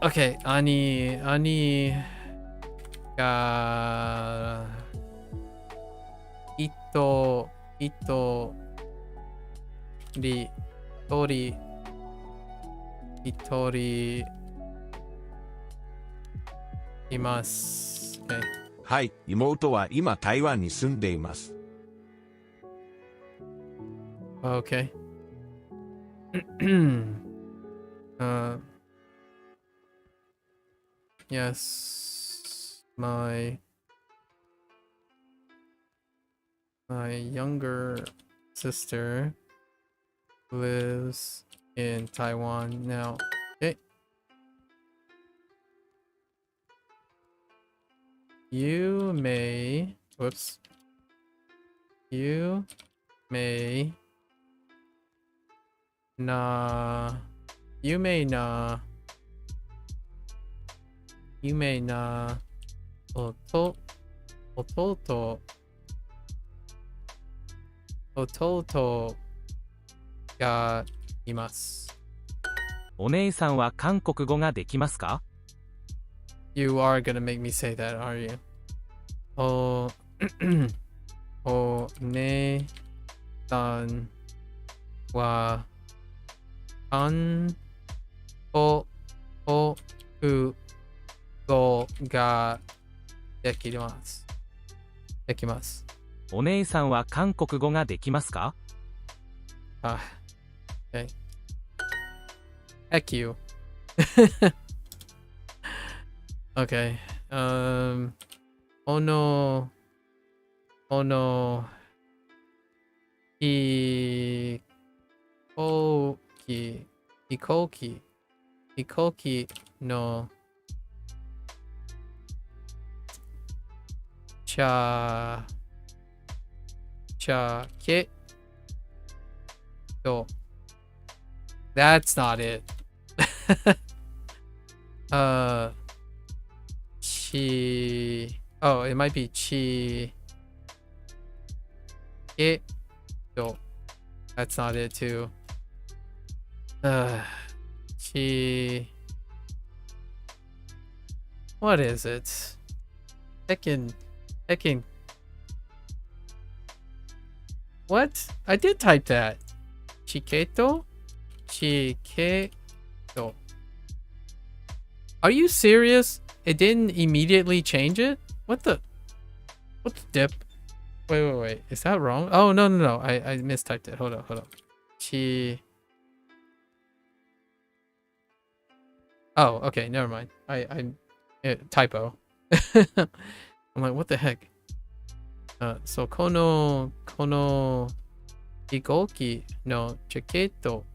Okay, ani ga ito ri tori itori imasu. Okay. はい、妹は今台湾に住んでいます。Okay. Yes, my younger sister lives in Taiwan now. Okay. You may na you may na弟がいます。お姉さんは韓国語ができますか？ You are gonna make me say that, are you? お姉さんは韓国語ができます。お姉さんは韓国語ができますか？ Okay. Heck you. Okay. Ono 飛行機のチャケット That's not it. Oh, it might be That's not it too. What is it? Heckin. What? I did type that. Chiketo. Are you serious? It didn't immediately change it? What the dip? Wait. Is that wrong? Oh, no. I mistyped it. Hold up. Oh, okay. Never mind. Typo. I'm like, what the heck? So, この飛行機のチケット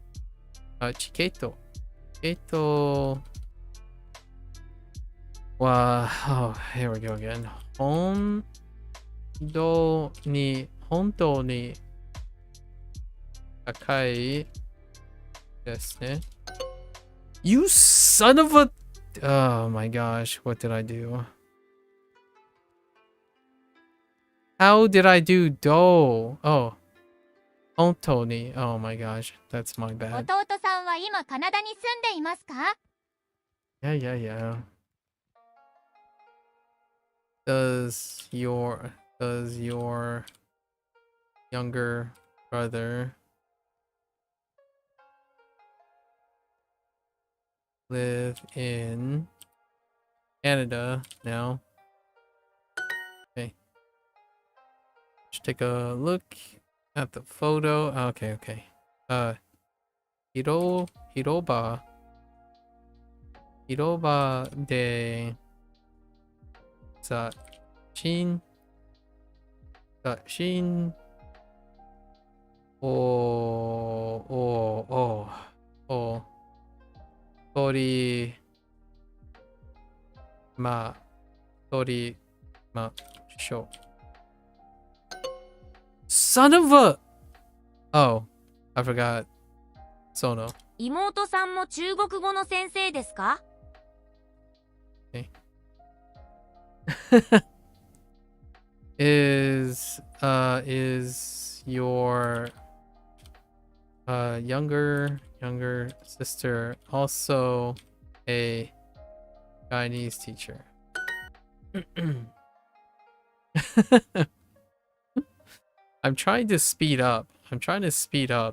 は、oh, here we go again. 本当に高いですね。You son of a... Oh my gosh, what did I do? How did I do do? Oh. 本当に Oh my gosh, that's my bad. 弟さんは今カナダに住んでいますか？ Yeah. Does your younger brother live in Canada now? Okay. Let's take a look at the photo. Okay. 広場で写真を撮りましょう。Son of a... Oh, I forgot. Sono. 妹さんも中国語の先生ですか？ Okay. Is your younger sister also a Chinese teacher. I'm trying to speed up.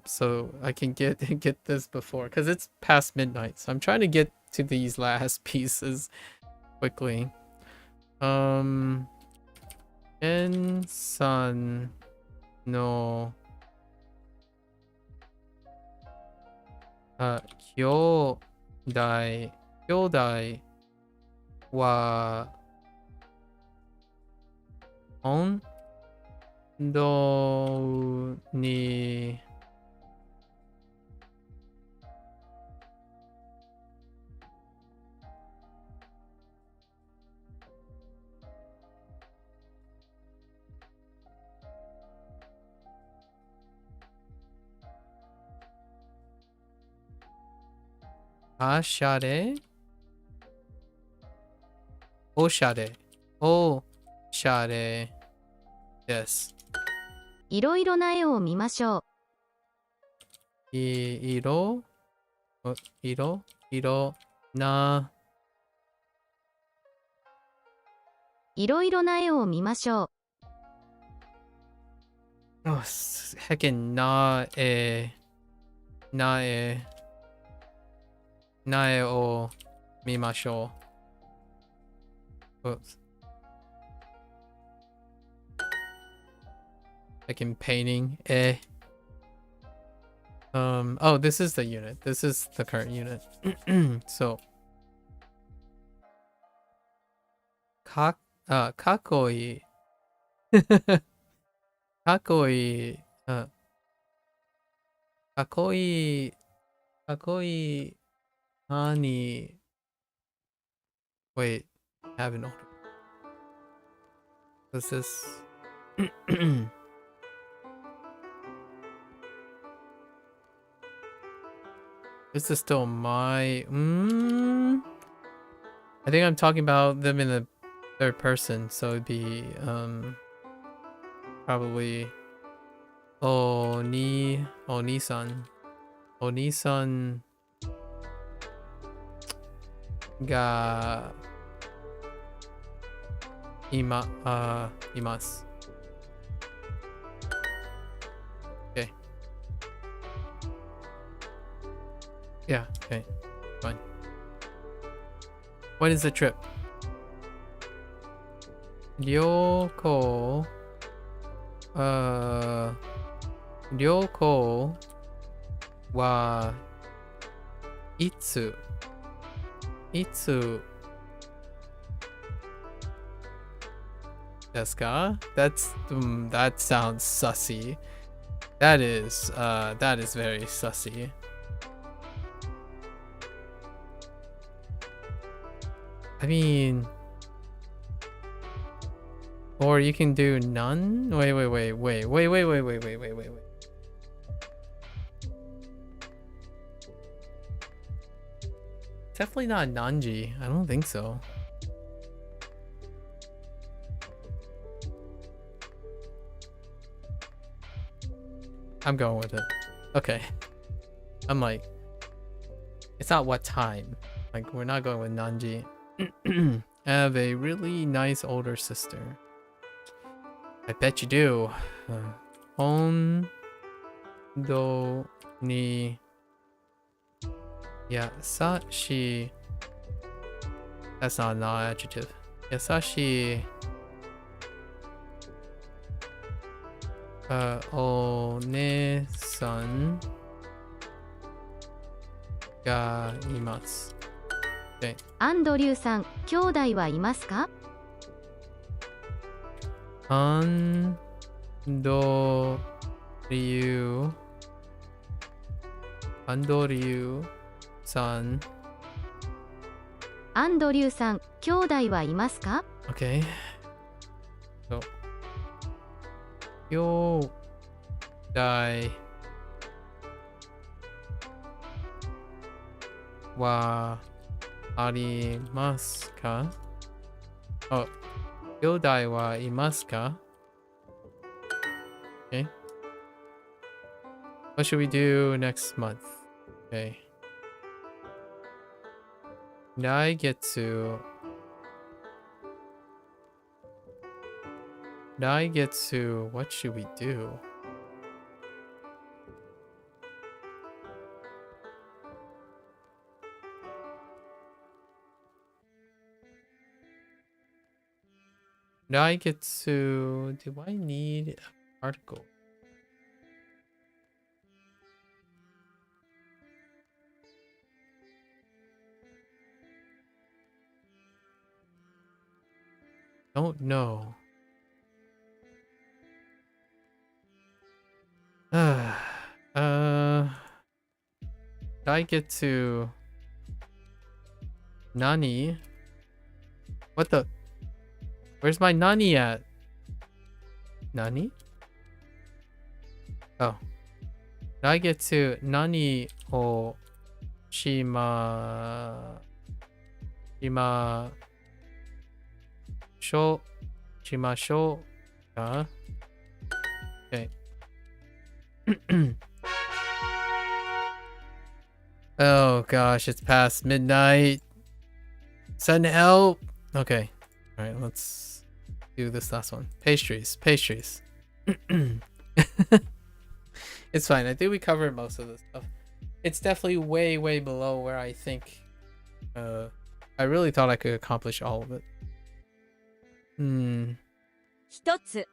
So I can get this before, because it's past midnight. So I'm trying to get to these last pieces quickly. En san no kyodai wa on do ni ashare oshare yes いろいろな絵を見ましょう。色ないろいろな絵を見ましょう。Oh, heckin' nae o mimashou. Oops. Heckin' painting. Oh, this is the unit. This is the current unit. So kakoi. Kakoi Ani. Wait, I have an order. What's this? This is still my. I think I'm talking about them in the third person, so it'd be probably Oni-san ga imasu. Okay. Yeah, okay. Fine. When is the trip? Ryoko wa itsu desu ka? That sounds sussy. That is very sussy. I mean, or you can do none. Wait. Definitely not Nanji. I don't think so. I'm going with it. Okay. I'm like, it's not what time. Like, we're not going with Nanji. I have a really nice older sister. I bet you do. Hondo ni Yasashi. That's not an adjective. Yasashi. One-san ga imasu. Okay. アンドリューさん、兄弟はいますか？アンドリューさん。アンドリューさん、兄弟はいますか？ Okay. So, 兄弟はありますか？ Oh, 兄弟はいますか? Okay. What should we do next month? Okay. I get to... What should we do? Now I get to... Do I need a particle? Don't know. I get to... Nani? What the... Where's my Nani at? Nani? Oh. I get to Nani o shima... Shimashou ka? Okay. Oh gosh, it's past midnight. Send help. Okay. All right, let's do this last one. Pastries. It's fine. I think we covered most of this stuff. It's definitely way below where I think I really thought I could accomplish all of it. 一つ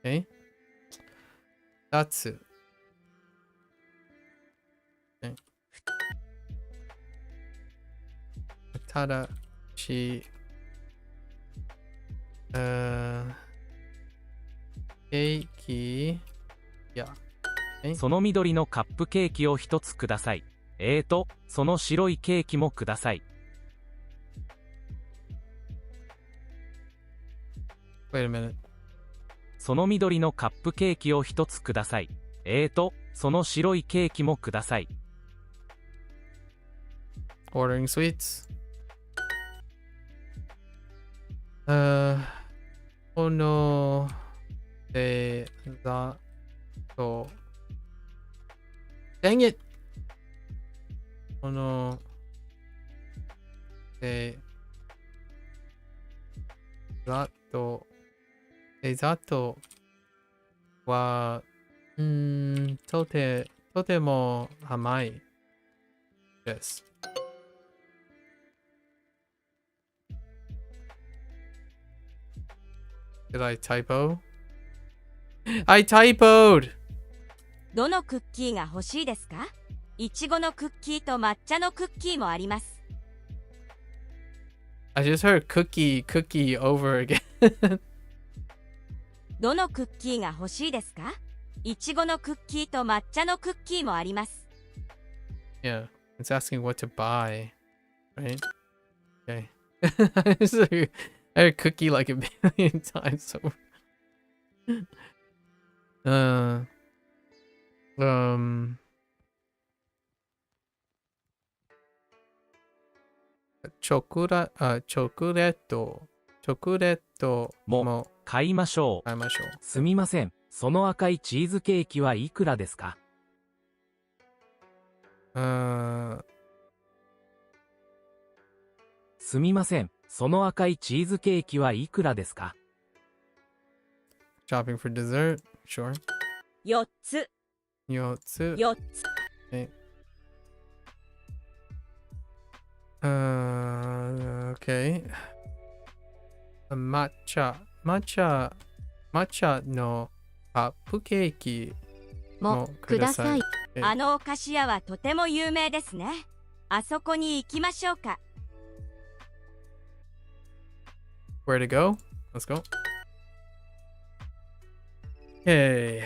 Okay. 二つ Okay. ただしケーキやその緑のカップケーキを一つください。その白いケーキもください。Wait a minute. その緑のカップケーキを一つください。その白いケーキもください。Ordering sweets. このデザート Dang it! このデザートはとても甘いです。Did I typo? I typoed! どのクッキーが欲しいですか？いちごのクッキーと抹茶のクッキーもあります。I just heard cookie over again. どのクッキーが欲しいですか？いちごのクッキーと抹茶のクッキーもあります。Yeah, it's asking what to buy, right? Okay. I heard cookie like a million times over.チョコレートも買いましょう。すみません。その赤いチーズケーキはいくらですか？すみません。その赤いチーズケーキはいくらですか？ Shopping for dessert? Sure. 4つ。4つ。4つ。Okay. Okay. 抹茶のカップケーキもください。あのお菓子屋はとても有名ですね。あそこに行きましょうか。Where to go? Let's go. Okay.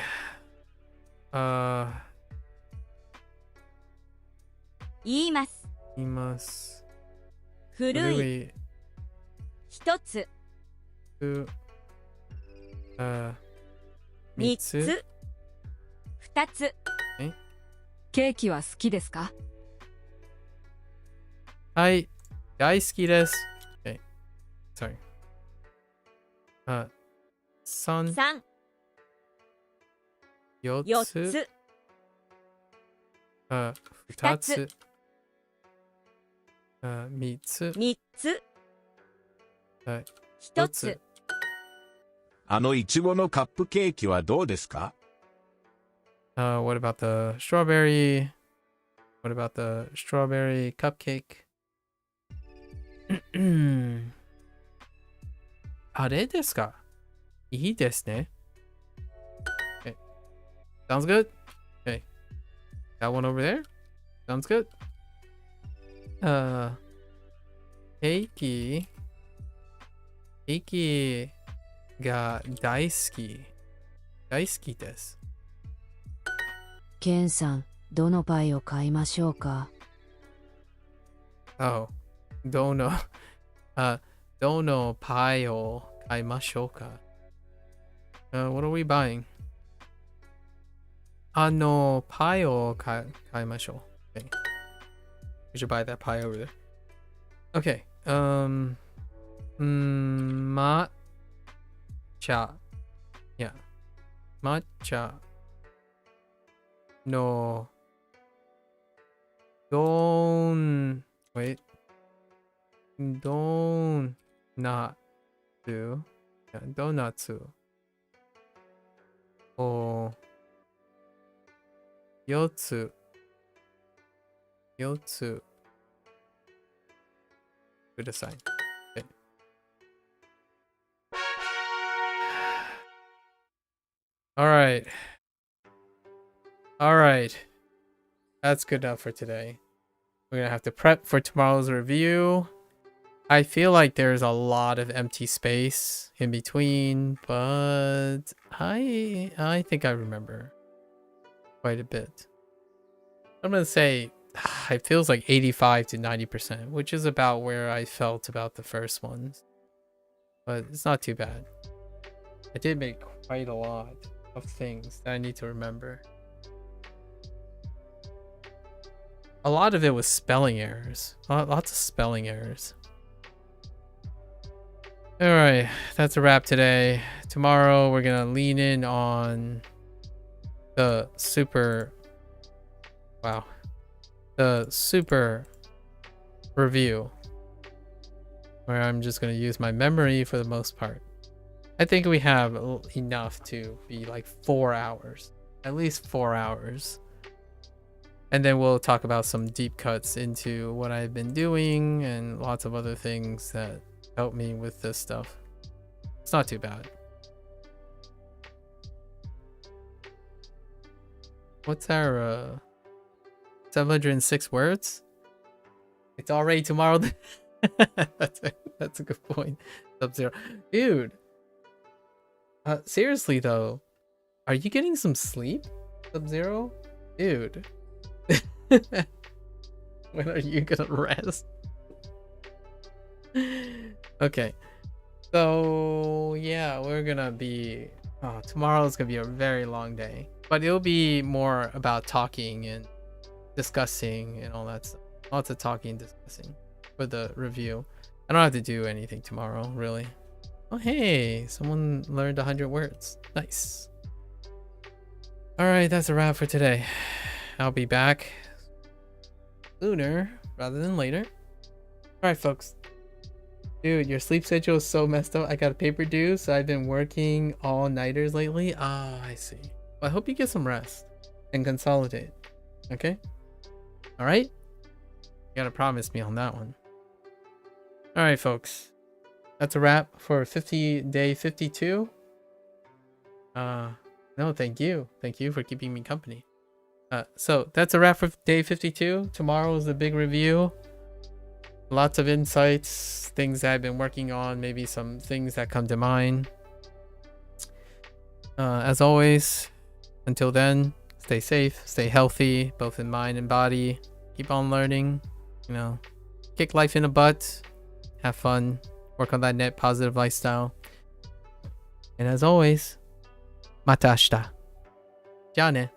言います。古い。一つ。三つ。二つ。ケーキは好きですか？はい、大好きです。Okay. Sorry. 三。四つ。2つ。3つ。3つ。はい。1つ。いちごのカップケーキはどうですか？ What about the strawberry? What about the strawberry cupcake? あれですか？いいですね。Okay. Sounds good. Okay. That one over there? Sounds good. ケーキが大好きです。ケンさん、どのパイを買いましょうか？ Oh, どのパイを買いましょうか？ What are we buying? パイを買いましょう。Okay. We should buy that pie over there. Okay. 抹茶。Yeah. 抹茶のwait. ドーナツを4つください。Okay. All right. That's good enough for today. We're gonna have to prep for tomorrow's review. I feel like there's a lot of empty space in between, but I think I remember quite a bit. I'm gonna say it feels like 85 to 90%, which is about where I felt about the first ones. But it's not too bad. I did make quite a lot of things that I need to remember. A lot of it was spelling errors. Lots of spelling errors. Alright, that's a wrap today. Tomorrow we're gonna lean in on the super review, where I'm just gonna use my memory for the most part. I think we have enough to be like 4 hours, at least 4 hours. And then we'll talk about some deep cuts into what I've been doing and lots of other things that help me with this stuff. It's not too bad. What's our 706 words? It's already tomorrow. That's a good point. Sub-Zero. Dude. Seriously though, are you getting some sleep? Sub-Zero? Dude. When are you gonna rest? Okay. So yeah, we're gonna be tomorrow's gonna be a very long day. But it'll be more about talking and discussing and all that stuff. Lots of talking and discussing for the review. I don't have to do anything tomorrow, really. Oh hey, someone learned 100 words. Nice. Alright, that's a wrap for today. I'll be back sooner rather than later. Alright folks. Dude, your sleep schedule is so messed up. I got a paper due, so I've been working all-nighters lately. Ah, I see. Well, I hope you get some rest and consolidate. Okay? Alright? You gotta promise me on that one. Alright folks. That's a wrap for day 52. No, thank you. Thank you for keeping me company. So that's a wrap for day 52. Tomorrow is the big review. Lots of insights, things that I've been working on, maybe some things that come to mind. As always, until then, stay safe, stay healthy, both in mind and body. Keep on learning, you know, kick life in the butt, have fun, work on that net positive lifestyle. And as always, mata ashita. Ja ne.